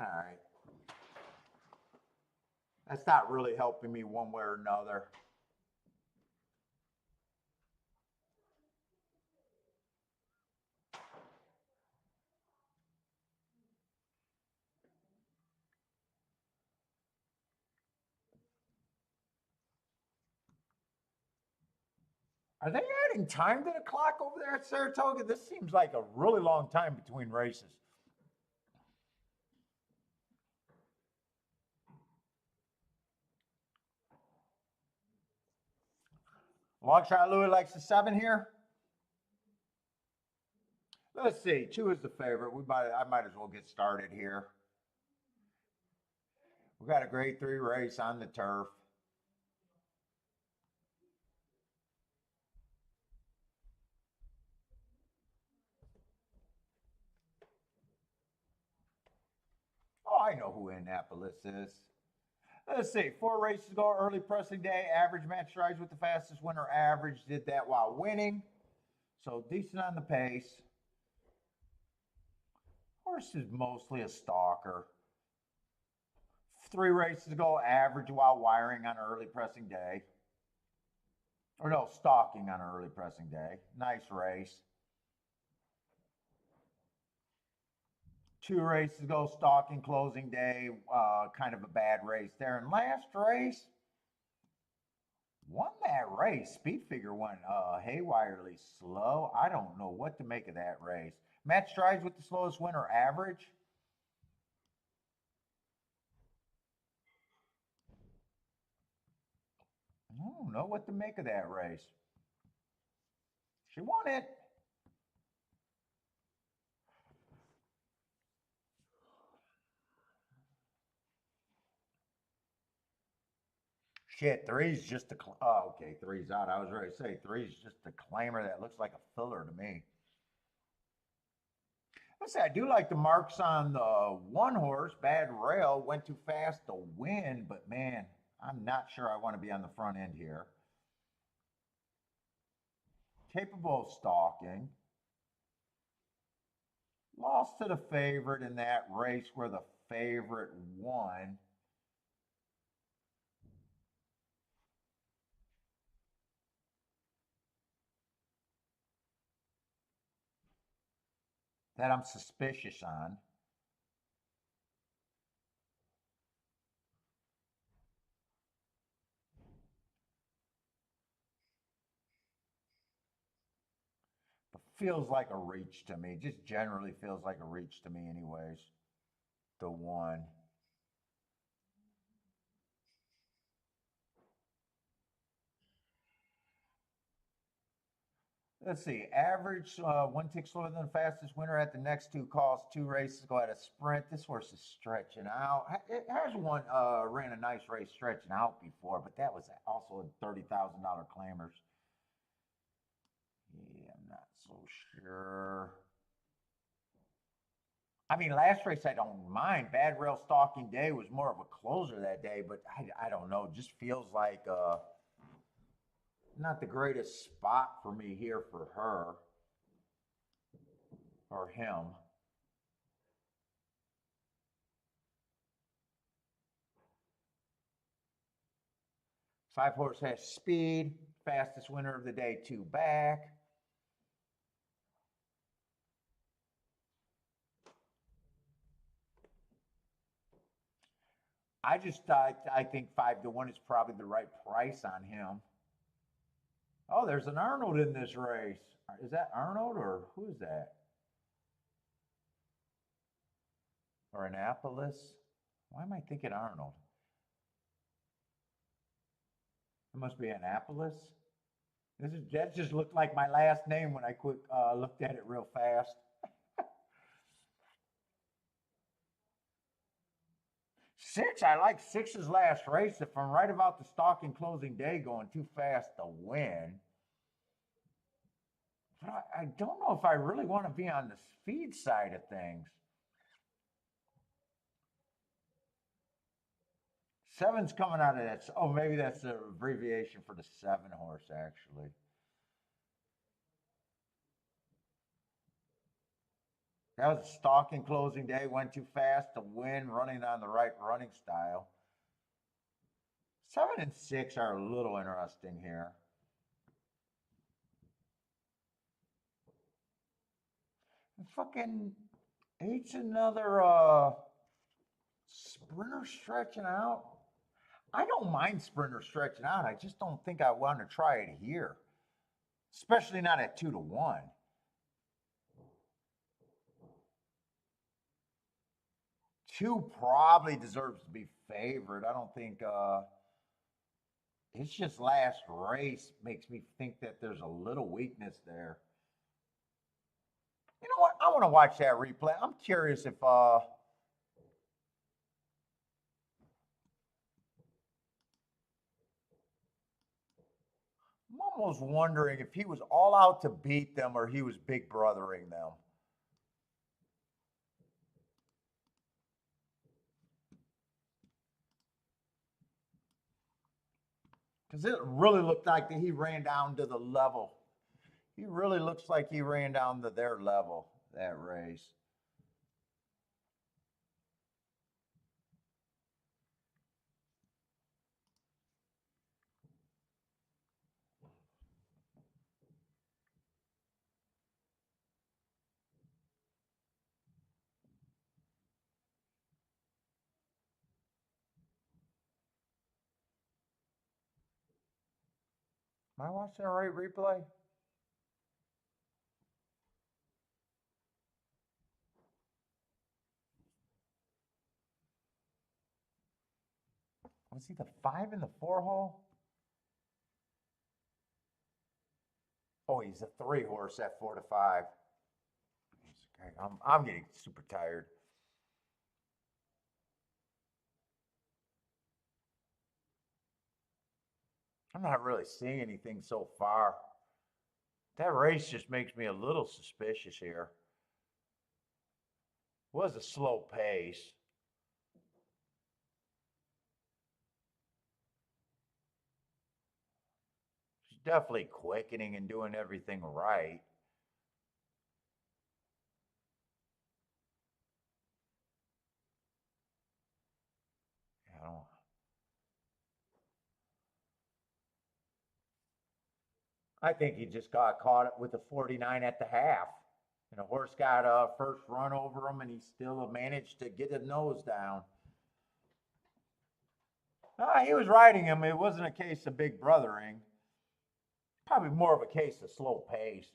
All right. That's not really helping me one way or another. Are they adding time to the clock over there at Saratoga? This seems like a really long time between races. Longshot Louis likes the 7 here. Let's see. 2 is the favorite. I might as well get started here. We got a grade 3 race on the turf. Oh, I know who Annapolis is. Let's see. 4 races ago, early pressing day, average match strides with the fastest winner average. Did that while winning. So decent on the pace. Horse is mostly a stalker. 3 races ago, average while wiring on early pressing day. Or no, stalking on early pressing day. Nice race. 2 races ago, stalking closing day. Kind of a bad race there. And last race, Won that race. Speed figure went haywirely slow. I don't know what to make of that race. Matt strides with the slowest winner average. I don't know what to make of that race. She won it. Shit, three's just a. Oh, okay, three's out. I was ready to say three's just a claimer that looks like a filler to me. I say I do like the marks on the one horse. Bad Rail went too fast to win, but man, I'm not sure I want to be on the front end here. Capable of stalking. Lost to the favorite in that race where the favorite won. That I'm suspicious on. But feels like a reach to me. Just generally feels like a reach to me, anyways. The one. Let's see. Average one tick slower than the fastest winner at the next two calls. Two races go at a sprint. This horse is stretching out. It has one ran a nice race stretching out before, but that was also a $30,000 claimers. Yeah, I'm not so sure. I mean, last race I don't mind. Bad Rail Stalking Day was more of a closer that day, but I don't know. Just feels like not the greatest spot for me here for her or him. Five horse has speed, fastest winner of the day, two back. I think 5 to 1 is probably the right price on him. Oh, there's an Arnold in this race. Is that Arnold or who is that? Or Annapolis? Why am I thinking Arnold? It must be Annapolis. That just looked like my last name when I quick looked at it real fast. Six, I like six's last race. If I'm right about the stalking closing day going too fast to win, but I don't know if I really want to be on the speed side of things. Seven's coming out of that. Oh, maybe that's the abbreviation for the seven horse, actually. That was a stalking closing day, went too fast to win, running on the right running style. 7 and 6 are a little interesting here. And fucking eight's another sprinter stretching out. I don't mind sprinter stretching out. I just don't think I want to try it here, especially not at 2 to 1. Two probably deserves to be favored. I don't think it's just last race makes me think that there's a little weakness there. You know what? I want to watch that replay. I'm curious if I'm almost wondering if he was all out to beat them or he was big brothering them. Because it really looked like that he ran down to the level. He really looks like he ran down to their level that race. Am I watching the right replay? Was he the 5 in the 4 hole? Oh, he's a 3 horse at 4 to 5. Okay, I'm getting super tired. I'm not really seeing anything so far. That race just makes me a little suspicious here. It was a slow pace. She's definitely quickening and doing everything right. I don't. I think he just got caught with the 49 at the half. And the horse got a first run over him, and he still managed to get his nose down. He was riding him. It wasn't a case of big brothering. Probably more of a case of slow pace.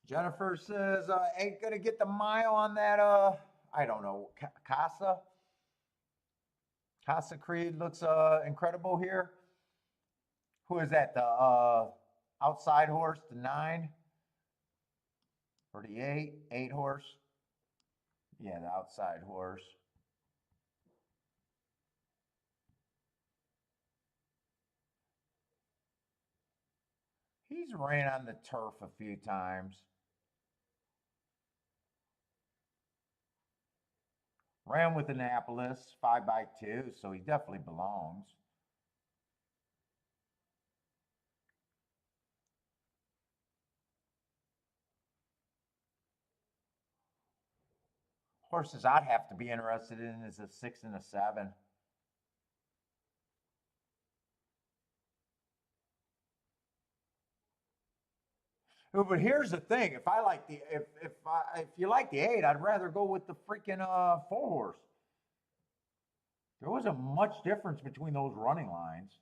Jennifer says, ain't gonna get the mile on that, I don't know, Casa. Casa Creed looks incredible here. Who is that? The outside horse, the 9 or the 8? 8 horse? Yeah, the outside horse. He's ran on the turf a few times. Ran with Annapolis 5x2, so he definitely belongs. Horses I'd have to be interested in is a 6 and a 7. But here's the thing: if I like the if you like the 8, I'd rather go with the freaking 4 horse. There wasn't much difference between those running lines.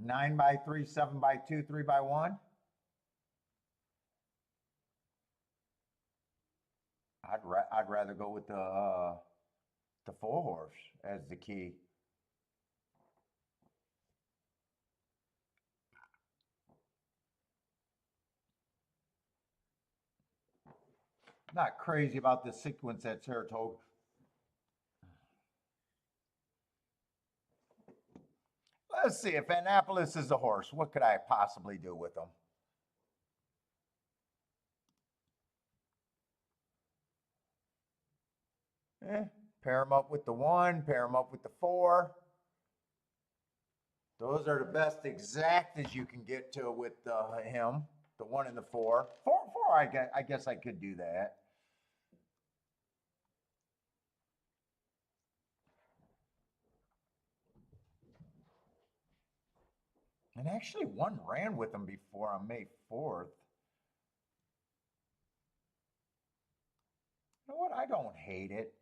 9x3, 7x2, 3x1. I'd rather go with the 4 horse as the key. Not crazy about this sequence at Saratoga. Let's see if Annapolis is a horse. What could I possibly do with him? Pair him up with the 1. Pair him up with the 4. Those are the best exact as you can get to with him. The 1 and the 4. 4, 4. I guess I could do that. And actually, 1 ran with him before on May 4th. You know what? I don't hate it.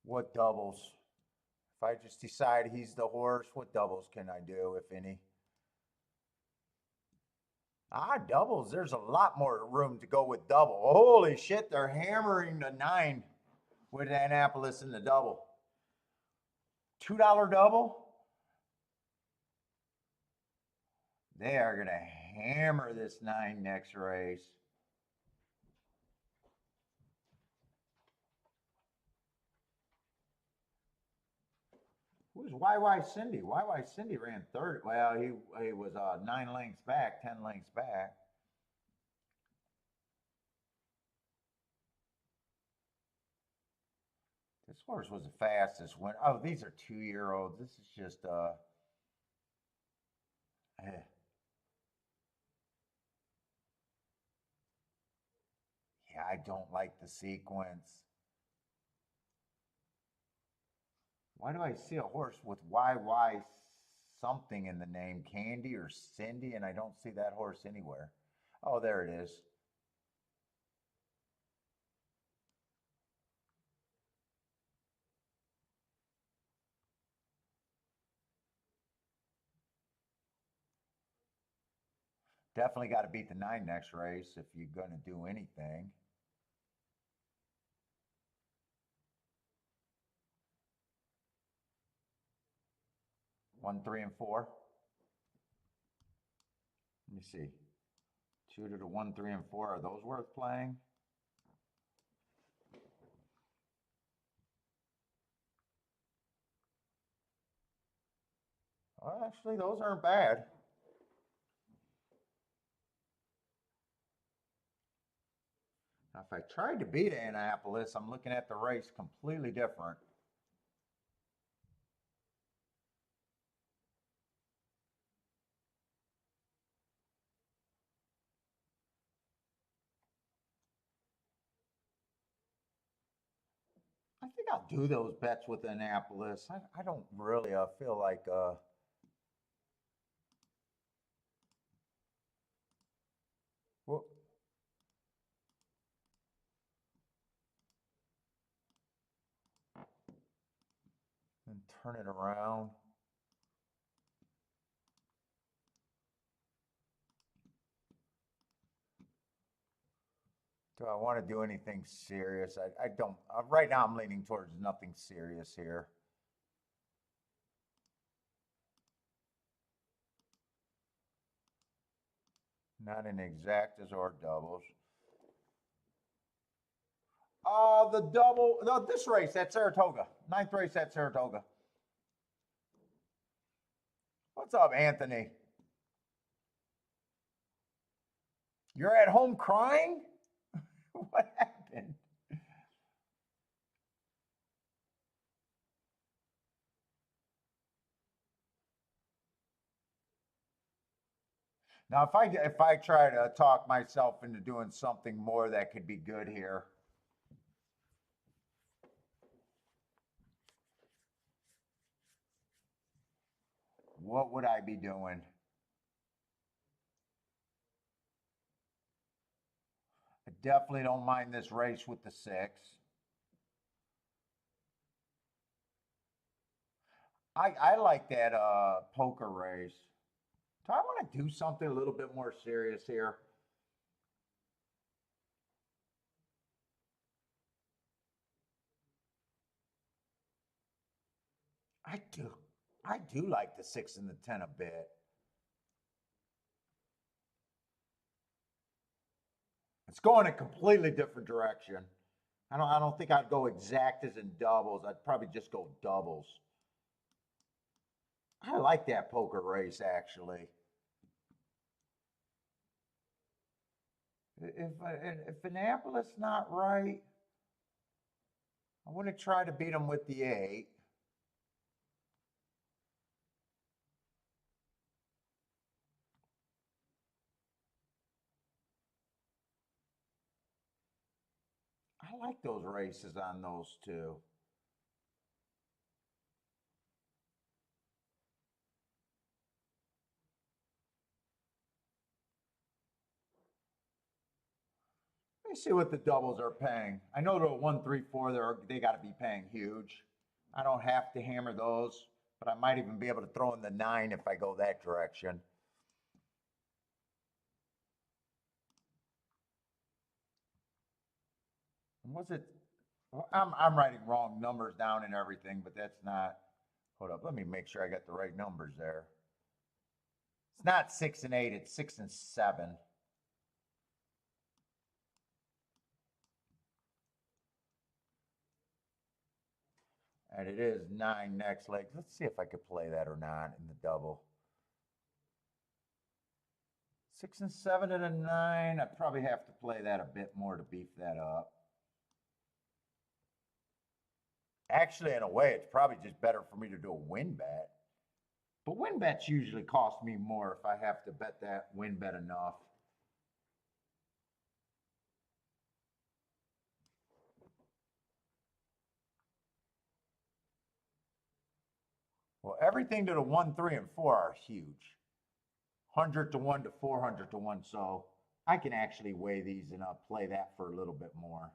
What doubles? If I just decide he's the horse, what doubles can I do, if any? Doubles. There's a lot more room to go with double. Holy shit, they're hammering the 9 with Annapolis in the double. $2 double? They are going to hammer this 9 next race. Who's YY Cindy? YY Cindy ran third. Well, he was 9 lengths back, 10 lengths back. This horse was the fastest one. Oh, these are 2-year-olds. This is just eh. Yeah, I don't like the sequence. Why do I see a horse with YY something in the name, Candy or Cindy, and I don't see that horse anywhere? Oh, there it is. Definitely got to beat the 9 next race if you're going to do anything. One, 3, and 4. Let me see. 2 to the 1, 3, and 4. Are those worth playing? Well, actually, those aren't bad. Now, if I tried to beat Annapolis, I'm looking at the race completely different. I think I'll do those bets with Annapolis. I don't really feel like well, and turn it around. Do I want to do anything serious? I don't. Right now, I'm leaning towards nothing serious here. Not in exactas or doubles. The double. No, this race at Saratoga. 9th race at Saratoga. What's up, Anthony? You're at home crying? What happened? Now, if I try to talk myself into doing something more that could be good here, what would I be doing? I definitely don't mind this race with the 6. I like that poker race. Do I want to do something a little bit more serious here? I do. I do like the 6 and the 10 a bit. It's going a completely different direction. I don't think I'd go exactas and doubles. I'd probably just go doubles. I like that poker race actually. If Annapolis not right, I want to try to beat them with the 8. I like those races on those two. Let me see what the doubles are paying. I know the 1, 3, 4, they got to be paying huge. I don't have to hammer those, but I might even be able to throw in the 9 if I go that direction. Was it? Well, I'm writing wrong numbers down and everything, but that's not. Hold up, let me make sure I got the right numbers there. It's not 6 and 8, it's 6 and 7. And it is 9 next leg. Let's see if I could play that or not in the double. 6 and 7 and a 9. I probably have to play that a bit more to beef that up. Actually, in a way, it's probably just better for me to do a win bet. But win bets usually cost me more if I have to bet that win bet enough. Well, everything to the 1, 3, and 4 are huge. 100 to 1 to 400 to 1. So I can actually weigh these and I'll play that for a little bit more.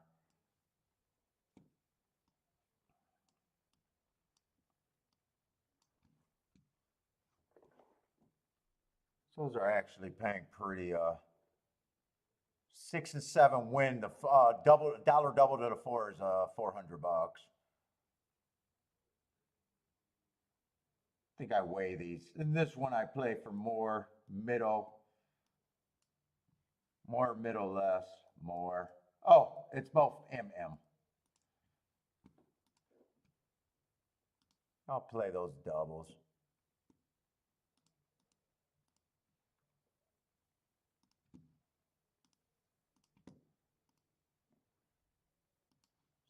So those are actually paying pretty 6 and 7 win. The double to the 4 is $400. I think I weigh these. In this one, I play for more middle, less, more. Oh, it's both MM. I'll play those doubles.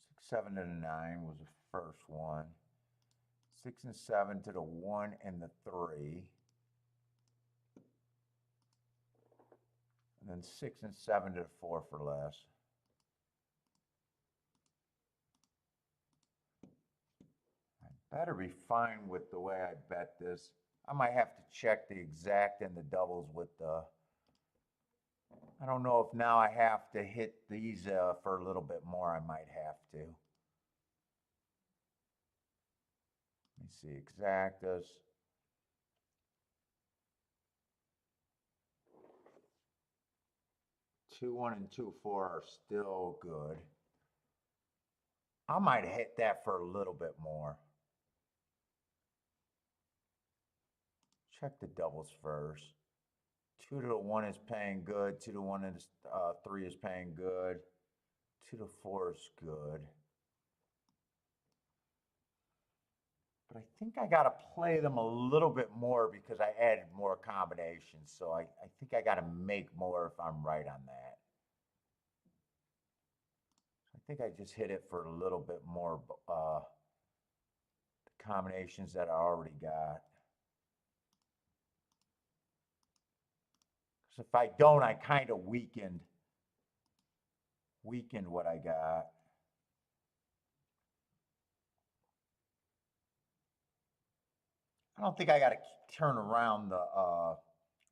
Six, 7 to the 9 was the first one. 6 and 7 to the 1 and the 3. And then 6 and 7 to the 4 for less. I better be fine with the way I bet this. I might have to check the exact and the doubles with the. I don't know if now I have to hit these for a little bit more. I might have to. Let me see, exactas. Two, 1, and 2, 4 are still good. I might hit that for a little bit more. Check the doubles first. 2 to the 1 is paying good. 2 to 1 and 3 is paying good. 2 to 4 is good. But I think I got to play them a little bit more because I added more combinations. So I think I got to make more if I'm right on that. I think I just hit it for a little bit more combinations that I already got. Because if I don't, I kind of weakened what I got. I don't think I got to turn around the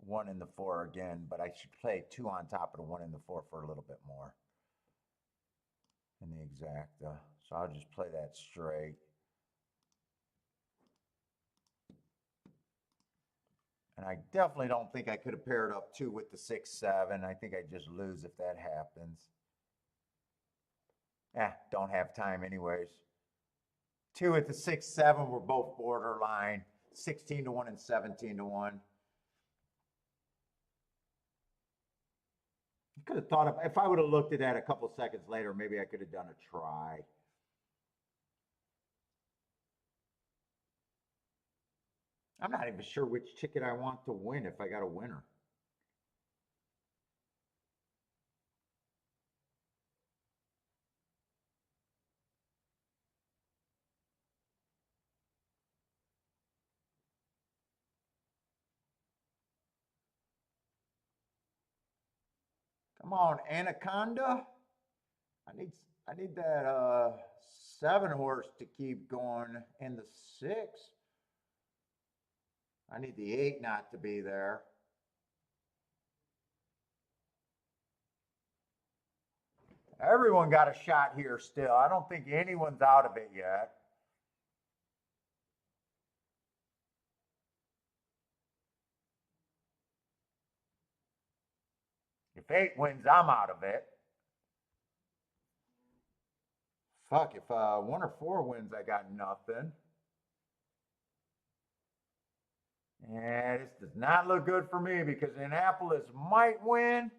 1 and the 4 again, but I should play 2 on top of the 1 and the 4 for a little bit more in the exacta. So I'll just play that straight. And I definitely don't think I could have paired up 2 with the 6, 7. I think I just lose if that happens. Don't have time anyways. 2 with the 6, 7 were both borderline. 16 to 1 and 17 to 1. You could have thought of, if I would have looked at that a couple seconds later, maybe I could have done a try. I'm not even sure which ticket I want to win if I got a winner. Come on, Anaconda. I need that 7 horse to keep going in the 6. I need the 8 not to be there. Everyone got a shot here still. I don't think anyone's out of it yet. If 8 wins, I'm out of it. Fuck, if 1 or 4 wins, I got nothing. And this does not look good for me because Annapolis might win,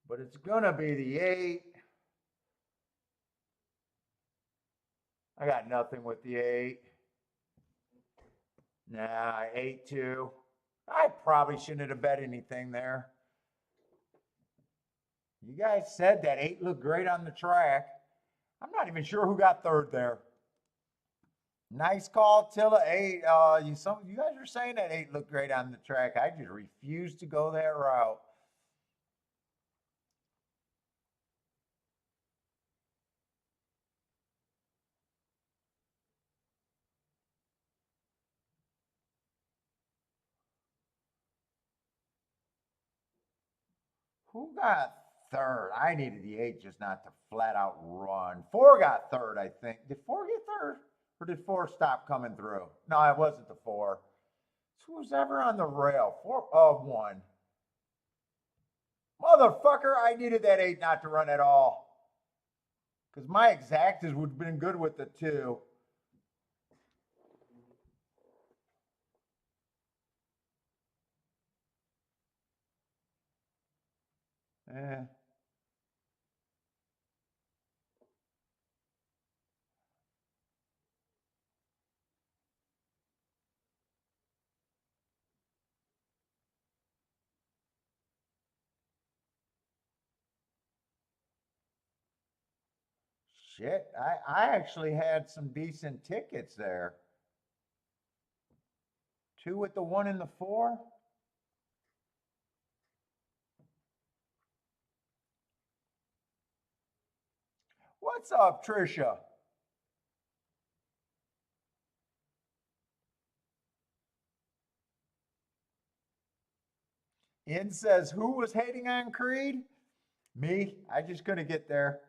but it's going to be the 8. I got nothing with the 8. Nah, 8-2. I probably shouldn't have bet anything there. You guys said that 8 looked great on the track. I'm not even sure who got third there. Nice call, Tilla. Eight. You guys are saying that eight looked great on the track. I just refuse to go that route. Who got third? I needed the eight just not to flat out run. Four got third, I think. Did four get third? Or did four stop coming through? No, it wasn't the four. So who's ever on the rail? Four of one. Motherfucker, I needed that eight not to run at all. Because my exactas would have been good with the two. Eh. Shit, I actually had some decent tickets there. Two with the one and the four. What's up, Trisha? In says, who was hating on Creed? Me. I just couldn't get there.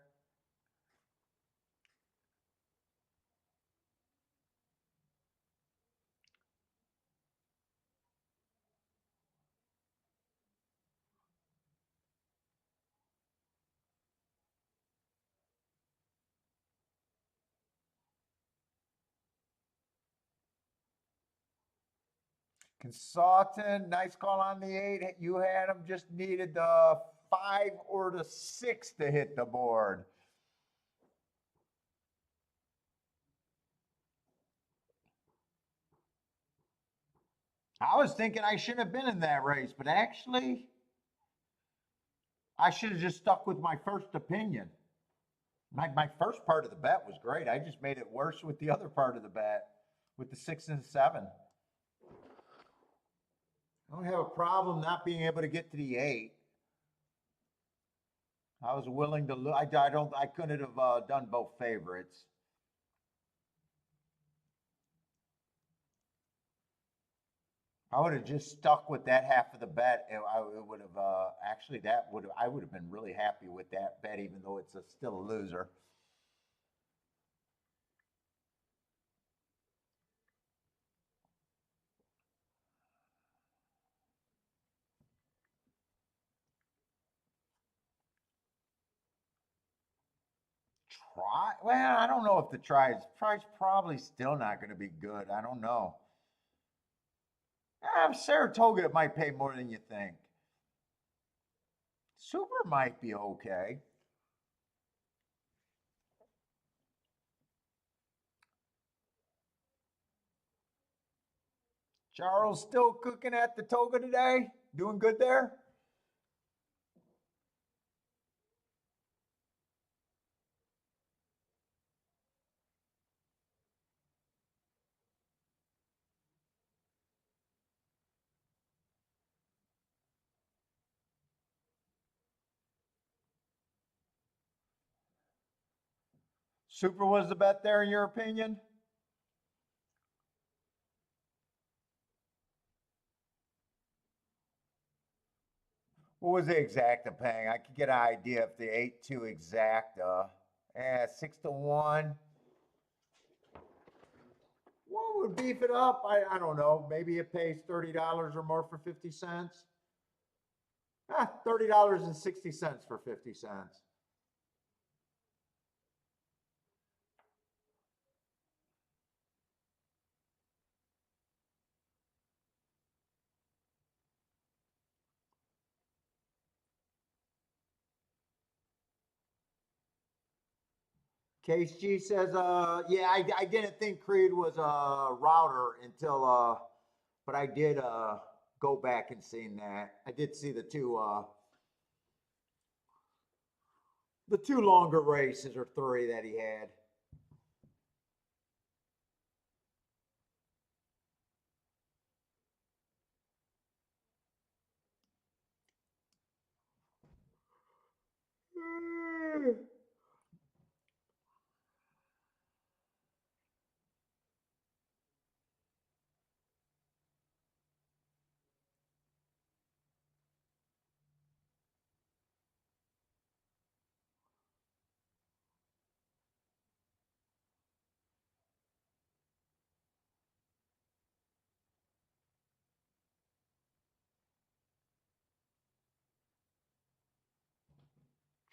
Consultant, nice call on the eight. You had him, just needed the five or the six to hit the board. I was thinking I shouldn't have been in that race, but actually, I should have just stuck with my first opinion. My first part of the bet was great. I just made it worse with the other part of the bet, with the six and seven. I don't have a problem not being able to get to the eight. I was willing to. I couldn't have done both favorites. I would have just stuck with that half of the bet. It would have actually that would I would have been really happy with that bet, even though it's still a loser. Try? Well, I don't know if the try's probably still not going to be good. I don't know. Saratoga it might pay more than you think. Super might be okay. Charles still cooking at the toga today? Doing good there? Super was the bet there in your opinion? What was the exacta paying? I could get an idea if they ate two exacta. 6 to 1. What would beef it up? I don't know. Maybe it pays $30 or more for 50 cents. $30.60 for 50 cents. Case G says, yeah, I didn't think Creed was a router until, but I did go back and seen that. I did see the two. The two longer races or three that he had.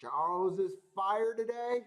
Charles is fired today.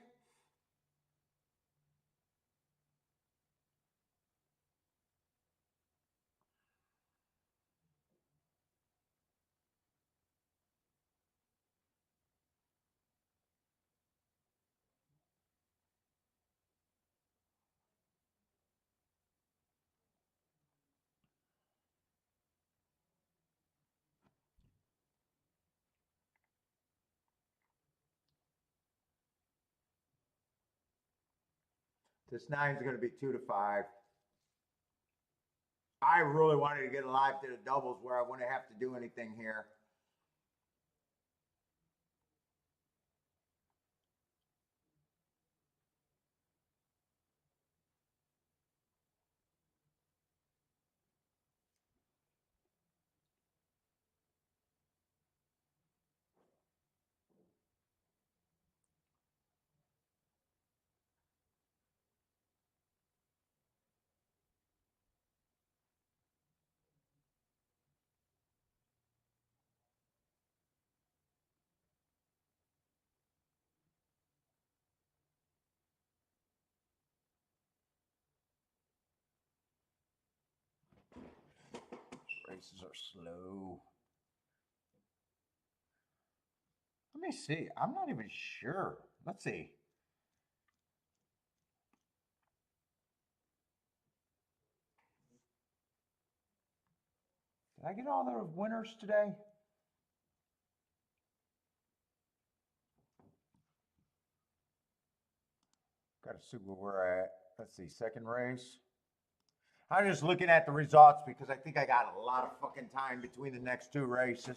This nine's going to be 2-5. I really wanted to get alive to the doubles where I wouldn't have to do anything here. Races are slow. Let me see. I'm not even sure. Let's see. Did I get all the winners today? Got to see where we're at. Let's see. Second race. I'm just looking at the results because I think I got a lot of fucking time between the next two races.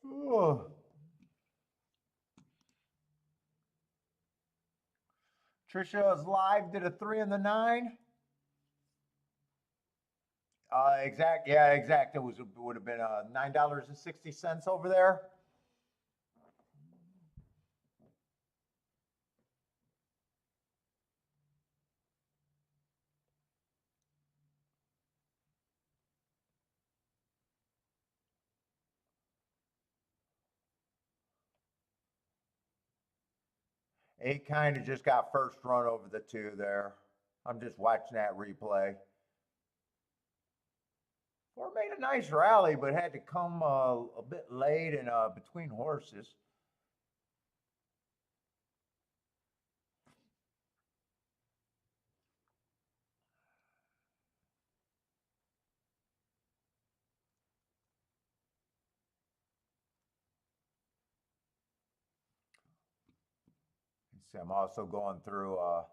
Oh. Trisha is live. Did a 3 and the 9. Exact. Yeah, exact. It would have been $9.60 over there. Eight kind of just got first run over the two there. I'm just watching that replay. Four made a nice rally, but had to come a bit late and between horses. See, I'm also going through. Is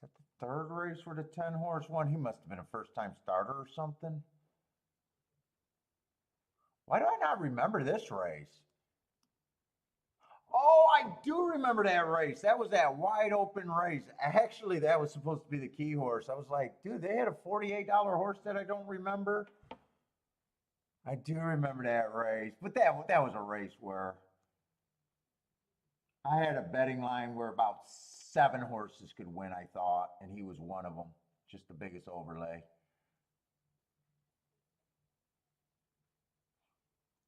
that the third race for the 10 horse one? He must have been a first time starter or something. Why do I not remember this race? Oh, I do remember that race. That was that wide open race. Actually, that was supposed to be the key horse. I was like, dude, they had a $48 horse that I don't remember. I do remember that race, but that was a race where I had a betting line where about 7 horses could win, I thought, and he was one of them. Just the biggest overlay.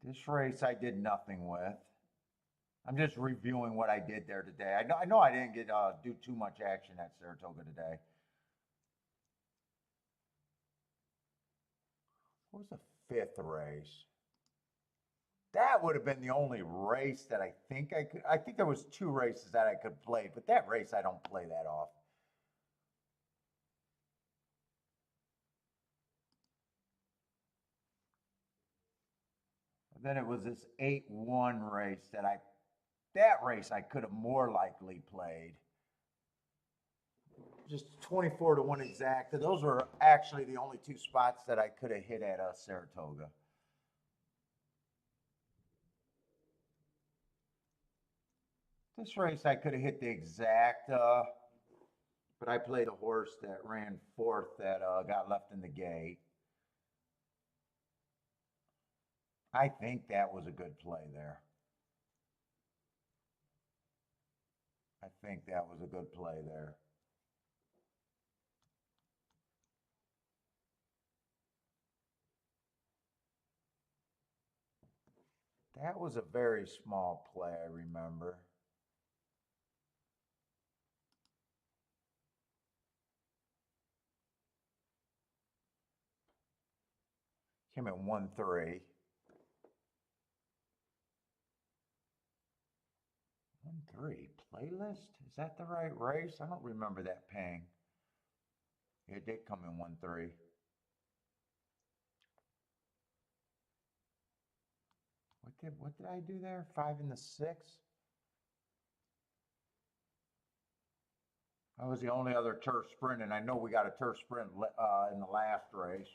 This race I did nothing with. I'm just reviewing what I did there today. I know I didn't get do too much action at Saratoga today. What was the fifth race? That would have been the only race that I think I could. I think there was two races that I could play, but that race I don't play that off. Then it was this 8-1 race that race I could have more likely played. Just 24 to 1 exact. Those were actually the only two spots that I could have hit at Saratoga. This race I could have hit the exact, but I played a horse that ran fourth that got left in the gate. I think that was a good play there. I think that was a good play there. That was a very small play, I remember. Came at 1-3. 1-3 playlist? Is that the right race? I don't remember that paying. It did come in 1-3. What did I do there? 5 and the 6? That was the only other turf sprint, and I know we got a turf sprint in the last race.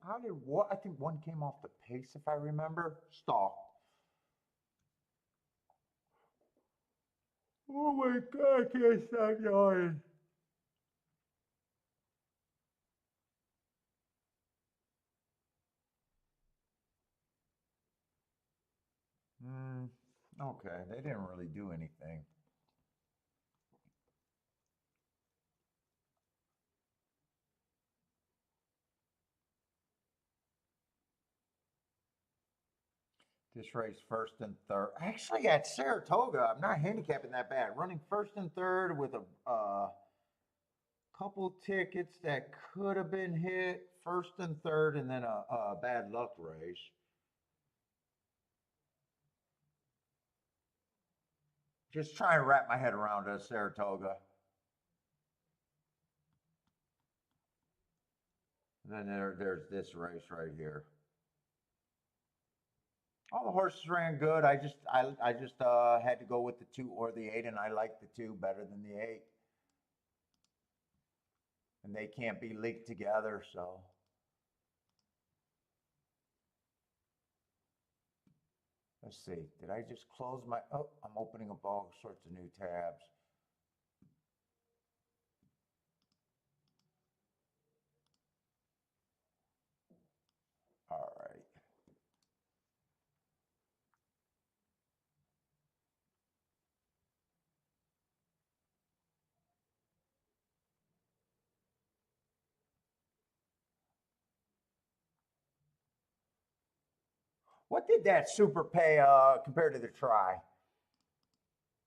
How did what? I think one came off the pace, if I remember. Stall. Oh my God, I can't stop yawning. Okay, they didn't really do anything. This race first and third. Actually, at Saratoga, I'm not handicapping that bad. Running first and third with a couple tickets that could have been hit first and third, and then a bad luck race. Just trying to wrap my head around Saratoga. And then there's this race right here. All the horses ran good. I just had to go with the 2 or the 8, and I like the 2 better than the 8. And they can't be leaked together, so. Let's see. Did I just close my? Oh, I'm opening up all sorts of new tabs. All right. What did that super pay compared to the try?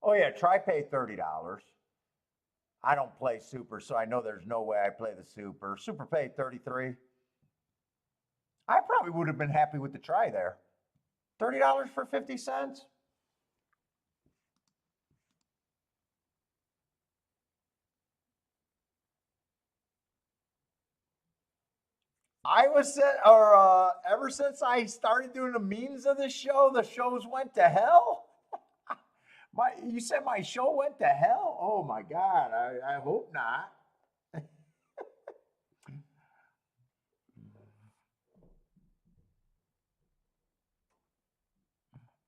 Oh yeah, try paid $30. I don't play super, so I know there's no way I play the super. Super paid 33. I probably would have been happy with the try there. $30 for 50 cents? Ever since I started doing the memes of the shows went to hell. You said my show went to hell? Oh my God, I hope not.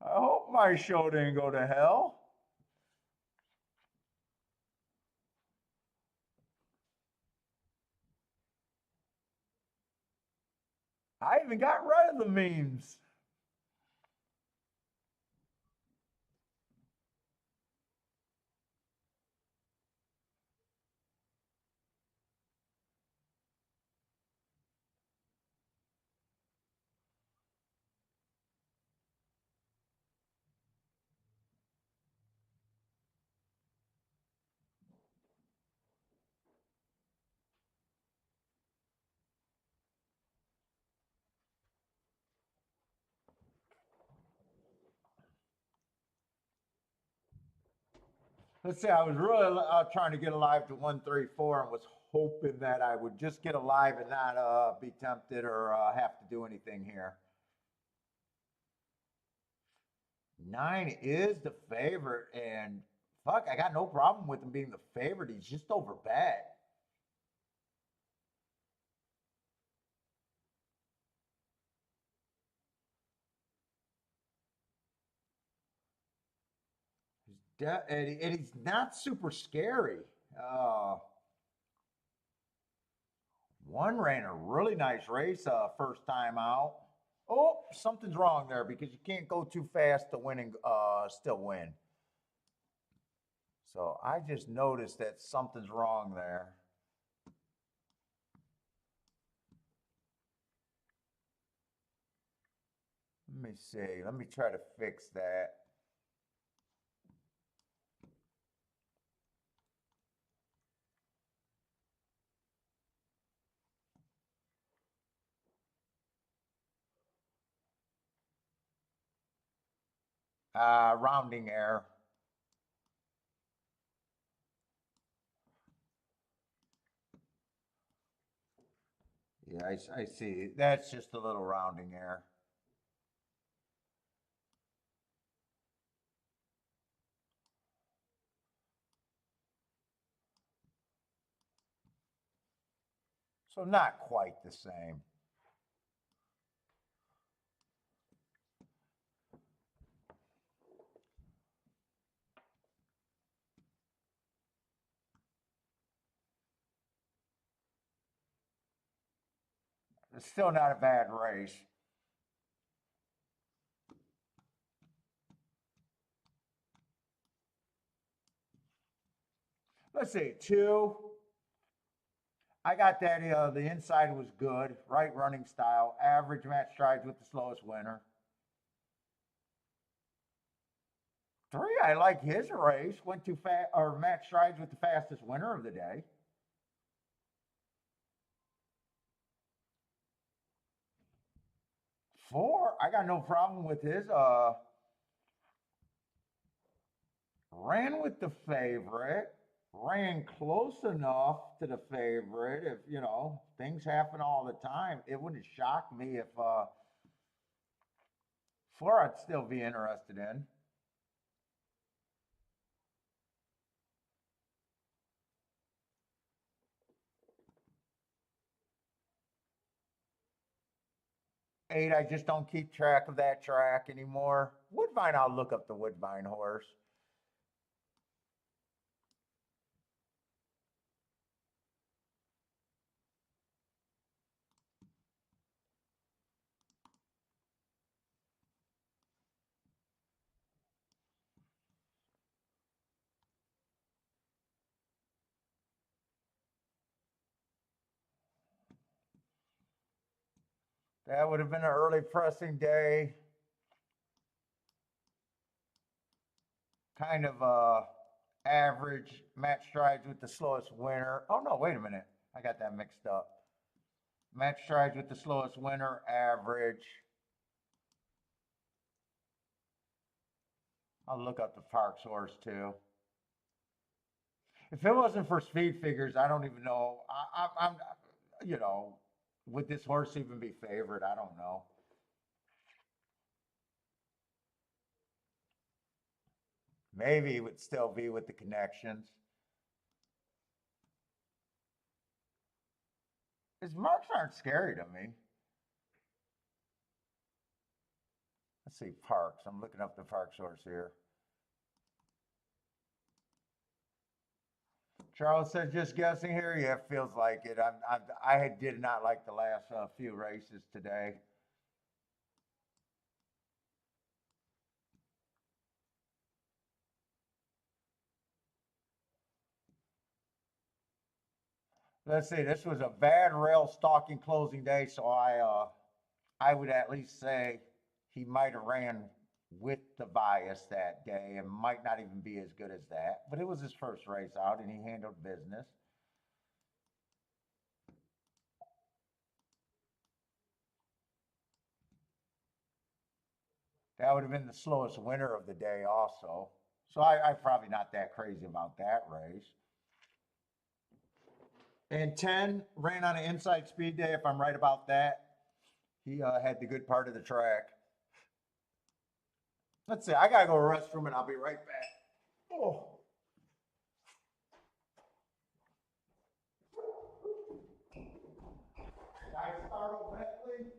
I hope my show didn't go to hell. I even got rid of the memes. Let's see, I was really trying to get alive to 134 and was hoping that I would just get alive and not be tempted or have to do anything here. 9 is the favorite, and fuck, I got no problem with him being the favorite. He's just over bet. And he's not super scary. Uh, One ran a really nice race first time out. Oh, something's wrong there because you can't go too fast to win and still win. So I just noticed that something's wrong there. Let me see. Let me try to fix that. Rounding error. Yeah, I see. That's just a little rounding error. So not quite the same. It's still not a bad race. Let's see, 2. I got that. The inside was good, right running style, average match strides with the slowest winner. 3, I like his race. Went too fast, or match strides with the fastest winner of the day. 4, I got no problem with his. Ran with the favorite, ran close enough to the favorite. If things happen all the time, it wouldn't shock me if 4 I'd still be interested in. 8, I just don't keep track of that track anymore. Woodbine, I'll look up the Woodbine horse. That would have been an early pressing day. Kind of average match strides with the slowest winner. Oh no, wait a minute. I got that mixed up. Match strides with the slowest winner, average. I'll look up the Park source too. If it wasn't for speed figures, I don't even know. I'm, you know, would this horse even be favored? I don't know. Maybe it would still be with the connections. His marks aren't scary to me. Let's see, Parks. I'm looking up the Park source here. Charles said, just guessing here. Yeah, it feels like it. I did not like the last few races today. Let's see. This was a bad rail stalking closing day, so I would at least say he might have ran with the bias that day and might not even be as good as that. But it was his first race out, and he handled business. That would have been the slowest winner of the day, also. So I'm probably not that crazy about that race. And 10 ran on an inside speed day, if I'm right about that. He had the good part of the track. Let's see, I gotta go to the restroom and I'll be right back. Oh. Did I start off Bentley?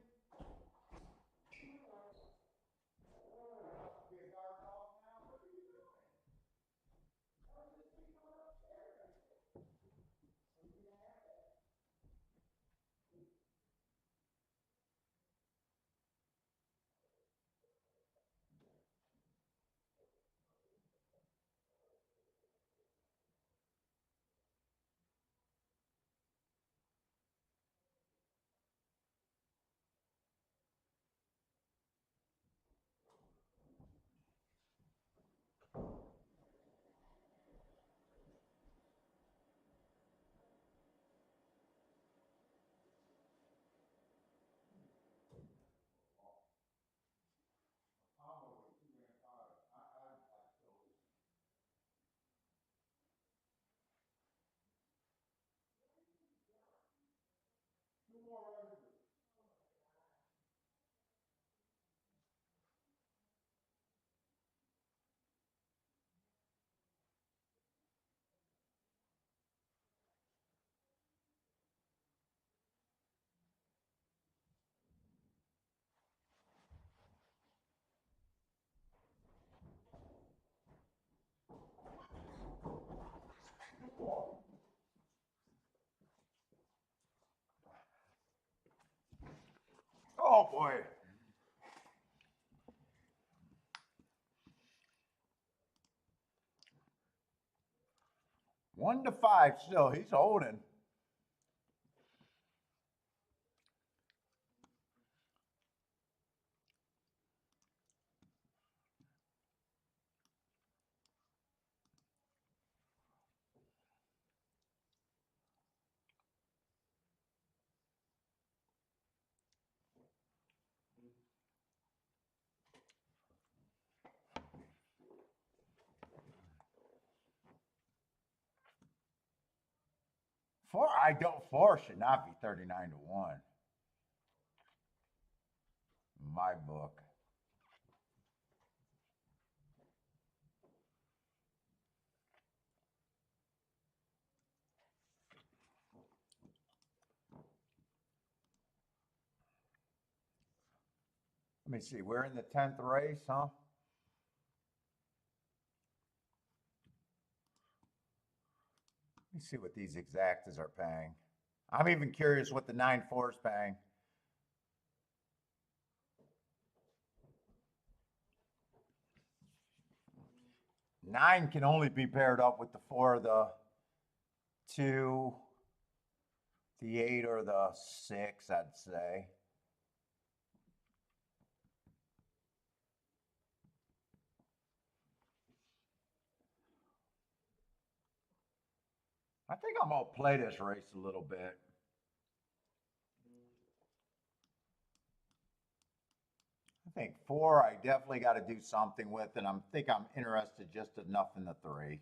Oh boy. 1-5 still. He's holding. Four should not be 39-1. In my book. Let me see. We're in the 10th race, huh? Let me see what these exactas are paying. I'm even curious what the 9-4 is paying. Nine can only be paired up with the 4, the 2, the 8, or the 6, I'd say. I think I'm gonna play this race a little bit. I think 4, I definitely got to do something with, and I think I'm interested just enough in the 3.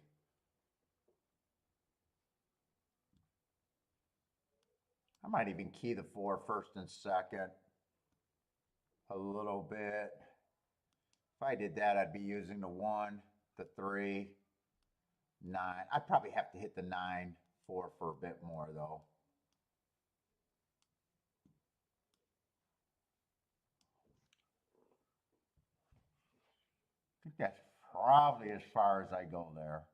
I might even key the 4 first and second a little bit. If I did that, I'd be using the 1, the 3, 9. I'd probably have to hit the 9-4 for a bit more though. I think that's probably as far as I go there.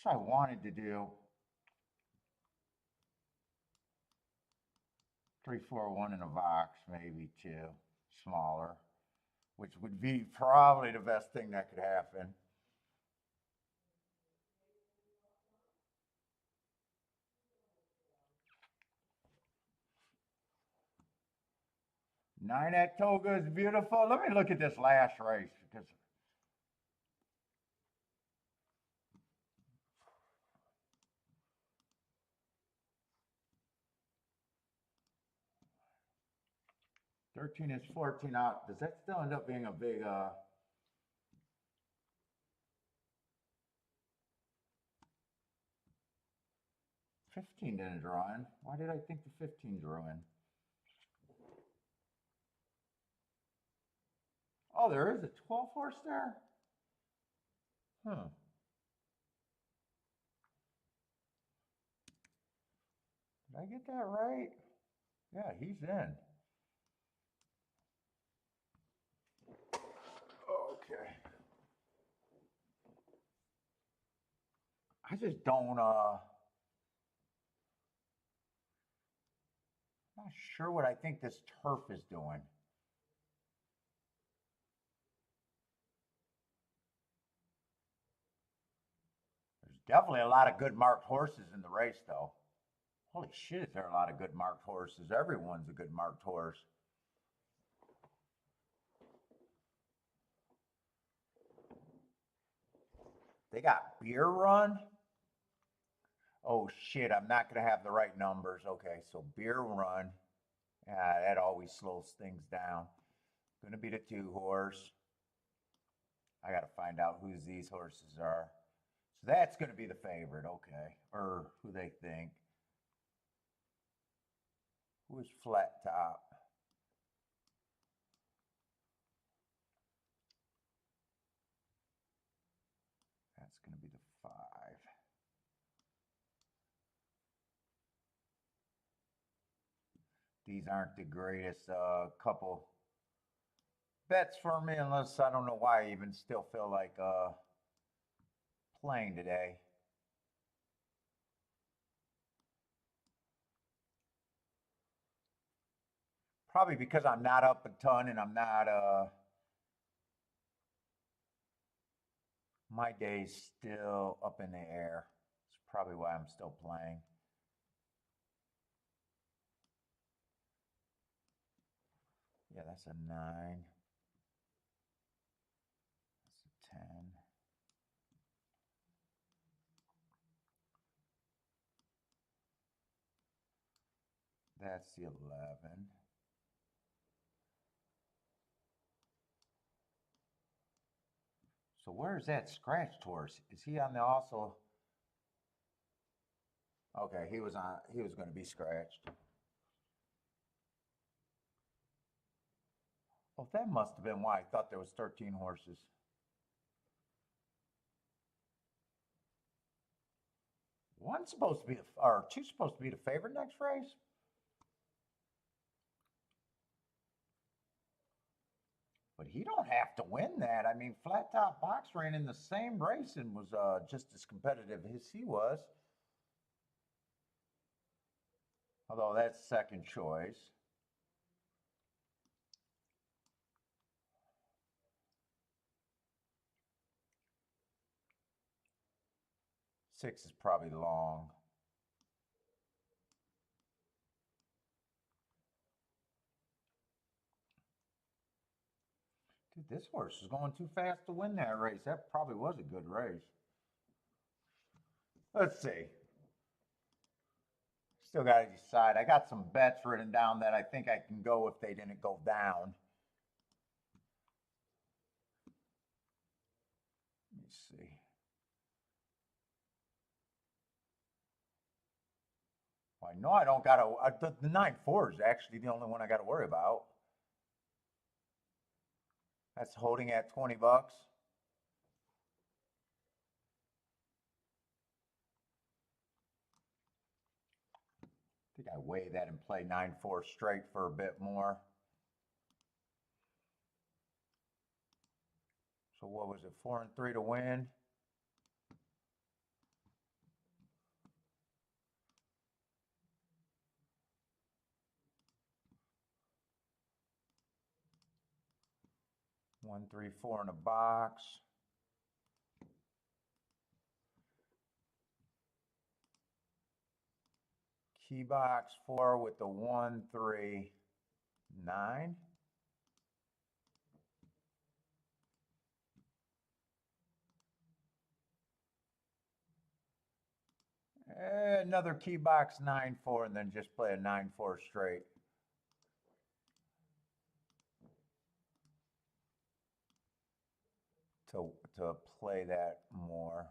So I wanted to do 3-4-1 in a box, maybe 2 smaller, which would be probably the best thing that could happen. Nine at Toga is beautiful. Let me look at this last race because $13 is 14 out. Does that still end up being a big 15 didn't draw in. Why did I think the 15 drew in? Oh, there is a 12 horse there? Huh. Did I get that right? Yeah, he's in. Okay. I just don't, not sure what I think this turf is doing. There's definitely a lot of good marked horses in the race, though. Holy shit, is there a lot of good marked horses? Everyone's a good marked horse. They got beer run. Oh shit, I'm not gonna have the right numbers. Okay, so beer run. Yeah, that always slows things down. Gonna be the 2 horse. I gotta find out who these horses are. So that's gonna be the favorite, okay. Or who they think. Who is flat top? That's gonna be the 5. These aren't the greatest couple bets for me, unless I don't know why I even still feel like playing today. Probably because I'm not up a ton and I'm not my day's still up in the air. It's probably why I'm still playing. Yeah, that's a 9. That's a 10. That's the 11. So where's that scratched horse? Is he on the also? Okay, he was going to be scratched. Well, that must have been why I thought there was 13 horses. One's supposed to be, or two's supposed to be the favorite next race. But he don't have to win that. I mean, Flat Top Box ran in the same race and was just as competitive as he was. Although that's second choice. Six is probably long. Dude, this horse is going too fast to win that race. That probably was a good race. Let's see. Still got to decide. I got some bets written down that I think I can go if they didn't go down. Let me see. Well, I know I don't got to. The 9-4 is actually the only one I got to worry about. That's holding at 20 bucks. I think I weigh that and play 9-4 straight for a bit more. So what was it, 4 and 3 to win? One, 3, 4 in a box. Key box 4 with the 1, 3, 9. Another key box 9-4 and then just play a 9-4 straight. To play that more.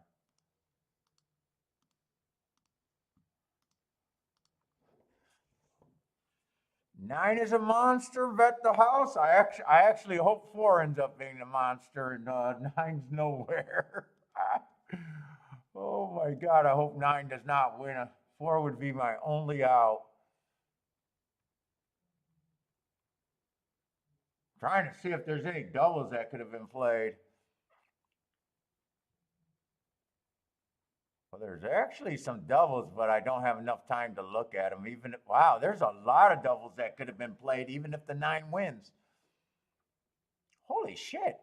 9 is a monster. Bet the house. I actually hope 4 ends up being the monster, and 9's nowhere. Oh my God! I hope 9 does not win. 4 would be my only out. Trying to see if there's any doubles that could have been played. Well, there's actually some doubles, but I don't have enough time to look at them. Wow, there's a lot of doubles that could have been played, even if the 9 wins. Holy shit.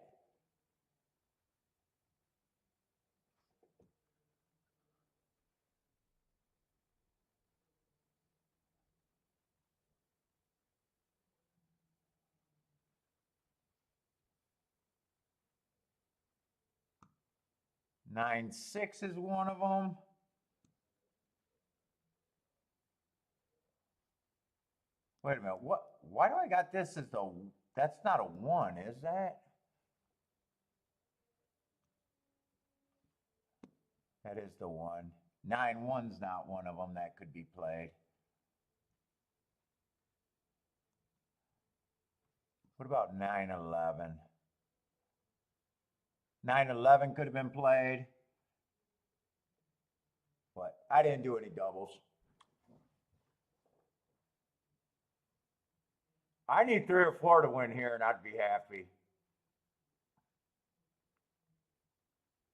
Nine six is one of them. Wait a minute. What? Why do I got this as the? That's not a 1, is that? That is the 1. 9-1's not one of them that could be played. What about 9-11? 9-11 could have been played. But I didn't do any doubles. I need 3 or 4 to win here, and I'd be happy.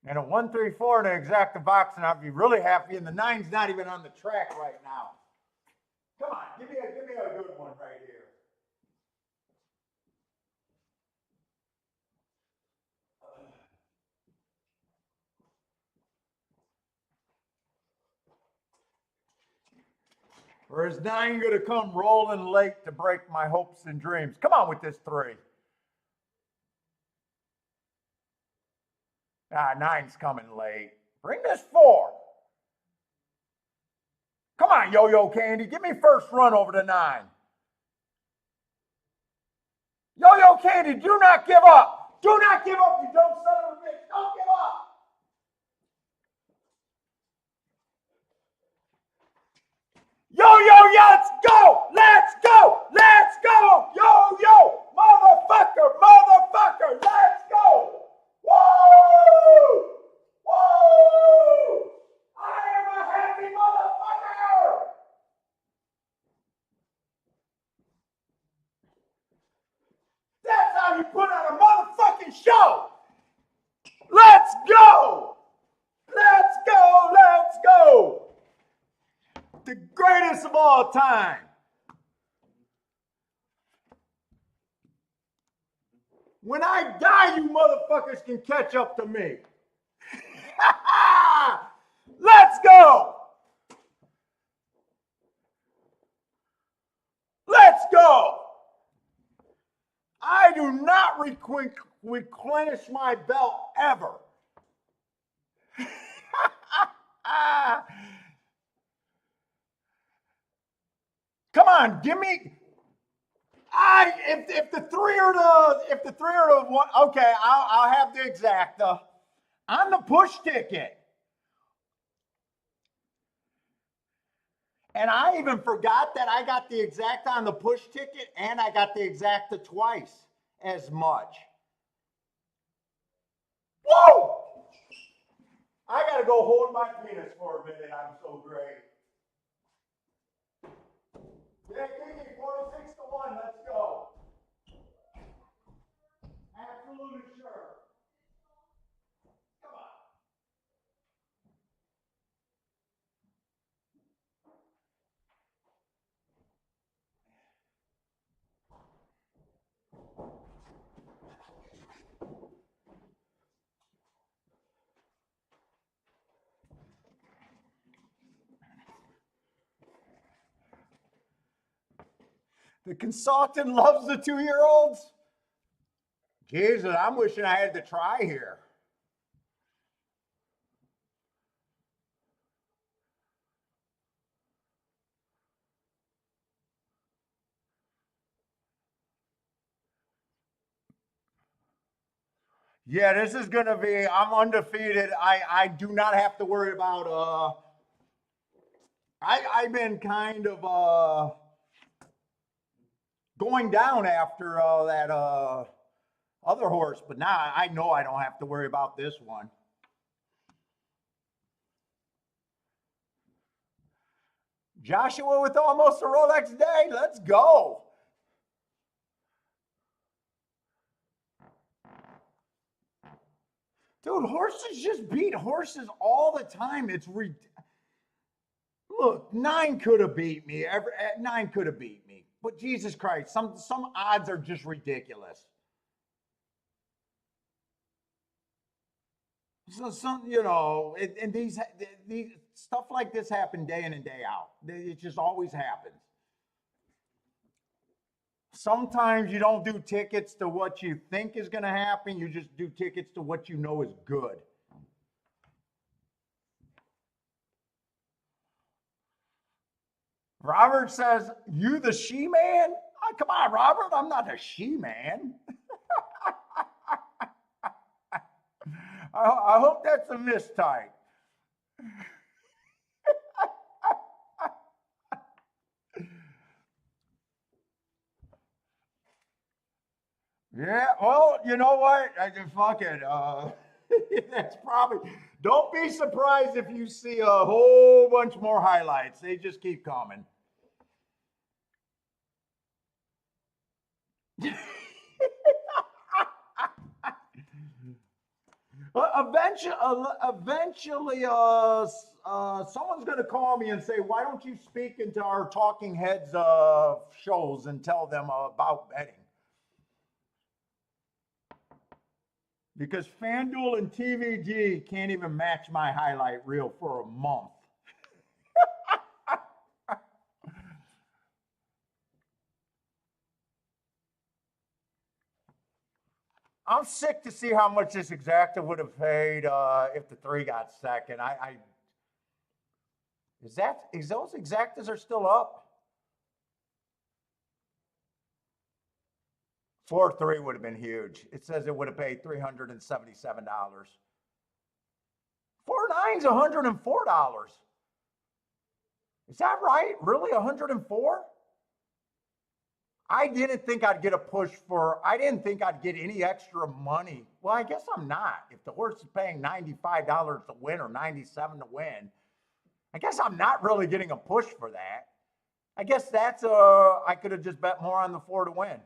And a 1, 3, 4 in an exacta box, and I'd be really happy. And the 9's not even on the track right now. Come on, give me a good one right here. Or is 9 going to come rolling late to break my hopes and dreams? Come on with this 3. 9's coming late. Bring this 4. Come on, Yo-Yo Candy. Give me first run over the 9. Yo-Yo Candy, do not give up. Do not give up, you dumb son of a bitch. Don't give up. Yo-Yo, let's go. Let's go. Let's go. Yo-Yo, motherfucker. Let's go. Woo! Woo! I am a happy motherfucker. That's how you put on a motherfucking show. Let's go. Let's go. Let's go. The greatest of all time. When I die, you motherfuckers can catch up to me. Let's go. Let's go. I do not replenish my belt ever. Come on, give me. If the 3 are the 1, okay, I'll have the exacta on the push ticket. And I even forgot that I got the exacta on the push ticket, and I got the exacta twice as much. Whoa! I gotta go hold my penis for a minute. I'm so great. Yeah, Kiki, 46-1. Let's go. Absolutely sure. Come on. The consultant loves the 2-year-olds. Jesus, I'm wishing I had to try here. Yeah, this is going to be, I'm undefeated. I do not have to worry about, I've been kind of, going down after that other horse, but now I know I don't have to worry about this one. Joshua with almost a Rolex day. Let's go. Dude, horses just beat horses all the time. Look, 9 could have beat me. 9 could have beat me. But Jesus Christ, some odds are just ridiculous. So some, and these stuff like this happen day in and day out. It just always happens. Sometimes you don't do tickets to what you think is going to happen. You just do tickets to what you know is good. Robert says, "You the she-man?" Oh, come on, Robert. I'm not a she-man. I hope that's a mistype. Yeah, well, you know what? I just fuck it. That's probably. Don't be surprised if you see a whole bunch more highlights. They just keep coming. Eventually, someone's going to call me and say, "Why don't you speak into our Talking Heads shows and tell them about betting?" Because FanDuel and TVG can't even match my highlight reel for a month. I'm sick to see how much this exacta would have paid if the 3 got second. Is those exactas are still up? 4-3 would have been huge. It says it would have paid $377. 4-9's $104. Is that right? Really, 104? I didn't think I'd get a push I didn't think I'd get any extra money. Well, I guess I'm not. If the horse is paying $95 to win or $97 to win, I guess I'm not really getting a push for that. I guess that's I could have just bet more on the 4 to win.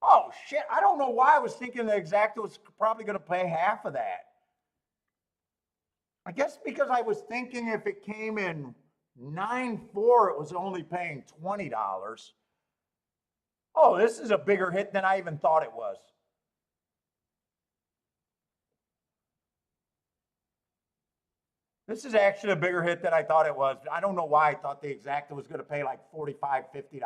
Oh shit! I don't know why I was thinking the exacta was probably going to pay half of that. I guess because I was thinking if it came in 9-4, it was only paying $20. Oh, this is a bigger hit than I even thought it was. This is actually a bigger hit than I thought it was. I don't know why I thought the exacta was going to pay like $45, $50.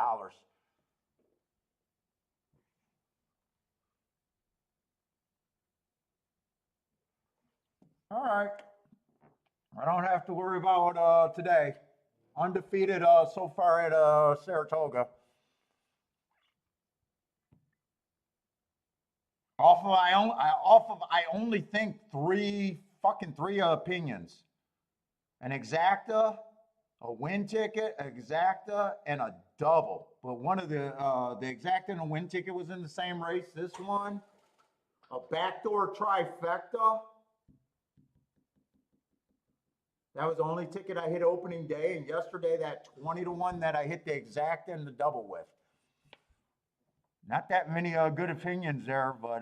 All right. I don't have to worry about today. Undefeated so far at Saratoga. I only think three opinions. An exacta, a win ticket, exacta, and a double. But one of the exacta and a win ticket was in the same race. This one, a backdoor trifecta. That was the only ticket I hit opening day, and yesterday that 20 to 1 that I hit the exacta and the double with. Not that many good opinions there, but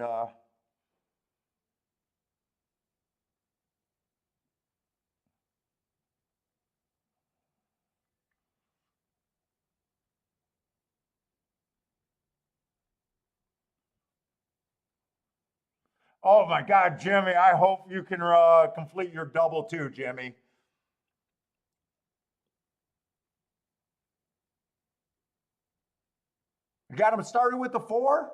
oh my God, Jimmy! I hope you can complete your double too, Jimmy. You got him started with the 4.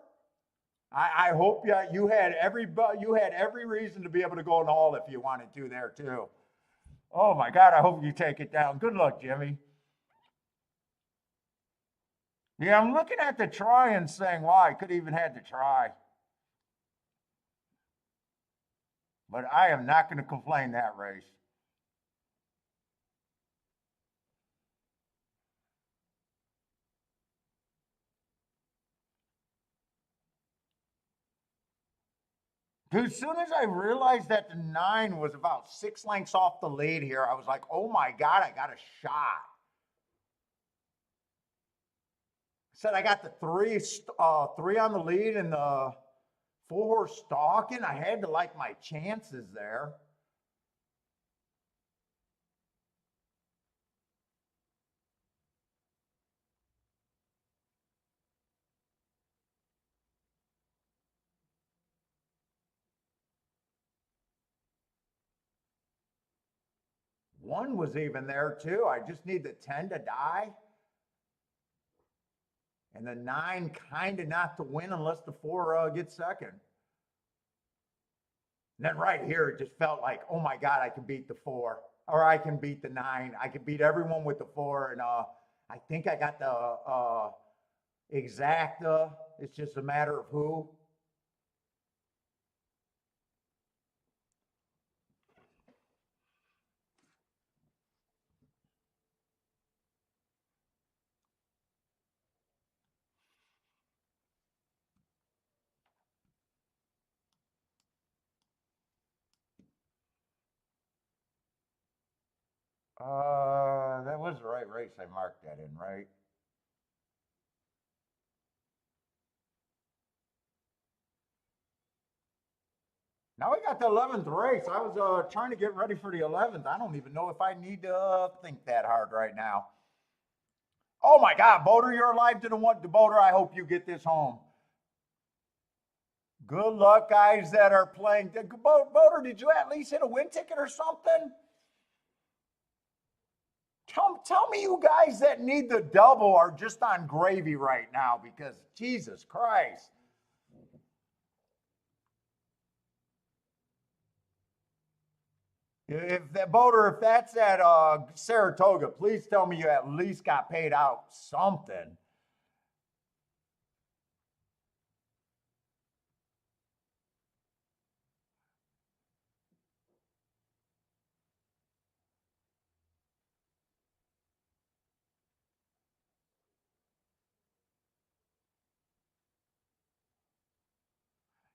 I hope you had every reason to be able to go in all if you wanted to there too. Oh my God! I hope you take it down. Good luck, Jimmy. Yeah, I'm looking at the try and saying, "Wow, I could even had the try." But I am not going to complain that race. Dude, as soon as I realized that the 9 was about 6 lengths off the lead here, I was like, oh my God, I got a shot. Said I got the three on the lead and the 4-horse stalking. I had to like my chances there. One was even there too. I just need the 10 to die. And the 9 kind of not to win unless the 4 gets second. And then right here, it just felt like, oh my God, I can beat the 4. Or I can beat the 9. I can beat everyone with the 4. And I think I got the exacta. It's just a matter of who. That was the right race. I marked that in, right? Now we got the 11th race. I was trying to get ready for the 11th. I don't even know if I need to think that hard right now. Oh my God, Boater, you're alive to the one. The Boater, I hope you get this home. Good luck, guys that are playing. Boater, did you at least hit a win ticket or something? Tell me you guys that need the double are just on gravy right now because Jesus Christ. If that Boater, if that's at Saratoga, please tell me you at least got paid out something.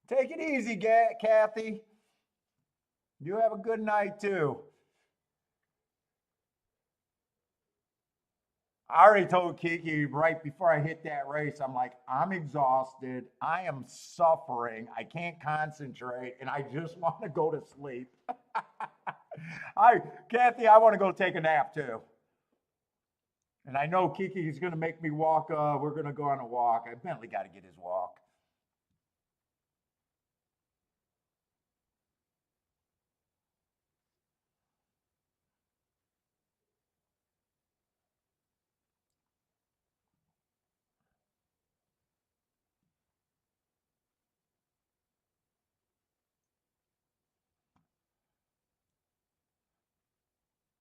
Take it easy, Kathy. You have a good night too. I already told Kiki right before I hit that race, I'm like, I'm exhausted. I am suffering. I can't concentrate, and I just want to go to sleep. Kathy, I want to go take a nap too. And I know Kiki is going to make me walk. We're going to go on a walk. I Bentley got to get his walk.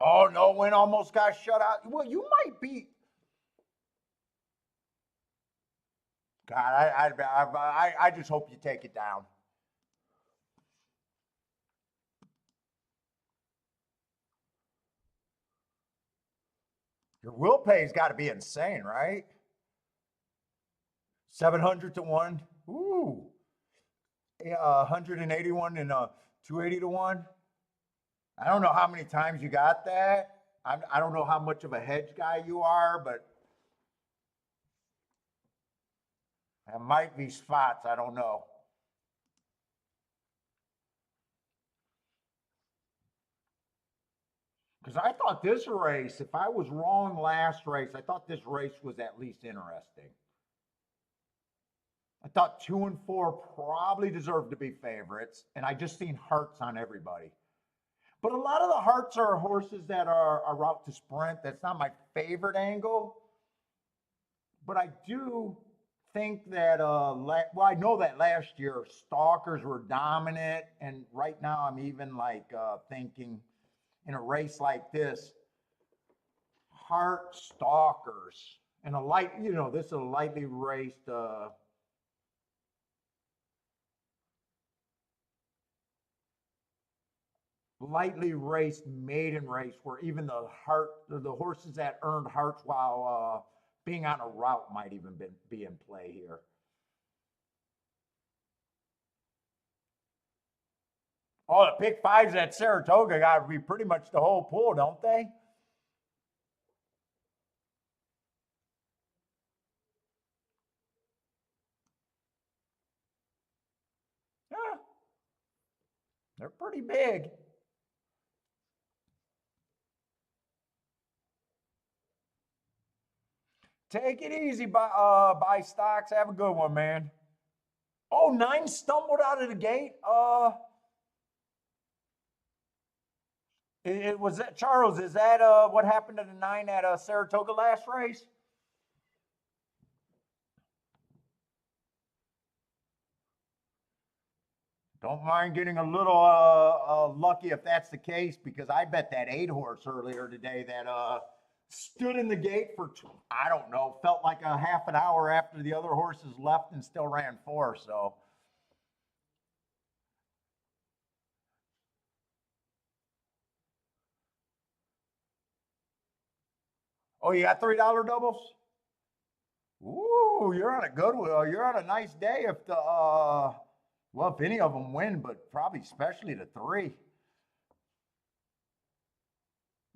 Oh, no win almost got shut out. Well, you might be. God, I just hope you take it down. Your will pay's got to be insane, right? 700 to 1. Ooh. 181 and 280 to 1. I don't know how many times you got that. I don't know how much of a hedge guy you are, but there might be spots. I don't know. Because I thought this race, if I was wrong last race, I thought this race was at least interesting. I thought 2 and 4 probably deserved to be favorites, and I just seen hearts on everybody. But a lot of the hearts are horses that are a route to sprint. That's not my favorite angle. But I do think that, well, I know that last year stalkers were dominant. And right now I'm even like thinking in a race like this, heart stalkers and a light, this is a lightly raced, maiden race where even the horses that earned hearts while being on a route might even be in play here. Oh, the pick fives at Saratoga got to be pretty much the whole pool, don't they? Yeah, they're pretty big. Take it easy, buy stocks. Have a good one, man. Oh, nine stumbled out of the gate. It was that Charles. Is that what happened to the nine at Saratoga last race? Don't mind getting a little lucky if that's the case, because I bet that eight horse earlier today that stood in the gate for I don't know, felt like a half an hour after the other horses left and still ran four. So, oh, you got $3 doubles? Ooh, you're on a good one. You're on a nice day if the well, if any of them win, but probably especially the three.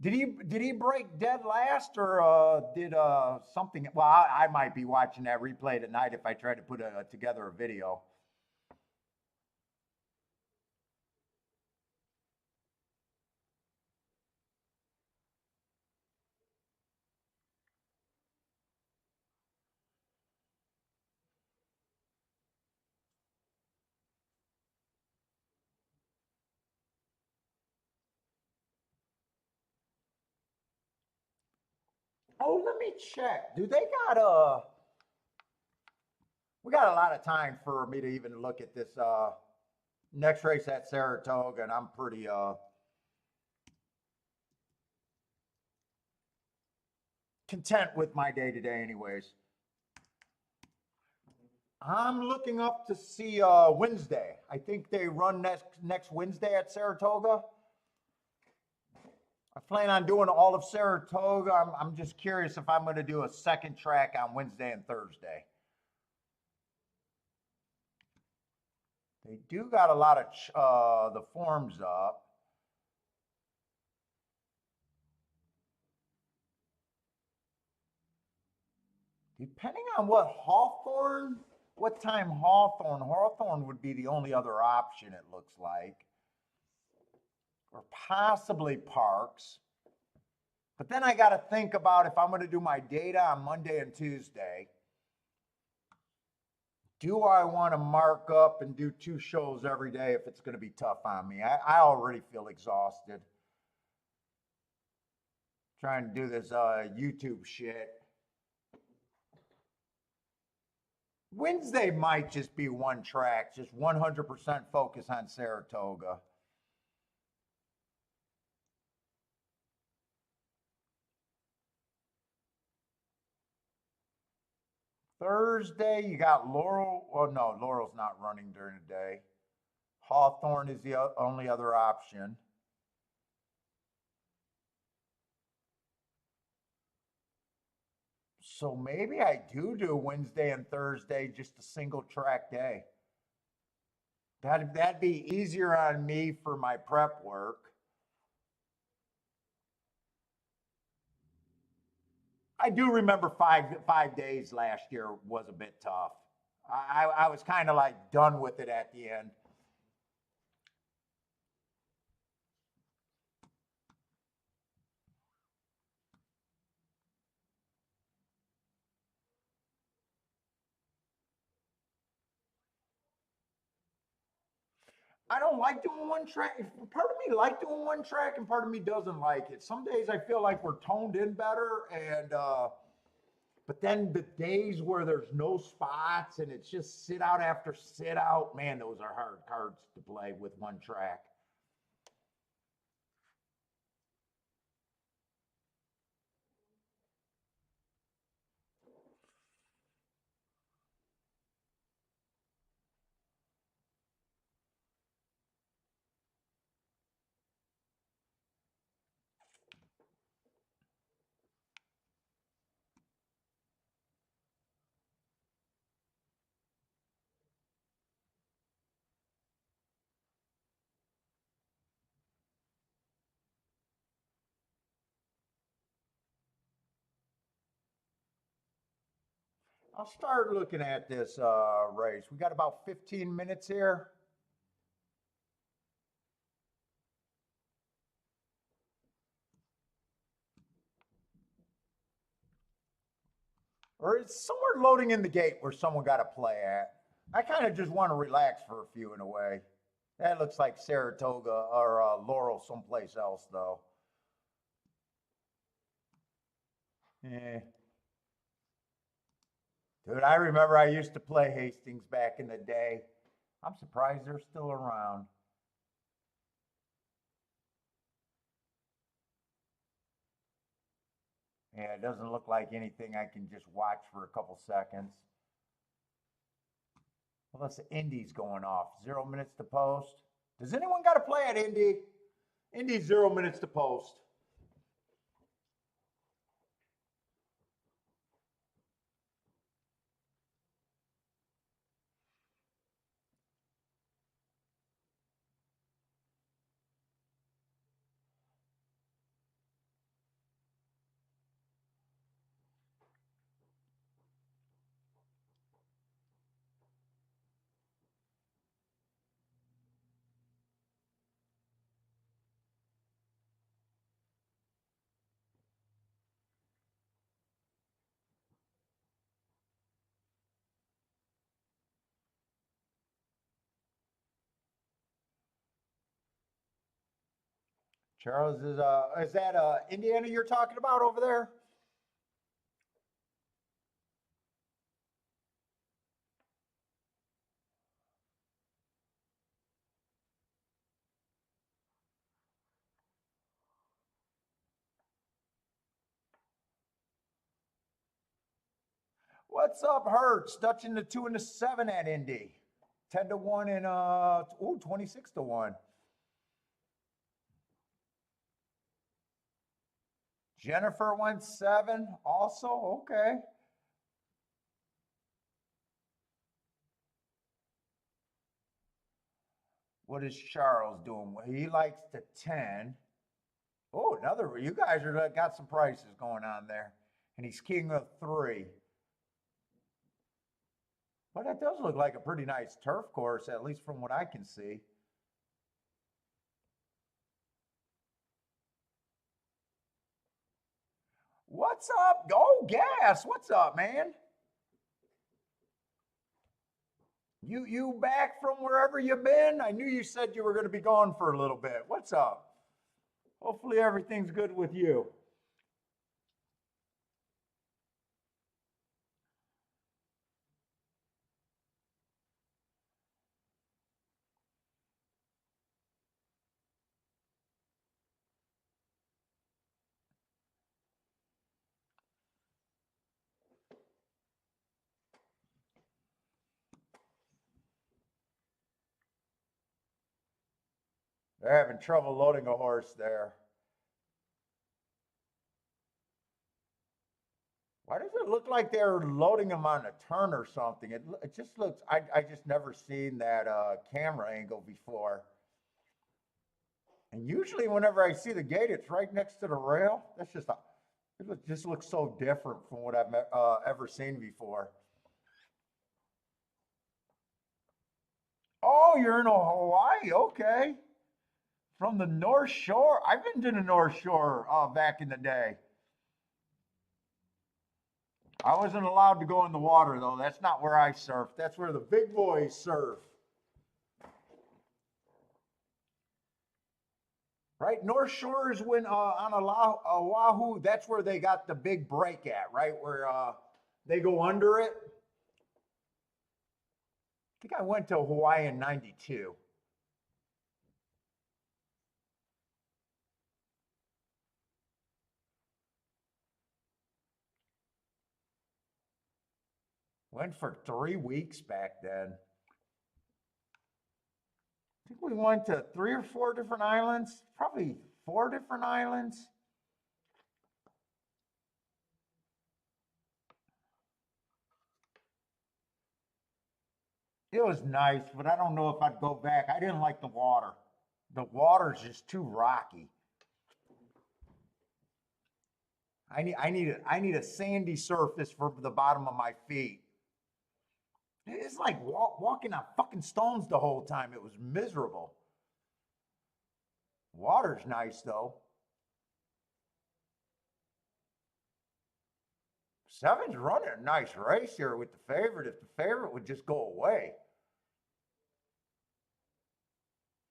Did he break dead last, or did something? Well, I might be watching that replay tonight if I try to put together a video. Oh, let me check. Do they got We got a lot of time for me to even look at this next race at Saratoga, and I'm pretty content with my day to day, anyways. I'm looking up to see Wednesday. I think they run next Wednesday at Saratoga. I plan on doing all of Saratoga. I'm just curious if I'm going to do a second track on Wednesday and Thursday. They do got a lot of the forms up. Depending on what time Hawthorne would be the only other option, it looks like. Or possibly Parks. But then I got to think about if I'm going to do my data on Monday and Tuesday. Do I want to mark up and do two shows every day if it's going to be tough on me? I already feel exhausted trying to do this YouTube shit. Wednesday might just be one track, just 100% focus on Saratoga. Thursday, you got Laurel. Well, no, Laurel's not running during the day. Hawthorne is the only other option. So maybe I do Wednesday and Thursday, just a single track day. That'd be easier on me for my prep work. I do remember five days last year was a bit tough. I was kind of like done with it at the end. I don't like doing one track. Part of me like doing one track, and part of me doesn't like it. Some days I feel like we're toned in better, and but then the days where there's no spots and it's just sit out after sit out, man, those are hard cards to play with one track. I'll start looking at this race. We got about 15 minutes here. Or it's somewhere loading in the gate where someone got to play at. I kind of just want to relax for a few in a way. That looks like Saratoga or Laurel someplace else, though. Eh. Dude, I remember I used to play Hastings back in the day. I'm surprised they're still around. Yeah, it doesn't look like anything I can just watch for a couple seconds. Unless the Indy's going off. 0 minutes to post. Does anyone got to play at Indy? Indy 0 minutes to post. Charles is that Indiana you're talking about over there? What's up, Hertz? Touching the 2 and the 7 at Indy. 10 to 1 and 26 to 1. Jennifer went 7 also. Okay. What is Charles doing? He likes the 10. Oh, another. You guys are got some prices going on there. And he's king of 3. But that does look like a pretty nice turf course, at least from what I can see. What's up? Oh, Gas. What's up, man? You back from wherever you've been? I knew you said you were going to be gone for a little bit. What's up? Hopefully everything's good with you. They're having trouble loading a horse there. Why does it look like they're loading them on a turn or something? It just looks, I just never seen that camera angle before. And usually whenever I see the gate, it's right next to the rail. That's just, just looks so different from what I've ever seen before. Oh, you're in Hawaii, okay. From the North Shore. I've been to the North Shore back in the day. I wasn't allowed to go in the water though. That's not where I surf. That's where the big boys surf. Right? North Shore is when on Oahu, that's where they got the big break at, right? Where they go under it. I think I went to Hawaii in 92. Went for 3 weeks back then. I think we went to 3 or 4 different islands, probably 4 different islands. It was nice, but I don't know if I'd go back. I didn't like the water. The water's just too rocky. I need a sandy surface for the bottom of my feet. It's like walking on fucking stones the whole time. It was miserable. Water's nice though. Seven's running a nice race here with the favorite. If the favorite would just go away.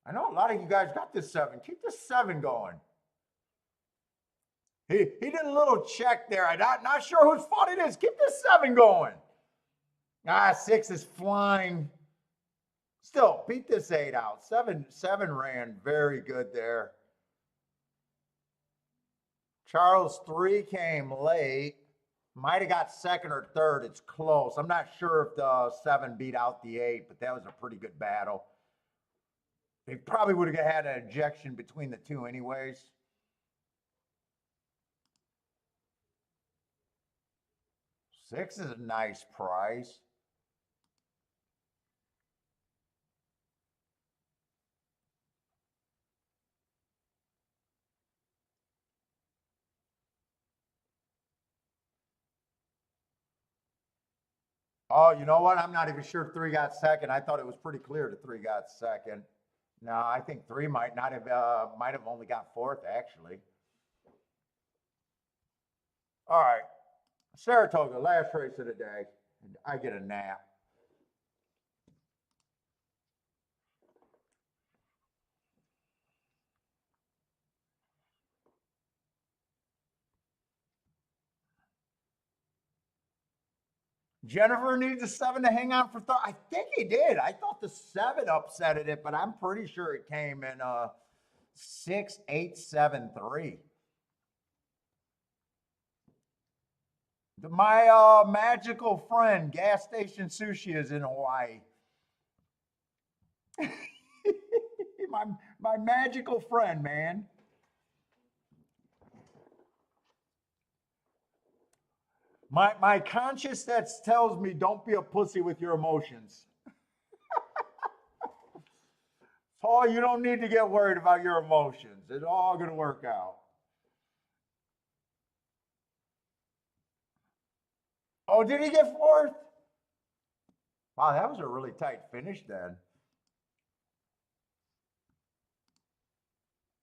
I know a lot of you guys got this seven. Keep this seven going. He did a little check there. I'm not sure whose fault it is. Keep this seven going. Ah, six is flying. Still, beat this eight out. Seven ran very good there. Charles, three came late. Might have got second or third. It's close. I'm not sure if the seven beat out the eight, but that was a pretty good battle. They probably would have had an ejection between the two anyways. Six is a nice price. Oh, you know what? I'm not even sure three got second. I thought it was pretty clear that three got second. No, I think three might not have, might have only got fourth actually. All right, Saratoga, last race of the day. I get a nap. Jennifer needs a seven to hang on for third. I think he did. I thought the seven upsetted it, but I'm pretty sure it came in 6-8-7-3. My magical friend, gas station sushi, is in Hawaii. my magical friend, man. My conscience that tells me don't be a pussy with your emotions. Paul, you don't need to get worried about your emotions. It's all going to work out. Oh, did he get fourth? Wow, that was a really tight finish then.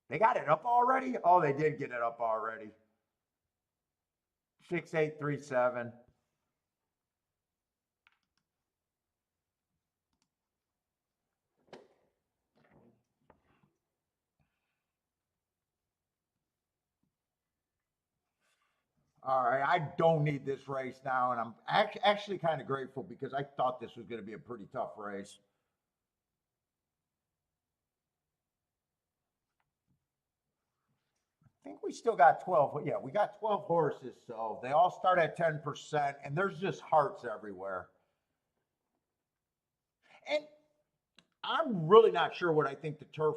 They got it up already? Oh, they did get it up already. 6-8-3-7. All right, I don't need this race now, and I'm actually kind of grateful because I thought this was going to be a pretty tough race. I think we still got 12. Yeah, we got 12 horses, so they all start at 10%, and there's just hearts everywhere. And I'm really not sure what I think the turf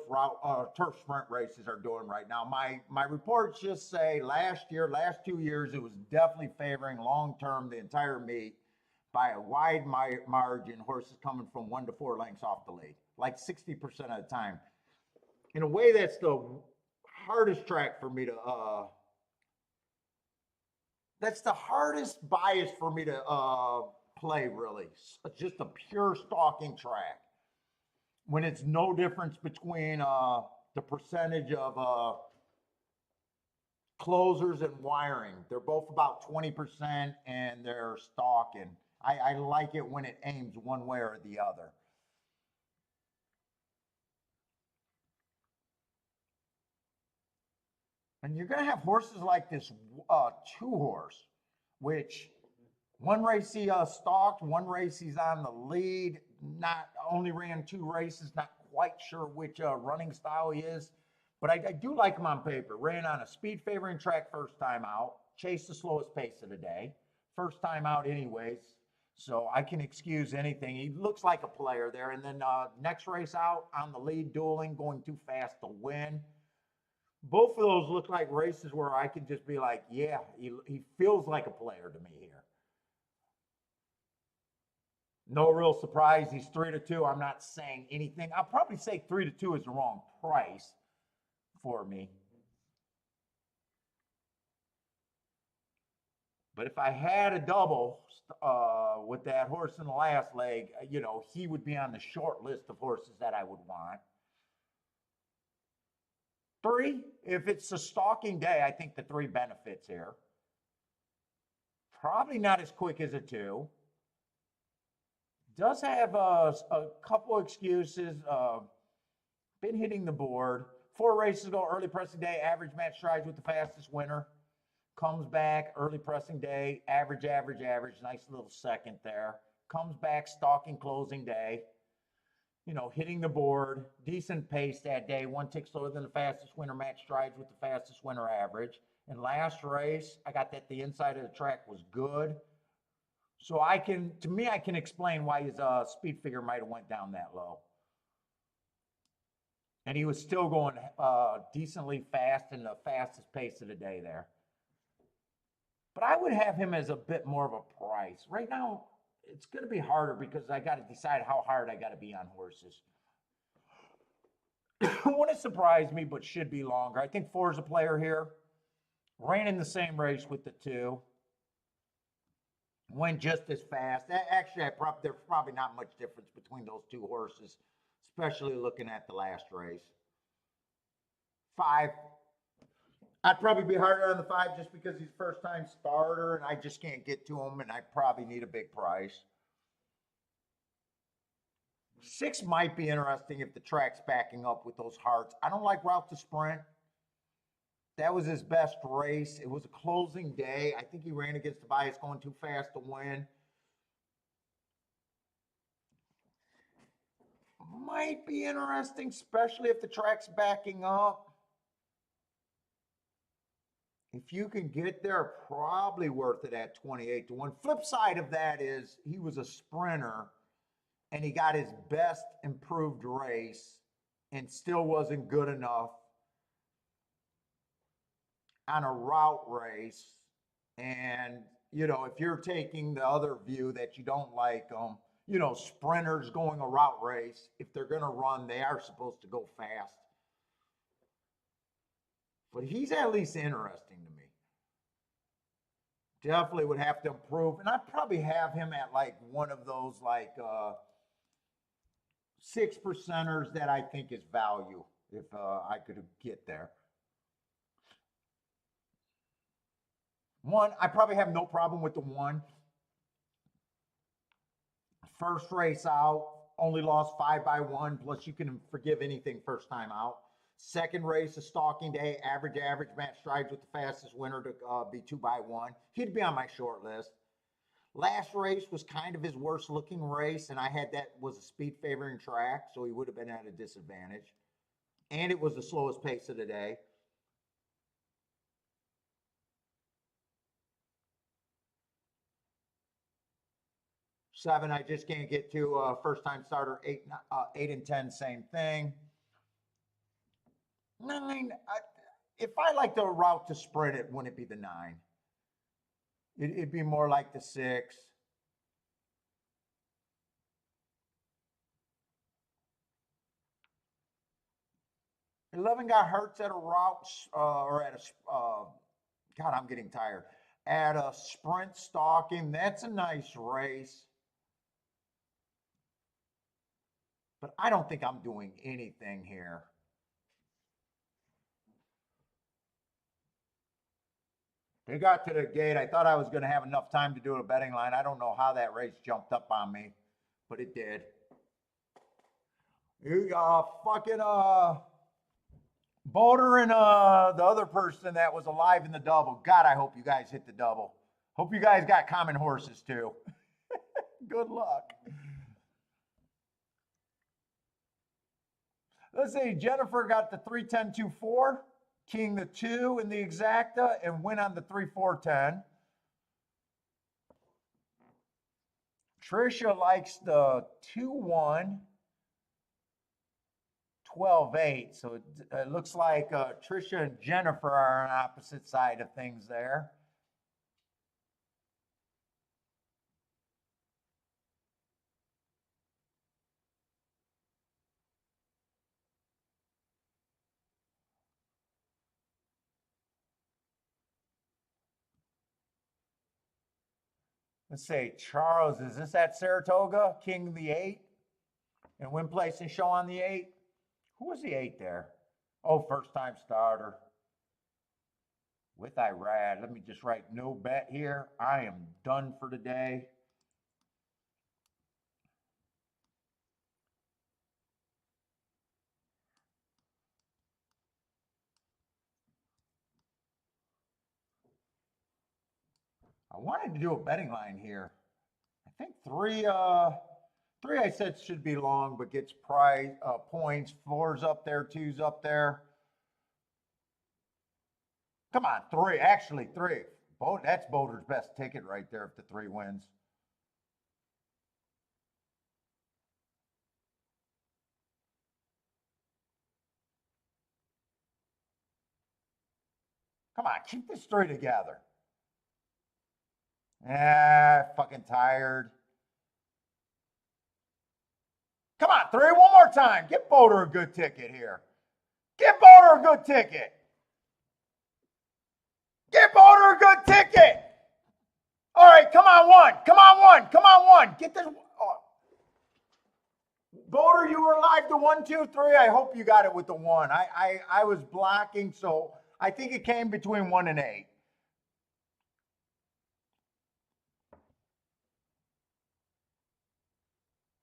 sprint races are doing right now. My reports just say last 2 years, it was definitely favoring long term the entire meet by a wide margin. Horses coming from 1 to 4 lengths off the lead, like 60% of the time. In a way, that's the hardest track for me to. That's the hardest bias for me to play. Really, it's just a pure stalking track. When it's no difference between the percentage of closers and wiring. They're both about 20% and they're stalking. I like it when it aims one way or the other. And you're going to have horses like this two horse, which one race he stalked, one race he's on the lead, not only ran 2 races, not quite sure which running style he is. But I do like him on paper. Ran on a speed favoring track first time out, chased the slowest pace of the day, first time out, anyways. So I can excuse anything. He looks like a player there. And then next race out on the lead, dueling, going too fast to win. Both of those look like races where I could just be like, yeah, he feels like a player to me here. No real surprise. He's 3-2. I'm not saying anything. I'll probably say 3-2 is the wrong price for me. But if I had a double with that horse in the last leg, he would be on the short list of horses that I would want. 3, if it's a stalking day, I think the 3 benefits here. Probably not as quick as a 2. Does have a couple excuses. Been hitting the board. 4 races ago, early pressing day, average match strides with the fastest winner. Comes back, early pressing day, average, average, average. Nice little second there. Comes back, stalking closing day. Hitting the board, decent pace that day. 1 tick slower than the fastest winner, match strides with the fastest winner average. And last race, I got that the inside of the track was good. So I can explain why his speed figure might have went down that low. And he was still going decently fast in the fastest pace of the day there. But I would have him as a bit more of a price. Right now, it's going to be harder because I got to decide how hard I got to be on horses. Wouldn't surprise me, but should be longer. I think 4 is a player here. Ran in the same race with the 2. Went just as fast. Actually, there's probably not much difference between those 2 horses, especially looking at the last race. 5. I'd probably be harder on the 5 just because he's first-time starter, and I just can't get to him, and I probably need a big price. 6 might be interesting if the track's backing up with those hearts. I don't like route to sprint. That was his best race. It was a closing day. I think he ran against the bias going too fast to win. Might be interesting, especially if the track's backing up. If you can get there, probably worth it at 28 to 1. Flip side of that is he was a sprinter and he got his best improved race and still wasn't good enough on a route race. And, if you're taking the other view that you don't like sprinters going a route race, if they're going to run, they are supposed to go fast. But he's at least interesting to me. Definitely would have to improve. And I'd probably have him at like one of those 6%ers that I think is value if I could get there. 1, I probably have no problem with the 1. First race out, only lost 5 by 1, plus you can forgive anything first time out. Second race, a stalking day, average, match strides with the fastest winner to be 2 by 1. He'd be on my short list. Last race was kind of his worst looking race, and I had that was a speed favoring track, so he would have been at a disadvantage. And it was the slowest pace of the day. Seven, I just can't get to. First time starter, 8 and 10, same thing. 9, if I like the route to sprint it, wouldn't it be the 9? It'd be more like the 6. $11 got Hurts at a route or at a God, I'm getting tired. At a sprint stalking, that's a nice race. But I don't think I'm doing anything here. They got to the gate. I thought I was going to have enough time to do a betting line. I don't know how that race jumped up on me, but it did. You fucking Boulder and the other person that was alive in the double. God, I hope you guys hit the double. Hope you guys got common horses too. Good luck. Let's see. Jennifer got the 3-10-2-4. King the 2 in the exacta and win on the 3-4-10. Trisha likes the 2-1, 12-8. So it looks like Trisha and Jennifer are on opposite side of things there. Let's say Charles, is this at Saratoga? King of the 8? And win, place, and show on the 8? Who was the 8 there? Oh, first time starter. With Irad. Let me just write no bet here. I am done for today. I wanted to do a betting line here. I think three I said should be long, but gets prize points. 4's up there, 2's up there. Come on, 3. Actually, 3. That's Boulder's best ticket right there if the 3 wins. Come on, keep this 3 together. Fucking tired. Come on, 3 one more time. Give Boulder a good ticket here. Give Boulder a good ticket. Give Boulder a good ticket. All right, come on, 1. Come on, 1. Come on, 1. Get this. Oh. Boulder, you were live to 1, 2, 3. I hope you got it with the 1. I was blocking, so I think it came between 1 and 8.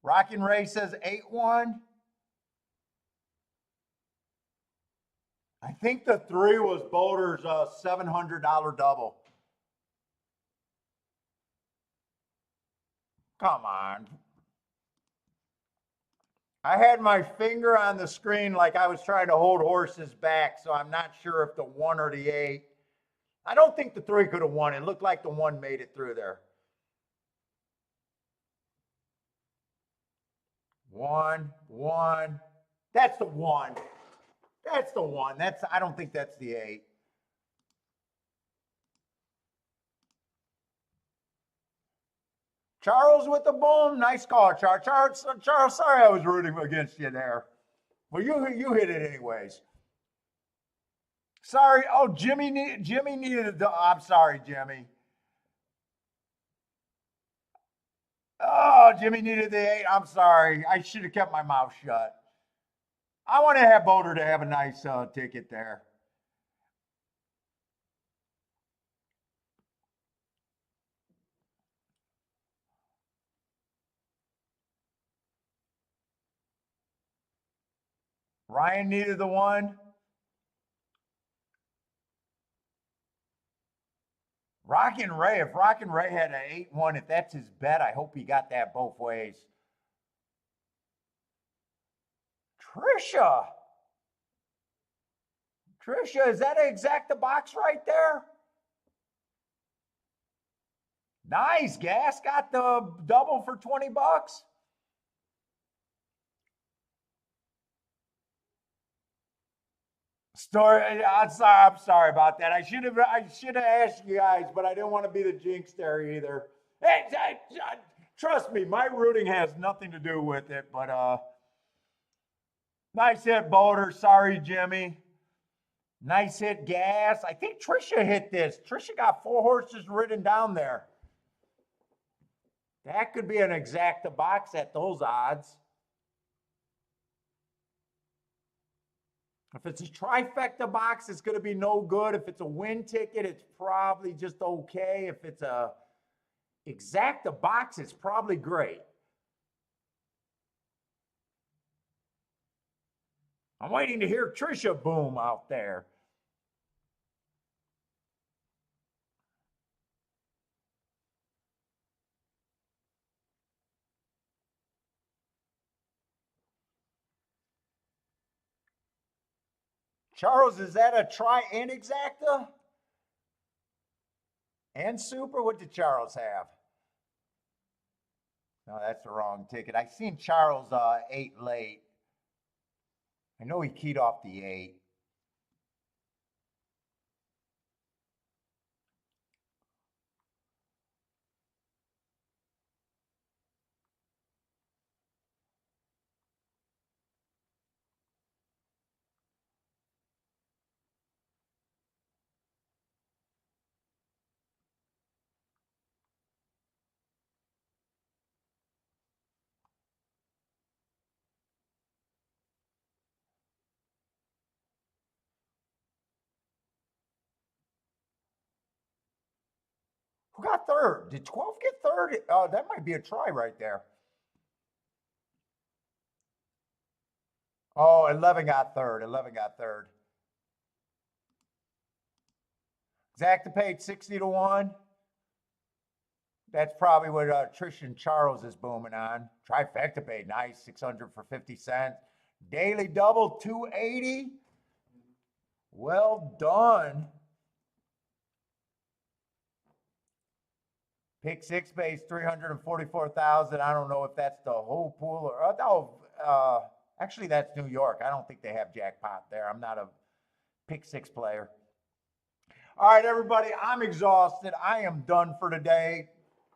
Rockin' Ray says 8-1. I think the 3 was Boulder's $700 double. Come on. I had my finger on the screen like I was trying to hold horses back, so I'm not sure if the 1 or the 8. I don't think the 3 could have won. It looked like the 1 made it through there. 1, 1. That's the 1. That's the 1. I don't think that's the 8. Charles with the boom. Nice call, Charles. Charles, sorry I was rooting against you there. Well, you hit it anyways. Sorry. Oh, Jimmy needed the. I'm sorry, Jimmy. Oh, Jimmy needed the 8. I'm sorry. I should have kept my mouth shut. I want to have Boulder to have a nice ticket there. Ryan needed the 1. Rockin' Ray, if Rockin' Ray had an 8-1, if that's his bet, I hope he got that both ways. Trisha, is that an exacta box right there? Nice, Gas got the double for 20 bucks. I'm sorry about that. I should have asked you guys, but I didn't want to be the jinx there either. Hey, trust me, my rooting has nothing to do with it, but nice hit, Boulder. Sorry, Jimmy. Nice hit, Gas. I think Trisha hit this. Trisha got 4 horses ridden down there. That could be an exacta box at those odds. If it's a trifecta box, it's going to be no good. If it's a win ticket, it's probably just okay. If it's a exacta box, it's probably great. I'm waiting to hear Trisha boom out there. Charles, is that a try and exacta? And super? What did Charles have? No, that's the wrong ticket. I seen Charles 8 late. I know he keyed off the 8. Who got third? Did 12 get third? That might be a try right there. Oh, 11 got third. 11 got third. Exacta paid 60 to 1. That's probably what Trishan Charles is booming on. Trifecta paid nice, 600 for 50 cents. Daily double, 280. Well done. Pick six pays 344,000. I don't know if that's the whole pool or actually that's New York. I don't think they have jackpot there. I'm not a pick six player. All right, everybody, I'm exhausted. I am done for today.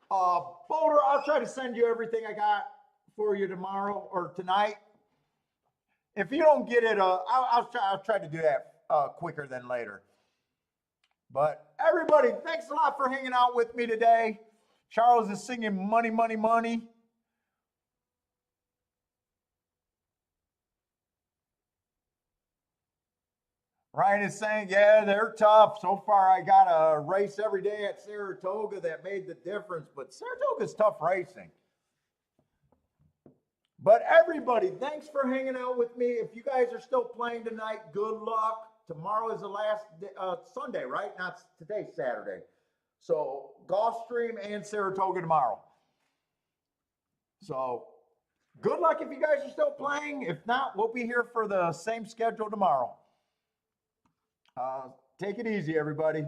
Boulder, I'll try to send you everything I got for you tomorrow or tonight. If you don't get it, I'll try to do that quicker than later. But everybody, thanks a lot for hanging out with me today. Charles is singing money, money, money. Ryan is saying, yeah, they're tough. So far, I got a race every day at Saratoga that made the difference, but Saratoga's tough racing. But everybody, thanks for hanging out with me. If you guys are still playing tonight, good luck. Tomorrow is the last day, Sunday, right? Not today, Saturday. So Gulfstream and Saratoga tomorrow. So good luck if you guys are still playing. If not, we'll be here for the same schedule tomorrow. Take it easy, everybody.